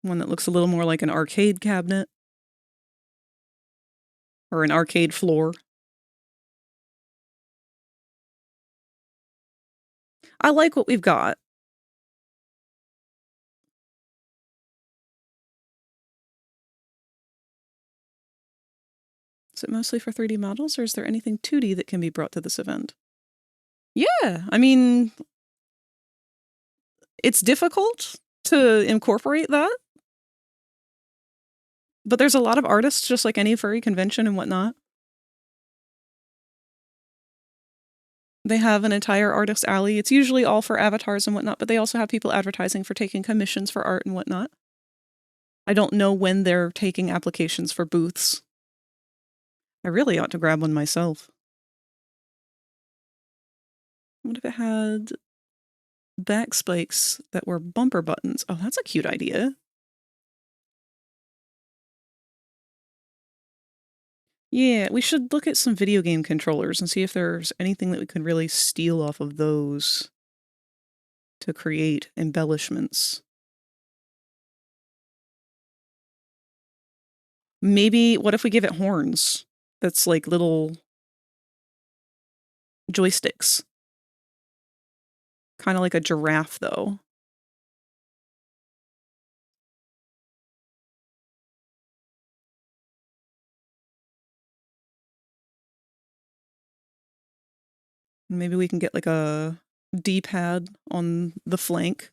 One that looks a little more like an arcade cabinet. Or an arcade floor. I like what we've got. Is it mostly for 3D models, or is there anything 2D that can be brought to this event? Yeah, I mean, it's difficult to incorporate that. But there's a lot of artists, just like any furry convention and whatnot. They have an entire artist alley. It's usually all for avatars and whatnot, but they also have people advertising for taking commissions for art and whatnot. I don't know when they're taking applications for booths. I really ought to grab one myself. What if it had back spikes that were bumper buttons? Oh, that's a cute idea. Yeah, we should look at some video game controllers and see if there's anything that we could really steal off of those to create embellishments. Maybe, what if we give it horns? That's like little joysticks. Kind of like a giraffe, though. Maybe we can get like a D-pad on the flank.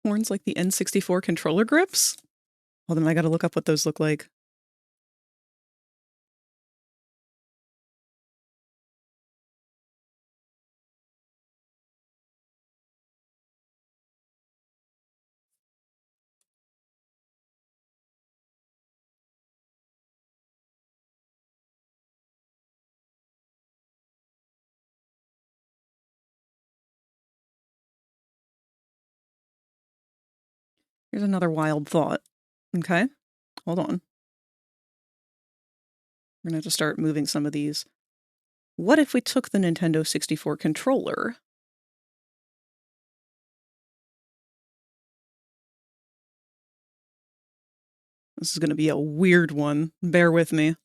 Horns like the N64 controller grips? Well, then I gotta look up what those look like. Here's another wild thought. Okay, hold on. We're gonna have to start moving some of these. What if we took the Nintendo 64 controller? This is gonna be a weird one. Bear with me.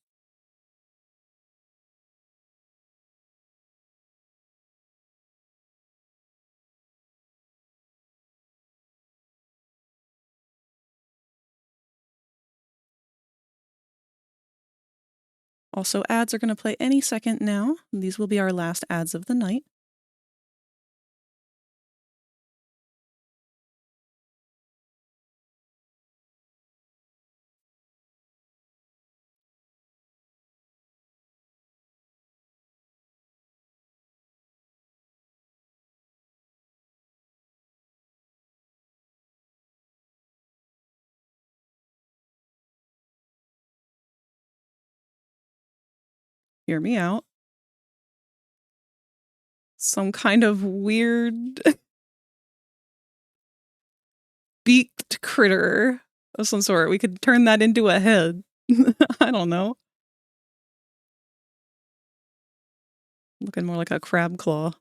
Also, ads are going to play any second now. These will be our last ads of the night. Hear me out. Some kind of weird beaked critter of some sort. We could turn that into a head. I don't know. Looking more like a crab claw.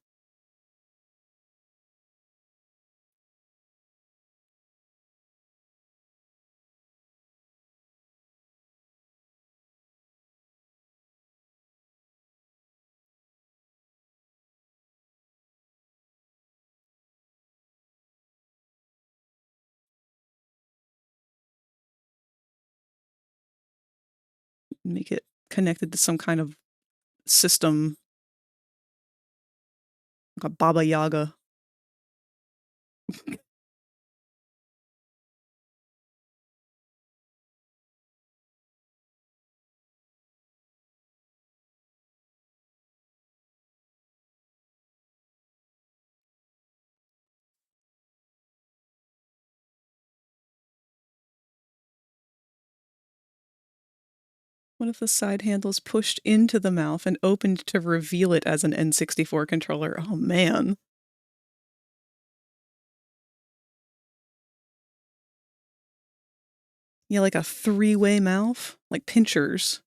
Make it connected to some kind of system. Like a Baba Yaga. What if the side handle's pushed into the mouth and opened to reveal it as an N64 controller? Oh man. Yeah, like a three-way mouth, like pinchers.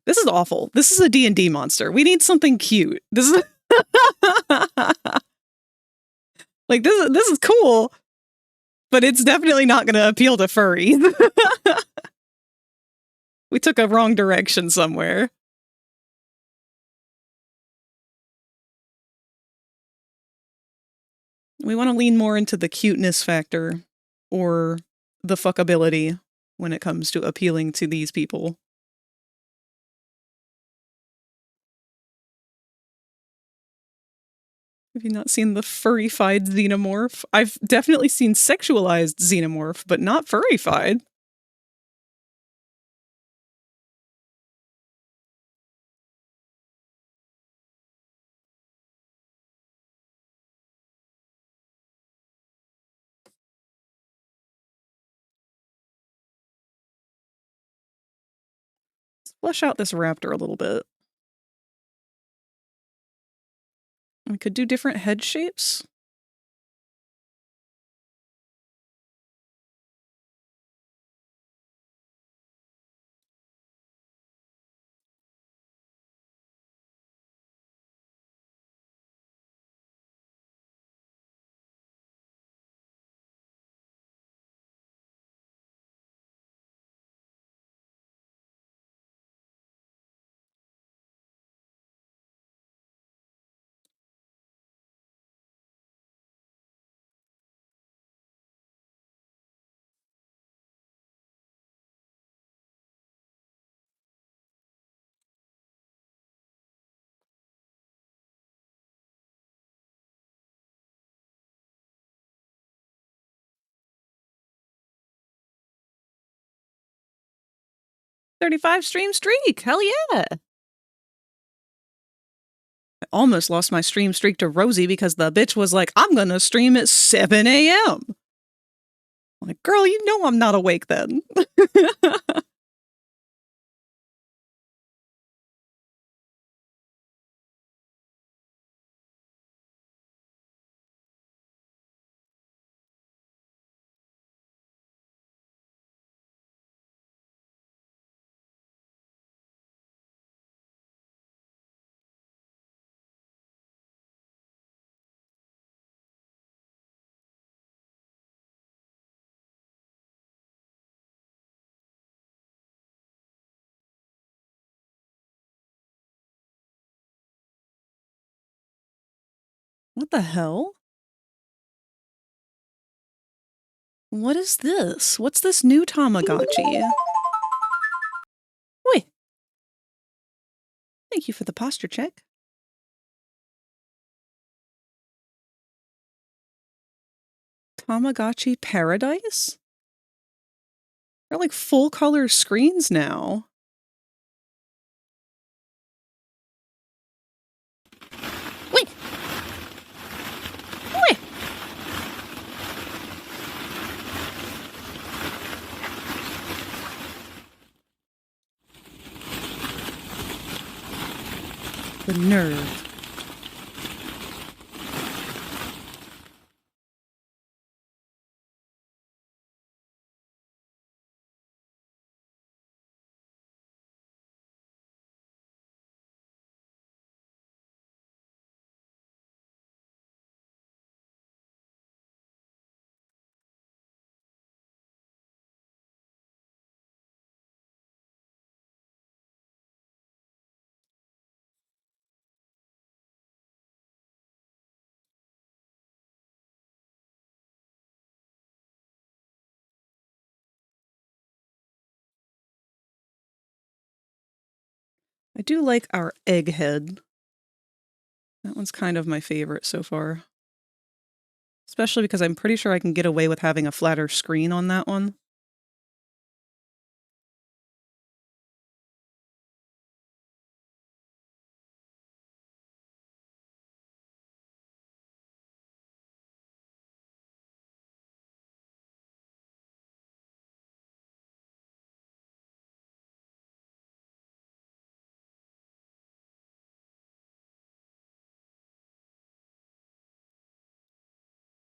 This is awful. This is a D&D monster. We need something cute. This is like this is cool, but it's definitely not going to appeal to furries. We took a wrong direction somewhere. We want to lean more into the cuteness factor or the fuckability when it comes to appealing to these people. Have you not seen the furry-fied xenomorph? I've definitely seen sexualized xenomorph, but not furry-fied. Let's flesh out this raptor a little bit. We could do different head shapes. 35 stream streak! Hell yeah! I almost lost my stream streak to Rosie because the bitch was like, I'm gonna stream at 7 a.m. I'm like, girl, you know I'm not awake then. What the hell? What is this? What's this new Tamagotchi? Wait. Thank you for the posture check. Tamagotchi Paradise? They're like full color screens now. Wait! Wait! The nerve. I do like our egghead. That one's kind of my favorite so far. Especially because I'm pretty sure I can get away with having a flatter screen on that one.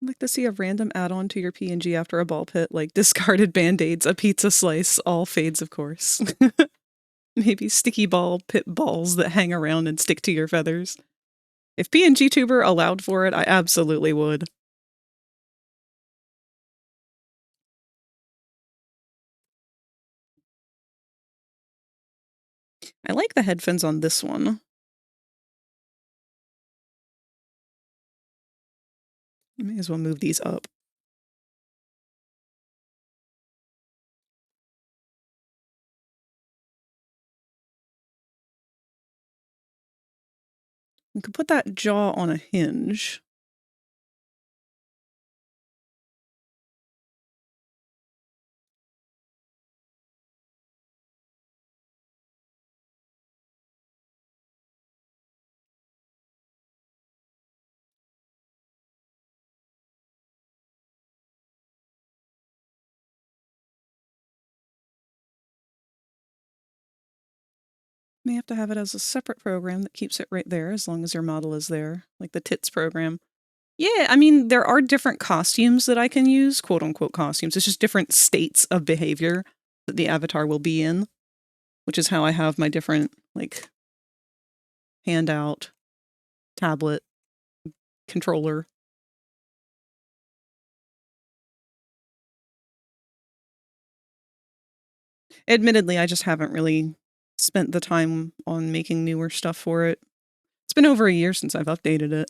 I'd like to see a random add-on to your PNG after a ball pit, like discarded band-aids, a pizza slice, all fades, of course. Maybe sticky ball pit balls that hang around and stick to your feathers. If PNG Tuber allowed for it, I absolutely would. I like the headphones on this one. I may as well move these up. We could put that jaw on a hinge. May have to have it as a separate program that keeps it right there as long as your model is there, like the tits program. Yeah, I mean, there are different costumes that I can use, quote-unquote costumes. It's just different states of behavior that the avatar will be in, which is how I have my different, like, handout, tablet, controller. Admittedly, I just haven't really spent the time on making newer stuff for it. It's been over a year since I've updated it.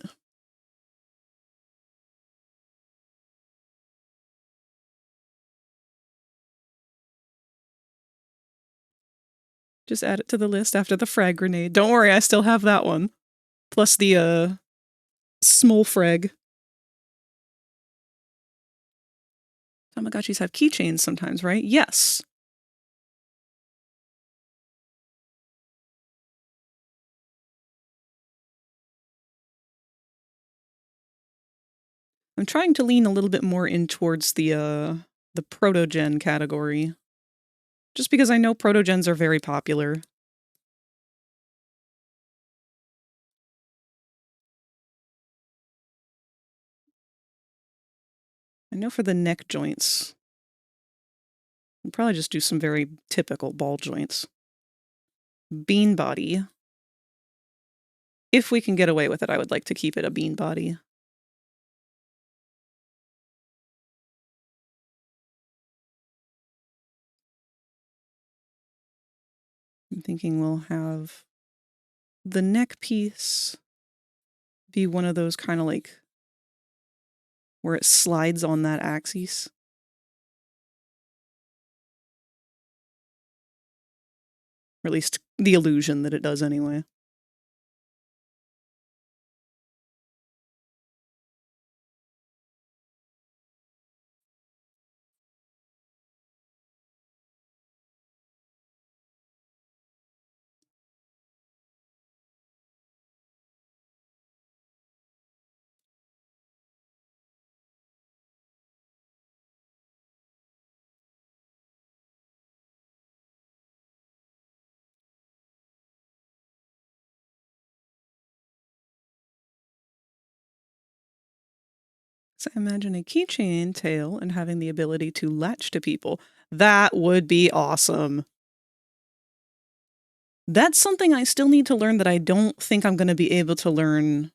Just add it to the list after the frag grenade. Don't worry, I still have that one. Plus the, small frag. Tamagotchis have keychains sometimes, right? Yes. I'm trying to lean a little bit more in towards the protogen category. Just because I know protogens are very popular. I know for the neck joints, I'll probably just do some very typical ball joints. Bean body. If we can get away with it, I would like to keep it a bean body. I'm thinking we'll have the neck piece be one of those kind of like where it slides on that axis. Or at least the illusion that it does anyway. So imagine a keychain tail and having the ability to latch to people. That would be awesome. That's something I still need to learn that I don't think I'm going to be able to learn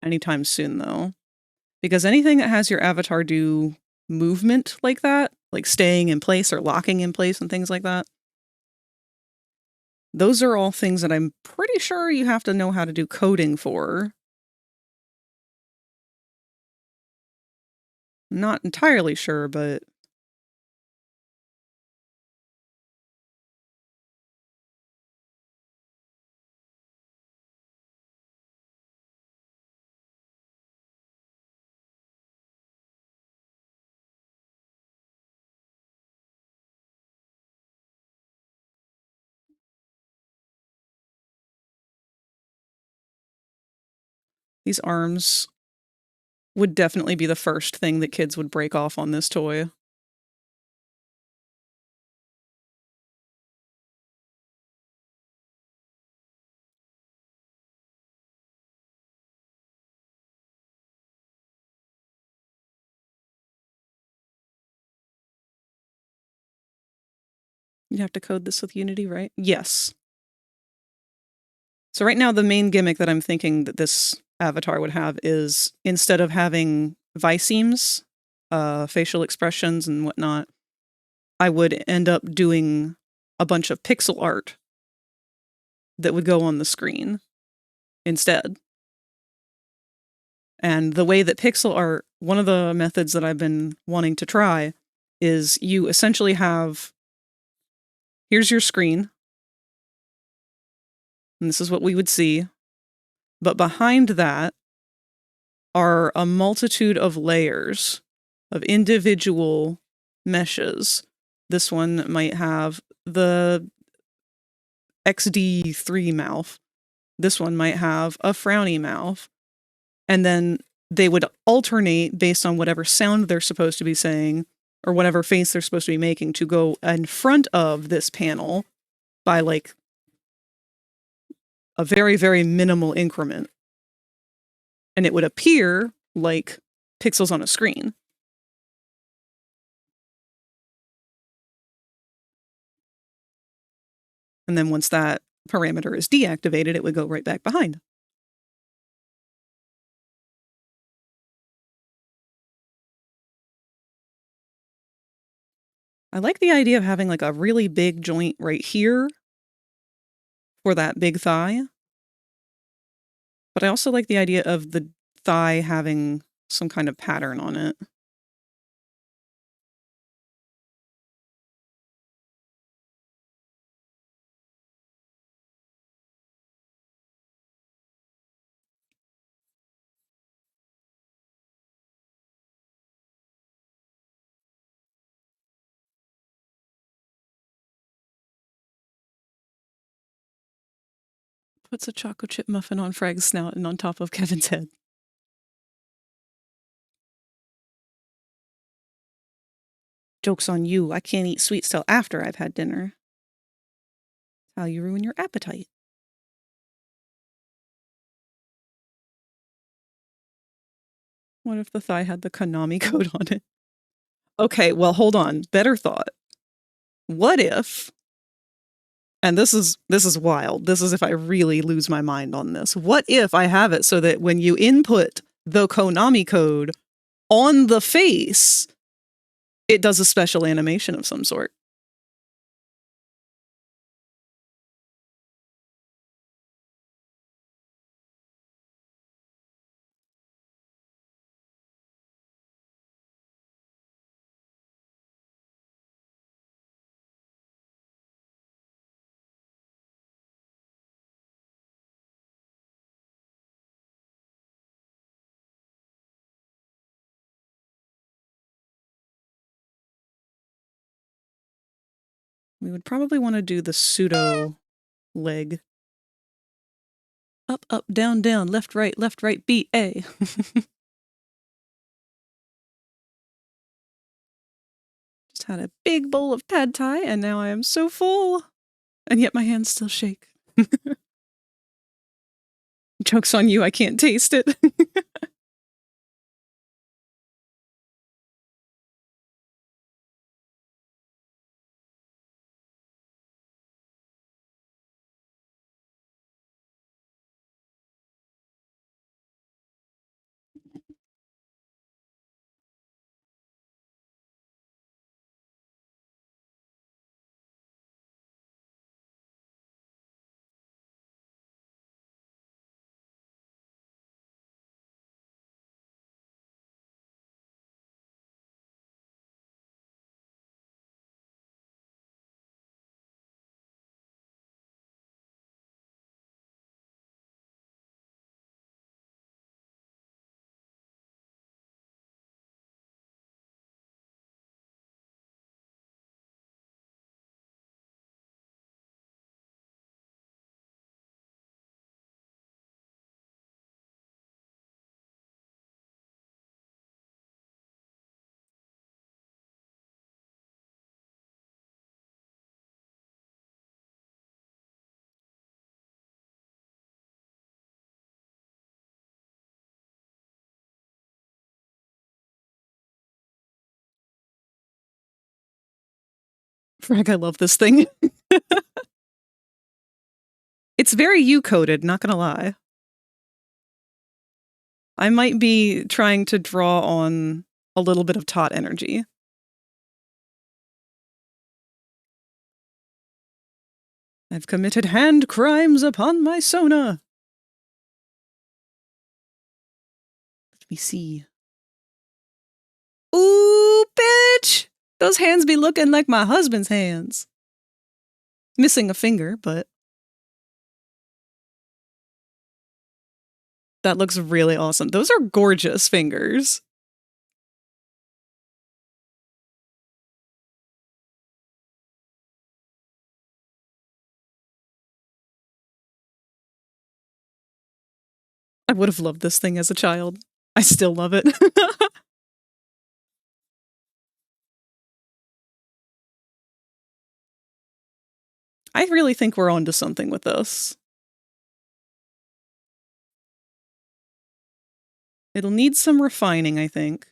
anytime soon, though. Because anything that has your avatar do movement like that, like staying in place or locking in place and things like that, those are all things that I'm pretty sure you have to know how to do coding for. Not entirely sure, but these arms would definitely be the first thing that kids would break off on this toy. You'd have to code this with Unity, right? Yes. So right now, the main gimmick that I'm thinking that this avatar would have is instead of having visemes, facial expressions and whatnot, I would end up doing a bunch of pixel art that would go on the screen instead. And the way that pixel art, one of the methods that I've been wanting to try is you essentially have, here's your screen, and this is what we would see. But behind that are a multitude of layers of individual meshes. This one might have the XD3 mouth. This one might have a frowny mouth. And then they would alternate based on whatever sound they're supposed to be saying or whatever face they're supposed to be making to go in front of this panel by like a very, very minimal increment. And it would appear like pixels on a screen. And then once that parameter is deactivated, it would go right back behind. I like the idea of having like a really big joint right here for that big thigh. But I also like the idea of the thigh having some kind of pattern on it. Puts a chocolate chip muffin on Frag's snout and on top of Kevin's head. Joke's on you, I can't eat sweets till after I've had dinner. How you ruin your appetite. What if the thigh had the Konami code on it? Okay, well, hold on. Better thought. What if, and this is wild. This is if I really lose my mind on this. What if I have it so that when you input the Konami code on the face, it does a special animation of some sort? We would probably want to do the pseudo leg. Up, up, down, down, left, right, B, A. Just had a big bowl of pad thai and now I am so full. And yet my hands still shake. Joke's on you, I can't taste it. Frag, I love this thing. It's very U-coded, not gonna lie. I might be trying to draw on a little bit of Tot energy. I've committed hand crimes upon my Sona. Let me see. Ooh, bitch! Those hands be looking like my husband's hands. Missing a finger, but that looks really awesome. Those are gorgeous fingers. I would have loved this thing as a child. I still love it. I really think we're onto something with this. It'll need some refining, I think.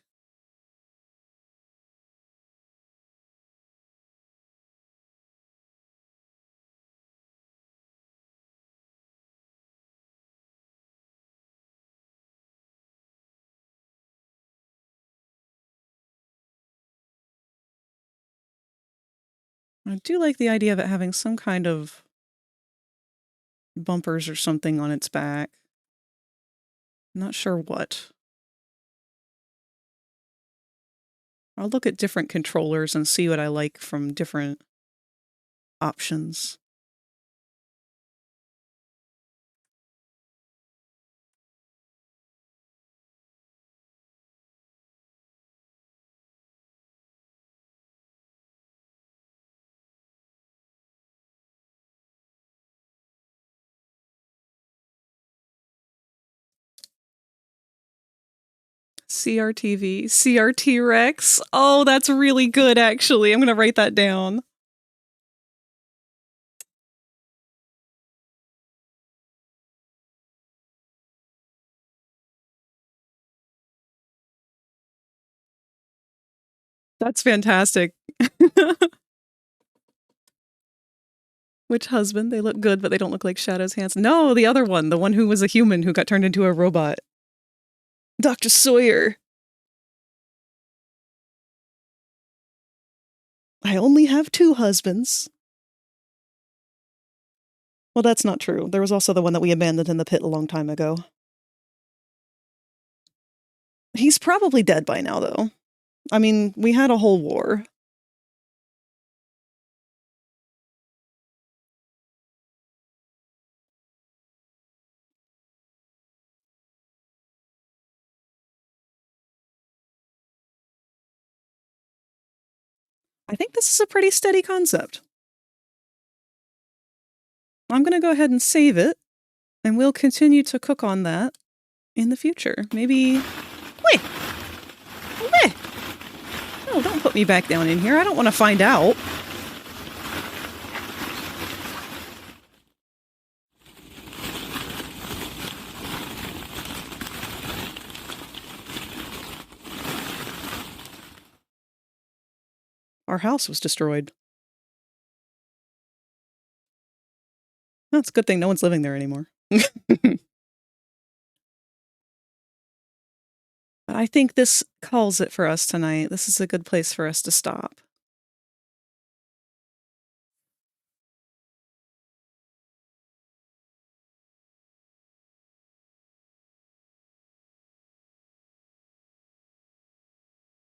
I do like the idea of it having some kind of bumpers or something on its back. Not sure what. I'll look at different controllers and see what I like from different options. CRTV, CRT Rex. Oh, that's really good, actually. I'm going to write that down. That's fantastic. Which husband? They look good, but they don't look like Shadow's hands. No, the other one. The one who was a human who got turned into a robot. Dr. Sawyer. I only have 2 husbands. Well, that's not true. There was also the one that we abandoned in the pit a long time ago. He's probably dead by now, though. I mean, we had a whole war. I think this is a pretty steady concept. I'm going to go ahead and save it, and we'll continue to cook on that in the future. Maybe... Wait! Wait! No, don't put me back down in here. I don't want to find out. Our house was destroyed. That's a good thing no one's living there anymore. I think this calls it for us tonight. This is a good place for us to stop.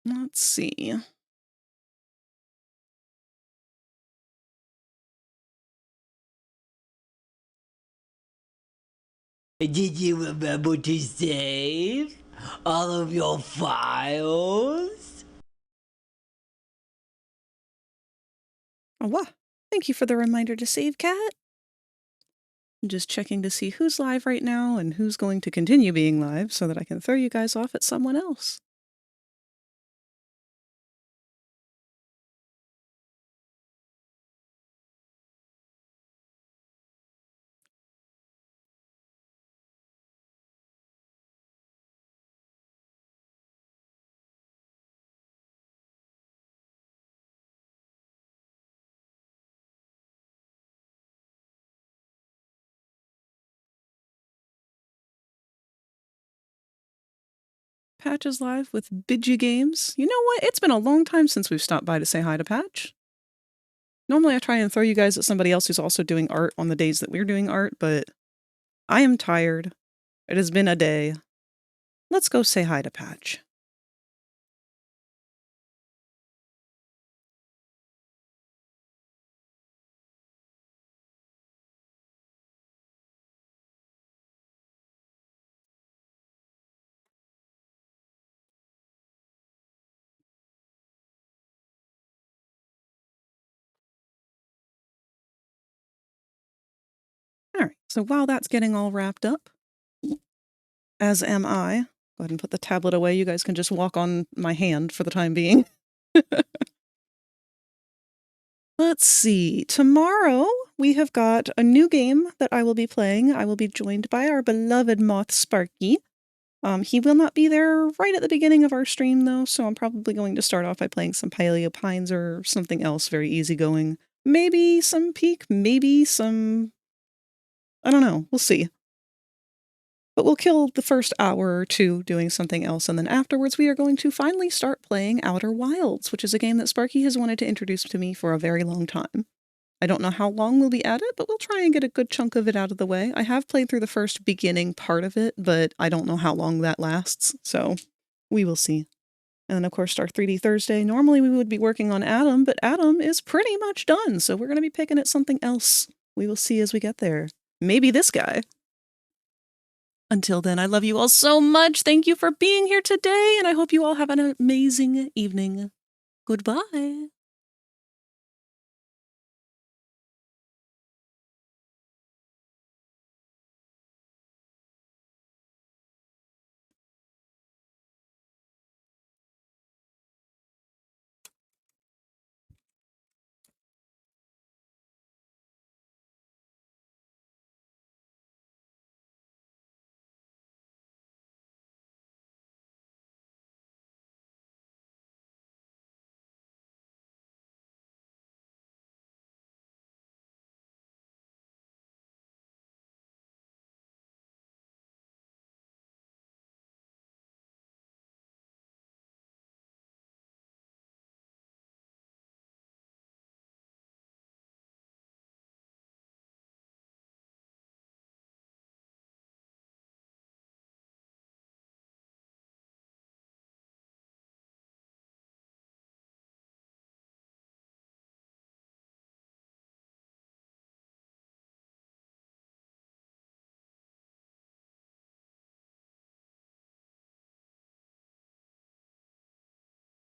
Let's see. Did you remember to save all of your files? Oh, wow. Thank you for the reminder to save, Cat. I'm just checking to see who's live right now and who's going to continue being live so that I can throw you guys off at someone else. Patch is live with Bidgy Games. You know what? It's been a long time since we've stopped by to say hi to Patch. Normally I try and throw you guys at somebody else who's also doing art on the days that we're doing art, but I am tired. It has been a day. Let's go say hi to Patch. All right, so while that's getting all wrapped up, as am I, go ahead and put the tablet away. You guys can just walk on my hand for the time being. Let's see. Tomorrow, we have got a new game that I will be playing. I will be joined by our beloved Moth Sparky. He will not be there right at the beginning of our stream, though, so I'm probably going to start off by playing some Paleo Pines or something else very easygoing. Maybe some Peak, maybe some... I don't know. We'll see. But we'll kill the first hour or two doing something else, and then afterwards we are going to finally start playing Outer Wilds, which is a game that Sparky has wanted to introduce to me for a very long time. I don't know how long we'll be at it, but we'll try and get a good chunk of it out of the way. I have played through the first beginning part of it, but I don't know how long that lasts, so we will see. And then, of course, our 3D Thursday. Normally we would be working on Adam, but Adam is pretty much done, so we're going to be picking at something else. We will see as we get there. Maybe this guy. Until then, I love you all so much. Thank you for being here today, and I hope you all have an amazing evening. Goodbye.